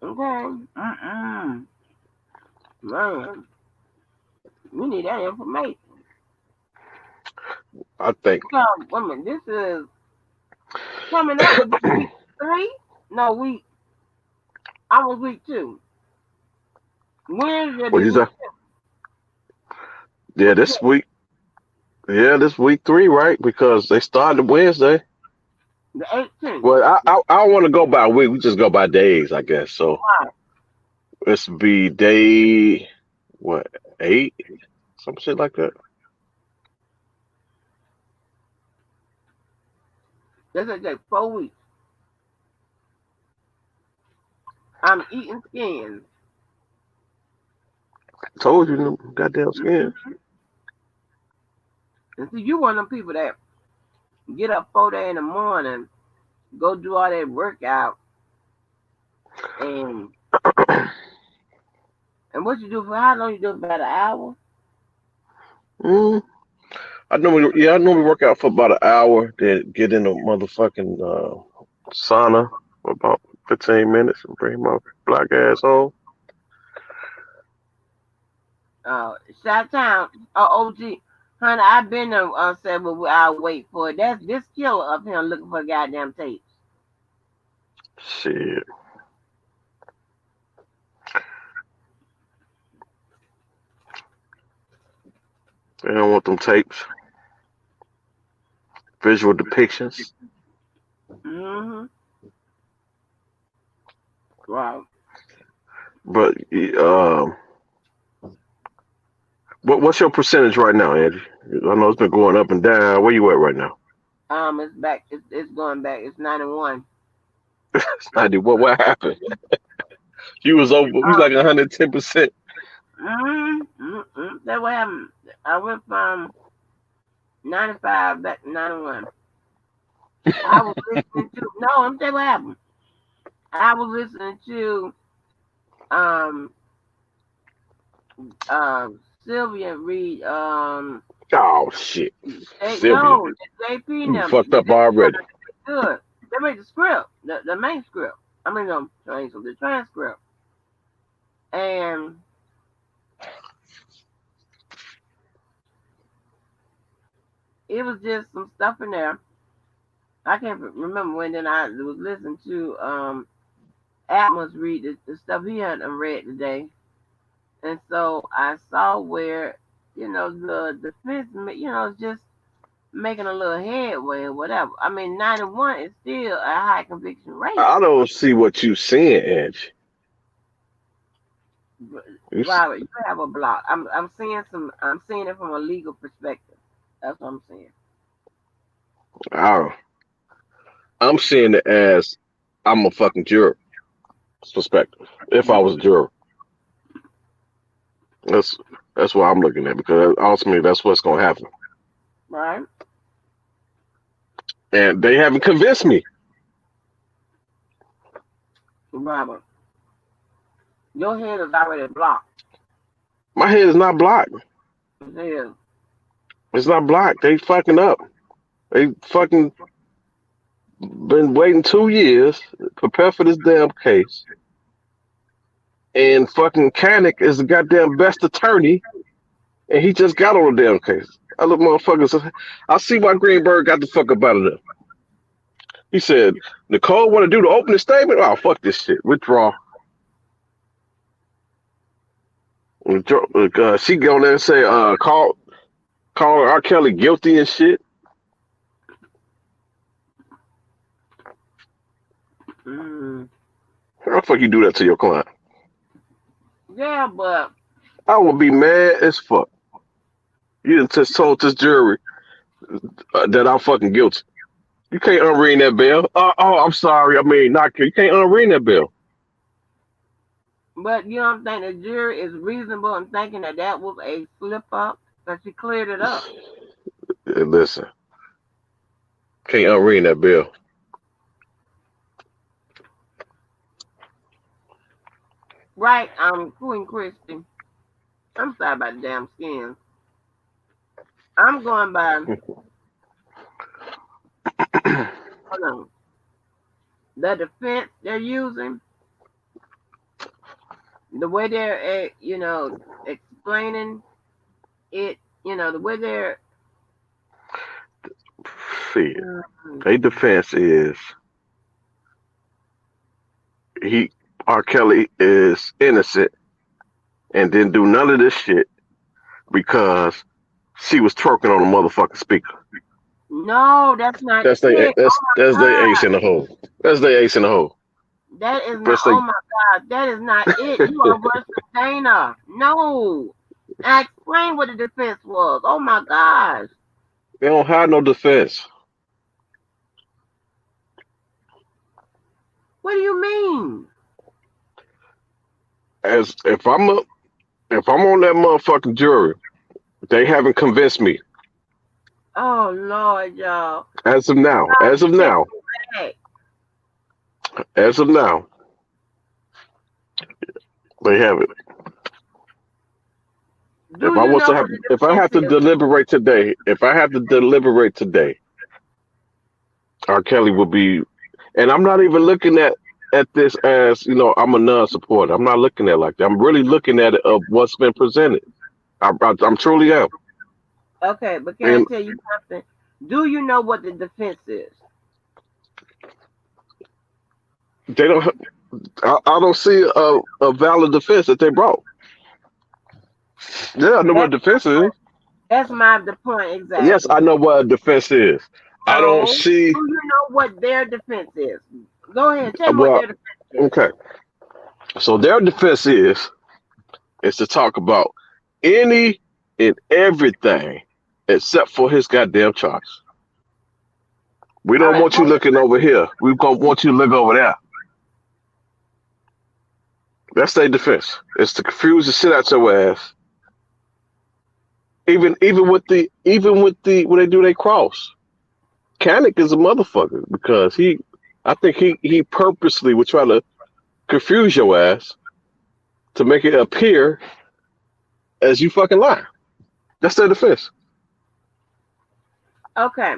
Okay. Man, we need that information. I think. Wait a minute, this is coming up with week 3? No, almost week 2. Wednesday What be you week say? 2. Yeah, What you this say? week. Yeah, this week 3, right? Because they started Wednesday. The 18th. Well, I don't want to go by week. We just go by days, I guess. So Right. this would be day what 8, some shit like that. This is like 4 weeks. I'm eating skins. Told you, them goddamn skin. And see, you one of them people that get up 4 days in the morning, go do all that workout, and what you do for how long you do for about an hour? Mm, I normally work out for about an hour, then get in a motherfucking sauna for about 15 minutes and bring my black ass home. Shot Town, OG. Honey, I've been there said, well, I'll wait for it. That's this killer up here looking for goddamn tapes. Shit. They don't want them tapes, visual depictions. Mm-hmm. Wow. But what's your percentage right now, Angie? I know it's been going up and down. Where you at right now? It's back. It's going back. It's 91. 90. What happened? You was over. We was like 110%. That's what happened. I went from 95 back to 91. I was listening to no. I'm telling you what happened. I was listening to um Sylvia read Oh shit, Sylvia, no, the JP you them. fucked up already. Good. They made the script, the main script. I mean, the transcript, and it was just some stuff in there. I can't remember when. Then I was listening to Atmos read the stuff he had read today, and so I saw where the defense, is just making a little headway or whatever. I mean, 91 is still a high conviction rate. I don't see what you seeing, Angie. Robert, you have a block. I'm seeing it from a legal perspective. That's what I'm saying. Oh, I'm seeing it as I'm a fucking juror perspective. If I was a juror, that's what I'm looking at because ultimately that's what's gonna happen. Right. And they haven't convinced me. Robert, your head is already blocked. My head is not blocked. It is. It's not blocked. They fucking up. They fucking been waiting 2 years to prepare for this damn case. And fucking Kanik is the goddamn best attorney, and he just got on the damn case. Other motherfuckers, I see why Greenberg got the fuck up out of there. He said, Nicole want to do the opening statement? Oh, fuck this shit. Withdraw. She go there and say, call R. Kelly guilty and shit. Mm. How the fuck you do that to your client? Yeah, but I would be mad as fuck. You done just told this jury that I'm fucking guilty. You can't unring that bell. I'm sorry. I mean, not you can't unring that bell. you don't think the jury is reasonable in thinking that was a slip up because she cleared it up. Listen, can't unring that bell. Right, Queen Christie. I'm sorry about the damn skins. I'm going by. Hold on. The defense they're using, the way they're, explaining it, the way they're. See, their defense is R. Kelly is innocent and didn't do none of this shit because she was twerking on a motherfucking speaker. No, that's not That's it. that's their ace in the hole. That's their ace in the hole. That is not. Oh my God, that is not it. You are worse than Dana. No, I explained what the defense was. Oh my gosh. They don't have no defense. What do you mean? As if I'm on that motherfucking jury, they haven't convinced me. Oh Lord, y'all. As of now, they haven't. If I have to deliberate today, R. Kelly will be, and I'm not even looking at this as I'm a non-supporter. I'm not looking at it like that. I'm really looking at it of what's been presented. I'm truly am. Okay, but can I tell you something? Do you know what the defense is? They don't. I don't see a valid defense that they brought. Yeah, I know what defense is. That's the point Yes, I exactly. know what a defense is. I don't So, see. do you know what their defense is? Go ahead, tell me what Well, their defense is. okay. So their defense is to talk about any and everything except for his goddamn charges. We All don't right, want you looking over here. We gonna want you to look over there. That's their defense. It's to confuse the shit out your ass. Even with the when they do they cross. Kanik is a motherfucker because I think he purposely would try to confuse your ass to make it appear as you fucking lie. That's their defense. okay.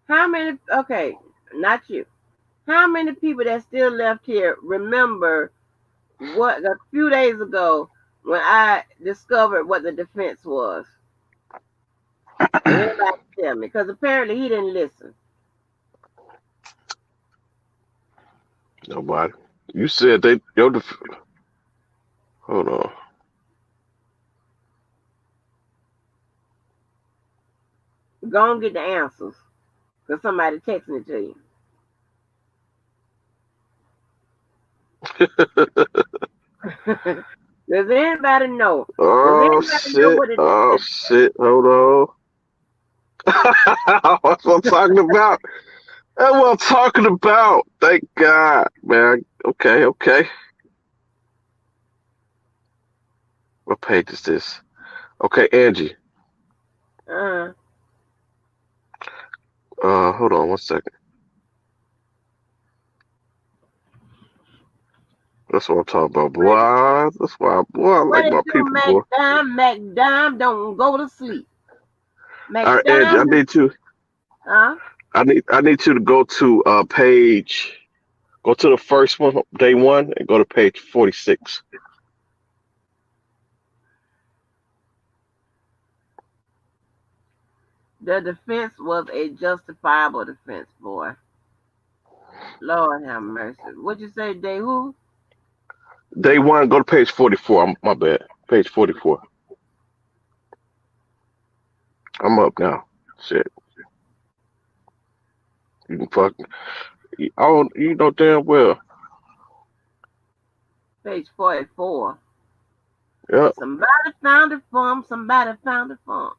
How many? Okay, not you. How many people that still left here remember what a few days ago when I discovered what the defense was? Anybody tell me? Because apparently he didn't listen. Nobody. You said they hold on. Go and get the answers. Because somebody texting it to you. Does anybody know? Does Oh anybody know shit. what it Oh is? shit. Hold on. That's what I'm talking about. That's what I'm talking about. Thank God, man. Okay, okay. What page is this? Okay, Angie. Uh, Hold on one second. That's what I'm talking about, what, boy. That's why, boy, I what like it my do, people, boy. MacDime? MacDime don't go to sleep. All right, Angie, MacDime, huh? I need you to go to go to the first one, day one, and go to page 46. The defense was a justifiable defense, boy. Lord have mercy. What you say, Day who? Day one, go to page 44. My bad. Page 44. I'm up now. Shit. You can fucking, I don't, you know damn well. Page 44. Yep. Somebody found it for him. Somebody found it for him.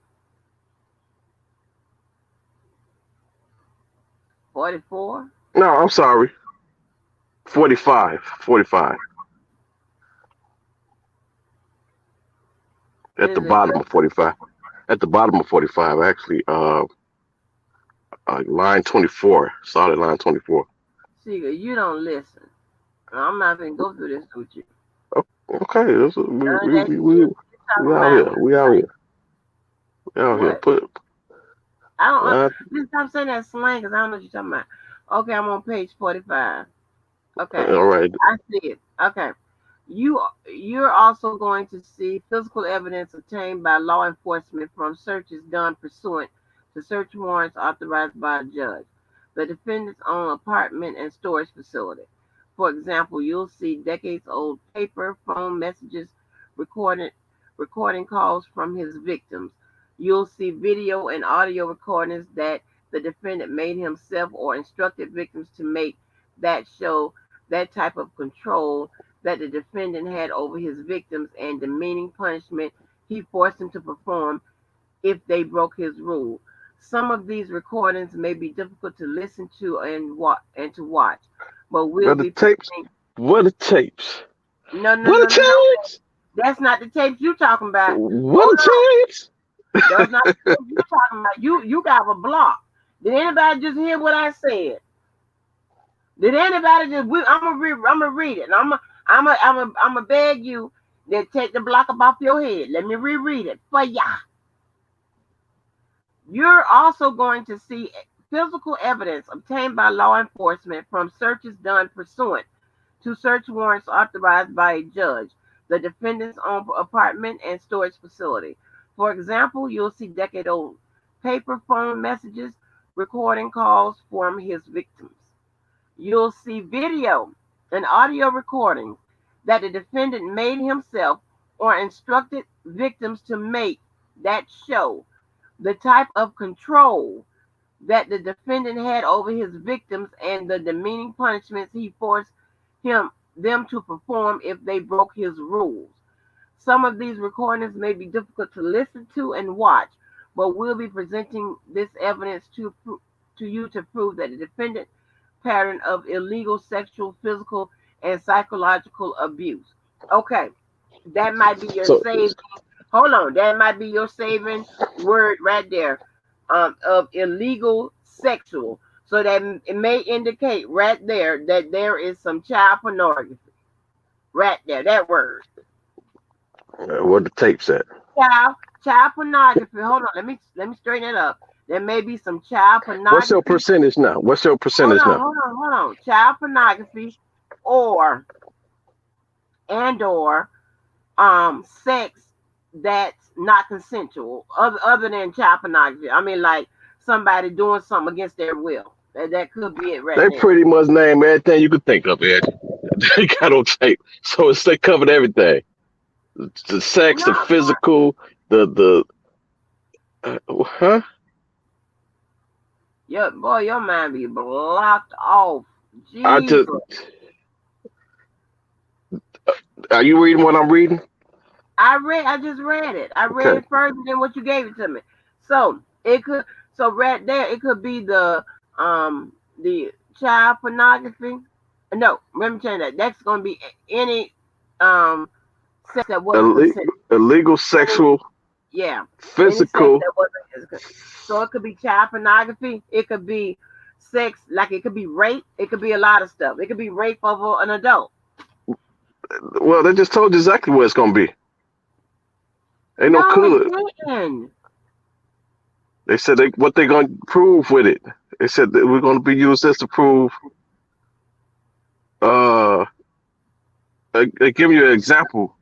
44. No, I'm sorry. 45. 45. At the Is it bottom just of 45. At the bottom of 45, actually, line 24. Solid line 24. Seeger? You don't listen. I'm not gonna go through this with you. Oh, okay. That shit you We talking out about here. was We out like here. We out here. what? Put I don't. line. Just stop saying that slang because I don't know what you're talking about. Okay, I'm on page 45. Okay, All right. I see it. Okay, you're also going to see physical evidence obtained by law enforcement from searches done pursuant to search warrants authorized by a judge. The defendant's own apartment and storage facility. For example, you'll see decades-old paper, phone messages, recorded recording calls from his victims. You'll see video and audio recordings that the defendant made himself or instructed victims to make that show that type of control that the defendant had over his victims and demeaning punishment he forced them to perform if they broke his rule. Some of these recordings may be difficult to listen to and to watch, but we'll What the be tapes? presenting. What the tapes? No, no, What no, the no, no. tapes? That's not the tapes you talking about. What Hold on. the tapes? That's not the tapes you talking about. You got a block. Did anybody just hear what I said? Did anybody just? I'm gonna read it. And I'm gonna beg you to take the block up off your head. Let me reread it for ya. You're also going to see physical evidence obtained by law enforcement from searches done pursuant to search warrants authorized by a judge, the defendant's own apartment and storage facility. For example, you'll see decade-old paper phone messages, recording calls from his victims. You'll see video and audio recordings that the defendant made himself or instructed victims to make that show the type of control that the defendant had over his victims and the demeaning punishments he forced them to perform if they broke his rules. Some of these recordings may be difficult to listen to and watch, but we'll be presenting this evidence to you to prove that the defendant pattern of illegal sexual, physical, and psychological abuse. Okay, that might be your So saving. Hold on, that might be your saving word right there. Of illegal sexual. So that it may indicate right there that there is some child pornography. Right there, that word. where the tapes at? Child child pornography. Hold on, let me straighten it up. There may be some child What's your pornography. percentage now? What's your Hold percentage on, now? hold on, hold on. Child pornography or or sex that's not consensual other than child pornography. I mean like somebody doing something against their will. That could be it right They there. pretty much name everything you could think of, Ed. They got on tape, so they covered everything: the sex, the No, physical, huh? your mind be blocked off. I just Jesus. are you reading what I'm reading? I just read it. I read Okay, it further than what you gave it to me. So it could so right there it could be the child pornography. No, let me change that. That's gonna be any sex that wasn't Ille- consensual. illegal, Any sexual, yeah. Any sex physical. that wasn't so it could be child pornography, it could be sex, like it could be rape, it could be a lot of stuff. It could be rape of an adult. Well, they just told you exactly what it's gonna be. Ain't no No, it could. didn't. They said what they gonna prove with it. They said that we're gonna be used this to prove. Uh, they give you an example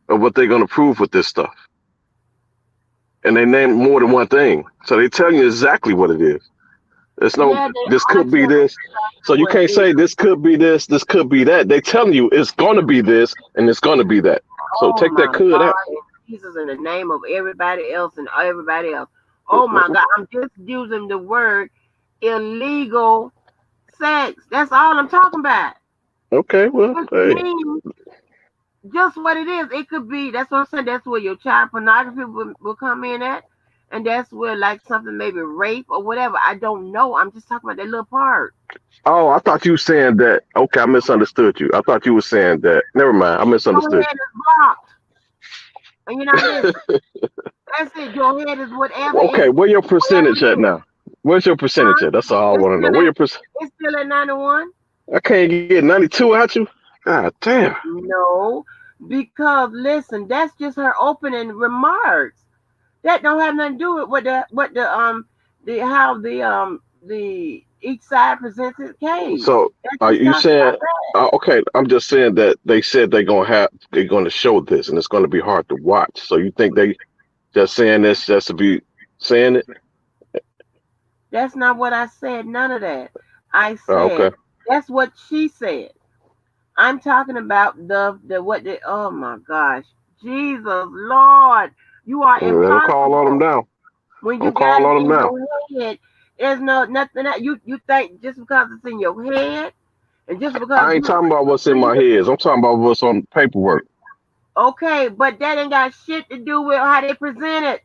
of what they're gonna prove with this stuff, and they name more than one thing. So they tell you exactly what it is. There's no. Yeah, they This are could be telling this. So you you what it can't is. say this could be this. This could be that. They telling you it's gonna be this and it's gonna be that. So Oh take that my could out. God, and Jesus in the name of everybody else and everybody else. Oh my God, I'm just using the word illegal sex. That's all I'm talking about. Okay, well, Which hey. means just what it is. It could be, that's what I'm saying, that's where your child pornography will come in at. And that's where like something maybe rape or whatever. I don't know. I'm just talking about that little part. Oh, I thought you were saying that. Okay, I misunderstood you. I thought you were saying that. Never mind, I Your misunderstood head is blocked and you're not listening. That's it. Your head is you. Okay, where your whatever percentage it at is. now? Where's your percentage Huh? at? That's all I It's want to know. still Where at your percent? it's still at 91. I can't get 92 out you. God damn. No, because listen, that's just her opening remarks. That don't have nothing to do with the how the each side presents its case. So That's are just you talking about saying? that. Okay, I'm just saying that they said they're gonna show this, and it's gonna be hard to watch. So you think they just saying this just to be saying it? That's not what I said. None of that. I Okay. said that's what she said. I'm talking about the what the oh my gosh, Jesus Lord, you are I'm calling on them impossible. now. When I'm you got calling it on them in now. your head, there's nothing that you think just because it's in your head and just because I ain't you talking about what's in my head. I'm talking about what's on paperwork. okay, but that ain't got shit to do with how they present it.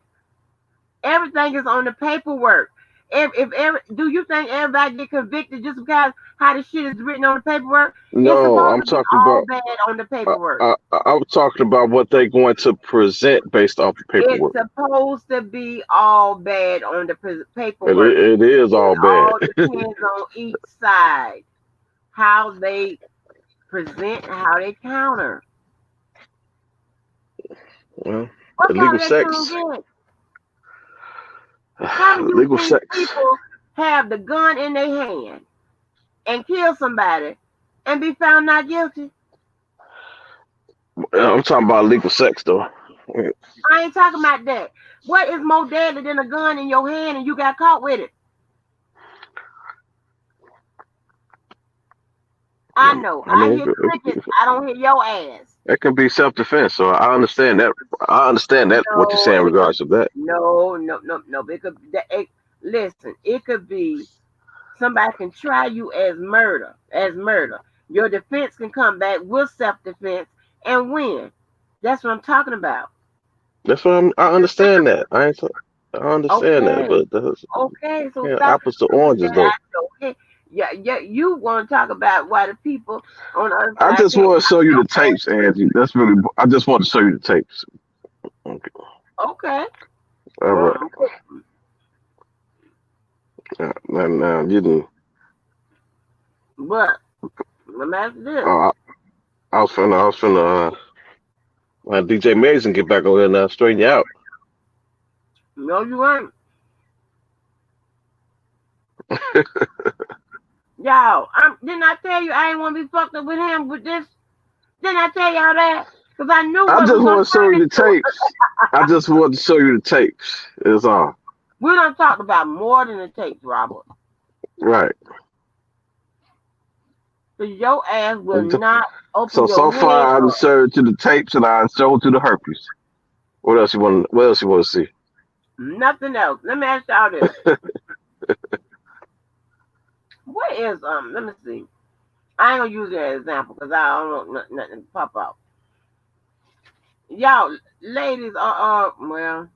Everything is on the paperwork. Do you think everybody get convicted just because how the shit is written on the paperwork? It's No, supposed I'm to be talking all about. bad on the paperwork. I'm talking about what they're going to present based off the It's paperwork. supposed to be all bad on the It, paperwork. it is It all bad. all depends on each side, how they present, how they counter. Well, What illegal counter they gonna sex. get? How do you Illegal think sex. people have the gun in their hand and kill somebody and be found not guilty? I'm talking about illegal sex though. I ain't talking about that. What is more deadly than a gun in your hand and you got caught with it? I I know. I mean, hear crickets. I don't hear your ass. That can be self-defense. So I understand that. I understand that what you're No, saying in it could, regards to that. no. Listen, it could be somebody can try you as murder, Your defense can come back with self-defense and win. That's what I'm talking about. That's what I understand that. I understand that, Okay, but that's okay. So stop apples to putting oranges that though. out your head. Yeah. You want to talk about why the people on the other I side just can't want to show you the stop tapes, Angie. That's really. I just want to show you the tapes. Okay. your ass? Okay. All right. Um, Now you didn't. but let me ask you this. Uh, I was finna. DJ Mason get back over here now, straighten you out. No, you ain't. Y'all, didn't I tell you I ain't want to be fucked up with him with this? Didn't I tell y'all that? Because I knew I what just was going want to to show turn you the into. tapes. I just want to show you the tapes. It's all We done talked about more than the tapes, Robert. right. Because your ass will not open So your head far I up. just showed you the tapes and I showed you the herpes. What else you want? What else you want to see? Nothing else. Let me ask y'all this. What is, let me see. I ain't going to use that example because I don't want nothing to pop out. Y'all, ladies well,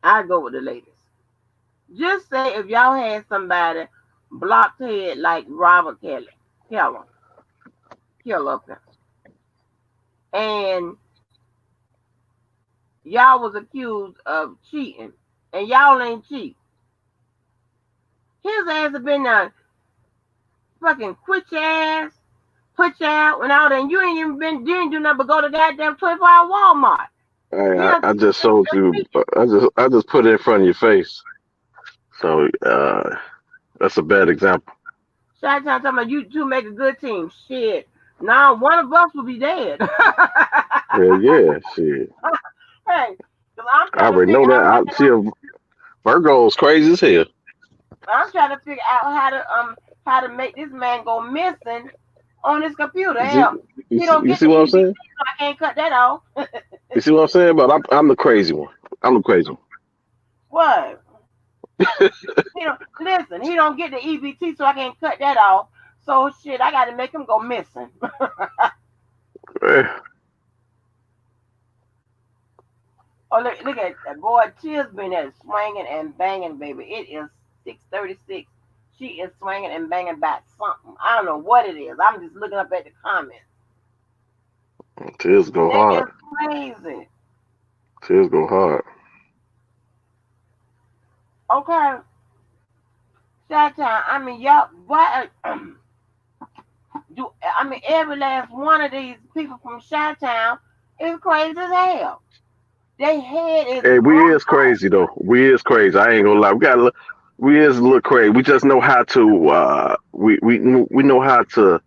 I go with the ladies. Just say if y'all had somebody blocked head like Robert Keller, Keller, and y'all was accused of cheating, and y'all ain't cheat. His ass have been fucking quit your ass, put you out, and all that. And you ain't even been, you ain't do nothing but go to goddamn 24-hour Walmart. He done I just showed you. cheated. I just put it in front of your face. So that's a bad example. Shot talking about you two make a good team. Shit. Now one of us will be dead. Yeah, yeah, shit. Hey, cause I'm I trying to already figure know that. out I see a Virgo's crazy as hell. I'm trying to figure out how to make this man go missing on his computer. You see, Hell, he don't you get see the what I'm EBT, saying? so I can't cut that off. You see what I'm saying? But I'm the crazy one. I'm the crazy one. What? He don't listen. He don't get the EBT, so I can't cut that off. So shit, I got to make him go missing. Eh, Oh look at that boy. Chill's been there swinging and banging, baby. It is 6:36. She is swinging and banging back something. I don't know what it is. I'm just looking up at the comments. Tears go That hard. is crazy. Tears go hard. Okay, Shot. I mean, y'all. Why? Do I mean every last one of these people from Chi-Town is crazy as hell. Their head is Hey, we blocked is off. crazy though. We is crazy. I ain't gonna lie. We is a little crazy. We just know how to. We know how to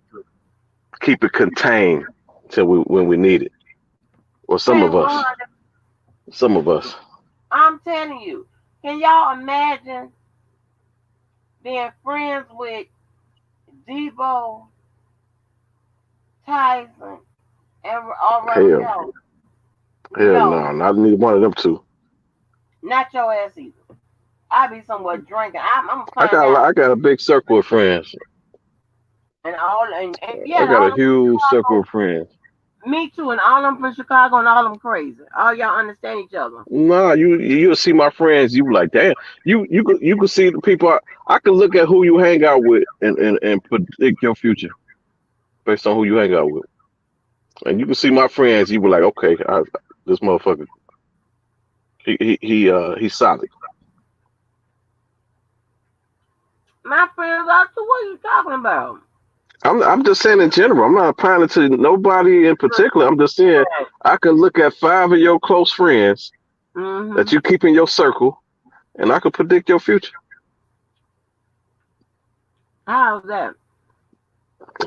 keep it contained till when we need it. Or some Man, of us. 100. Some of us. I'm telling you. Can y'all imagine being friends with Debo, Tyson, and Hell, Russell? hell No, no. Not neither one of them two. not your ass either. I be somewhere drinking. I'm gonna find I out. got a big circle of friends. And yeah, I and got all a them from huge circle Chicago. of friends. Me too, and all them from Chicago, and all them crazy. All y'all understand each other. Nah, you'll see my friends. You be like, damn. You could see the people. I can look at who you hang out with and predict your future based on who you hang out with. And you can see my friends. You be like, okay, this motherfucker, he's solid. My friends are too. What are you talking about? I'm just saying in general. I'm not applying it to nobody in particular. I'm just saying I can look at five of your close friends that Mm-hmm. you keep in your circle, and I can predict your future. How's that?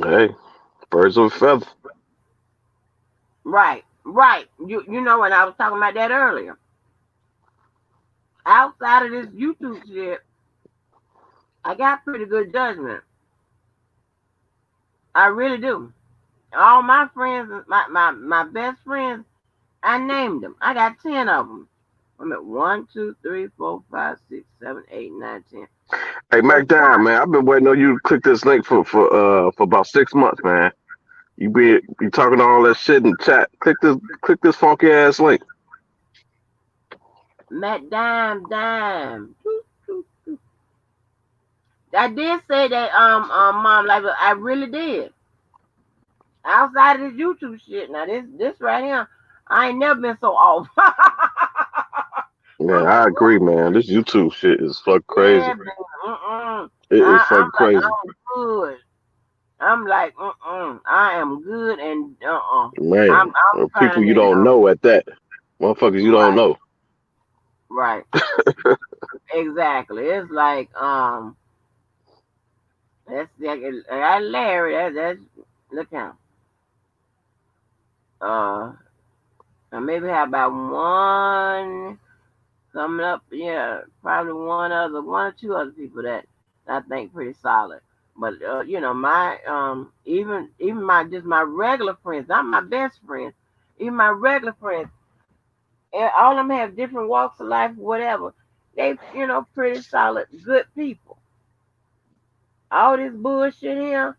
Hey, birds of a feather. Right, right. You know when I was talking about that earlier. Outside of this YouTube shit, I got pretty good judgment. I really do. All my friends, my best friends, I named them. I got 10 of them. I'm at 1, 2, 3, 4, 5, 6, 7, 8, 9, 10. Hey, That's Mac Dime, man, I've been waiting on you to click this link for about 6 months, man. You talking all that shit in chat. Click this funky ass link. Matt Dime. I did say that, mom, like I really did. Outside of this YouTube shit, now this right here, I ain't never been so off. Man, I agree, man. This YouTube shit is fucking Yeah, crazy. man. Mm-mm. It is I'm fucking like, crazy, I'm good. I'm like, I am good and man. I'm People trying you to, don't know at that, motherfuckers you don't right, know. right, exactly. It's like, that's like, that Larry, that's look out. Uh, I maybe have about one coming up. Yeah, probably one or two other people that I think pretty solid. But my even my just my regular friends, not my best friends, even my regular friends, all of them have different walks of life, whatever. They pretty solid, good people. All this bullshit here,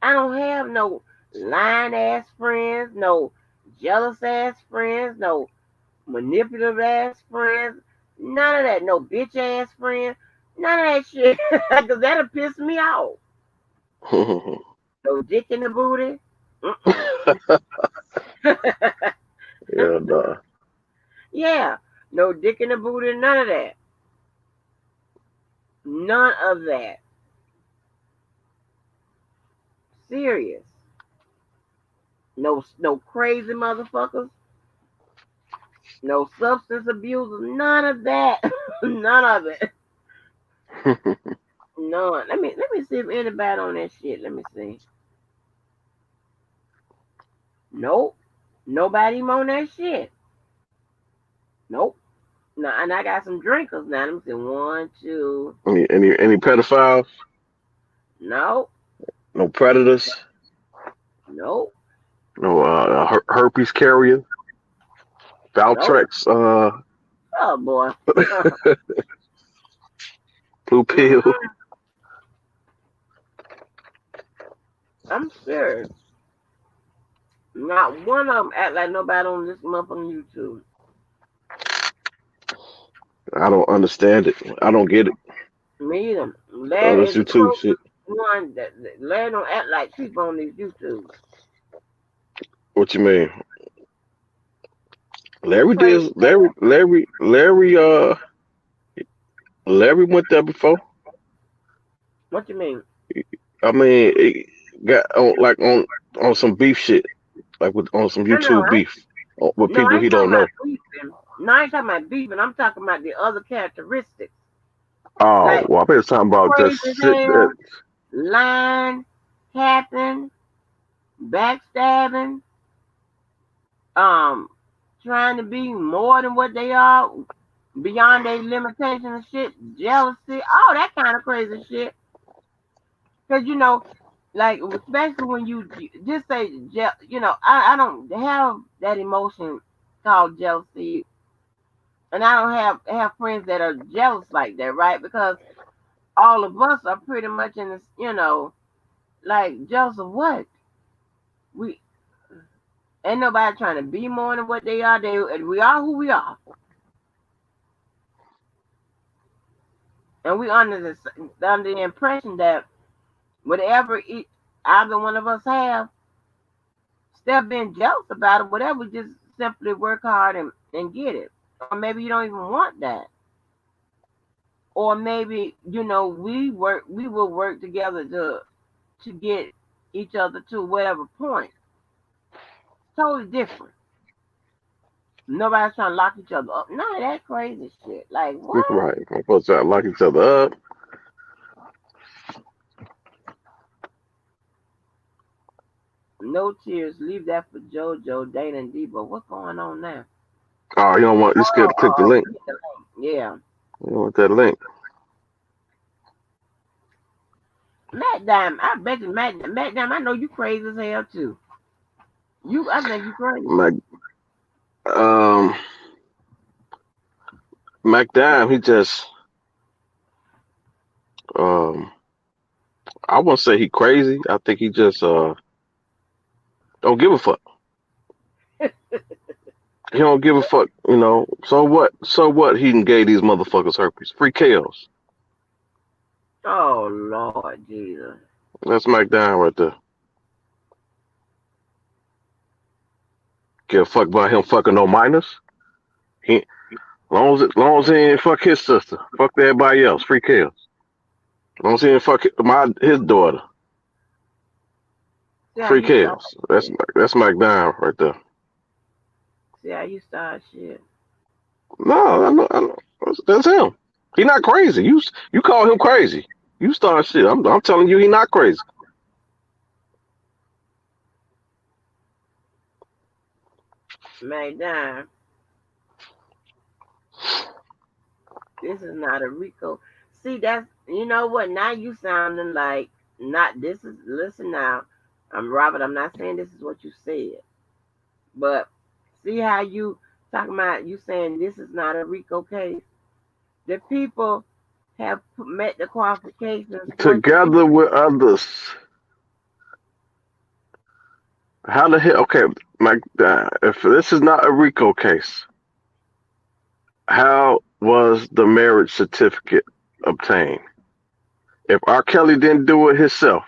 I don't have no lying ass friends, no jealous ass friends, no manipulative ass friends, none of that, no bitch ass friends, none of that shit, because that'll piss me off. No dick in the booty. Mm-mm. Yeah, nah. Yeah, no dick in the booty, none of that. None of that. Serious. No crazy motherfuckers. No substance abusers. None of that. None of it. None. Let me see if anybody on that shit. Let me see. Nope. Nobody on that shit. Nope. No, and I got some drinkers now. Let me see. One, two. Any pedophiles? Nope. No predators? Nope. No herpes carrier? Nope. Valtrex? Oh boy. Blue pill? Mm-mm. I'm serious. Not one of them act like nobody on this motherfucking YouTube. I don't understand it. I don't get it. Me either. Oh, Larry this is the YouTube closest shit. one that Larry don't act like people on these YouTube. What you mean? He Larry crazy. did. Larry went there before. What you mean? I mean, it got on some beef shit, like on some No, no, YouTube beef with I people he ain't talking don't about know. beefing. No, I ain't talking about beefing. I'm talking about the other characteristics. Oh, Like well, I been talking about just crazy as shit that. hell, lying, capping, backstabbing, um, trying to be more than what they are, beyond their limitations and shit, jealousy, all that kind of crazy shit. Cause like especially when you just say, I don't have that emotion called jealousy, and I don't have friends that are jealous like that, right? Because all of us are pretty much in this, like jealous of what we ain't nobody trying to be more than what they are. We are who we are, and we under the impression that whatever either one of us have, instead of being jealous about it, whatever, just simply work hard and get it. Or maybe you don't even want that. Or maybe, we will work together to get each other to whatever point. Totally different. Nobody's trying to lock each other up. None of that crazy shit. Like what? Right, I'm supposed to lock each other up. No tears. Leave that for JoJo, Dana, and Debo. What's going on now? Oh, you don't want you scared to click the link. Yeah. You don't want that link. Matt Dime, I bet you Matt Dime, I know you crazy as hell too. I think you crazy. Mac, um, McDime, he just, um, I wouldn't say he crazy. I think he just don't give a fuck. He don't give a fuck, you know. So what? So what? He done gave these motherfuckers herpes. Free chaos. Oh Lord Jesus. That's McDime right there. Give a fuck about him fucking no minors. He long as he ain't fuck his sister, fuck everybody else. Free chaos. Long as he ain't fuck his daughter. See how Free you start chaos. shit. That's McDime right there. See how you start shit. No, I know. That's him. He not crazy. You call him crazy. You start shit. I'm telling you, he not crazy. McDime, this is not a Rico. See, that's you know what? Now you sounding like not this is listen now. I'm Robert, I'm not saying this is what you said. But see how you talking about you saying this is not a Rico case? The people have met the qualifications for it to be. Together with others. How the hell? Okay, if this is not a RICO case, how was the marriage certificate obtained? If R. Kelly didn't do it himself,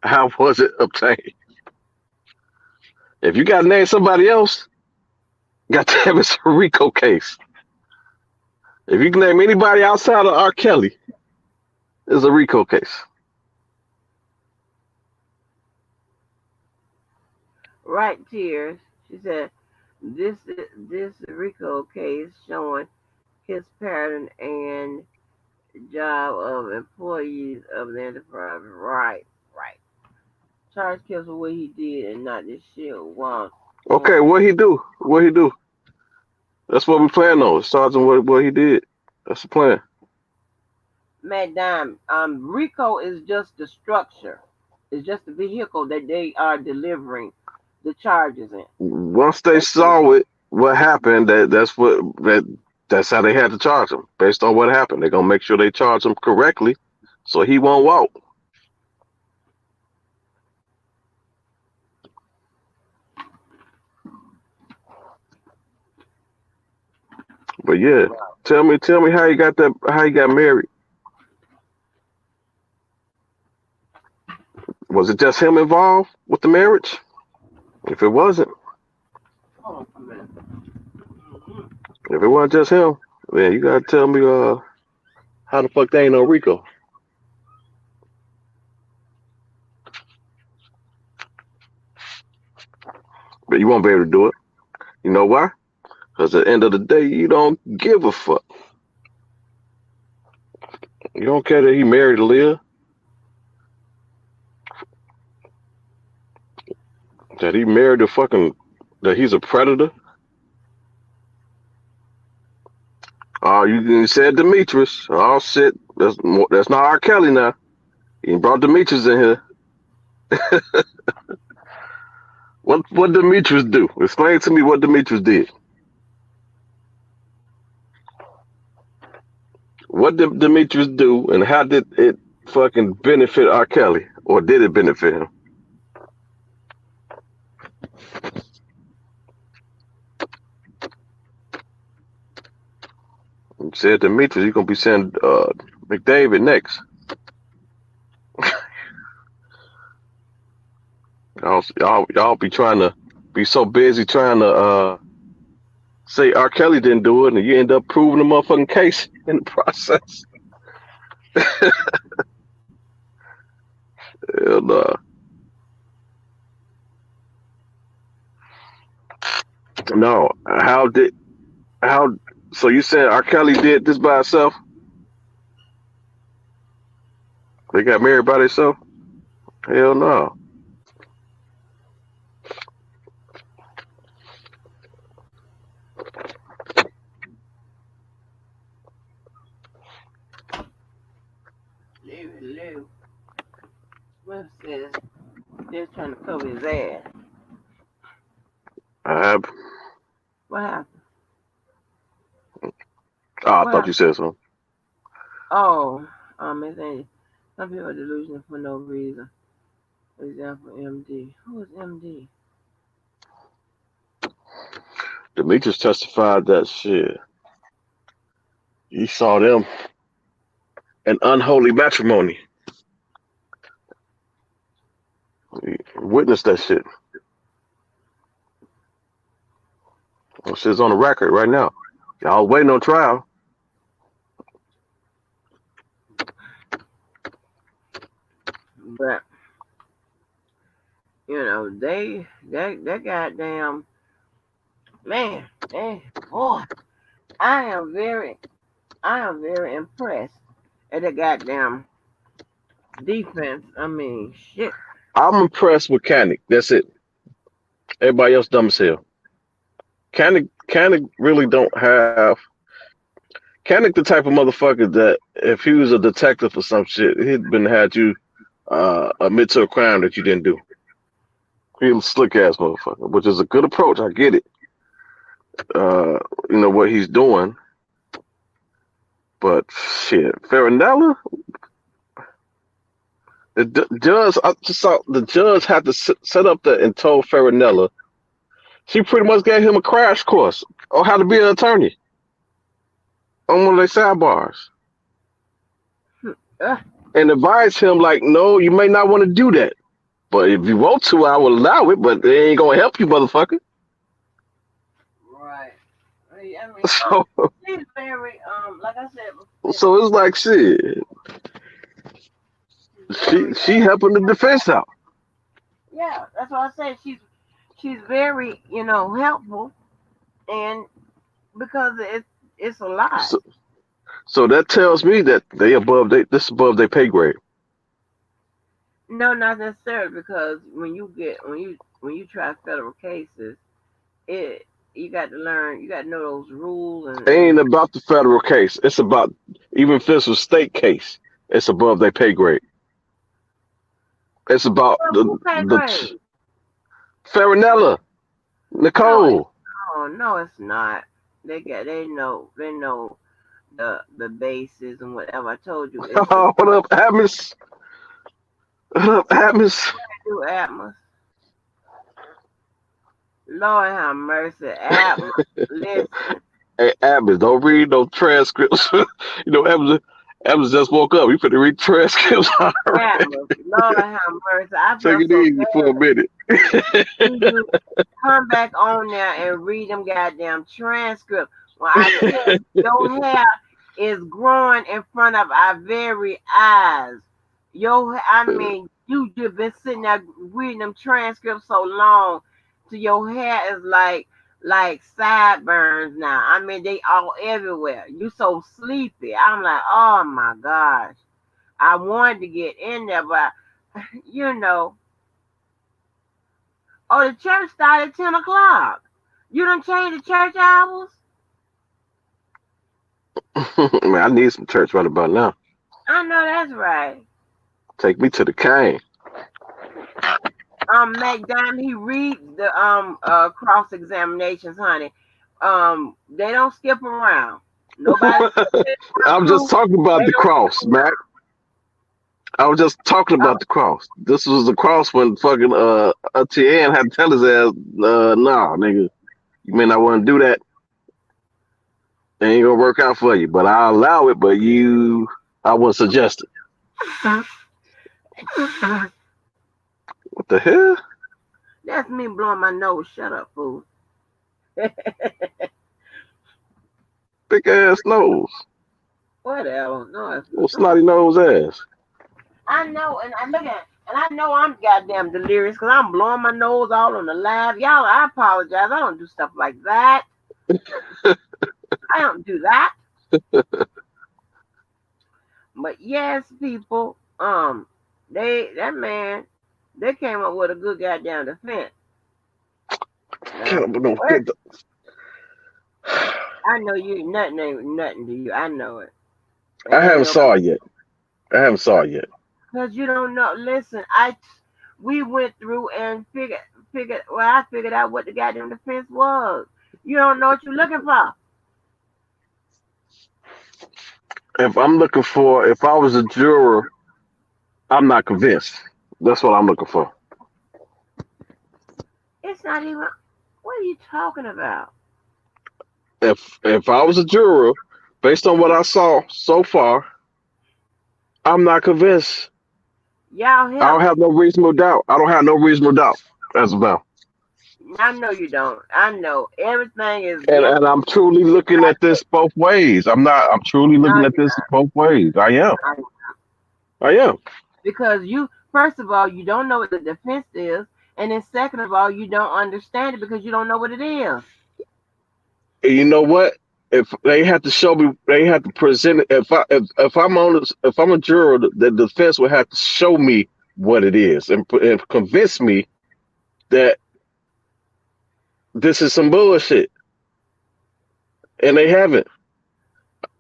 how was it obtained? If you got to name somebody else, goddamn, it's a RICO case. If you can name anybody outside of R. Kelly, it's a RICO case. Right, Tears. She said, this Rico case showing his pattern and job of employees of the enterprise. Right, right. Charge kills for what he did and not this shit. Wow. Okay, what he do? What he do? That's what we plan on. Sergeant, what he did. That's the plan. Madame, Rico is just the structure. It's just the vehicle that they are delivering the charges in. Once they That's what it saw is. it, what happened? That's how they had to charge him based on what happened. They're gonna make sure they charge him correctly, so he won't walk. But yeah, tell me how you got that? How you got married? Was it just him involved with the marriage? If it wasn't, Hold on a minute. if it wasn't just him, then you gotta tell me how the fuck they ain't no Rico. But you won't be able to do it. You know why? Because at the end of the day, you don't give a fuck. You don't care that he married Leah, that he married a fucking, that he's a predator. Oh, you said Demetrius. Oh shit, that's not R. Kelly now. He brought Demetrius in here. What Demetrius do? Explain to me what Demetrius did. What did Demetrius do, and how did it fucking benefit R. Kelly, or did it benefit him? You said Demetrius. You're gonna be saying McDavid next. Y'all be trying to be so busy trying to say R. Kelly didn't do it, and you end up proving the motherfucking case in the process. And, no, how? So you said R. Kelly did this by himself? They got married by themselves? Hell no. Swift says they're trying to cover his ass. What happened? Oh, I What thought you happened? said something. Oh, it's saying some people are delusional for no reason. For example, MD. Who is MD? Demetrius testified that shit. He saw them in unholy matrimony. He witnessed that shit. That shit's on the record right now. Y'all waiting on trial. But that goddamn man, boy, I am very, I am very impressed at the goddamn defense. I mean, shit. I'm impressed with Kanik. That's it. Everybody else dumb as hell. Kanik really don't have. Kanik the type of motherfucker that if he was a detective or some shit, he'd been had you admit to a crime that you didn't do. He's a slick ass motherfucker, which is a good approach. I get it. Uh, what he's doing, but shit, Farinella, judge. I just saw the judge had to set up and told Farinella. She pretty much gave him a crash course on how to be an attorney on one of their sidebars, Uh, and advised him like, no, you may not want to do that, but if you want to, I will allow it, but it ain't gonna help you, motherfucker. right. I mean, So, she's very like I said so it's like shit. she's She very she helping the defense out. yeah. That's why I said she's very helpful, and because it's a lot. So, so that tells me that this above their pay grade. No, not necessarily because when you try federal cases, it you got to learn, you got to know those rules It and ain't about the federal case. It's about even if this was state case, it's above their pay grade. It's about who pay the grade? Farinella, No, it's Nicole. no, it's not. They know the bases and whatever. I told you it's a What up, Atmos? What up, Atmos? new Atmos. Lord have mercy, Atmos. Listen, Hey, Atmos, don't read no transcripts. Atmos just woke up. You finna read transcripts already. Atmos. Lord have mercy. I Take felt it so easy for a bad. minute. When you come back on there and read them goddamn transcripts. When I tell you your hair is growing in front of our very eyes. I mean, you just been sitting there reading them transcripts so long, till your hair is like sideburns now. I mean, they all everywhere. You so sleepy. I'm like, oh my gosh. I wanted to get in there, but you know, oh, the church started at 10 o'clock. You done changed the church hours? Man, I need some church right about now. I know that's right. Take me to the cane. McDime, he reads the cross examinations, honey. They don't skip around. Nobody I'm just through. talking They about the don't skip cross, Mac. around. I was just talking Oh, about the cross. This was the cross when fucking TN had to tell his ass, nah, nigga, you may not want to do that. It ain't gonna work out for you. But I'll allow it, but I wouldn't suggest it. What the hell? that's me blowing my nose. Shut up, fool. Big ass nose. Whatever. No, Little snotty nose ass. I know, and I look at, and I know I'm goddamn delirious because I'm blowing my nose all on the live. Y'all, I apologize. I don't do stuff like that. I don't do that. But yes, people, that man, they came up with a good goddamn defense. Now, what? I know you nothing ain't nothing to you. I know it. It I ain't haven't no saw it yet. I haven't saw it yet. because you don't know. Listen, we went through and figured. Well, I figured out what the goddamn defense was. You don't know what you're looking for. If I'm looking for, if I was a juror, I'm not convinced. That's what I'm looking for. It's not even. What are you talking about? If I was a juror, based on what I saw so far, I'm not convinced. Y'all I don't help. have no reasonable doubt. I don't have no reasonable doubt as of now. I know you don't. I know everything is And against and I'm truly looking at this both ways. I'm not. I'm truly no, looking at you're this both ways. I am. not. I am. Because you, first of all, you don't know what the defense is, and then second of all, you don't understand it because you don't know what it is. And you know what? If they have to show me, they have to present it. If I'm on this, if I'm a juror, the defense would have to show me what it is and convince me that this is some bullshit, and they haven't.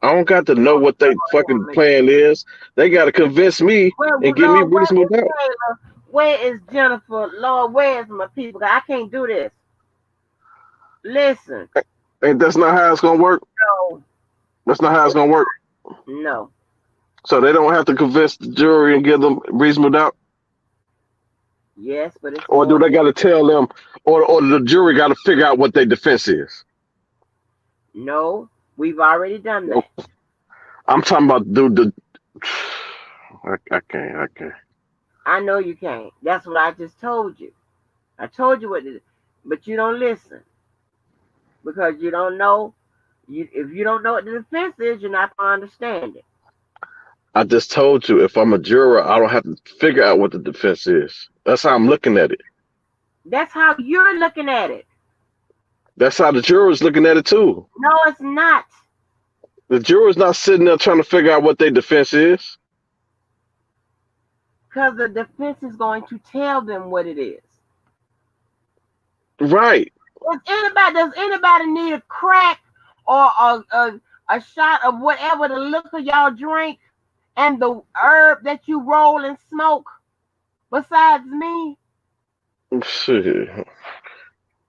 I don't got to know what they fucking plan is. They got to convince me Where, and give me Lord, where reasonable is doubt. Taylor? Where is Jennifer? Lord, where is my people? I can't do this. Listen, And that's not how it's gonna work. no, That's not how it's gonna work. no. So they don't have to convince the jury and give them reasonable doubt, Yes, but it's or do more. they got to tell them, or the jury got to figure out what their defense is? No, we've already done Well, that. I'm talking about the. I can't. I can't. I know you can't. That's what I just told you. I told you what to do, but you don't listen because you don't know. You if you don't know what the defense is, you're not gonna understand it. I just told you if I'm a juror, I don't have to figure out what the defense is. That's how I'm looking at it. That's how you're looking at it. That's how the juror's looking at it too. No, it's not. The juror's not sitting there trying to figure out what their defense is. Because the defense is going to tell them what it is. Right. Does anybody need a crack or a shot of whatever the liquor y'all drink and the herb that you roll and smoke besides me? Shit. As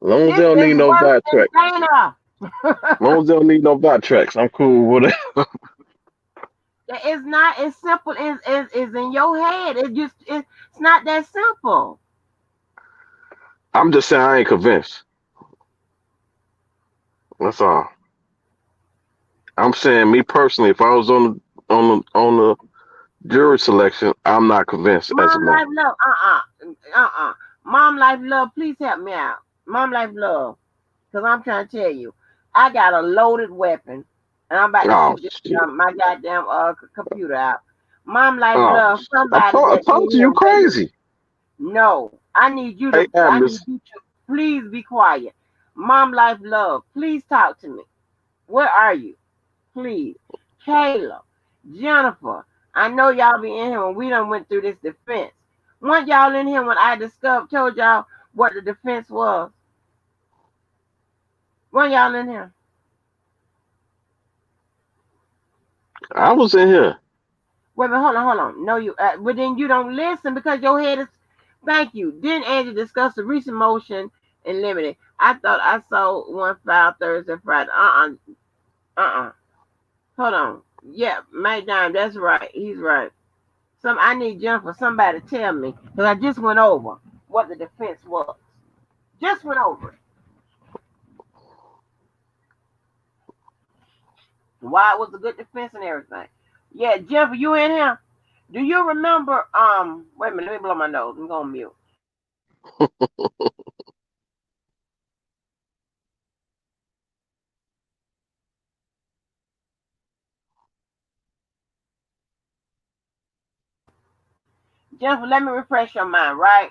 long as they This don't is need no worse vibe than tracks. Dana. As long as they don't need no vibe tracks, I'm cool with it. It's not as simple as in your head. It's not that simple. I'm just saying I ain't convinced. That's all. I'm saying me personally, if I was on the jury selection, I'm not convinced as of Mom now. life love. Mom life love. Please help me out. Mom life love. Cause I'm trying to tell you, I got a loaded weapon, and I'm about to Oh shoot this shit. my goddamn computer out. Mom life Oh, love I somebody told I that's in told you here you waiting. crazy. No, I need you Hey, to. I need Admiss, you to please be quiet. Mom life love. Please talk to me. Where are you? Please, Kayla, Jennifer. I know y'all be in here when we done went through this defense. Weren't y'all in here when I told y'all what the defense was? Weren't y'all in here? I was in here. Wait a minute, hold on. No, but then you don't listen because your head is. Thank you. Didn't Angie discuss the recent motion in limited? I thought I saw one file Thursday, Friday. Hold on. Yeah, Mike Dime, that's right. He's right. I need Jennifer, somebody to tell me because I just went over what the defense was. Just went over it. Why it was a good defense and everything. Yeah, Jennifer, you in here? Do you remember? Wait a minute. Let me blow my nose. I'm going mute. Jennifer, let me refresh your mind, right?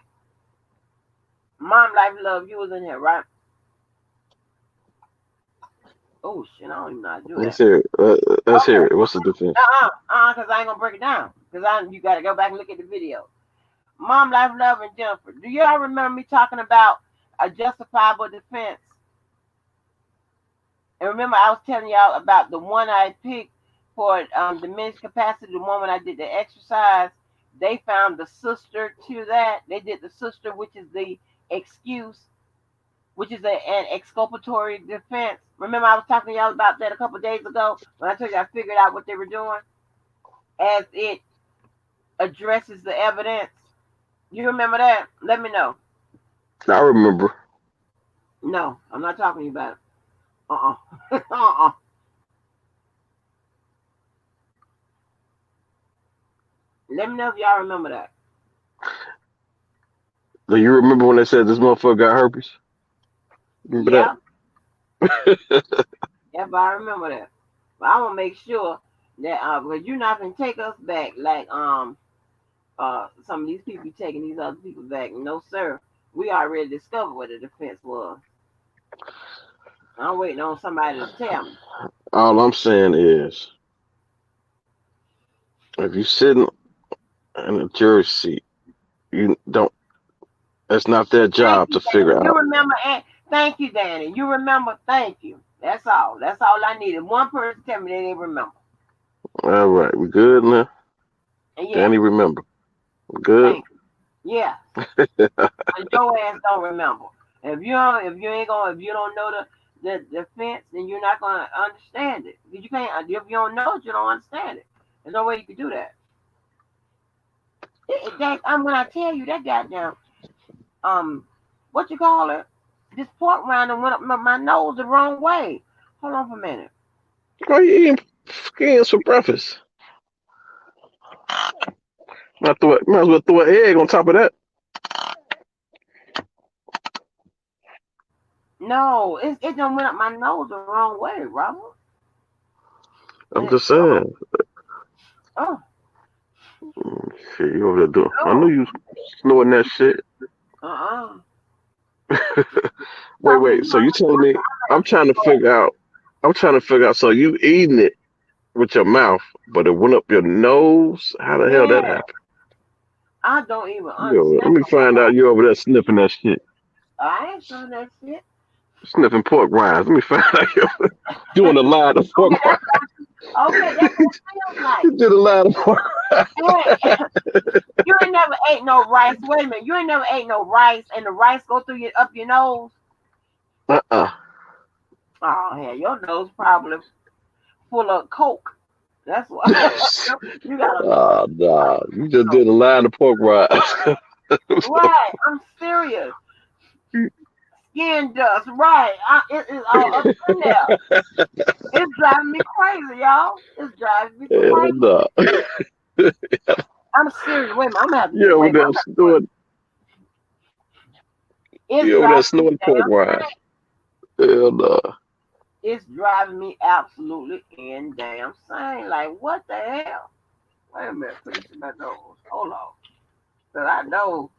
Mom Life Love, you was in here, right? Oh shit, I don't even know how to do Let's that. hear it. Let's hear Okay. it. What's the defense? Because I ain't gonna break it down. Because you gotta go back and look at the video. Mom Life Love and Jennifer, do y'all remember me talking about a justifiable defense? And remember, I was telling y'all about the one I picked for diminished capacity, the one when I did the exercise. They found the sister to that. They did the sister, which is the excuse. which is an exculpatory defense. Remember, I was talking to y'all about that a couple of days ago when I told you I figured out what they were doing as it addresses the evidence. You remember that? Let me know. I remember. No, I'm not talking to you about it. Uh-uh. Let me know if y'all remember that. Do you remember when they said this motherfucker got herpes? Remember Yeah, yep, I remember that. But I want to make sure that but you're not gonna take us back like some of these people taking these other people back. No, sir. We already discovered what the defense was. I'm waiting on somebody to tell me. that? All I'm saying is, if you sitting in a jury seat, you don't. It's not their Thank job you, to figure Danny. You out. remember? Thank you, Danny. You remember? Thank you. That's all. That's all I needed. One person tell me they didn't remember. All right, we good now. And yeah, Danny, remember. We good. thank you. Yeah. And your ass don't remember. If you don't know the defense, then you're not gonna understand it. You can't. If you don't know it, you don't understand it. There's no way you can do that. I'm when I tell you that goddamn what you call it? This pork rind and went up my nose the wrong way. Hold on for a minute. Why you eating skins for breakfast? Might as well throw an egg on top of that. No, it done went up my nose the wrong way, Robert. I'm And just saying. oh, Shit, you over there doing? I knew oh, you was snorting that shit. uh-uh. Talking to Wait. you, So you telling me? I'm I'm trying to figure out. I'm trying to figure out. So you eating it with your mouth, but it went up your nose? How the hell that yeah, happened? I don't even Yo, let understand. me find out you over there sniffing that shit. I ain't doing that shit. Sniffing pork rinds. Let me find out you doing a line of pork Okay, rinds. that's what it feels like. You did a line of pork Hey, you ain't never ate no rice. Wait a minute, you ain't never ate no rice, and the rice go through your up your nose. Uh-uh. Oh hell, your nose probably full of coke. That's why you got a Oh, nah. You just did a line of pork rinds. right. I'm serious. Skin dust, right? It is all up in there. It's driving me crazy, y'all. It's driving me Hell crazy. no. I'm serious. Wait a minute, I'm gonna have to You get. over Wait a minute, there snorting, it's you over there driving me snorting pork damn. rinds. Hell no. It's driving me absolutely in damn insane. Like what the hell? Wait a minute, put this in my nose. Hold on, cause I know.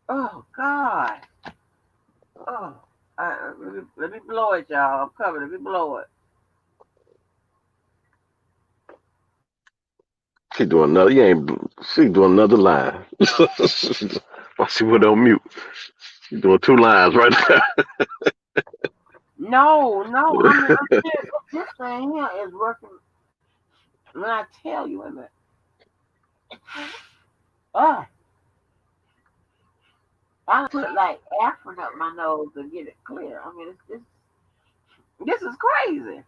Oh God. Oh. Let me blow it, y'all. I'm covered. Let me blow it. She doing another. You ain't. She doing another line. While she went on mute. She doing two lines right there. No, no. I'm serious. This thing here is working. When I tell you, wait a minute. Oh, I put like aspirin up my nose to get it clear. I mean, this is crazy.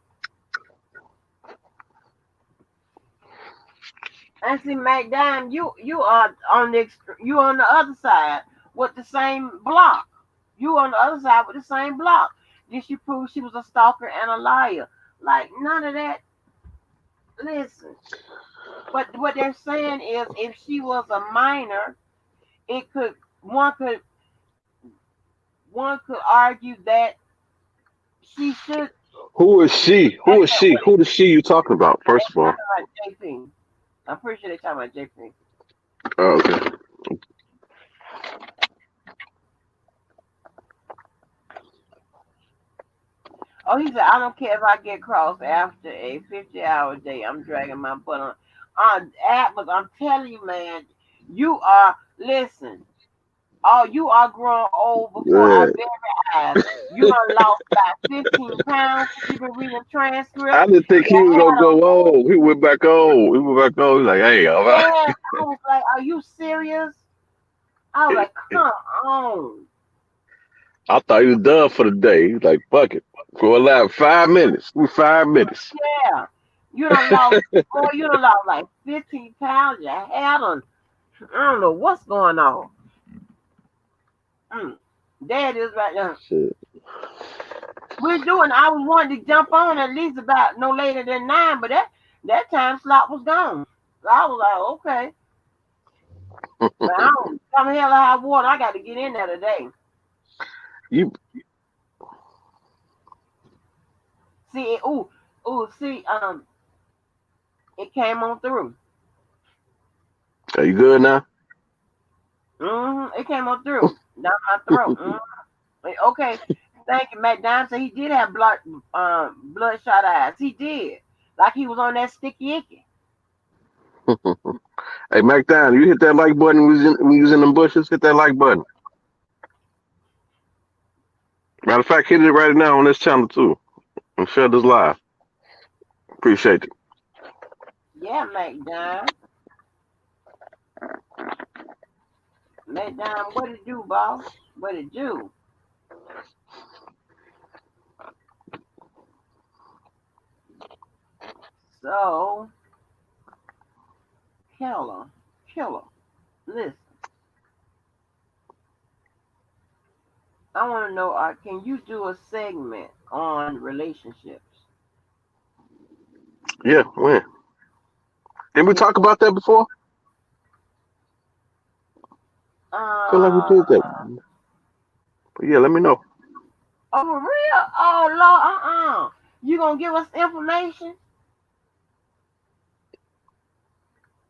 And see, McDime, you are on you on the other side with the same block. You on the other side with the same block. Did she prove she was a stalker and a liar? Like none of that. Listen, but what they're saying is, if she was a minor, it could one could one could argue that she should. Who is she? Who is she? Who the she you talking about? They First of all. talking about JP. I'm pretty sure they talking about JP. Oh, okay. Oh, he said, I don't care if I get crossed after a 50-hour day. I'm dragging my butt on Atlas. I'm telling you, man, you are, listen, oh, you are growing old before our Yeah. very eyes. You done lost about 15 pounds since you've been reading I transcript. didn't think he Your was hair gonna done go moved. on. He went back on. He went back on. He's like, hey, all right. Yeah, I was like, are you serious? I was like, come on. I thought he was done for the day. He was like, fuck it. Go alive 5 minutes. We 5 minutes. Yeah. You done lost, boy, you done lost like 15 pounds. Your hair done, I don't know what's going on. Mm. There it is right now. Shit. We're doing, I was wanting to jump on at least about no later than 9, but that time slot was gone. So I was like, okay. But I don't come hell or high water. I got to get in there today. You See, see, it came on through. are you good now? It came on through down my throat. Okay, thank you, Matt Dime said he did have bloodshot eyes. He did, like he was on that sticky icky. Hey, Mac Down, you hit that like button when you was in them bushes? Hit that like button. Matter of fact, hit it right now on this channel too. And share this live. Appreciate it. Yeah, Mac Dime. Mac Dime, what it do, boss? What it do? So, killer, listen. I want to know, can you do a segment on relationships? Yeah, when? Didn't we Can talk about that before? I feel like we did that. But yeah, let me know. Oh, for real? Oh, Lord, You gonna give us information?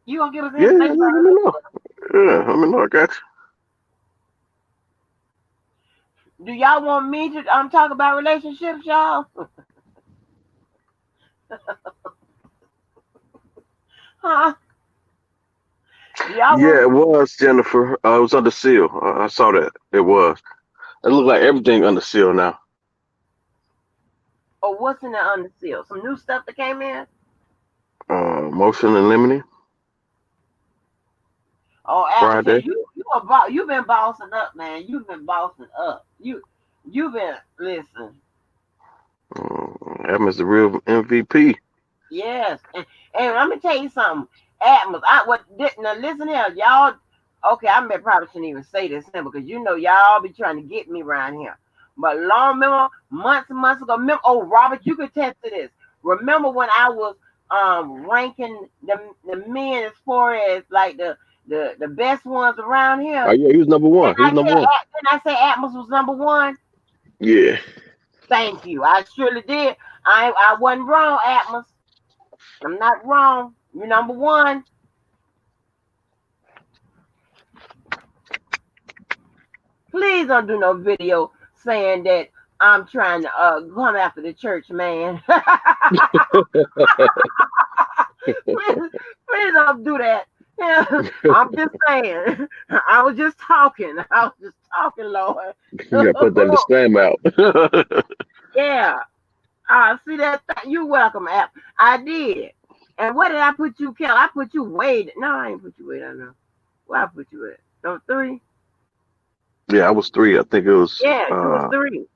You gonna give us Yeah, information let about me know. Yeah, let me know. I got Do y'all want me to talk about relationships, y'all? Huh? Do y'all you. Yeah, want it was, Jennifer. It was under seal. I saw that. It was. It looked like everything under seal now. or what's in the under seal? Some new stuff that came in? Motion and limine Oh, Atmosphere, Friday. you've been bossing up, man. You've been bossing up. You've been listen. Adam's the real MVP. Yes, and let me tell you something. Atmos, now listen here, y'all. Okay, probably shouldn't even say this here because y'all be trying to get me around here. But long remember, months and months ago, Robert, you could test to this. Remember when I was ranking the men as far as like the best ones around Oh here? yeah, he was number one. He was number one. Didn't I say Atmos was number one? Yeah. Thank you. I surely did. I wasn't wrong, Atmos. I'm not wrong. You're number one. Please don't do no video saying that I'm trying to come after the church, man. please don't do that. Yeah, I'm just saying. I was just talking. Lord. You gotta put that disclaimer out. Yeah. See that? You welcome, app. I did. And what did I put you, Kel? I put you way. No, I ain't put you way down there. Where I put you at? Number 3? Yeah, I was 3. I think it was. Yeah, you was 3.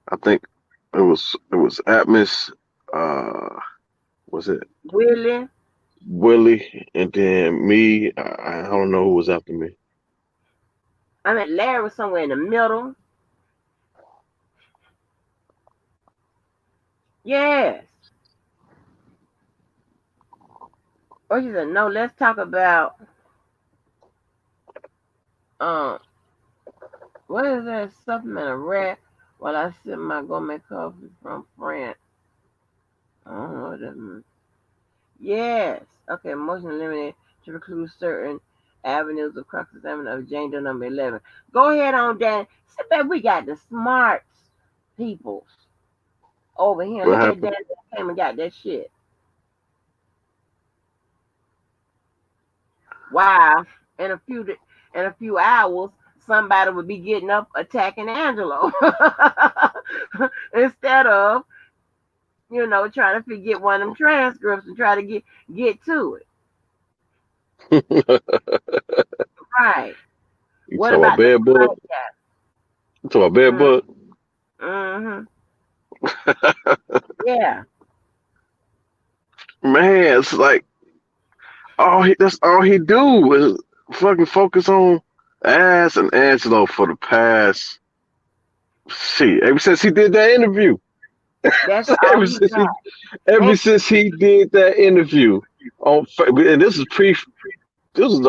I think it was Atmos. Was it Willie, and then me. I don't know who was after me. Larry was somewhere in the middle. Yes. Or she said, no, let's talk about what is that supplement a rat while I sip my gourmet coffee from France. I don't know what that means. Yes. Okay, motion eliminated to preclude certain avenues of cross-examination of Jane Doe number 11. Go ahead on, Dan. See, baby, we got the smart people over here. What Look at happened? Dan came and got that shit. Wow. In a few hours, somebody would be getting up attacking Angelo instead of trying to forget one of them transcripts and try to get to it. Right. You What talking about about the bad boy? podcast? To a bed Mm, bug. mm-hmm. Yeah. Man, it's like that's all he do is fucking focus on ass and Angelo for the past shit. Ever since he did that interview. That's all ever he since he got. ever And since he did that interview and this was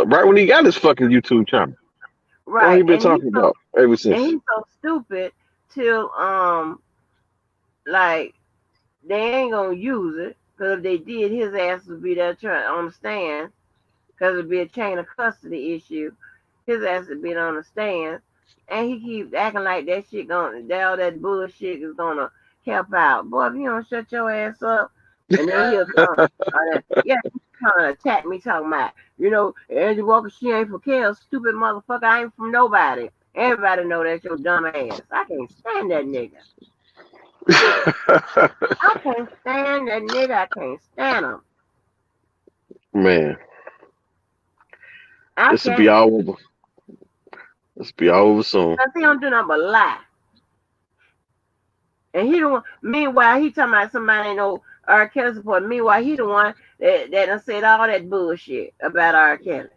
right when he got his fucking YouTube channel. All he right. been talking about ever And since. he's so stupid till like they ain't gonna use it because if they did, his ass would be there trying on the stand because it'd be a chain of custody issue. His ass would be on the stand, and he keeps acting like that shit that all that bullshit is gonna help out. Boy, if you don't shut your ass up, and then he'll come. Yeah, he's trying to attack me, talking about, Angie Walker, she ain't for Kel, stupid motherfucker. I ain't from nobody. Everybody know that's your dumb ass. I can't stand that nigga. I can't stand that nigga. I can't stand him. Man, I this will be can't. all over. This will be all over soon. Cause he don't do nothing but lie. And he the one. Meanwhile, he talking about somebody ain't no R. Kelly support. Meanwhile, he the one that done said all that bullshit about R. Kelly.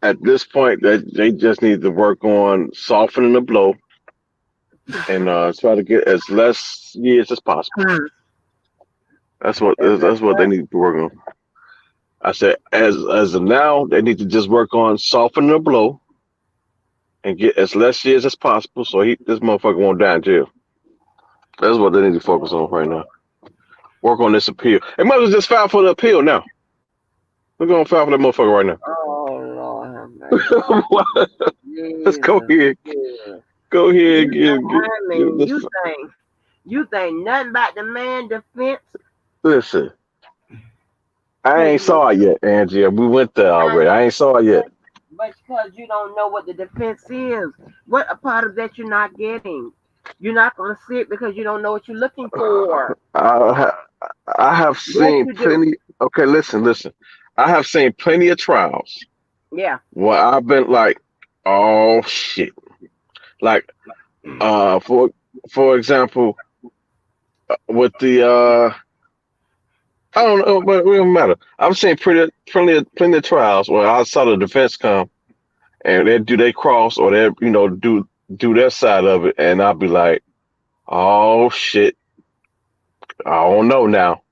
At this point, that they just need to work on softening the blow and try to get as less years as possible. That's That's what they need to work on. I said, as of now, they need to just work on softening the blow and get as less years as possible, so this motherfucker won't die in jail. That's what they need to focus on right now. Work on this appeal. They might as well just file for the appeal now. We're gonna file for that motherfucker right now. Oh Lord have mercy. Let's go Jesus. ahead. Jesus. Go ahead and I give mean, this. you think nothing about the man defense? Listen, I Cause ain't you saw it yet, Angie. We went there I already. I ain't saw it yet. but because you don't know what the defense is. What a part of that you're not getting. You're not gonna see it because you don't know what you're looking for. I, ha- I have Yes, seen you do. plenty. Okay, listen. I have seen plenty of trials Yeah. where I've been like, oh shit. Like, for example, with the I don't know, but it doesn't matter. I've seen plenty of trials where I saw the defense come and they do they cross or they do their side of it, and I'll be like, oh shit, I don't know now.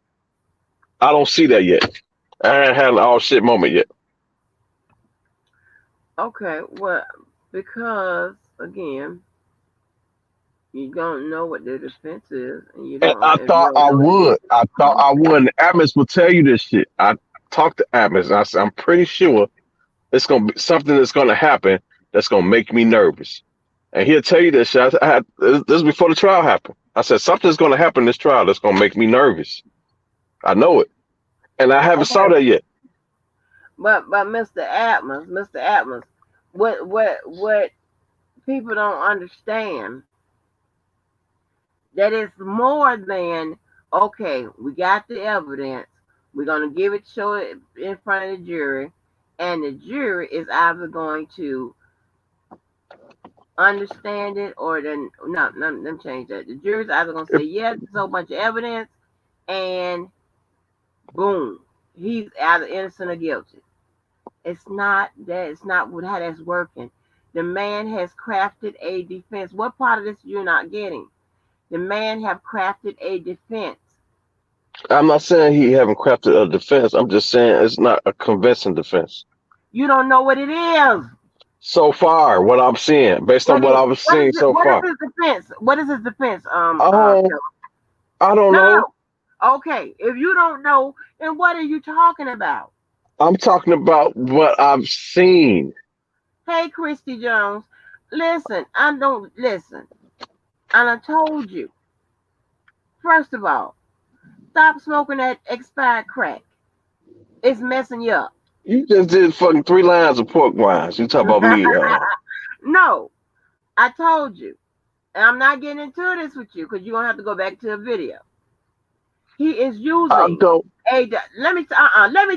I don't see that yet. I ain't had an all shit moment yet. Okay. Well, because again, you don't know what the defense is, and you And don't. If you don't know what the I thought defense I would. And Atmos will tell you this shit. I talked to Atmos, and I said, I'm pretty sure it's gonna be something that's gonna happen that's gonna make me nervous. And he'll tell you this shit. This is before the trial happened. I said something's gonna happen in this trial that's gonna make me nervous. I know it, and I haven't saw okay. that yet. But Mr. Atmos, what people don't understand that it's more than okay. We got the evidence. We're gonna show it in front of the jury, and the jury is either going to understand it or then no, let them change that. The jury's either gonna say yes, there's a whole bunch of evidence, and boom, he's either innocent or guilty. It's not that. It's not how that's working. The man has crafted a defense. What part of this you're not getting? The man have crafted a defense. I'm not saying he haven't crafted a defense. I'm just saying it's not a convincing defense. You don't know what it is. So far, what I'm seeing, based on What what is I've seen so what is far, his defense? What is his defense? oh, Phil? I don't No, know. no. Okay, if you don't know, then what are you talking about? I'm talking about what I've seen. Hey, Christy Jones, listen. I don't listen. And I told you. First of all, stop smoking that expired crack. It's messing you up. You just did fucking 3 lines of pork rinds. You talk about me. No, I told you. And I'm not getting into this with you because you're going to have to go back to a video. He is I using don't. let me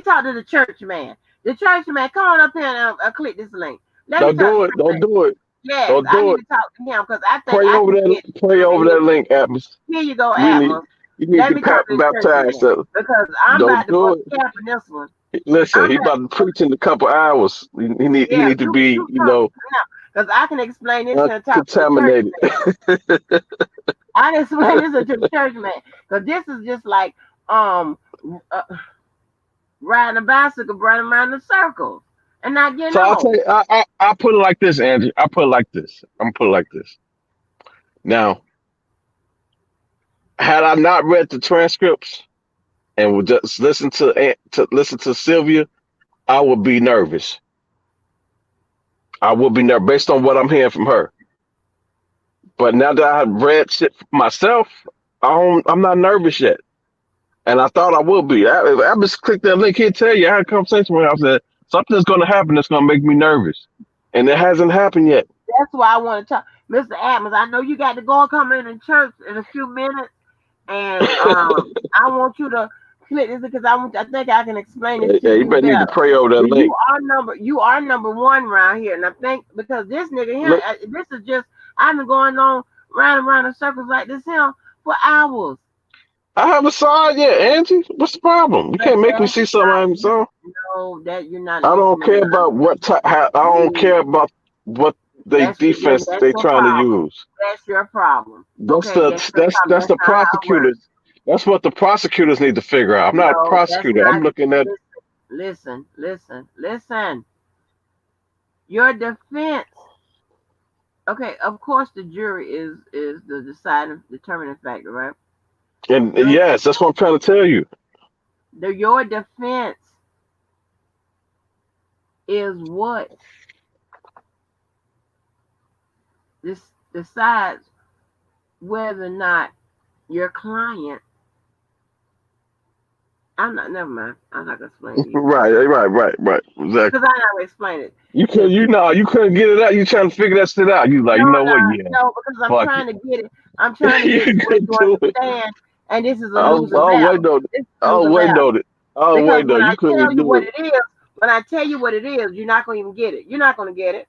talk to the church man. The church man, come on up here and click this link. Let me Don't talk do to it. Don't Trey. do it. Yes, Don't I do need it. to talk to him because I think Pray I over can that. get. Pray over that link, Atmos. Here you go, We need. Atmos. You need Let to me talk to this church baptize man that. because I'm Don't about to do bust it. cap in this one. Listen, I'm he about about to preach in a couple hours. He yeah, need to be, you come now because I can explain this and talk to the church uncontaminated. man. I can explain this to the church man because this is just like uh, riding a bicycle, running around in circles and not getting So I'll tell old. you, I put it like this, Angie. I put it like this. I'm gonna put it like this. Now, had I not read the transcripts and would just listen to Sylvia, I would be nervous. I would be nervous based on what I'm hearing from her. But now that I've read shit myself, I'm not nervous yet. And I thought I would be. I just clicked that link here, tell you, I had a conversation with her. I said, something's going to happen that's going to make me nervous. And it hasn't happened yet. That's why I want to talk, Mr. Adams. I know you got to go and come in church in a few minutes, and I want you to click this because I think I can explain this to Yeah, you you better need to better. pray over that link. You are number one around here, and I think because this nigga here, Look, this is just I've been going on round and round in circles like this here for hours. I haven't saw it yet, Angie. What's the problem? You But can't make me that's see something I haven't not saw. no that you're not I don't listening. care about I don't You, care about what they defense that's they your trying to problem. use. That's your problem. That's Okay, the that's your problem. that's That's the not how it works. prosecutors. That's what the prosecutors need to figure out. I'm not a No, that's prosecutor. I'm not. looking at. Listen. Your defense. Okay, of course the jury is the determining factor, right? And Your yes, that's what I'm trying to tell you. your defense is what this decides whether or not your client. I'm not. Never mind. I'm not gonna explain to you Right. because Exactly. I'm not gonna explain it. You could, If you couldn't get it out. You trying to figure that shit out. You like, no, you know what? Yeah, no, because I'm fuck trying it. to get it. I'm trying to get to You where couldn't you do it. understand. And this is a I was, losing I was battle. waiting on it. This is a I was losing waiting battle on it. I was because waiting on it. You couldn't do it. when I tell you what it is, you're not gonna even get it. You're not gonna get it.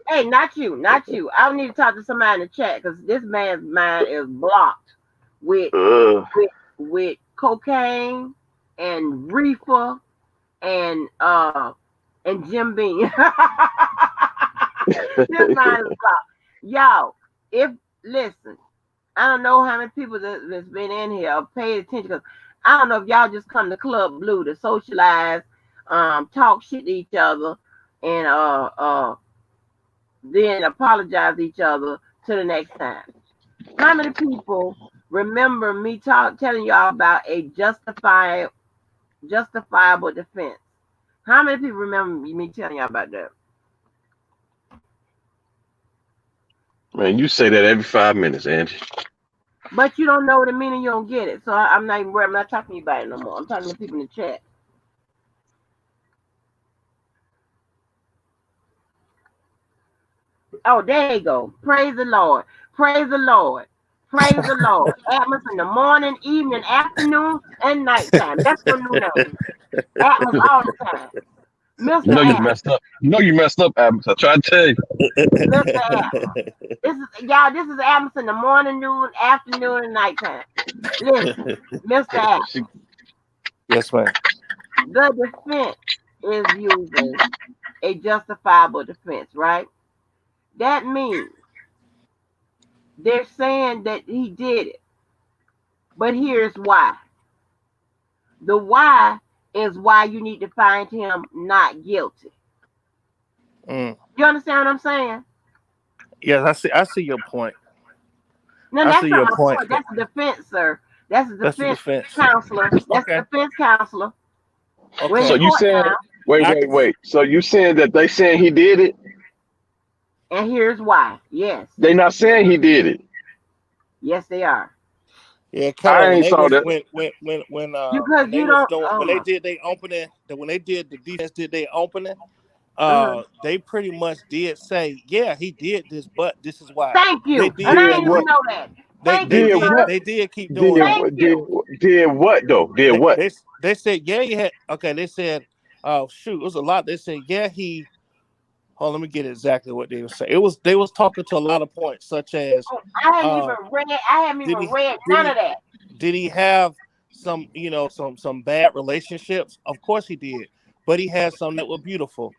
Hey, not you, not you. I need to talk to somebody in the chat because this man's mind is blocked with Ugh. with cocaine and reefer and Jim Beam. This mind is blocked. Y'all, if listen, I don't know how many people that's been in here or paid attention because I don't know if y'all just come to Club Blue to socialize, talk shit to each other, and then apologize to each other to the next time. How many people remember me telling y'all about a justifiable defense? How many people remember me telling y'all about that? Man, you say that every 5 minutes, Angie. But you don't know the meaning, you don't get it. So I'm not even worried. I'm not talking to you about it no more. I'm talking to people in the chat. Oh, there you go. Praise the Lord. Praise the Lord. Praise the Lord. Atmos in the morning, evening, afternoon, and nighttime. That's your new name. Atmos all the time. You Mr. know you Atmos. messed up. You know you messed up, Adams. I tried to tell you. Mr. Atmos. This is Atmos in the morning, noon, afternoon, and nighttime. Listen, Mr. Atmos. Yes, ma'am. The defense is using a justifiable defense, right? That means they're saying that he did it. But here's why. The why is why you need to find him not guilty. Mm. You understand what I'm saying? Yes, I see your point. No, I that's see not your my point. point. That's the defense, sir. That's the That's the defense defense. counselor. That's the Okay. defense counselor. We're in So the Okay. you court saying now, I wait. So you saying that they saying he did it? and here's why. Yes. They not saying he did it. Yes, they are. Yeah, I Carol, when ain't they saw was that. Because when they you was don't. doing when they Oh, did they opening when they did the defense did they opening, uh-huh. they pretty much did say, yeah, he did this, but this is why. Thank They you. And did I Did didn't what? even know that. Thank you, Did what? sir. they keep doing Did that. Thank what? you. Did what though? Did They what? they they said, yeah, he had okay, they said oh shoot, it was a lot. They said, yeah, he. Hold on, let me get exactly what they were saying. They was talking to a lot of points, such as, I haven't did even he read did none he of that. did he have some some bad relationships? Of course he did, but he had some that were beautiful.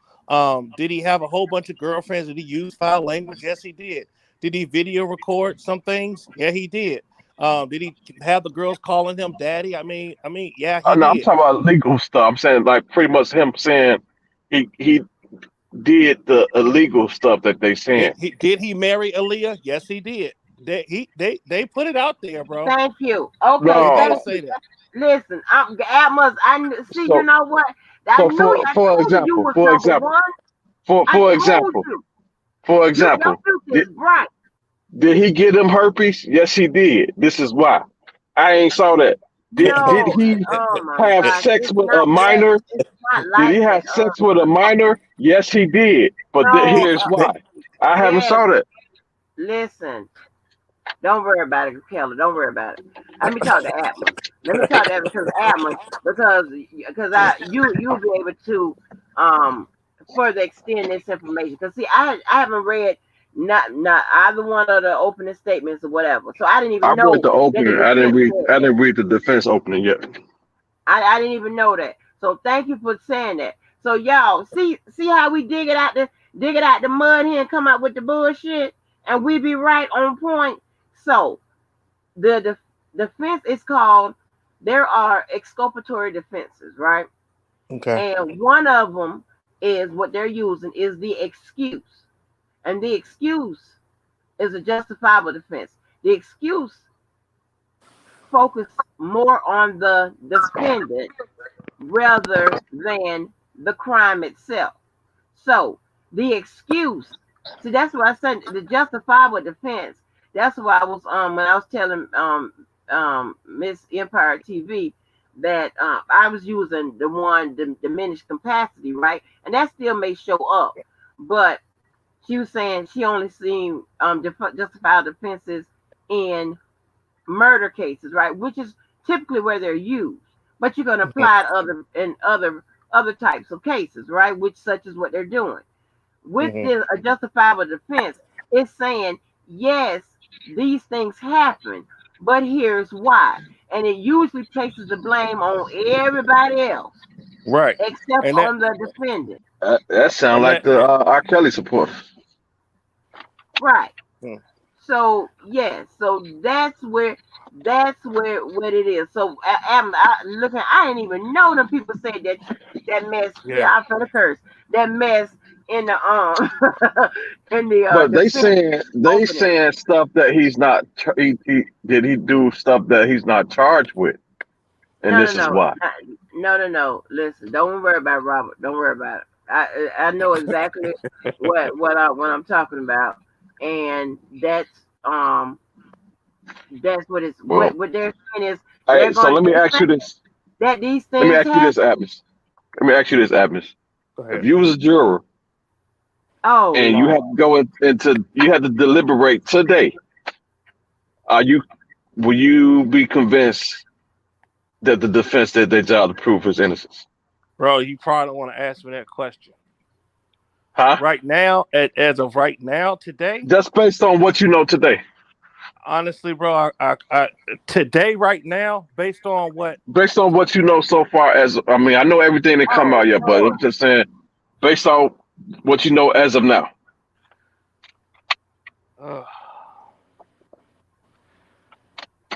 Did he have a whole bunch of girlfriends? Did he use foul language? Yes, he did. Did he video record some things? Yeah, he did. Did he have the girls calling him daddy? Yeah, he No, I'm did. talking about legal stuff. I'm saying like pretty much him saying he did the illegal stuff that they saying. Did he marry Aaliyah? Yes, he did. They put it out there, bro. Thank you. Okay, They No, did thank you. say that. Listen, Atmos, see. You so know what? I so knew. I for told you you example, was number one. I for told example, you. for Your example, future is bright. did he get him herpes? Yes, he did. This is why. I ain't saw that. Did No. he Oh my have gosh. sex It's with not a that. minor? It's not Did he like that. have sex with a minor? Yes, he did. But No. here's why. I haven't Yes. saw that. Listen. Don't worry about it, Kelly. Don't worry about it. Let me talk to Atmos. Let me talk to Atmos because you'll be able to further extend this information. Because see, I haven't read not either one of the opening statements or whatever. So I didn't I even read know the that the opening. defense said I that. didn't read the defense opening yet. I didn't even know that. So thank you for saying that. So y'all see how we dig it out the mud here and come out with the bullshit, and we be right on point. So the defense is called. There are exculpatory defenses, right? Okay. And one of them is what they're using is the excuse, and the excuse is a justifiable defense. The excuse focus more on the defendant rather than the crime itself. So the excuse, see, that's what I said. The justifiable defense. That's why I was when I was telling Miss Empire TV that I was using the diminished capacity, right? And that still may show up, but she was saying she only seen justifiable defenses in murder cases, right? Which is typically where they're used. But you're going to apply it other types of cases, right? Which such is what they're doing. With Mm-hmm. this a justifiable defense, it's saying, yes, these things happen, but here's why. And it usually places the blame on everybody else Right. except And that on the defendant. That sounds and like that the R. Kelly supporter. Right. mm, So yes, so that's where what it is. So looking, I didn't even know them people said that mess. yeah. Yeah, I felt a curse. That mess in the in the But defense they opening. saying stuff that he's not. Did he do stuff that he's not charged with? And No, no, this is no, why. no. Listen, don't worry about Robert. Don't worry about it. I know exactly what I'm talking about, and that's what it's Well, what they're saying is hey, so let me they're ask you saying this. that these Let me things ask you happen. this, Atmos. Let me ask you this, Atmos. Go If ahead. you was a juror Oh and you had Lord. to go into, you had to deliberate today, are you, will you be convinced that the defense did their job to prove his innocence? Bro, you probably don't want to ask me that question. Huh? Right now, as of right now, today, Just based on what you know today. honestly, bro, today, right now, based on what Based on what you know so far as, I mean, I know everything that come Oh out yet, but Lord. I'm just saying, based on what you know as of now. uh,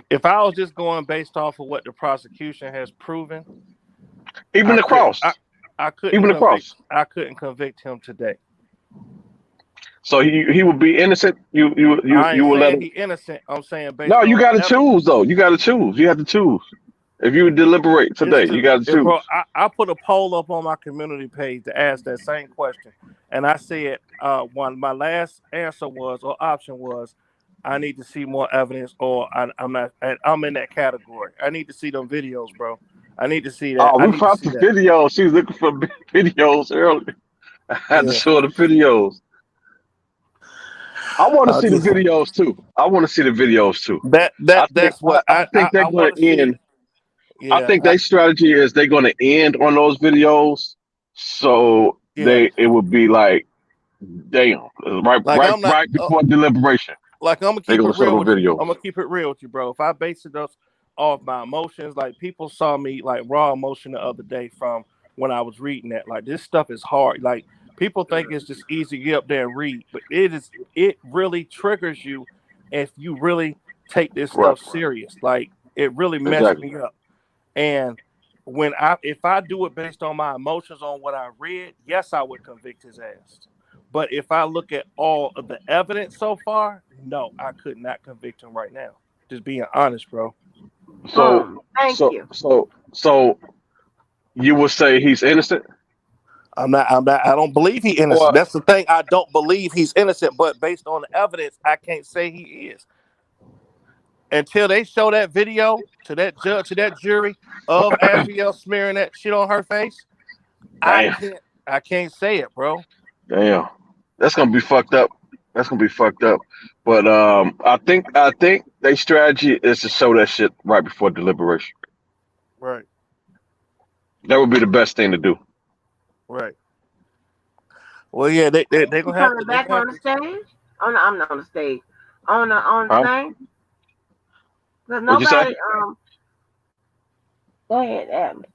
if I was just going based off of what the prosecution has proven, Even I the couldn't cross. I couldn't Even the convict cross. him today. So he would be innocent. I You ain't will let saying him. he innocent. I'm saying No, based you on got the to evidence. choose though. You got to choose. You have to choose. If you deliberate It's today, you to got to bro. choose. I put a poll up on my community page to ask that same question, and I said one. My last answer was or option was, I need to see more evidence, or I'm not. I'm in that category. I need to see them videos, bro. I need to see that. Oh, I we need to found see the that. videos. She was looking for videos earlier. I had to Yeah. show her the videos. I want to I see the just videos too. I want to see the videos too. that's what I think they're I going want to to end. see. I Yeah. think their strategy is they're going to end on those videos So Yeah, it would be like, damn, like I'm not right before deliberation, like I'm gonna they keep gonna it show real the with you. video. I'm gonna keep it real with you, bro. If I base it off my emotions, like people saw me like raw emotion the other day from when I was reading that. Like this stuff is hard. Like people think it's just easy to get up there and read, but it really triggers you if you really take this Right, stuff serious. Like it really messed exactly. me up. And if I do it based on my emotions on what I read, yes, I would convict his ass. But if I look at all of the evidence so far, no, I could not convict him right now. Just being honest, bro. So Boom. Thank you. so you would say he's innocent, I don't believe he innocent. or That's the thing. I don't believe he's innocent, but based on the evidence, I can't say he is. Until they show that video to that judge, to that jury of Asriel smearing that shit on her face, I damn, can't I can't say it, bro. damn, that's gonna be fucked up. That's gonna be fucked up. But I think their strategy is to show that shit right before deliberation. Right, That would be the best thing to do. right. Well, yeah, they You gonna have to coming they back gonna have on the to. stage? I'm not on the stage. On the Huh? thing? Because What'd you say? nobody go ahead, Adam.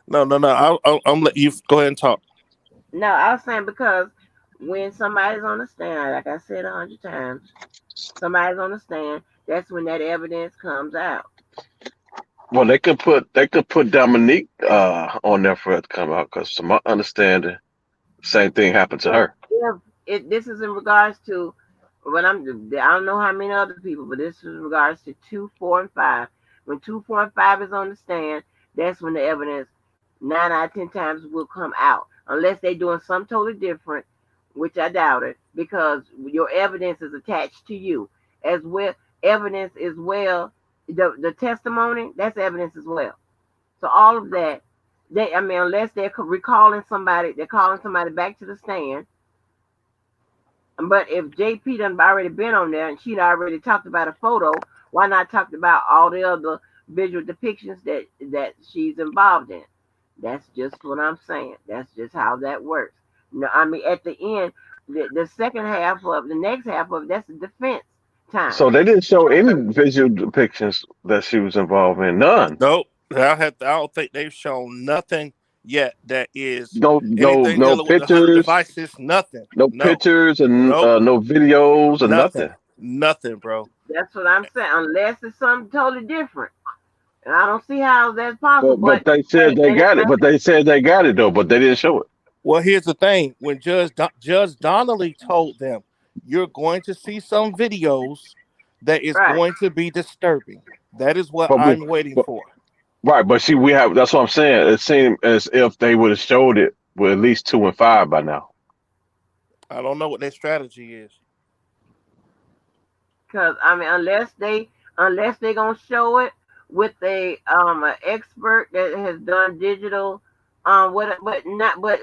No, no, no. I'm let you go ahead and talk. No, I was saying because when somebody's on the stand, like I said 100 times, somebody's on the stand, that's when that evidence comes out. Well, they could put Dominique on there for it to come out because, to my understanding, same thing happened to her. If this is in regards to when I don't know how many other people, but this is in regards to 2, 4, and 5. When 2, 4, and 5 is on the stand, that's when the evidence 9 out of 10 times will come out, unless they're doing something totally different, which I doubt it, because your evidence is attached to you as well. Evidence as well, the testimony, that's evidence as well. So all of that, I mean, unless they're recalling somebody, they're calling somebody back to the stand. But if JP done already been on there and she'd already talked about a photo, why not talk about all the other visual depictions that she's involved in? That's just what I'm saying. That's just how that works. No, I mean at the end, the second half of the next half of that's the defense time. So they didn't show any visual depictions that she was involved in. None. Nope. I don't think they've shown nothing yet that is anything No dealing with the 100 pictures, devices. Nothing. no No. pictures, and Nope. no videos or Nothing. nothing. Nothing, bro. That's what I'm saying. Unless it's something totally different, and I don't see how that's possible. But But they said hey, they got it. But they said they got it though. But they didn't show it. Well, here's the thing. When Judge Donnelly told them, you're going to see some videos that is right. going to be disturbing. That is what But, I'm waiting but for. right. But see, we have. That's what I'm saying. It seemed as if they would have showed it with at least 2 and 5 by now. I don't know what their strategy is. Because I mean, unless they gonna show it with an expert that has done digital, but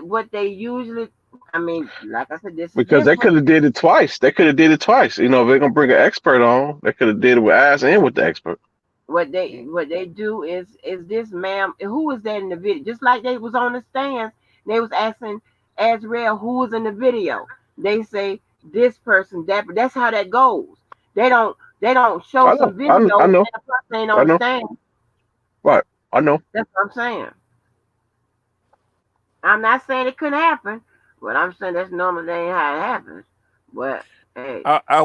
what they usually, I mean, like I said, this is Because they different. could have did it twice. They could have did it twice. You know, if they're gonna bring an expert on, they could have did it with eyes and with the expert. What they do is this, ma'am, who is that in the video? Just like they was on the stands, they was asking Azrael who was in the video. They say this person, that, that's how that goes. They don't show I know. some video and I know. the person ain't I on the know. stand. Right. I know. That's what I'm saying. I'm not saying it couldn't happen, but I'm saying that's normally ain't how it happens. But hey, I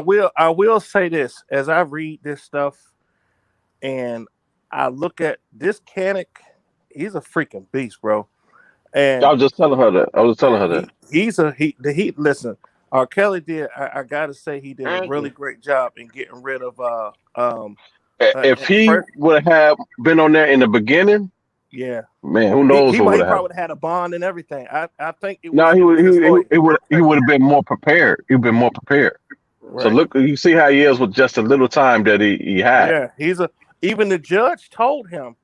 will say this as I read this stuff and I look at this Canic, he's a freaking beast, bro. I And was just telling her that. I was telling her that. he's a he listen, R. Kelly did I gotta say he did a thank really you. great job in getting rid of If at he first, would have been on there in the beginning, yeah. man, who He knows he, what might- would he have probably happened? would have had a bond and everything. I think it No, was his lawyer. he would have been more prepared. He'd been more prepared. So Right. look, you see how he is with just a little time that he had. Yeah. Even the judge told him,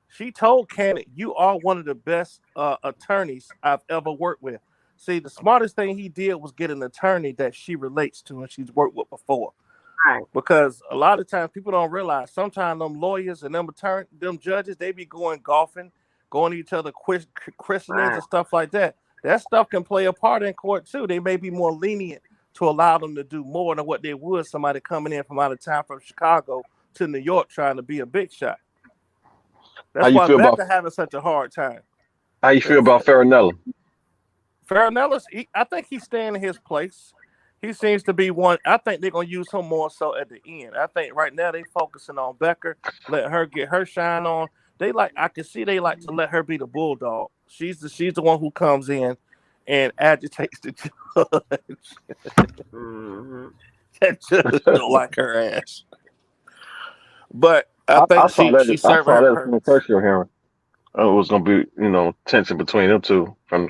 she told Canic, you are one of the best attorneys I've ever worked with. See, the smartest thing he did was get an attorney that she relates to and she's worked with before. Right. Because a lot of times people don't realize sometimes them lawyers and them judges, they be going golfing, going to each other christenings Right. and stuff like that. That stuff can play a part in court too. They may be more lenient to allow them to do more than what they would somebody coming in from out of town from Chicago to New York trying to be a big shot. How That's you why feel about Becca having such a hard time. how you feel about Farinella? Farinellis, I think he's staying in his place. He seems to be one. I think they're gonna use him more so at the end. I think right now they focusing on Becker, letting her get her shine on. I can see they like to let her be the bulldog. She's the one who comes in and agitates the judge. Mm-hmm. That judge don't like her ass. But I I think saw that. she's I serving saw her that from the purpose. first year hearing. It was gonna be tension between them two from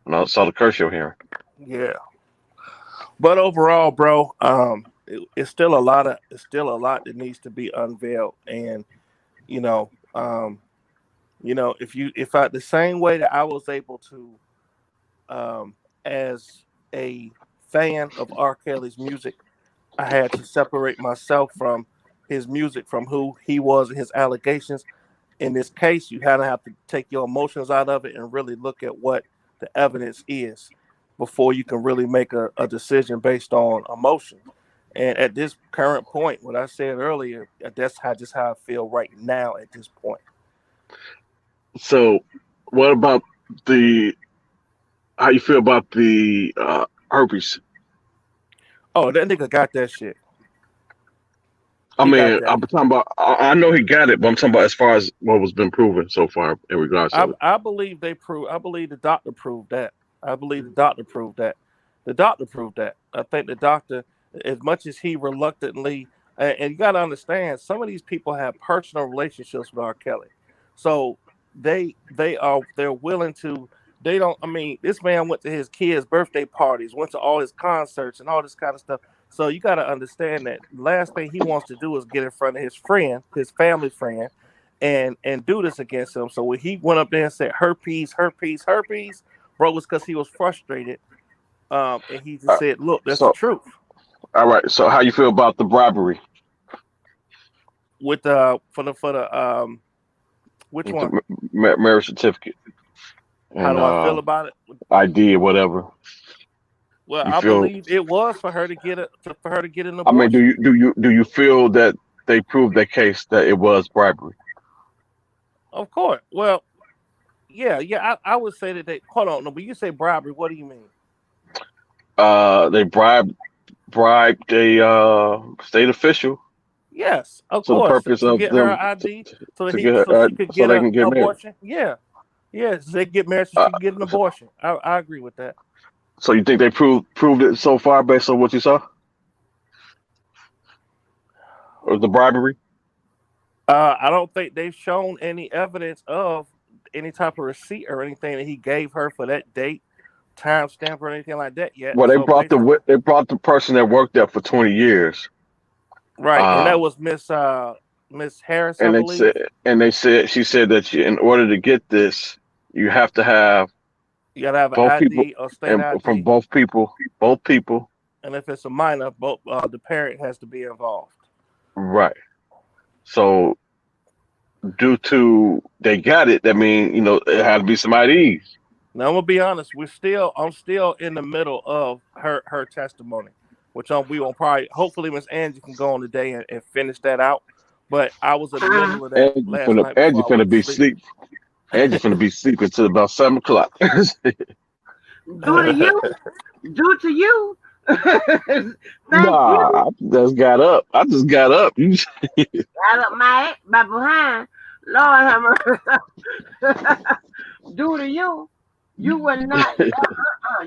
when I saw the Kershaw hearing. Yeah. But overall, bro, it's still a lot that needs to be unveiled. And you know, if I the same way that I was able to, as a fan of R. Kelly's music, I had to separate myself from his music, from who he was and his allegations. In this case, you kind of have to take your emotions out of it and really look at what the evidence is before you can really make a decision based on emotion. And at this current point, what I said earlier, that's how I feel right now at this point. So, what about the how you feel about the herpes? Oh, that nigga got that shit. I He got mean, that. I'm talking about. I know he got it, but I'm talking about as far as what was been proven so far in regards to it. I believe they proved. I believe the doctor proved that. I believe the doctor proved that. The doctor proved that. I think the doctor, as much as he reluctantly, and you got to understand, some of these people have personal relationships with R. Kelly, so they're willing to. They don't. I mean, this man went to his kids' birthday parties, went to all his concerts, and all this kind of stuff. So you got to understand that the last thing he wants to do is get in front of his friend, his family friend, and do this against him. So when he went up there and said herpes, herpes, herpes, bro, was because he was frustrated. And he just Uh, said, "Look, that's the so, truth." all right. So, how you feel about the bribery? With for the which With the one? marriage certificate How and do I feel about it? ID or whatever? Well, You I feel? believe it was for her to get an I mean, abortion. do you feel that they proved their case that it was bribery? Of course. Well, yeah. I would say that they. Hold on, no, but you say bribery. What do you mean? They bribed a state official Yes, of for the course, purpose to of get her them ID, to get so she could so get they a can get married. abortion. Yeah, yes, they get married so Uh, she can get an so, abortion. I agree with that. so you think they proved it so far based on what you saw, or the bribery? I don't think they've shown any evidence of any type of receipt or anything that he gave her for that date, timestamp, or anything like that yet. Well, So based on they brought the person that worked there for 20 years. right, and Uh, that was Miss Harris, I and believe. they said she said that in order to get this, you have to have You gotta have an both people ID or state and from ID, both people, and if it's a minor, both the parent has to be involved. right? So due to they got it, that mean it had to be some IDs. Now I'm gonna be honest. I'm still in the middle of her testimony, which we will probably, hopefully, Miss Angie can go on today and finish that out. But I was in the middle of that last night And before you I went finna to be sleep. sleep. And you finna be sleeping till about 7 o'clock. Do to you. Do to you. Thank you. Nah, I just got up. I just got up. You Got up my behind. Lord have mercy. Do to you. You would not.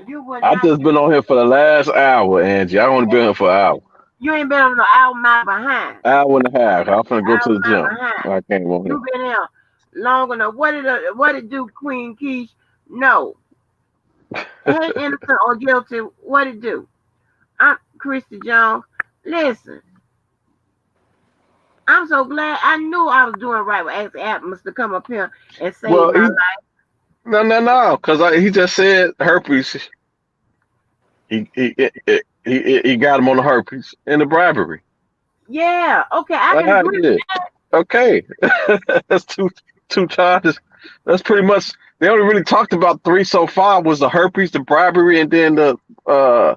You would I not. just been on here for the last hour, Angie. I only been here for an hour. You ain't been on no hour my behind. Hour and a half. I'm finna go to Hour the my gym. behind. I came on here. You been here long enough. What it do, Queen Keish? No. Ain't innocent or guilty. What it do? I'm Christy Jones. Listen, I'm so glad. I knew I was doing right with asking Atmos to come up here and save Well, my life. no, because he just said herpes. He got him on the herpes and the bribery. Yeah, okay, I can I agree with did. that. Okay, that's two charges. That's pretty much. They only really talked about three so far. Was the herpes, the bribery, and then uh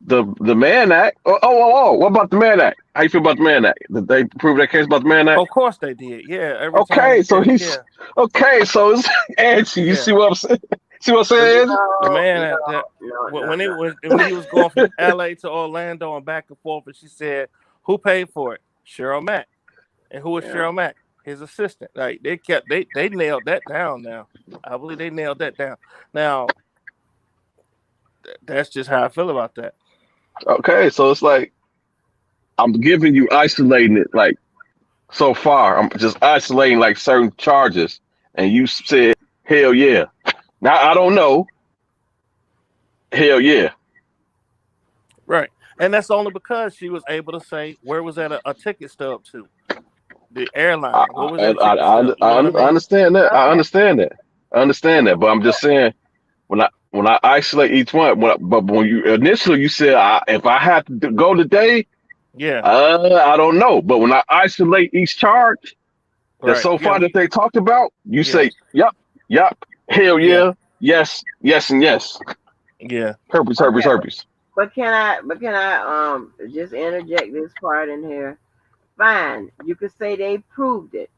the Mann Act. Oh! What about the Mann Act? How you feel about the Mann Act? Did they prove that case about the Mann Act? Of course they did. Yeah, every time. Okay, so he's Yeah, okay. So it's Angie. You yeah. see what I'm saying? See what I'm saying, Angie? The No, man no, that no, no, when no. he was going from L.A. to Orlando and back and forth, and she said, "Who paid for it?" Cheryl Mack. And who was Yeah. Cheryl Mack? His assistant. Like they nailed that down. Now I believe they nailed that down. Now that's just how I feel about that. Okay, so it's like I'm giving you isolating it like so far. I'm just isolating like certain charges, and you said hell yeah. Now I don't know. Hell yeah. Right, and that's only because she was able to say where was that a ticket stub to the airline. What was that ticket stub? You know what I I mean? understand that. I Okay. understand that. I understand that. But I'm just saying when I isolate each one, but when you initially you said if I had to go today, Yeah. I don't know. But when I isolate each charge that Right. so Yeah. far that they talked about, you Yeah. say yep, hell Yeah. yeah, yes, and yes. Yeah. Herpes, Okay. herpes. But can I just interject this part in here? Fine. You could say they proved it.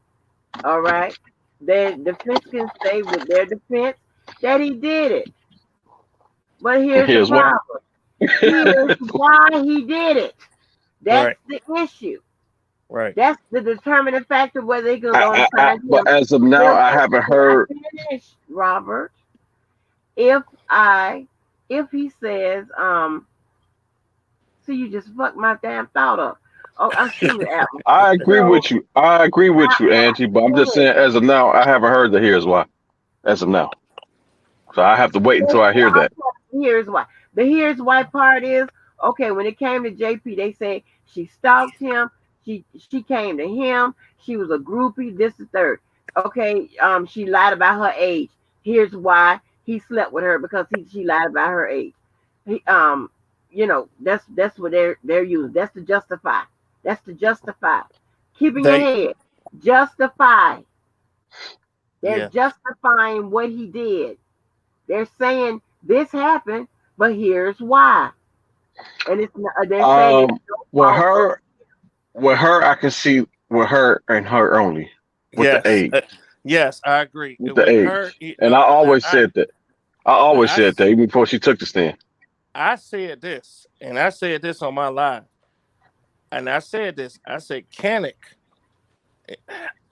All right. Their defense can say with their defense that he did it. But And here's the here's why. problem. Here's why he did it. That's Right. the issue. Right. That's the determining factor whether they're going to find But him. as of now, If I they, haven't can I heard. finish, Robert? If I, if he says, see, you just fucked my damn thought up. Oh, I'm through the album. I agree So with you. I agree with you, Angie. But I'm just saying, as of now, I haven't heard the here's why. As of now, so I have to wait until I hear that. here's why. The here's why part is okay. When it came to JP, they say she stalked him. She came to him. She was a groupie. This is third. Okay. She lied about her age. Here's why he slept with her because she lied about her age. He, that's what they're using. That's to justify. That's to justify. Keep in your They. head. Justify. They're Yeah. justifying what he did. They're saying this happened, but here's why. And they're saying it's Um, no with fault of. her, I can see with her and her only with the Yes. age, Yes. I agree with the with her. age. And I Now always said that. I always I said that even before she took the stand. I said this, and I said this on my live, and I said this. I said Kanik.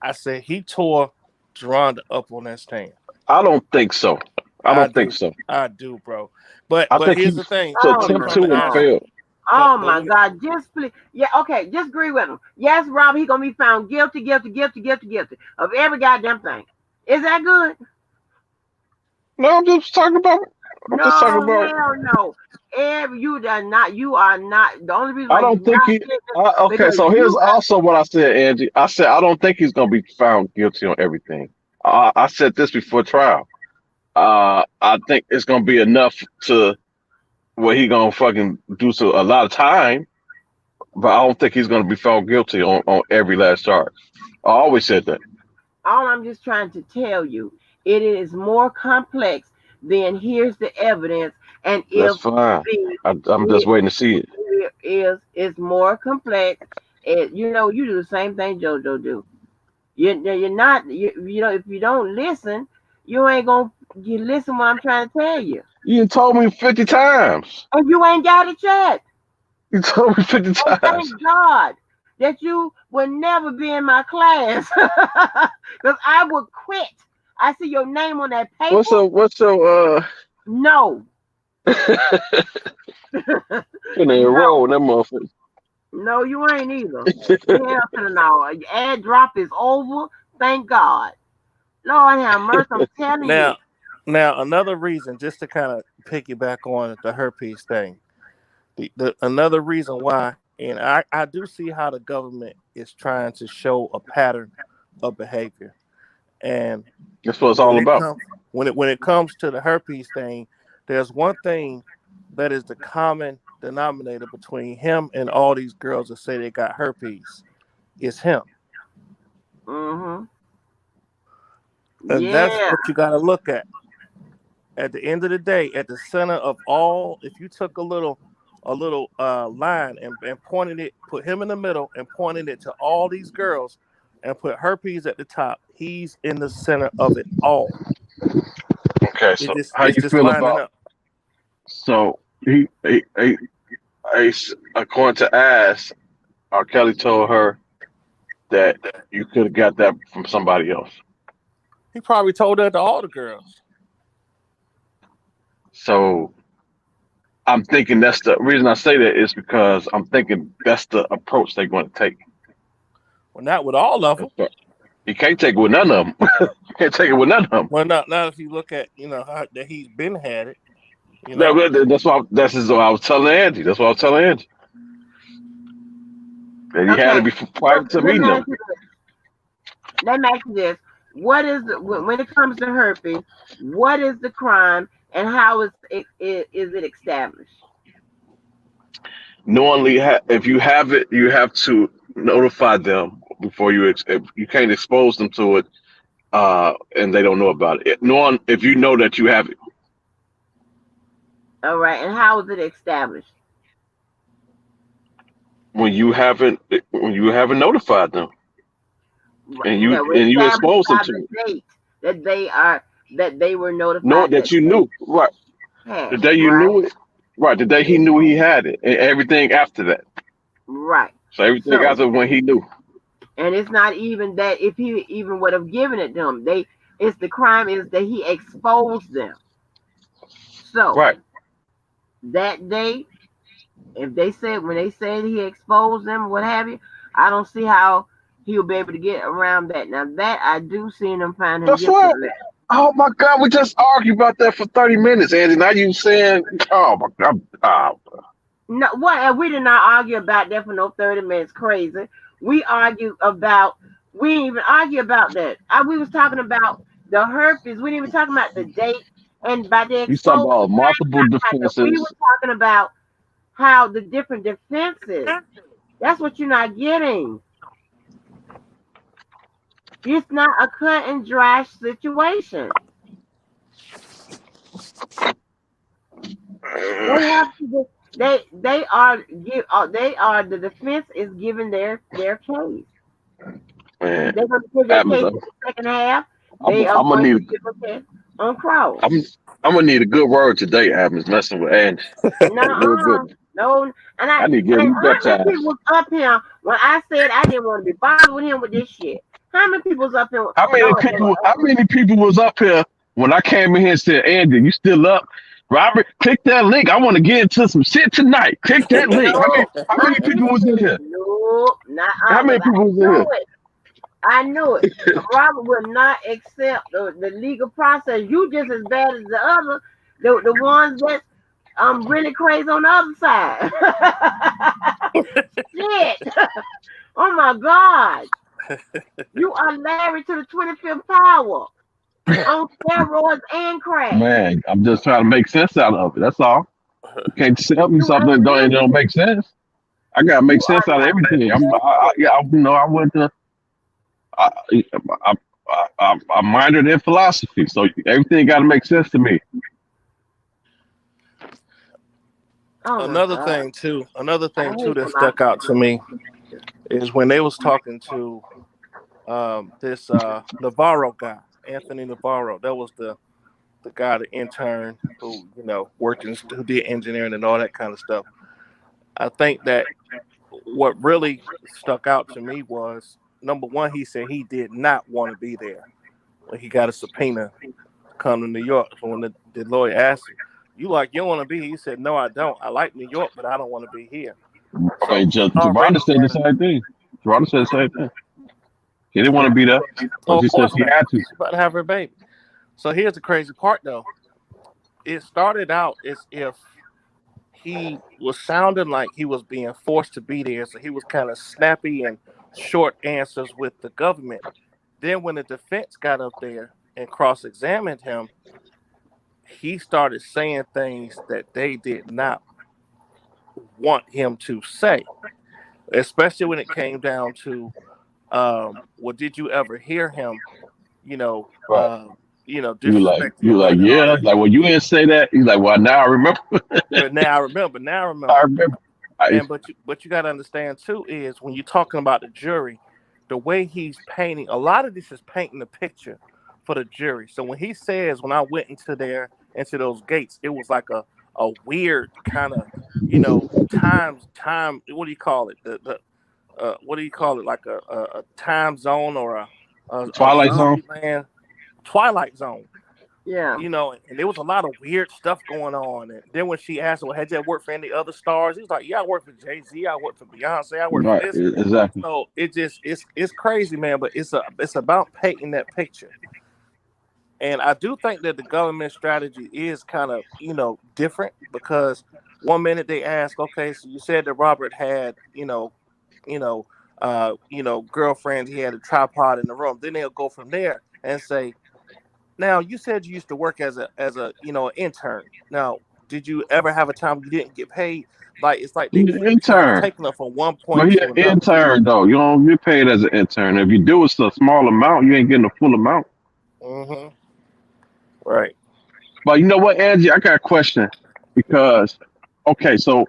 I said he tore Deronda up on that stand. I don't think so. I I don't think do. so. I do, bro. But I think he here's the thing. to Oh When it attempt my comes to to and God. answer, failed. Oh but my when it, God. Just please. Yeah, okay. Just agree with him. Yes, Rob, he gonna be found guilty of every goddamn thing. Is that good? No, I'm just talking about. I'm No, just talking about. hell no. You are not the only reason I why don't you're think not he. getting it Okay, because so here's you also what I said, Angie. I said I don't think he's gonna be found guilty on everything. I said this before trial. I think it's gonna be enough to where he gonna fucking do so a lot of time, but I don't think he's gonna be found guilty on every last charge. I always said that. all I'm just trying to tell you, it is more complex than here's the evidence, and That's if fine. the I'm just it, waiting to see it. it is it's more complex. You do the same thing JoJo do. You're not if you don't listen, you ain't gonna you listen what I'm trying to tell you, You told me 50 times. and you ain't got it yet. You told me 50 And times. thank God that you will never be in my class, because I would quit. I see your name on that paper. What's your No, finna no, enroll in that motherfucker? no, you ain't either. Hell to the no. Ad drop is over. Thank God. Lord have mercy. I'm telling you. now, now another reason, just to kind of piggyback on the herpes thing, the another reason why, and I do see how the government is trying to show a pattern of behavior, and That's what it's when all it about. comes when it comes to the herpes thing, there's one thing that is the common denominator between him and all these girls that say they got herpes. It's him. Mm-hmm. And that's Yeah. what you got to look at. At the end of the day, at the center of all, if you took a little line and pointed it, put him in the middle and pointed it to all these girls and put herpes at the top, he's in the center of it all. Okay, It so just how it's you just feel lining about up. so according to Ass, R. Kelly told her that you could have got that from somebody else. He probably told that to all the girls. So I'm thinking that's the reason I say that is because I'm thinking that's the approach they're going to take. Well, not with all of them. You can't take it with none of them. You can't take it with none of them. Well, not if you look at how, that he's been had it. You No, know. that's what I was telling Angie. That's what I was telling Angie. That he had Okay. it before prior to Let meeting me them. ask you this. Let me ask you this. What is when it comes to herpes? What is the crime, and how is it established? Knowingly, if you have it, you have to notify them before you can't expose them to it, and they don't know about it. Knowing if you know that you have it, All right. And how is it established? when you haven't notified them, and No, you established expose them by to the it, date that they were knowing notified that that you they knew right had the it. day you Right. knew it, right the day he knew he had it, and everything after that. Right. So everything So, after when he knew, and it's not even that if he even would have given it to them, it's the crime is that he exposed them. So right? that day, if they said when they said he exposed them, what have you, I don't see how he'll be able to get around that. Now that I do see them find him That's guilty of what. that. Oh my God, we just argued about that for 30 minutes, Andy. Now you saying, oh my God, No, what we did not argue about that for no 30 minutes. Crazy. We argued about. We didn't even argue about that. We was talking about the herpes. We didn't even talk about the date and by the you talking exposure. about multiple We were defenses. talking about how the different defenses. That's what you're not getting. It's not a cut and dry situation. They have to. They are the defense is giving their case. Man, They're going to give their Adams, case in the second half. I'm, They are I'm gonna going to need, give a case on cross. I'm gonna need a good word today, Adams, messing with Andy. A real good No, one. no, I need to get and me how many baptized. people was up here when I said I didn't want to be bothered with him with this shit? How many people was up here? Lord, How many people was up here when I came in here and said, Andy, you still up? Robert, click that link. I want to get into some shit tonight. Click that link. no, How not many people was me. in here? No, not How many because I people was in knew here? it. I knew it. Robert would not accept the legal process. You just as bad as the other, the ones that really crazy on the other side. Shit. Oh my God. You are Larry to the 25th power on steroids and crack. Man, I'm just trying to make sense out of it. That's all. You can't tell me You something that ain't don't, it really. don't make sense. I gotta make You sense are out of not everything. really. I went to, I, I, I minored in philosophy, so everything got to make sense to me. Oh my Another God. thing too, I hate that stuck out to philosophy. me is when they was talking to this Navarro guy, Anthony Navarro. That was the guy, the intern who worked who did engineering and all that kind of stuff. I think that what really stuck out to me was number one, he said he did not want to be there when he got a subpoena to come to New York. So when the lawyer asked him, "You don't want to be here?" He said, "No, I don't. I like New York, but I don't want to be here." I So mean, he Geronda already said the had same thing. Geronda said the same thing. She didn't want to be there, oh, but of she said course she not. had to. She's about to have her baby. So here's the crazy part, though. It started out as if he was sounding like he was being forced to be there. So he was kind of snappy and short answers with the government. Then when the defense got up there and cross-examined him, he started saying things that they did not want him to say, especially when it came down to, well, did you ever hear him you know, Right. disrespecting You your like, mother and all yeah. that. Like, well, you didn't say that. He's like, well, now I remember. But now I remember. Now I I remember. remember. I, And but you got to understand too is when you're talking about the jury, the way he's painting a lot of this is painting the picture for the jury. So when he says when I went into those gates, it was like a weird kind of time. What do you call it? The what do you call it? Like a time zone or a Twilight Zone. zombie land, Twilight Zone. Yeah. And there was a lot of weird stuff going on. And then when she asked, well, had you ever worked for any other stars? He was like, yeah, I worked for Jay-Z, I worked for Beyonce, I worked for Right. this. Exactly. So it's crazy, man. But it's about painting that picture. And I do think that the government strategy is kind of, different because one minute they ask, okay, so you said that Robert had, girlfriends, he had a tripod in the room. Then they'll go from there and say, now you said you used to work as a an intern. Now, did you ever have a time you didn't get paid? Like it's like they He's an keep kind of intern. taking them from one But point he to an another. intern though. You don't get paid as an intern. If you do it's a small amount, you ain't getting a full amount. Hmm. Right. But you know what, Angie? I got a question because okay, so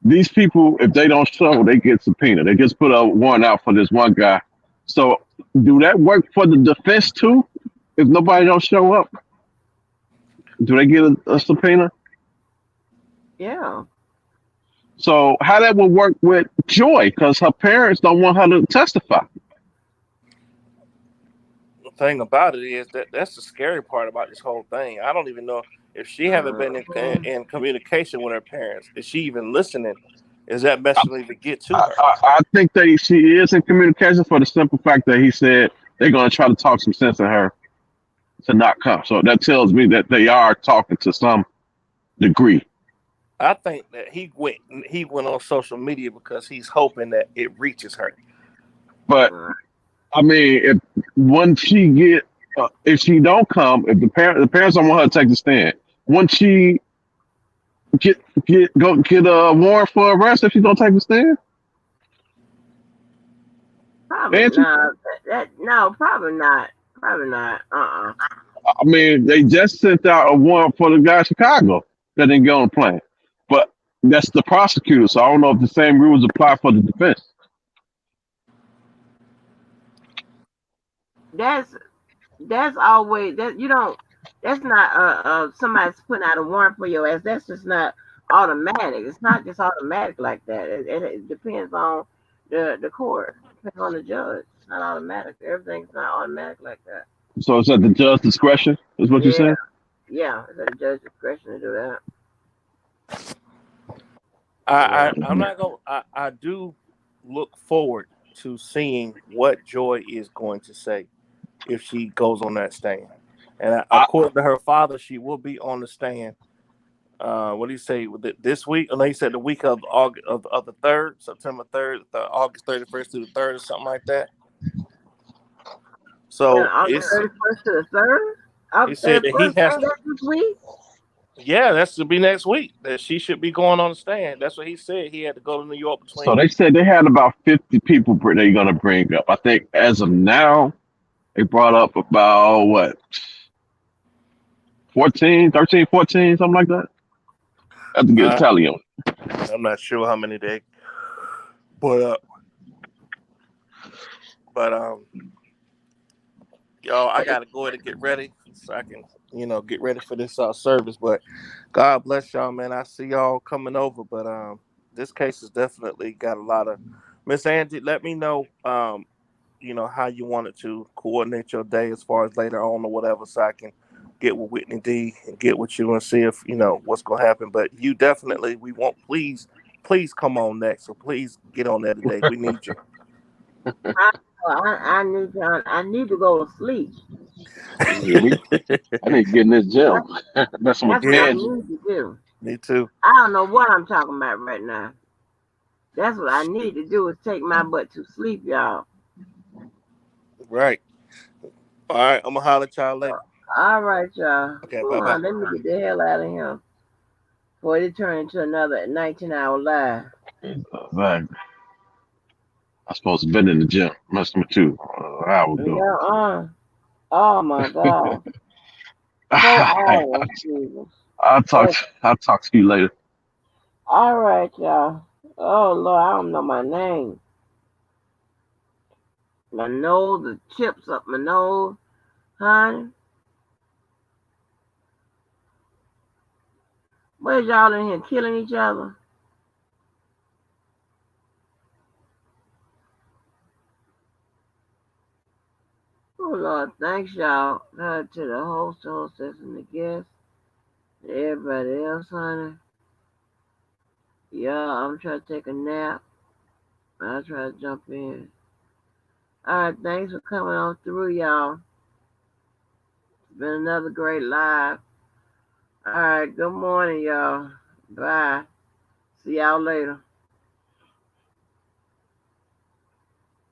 these people, if they don't show, they get subpoenaed. They just put a warrant out for this one guy. So do that work for the defense too? If nobody don't show up, do they get a subpoena? Yeah. So how that would work with Joy? Because her parents don't want her to testify. The thing about it is that that's the scary part about this whole thing. I don't even know if she haven't been Mhm. in communication with her parents. Is she even listening? Is that message to get to her? I think she is in communication for the simple fact that he said they're going to try to talk some sense in her to not come. So that tells me that they are talking to some degree. I think that he went on social media because he's hoping that it reaches her. But Right. I mean, if once she get, if she don't come, if the parents don't want her to take the stand, once she get a warrant for arrest, if she don't take the stand, Probably Angie. not. No, probably not. Probably not. I mean, they just sent out a warrant for the guy in Chicago that didn't get on the plane, but that's the prosecutor. So I don't know if the same rules apply for the defense. That's always that you don't. That's not somebody's putting out a warrant for your ass. That's just not automatic. It's not just automatic like that. It depends on the court. Depends on the judge. It's not automatic. Everything's not automatic like that. So it's at the judge's discretion, is what you're Yeah, saying? yeah. It's at the judge's discretion to do that. I'm not gonna. I do look forward to seeing what Joy is going to say if she goes on that stand. And I, according to her father, she will be on the stand. What do you say? This week? I know you said the week of August of the 3rd, September 3rd, August 31st to the 3rd, or something like that. Yeah, So August it's 31st to the 3rd. he August said that he 31st. has. Ain't that this week? Yeah, that's to be next week. That she should be going on the stand. That's what he said. He had to go to New York so between. they said they had about 50 people they're going to bring up. I think as of now, they brought up about what, 14, 13, 14, something like that. I have to get a Uh, tally on it. I'm not sure how many they, but but y'all, I gotta go ahead and get ready so I can get ready for this service. But God bless y'all, man. I see y'all coming over, but this case has definitely got a lot of. Miss Angie, let me know how you wanted to coordinate your day as far as later on or whatever, so I can get with Whitney D and get with you and see if what's gonna happen. But you definitely, we want, please come on next. So please get on there today. We need you. I, I need to go to sleep. Yeah, I need to get in this gym. Messing with That's what I Yeah, Angie. need to do. me too. I don't know what I'm talking about right now. That's what I need to do is take my butt to sleep, y'all. Right. All right. I'm gonna holler at y'all later. All right, y'all. Okay. Bye Hold bye. on, let me get the hell out of here before it turn into another 19-hour live. Man, I supposed to been in the gym messing with you an hour ago. Yeah, Oh my God. 4 hours, Jesus. Oh, I'll talk to you later. all right, y'all. Oh Lord, I don't know my name. My nose, the chips up my nose, honey. Where's y'all in here killing each other? Oh Lord, thanks y'all. To the host, the hostess, and the guests, and everybody else, honey. Yeah, I'm trying to take a nap. I'll try to jump in. All right, thanks for coming on through, y'all. It's been another great live. All right, good morning, y'all. Bye. See y'all later.